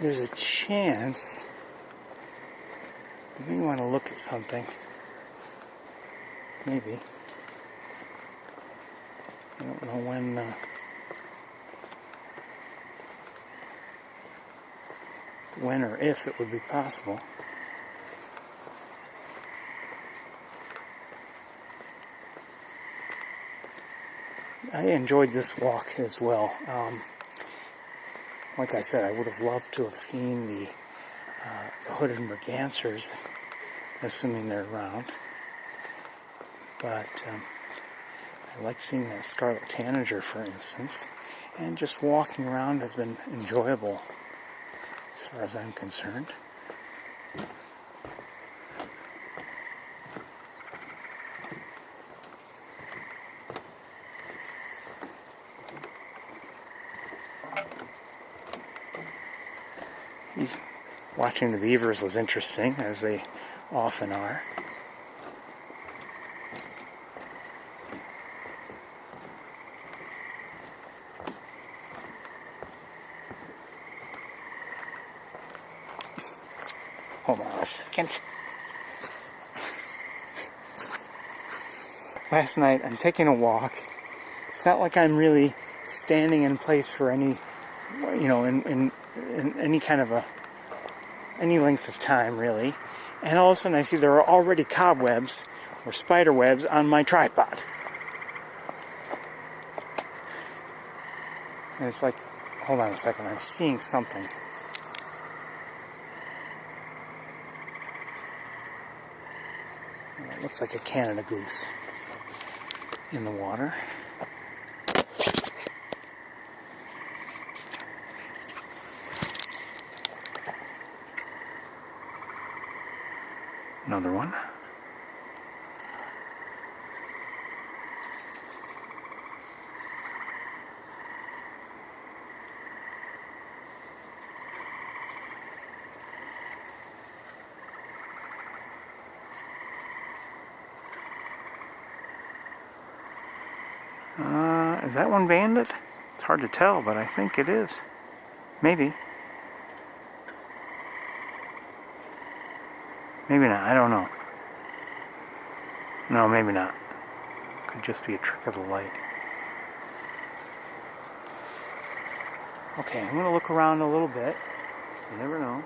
there's a chance we may want to look at something. Maybe. I don't know when or if it would be possible. I enjoyed this walk as well. Like I said, I would have loved to have seen the hooded mergansers, assuming they're around. But I like seeing that scarlet tanager, for instance. And just walking around has been enjoyable, as far as I'm concerned. Watching the beavers was interesting, as they often are. Hold on a second. Last night, I'm taking a walk. It's not like I'm really standing in place for any, in any kind of any length of time, really. And all of a sudden I see there are already cobwebs or spider webs on my tripod. And it's like, hold on a second, I'm seeing something. It looks like a Canada goose in the water. Another one. Is that one banded? It's hard to tell, but I think it is. Maybe. Maybe not, I don't know. No, maybe not. Could just be a trick of the light. Okay, I'm going to look around a little bit. You never know.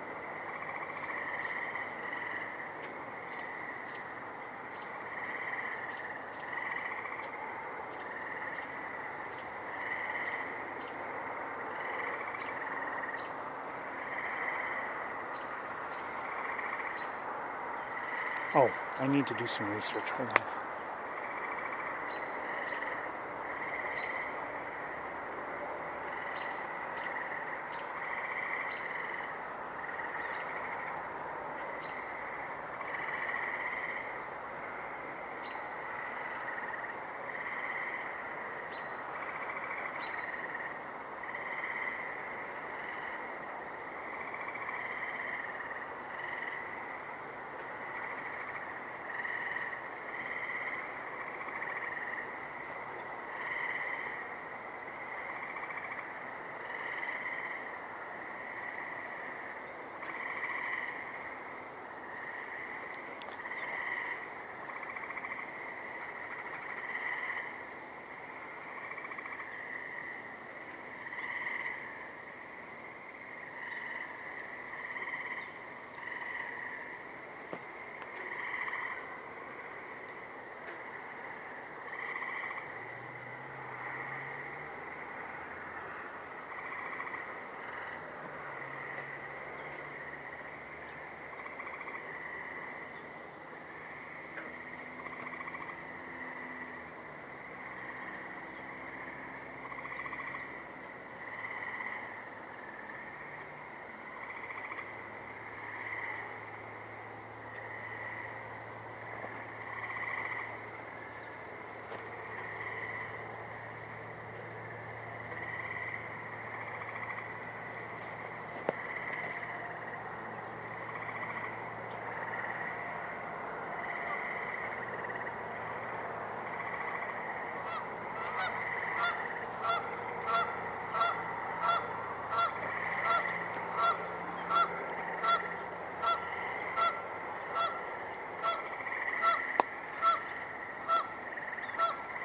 Oh, I need to do some research. Hold on.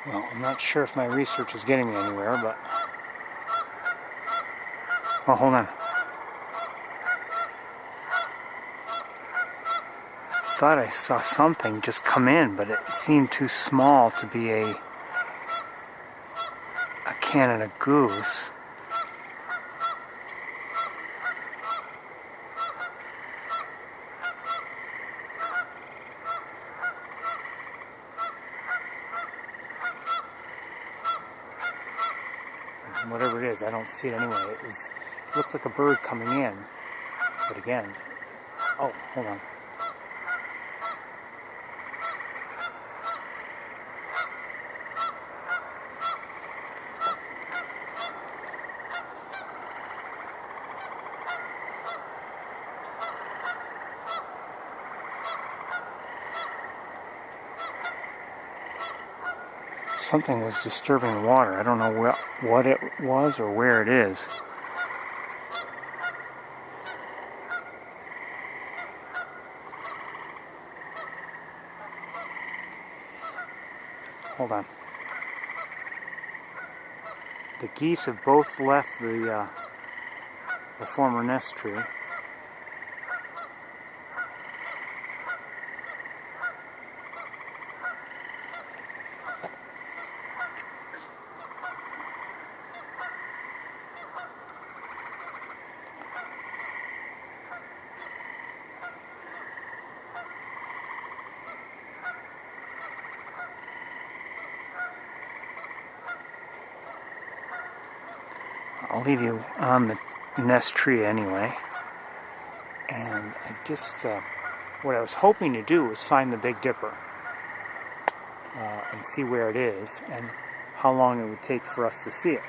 Well, I'm not sure if my research is getting me anywhere, but... Oh, hold on. Thought I saw something just come in, but it seemed too small to be a Canada goose. Whatever it is, I don't see it anyway. It looked like a bird coming in, but again, oh, hold on. Something was disturbing the water. I don't know what it was or where it is. Hold on. The geese have both left the former nest tree. I'll leave you on the nest tree anyway. And I just, what I was hoping to do was find the Big Dipper and see where it is and how long it would take for us to see it.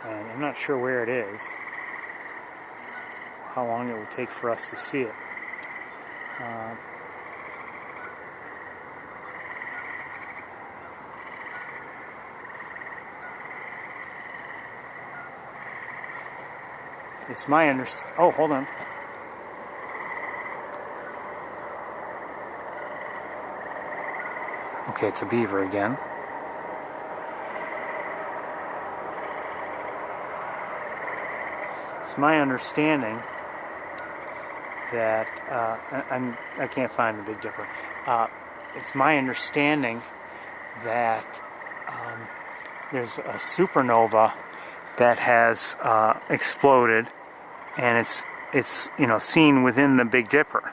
And I'm not sure where it is, how long it would take for us to see it. It's my oh, hold on. Okay, it's a beaver again. It's my understanding that I can't find the Big Dipper. It's my understanding that there's a supernova that has exploded, and it's seen within the Big Dipper.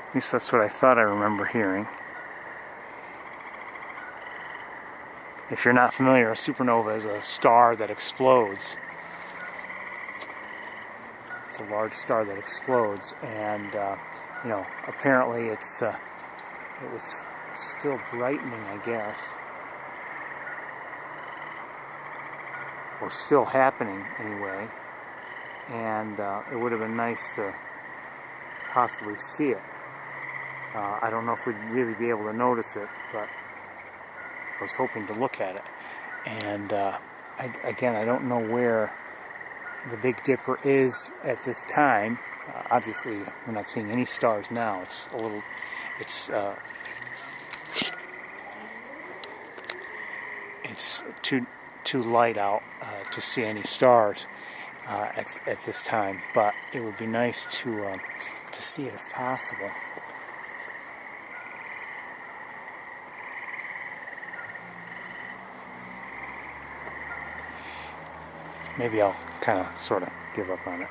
At least that's what I thought I remember hearing. If you're not familiar, a supernova is a star that explodes. It's a large star that explodes, and apparently it was still brightening, I guess, or still happening anyway. And it would have been nice to possibly see it. I don't know if we'd really be able to notice it, but I was hoping to look at it. And I don't know where the Big Dipper is at this time. Obviously, we're not seeing any stars now. It's too light out to see any stars at this time. But it would be nice to see it if possible. Maybe I'll kind of sort of give up on it.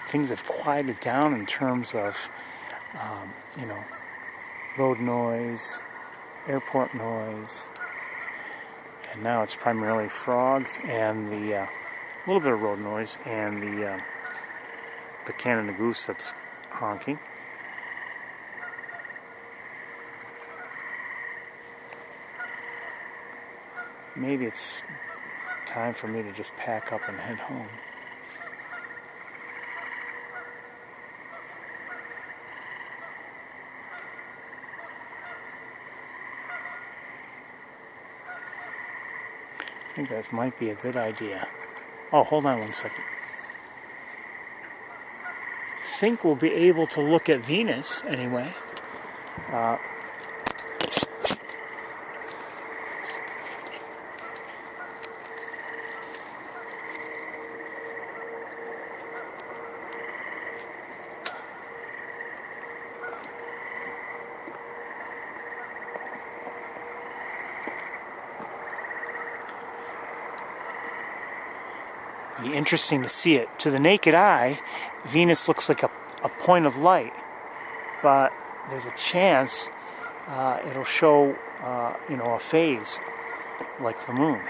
Things have quieted down in terms of, road noise, airport noise, and now it's primarily frogs and the A little bit of road noise, and the Canada goose that's honking. Maybe it's time for me to just pack up and head home. I think that might be a good idea. Oh, hold on 1 second. I think we'll be able to look at Venus anyway. Be interesting to see it. To the naked eye, Venus looks like a point of light, but there's a chance it'll show, a phase like the moon.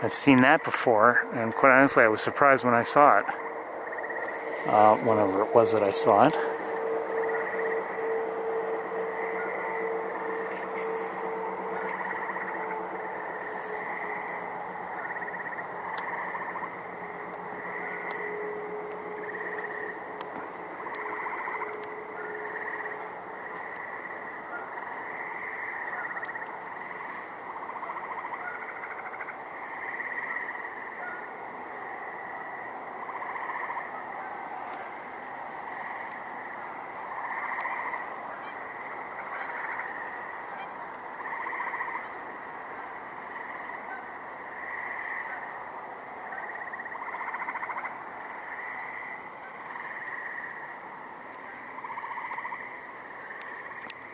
I've seen that before, and quite honestly, I was surprised when I saw it. Whenever it was that I saw it.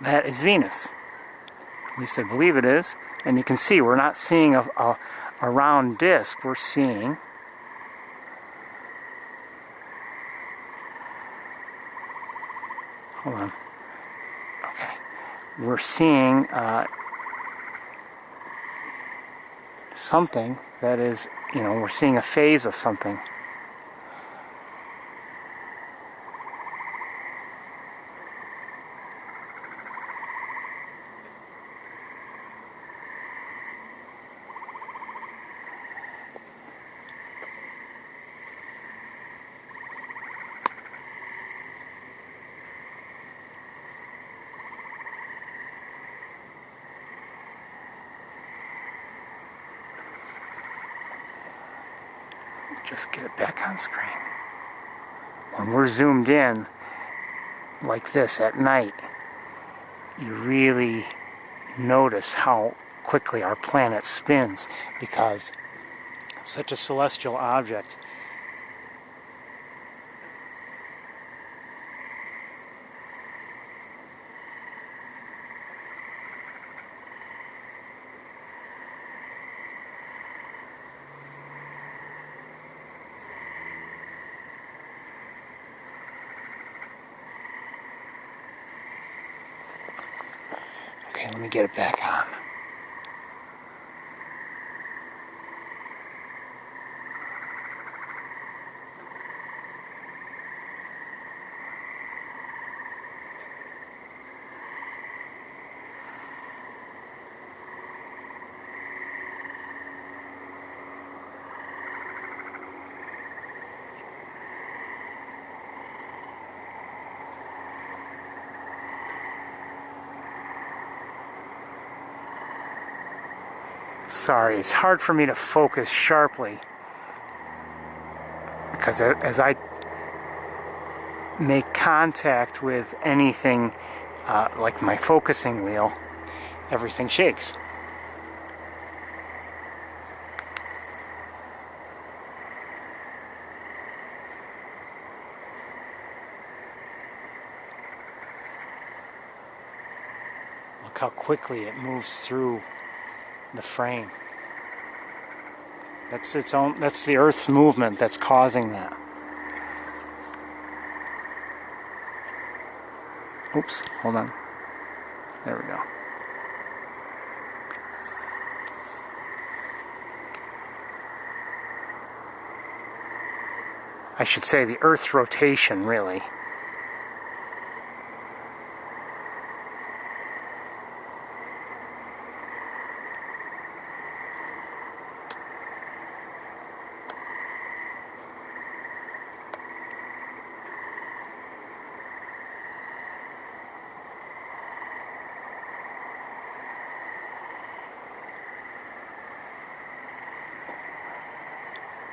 That is Venus. At least I believe it is. And you can see we're not seeing a round disk. We're seeing hold on. Okay. We're seeing something that is, we're seeing a phase of something. Just get it back on screen. When we're zoomed in like this at night, you really notice how quickly our planet spins, because it's such a celestial object. Okay, let me get it back on. Sorry, it's hard for me to focus sharply, because as I make contact with anything like my focusing wheel, everything shakes. Look how quickly it moves through the frame. That's its own. That's the Earth's movement that's causing that. Oops, hold on. There we go. I should say the Earth's rotation, really.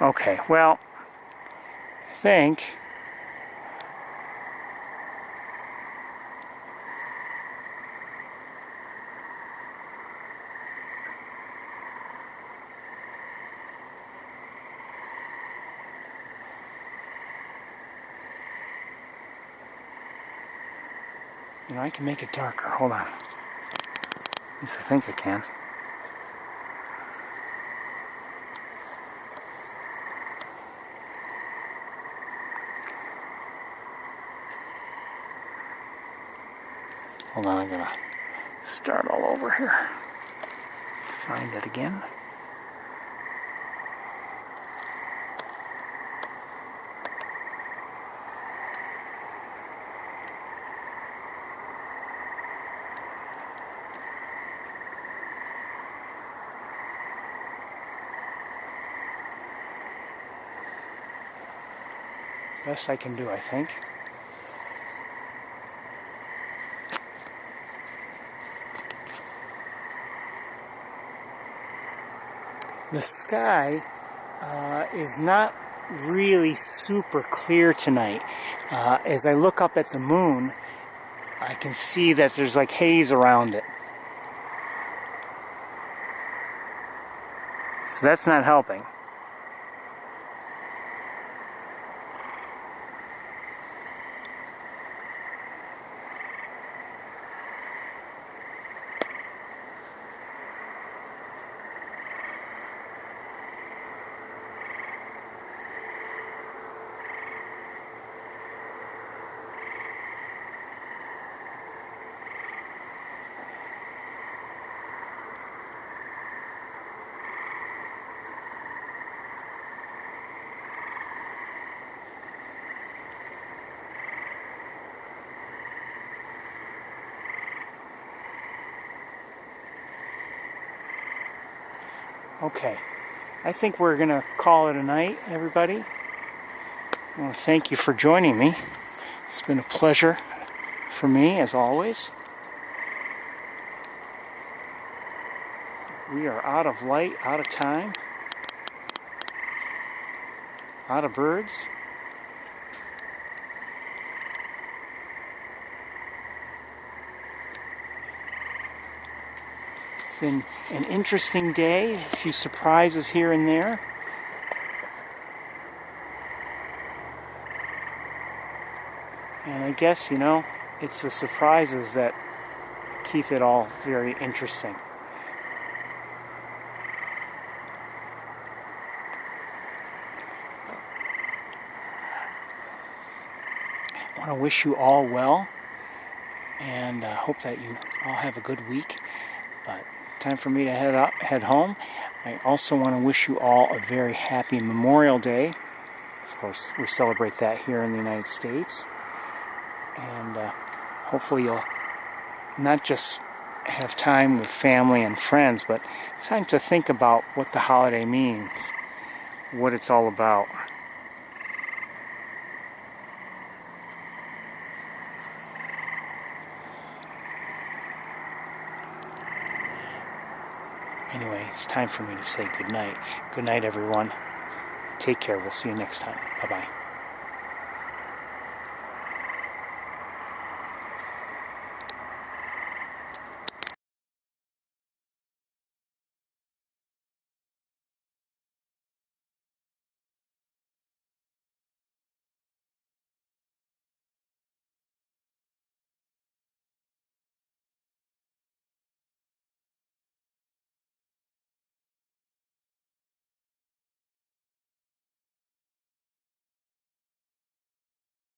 Okay, well, I think I can make it darker. Hold on. At least I think I can. Hold on, I'm gonna start all over here. Find it again. Best I can do, I think. The sky is not really super clear tonight. As I look up at the moon, I can see that there's like haze around it. So that's not helping. Okay, I think we're going to call it a night, everybody. I want to thank you for joining me. It's been a pleasure for me, as always. We are out of light, out of time, out of birds. It's been an interesting day, a few surprises here and there. And I guess, it's the surprises that keep it all very interesting. I want to wish you all well, and hope that you all have a good week. But time for me to head home. I also want to wish you all a very happy Memorial Day. Of course, we celebrate that here in the United States. And hopefully you'll not just have time with family and friends, but time to think about what the holiday means, what it's all about. Anyway, it's time for me to say good night. Good night, everyone. Take care. We'll see you next time. Bye-bye.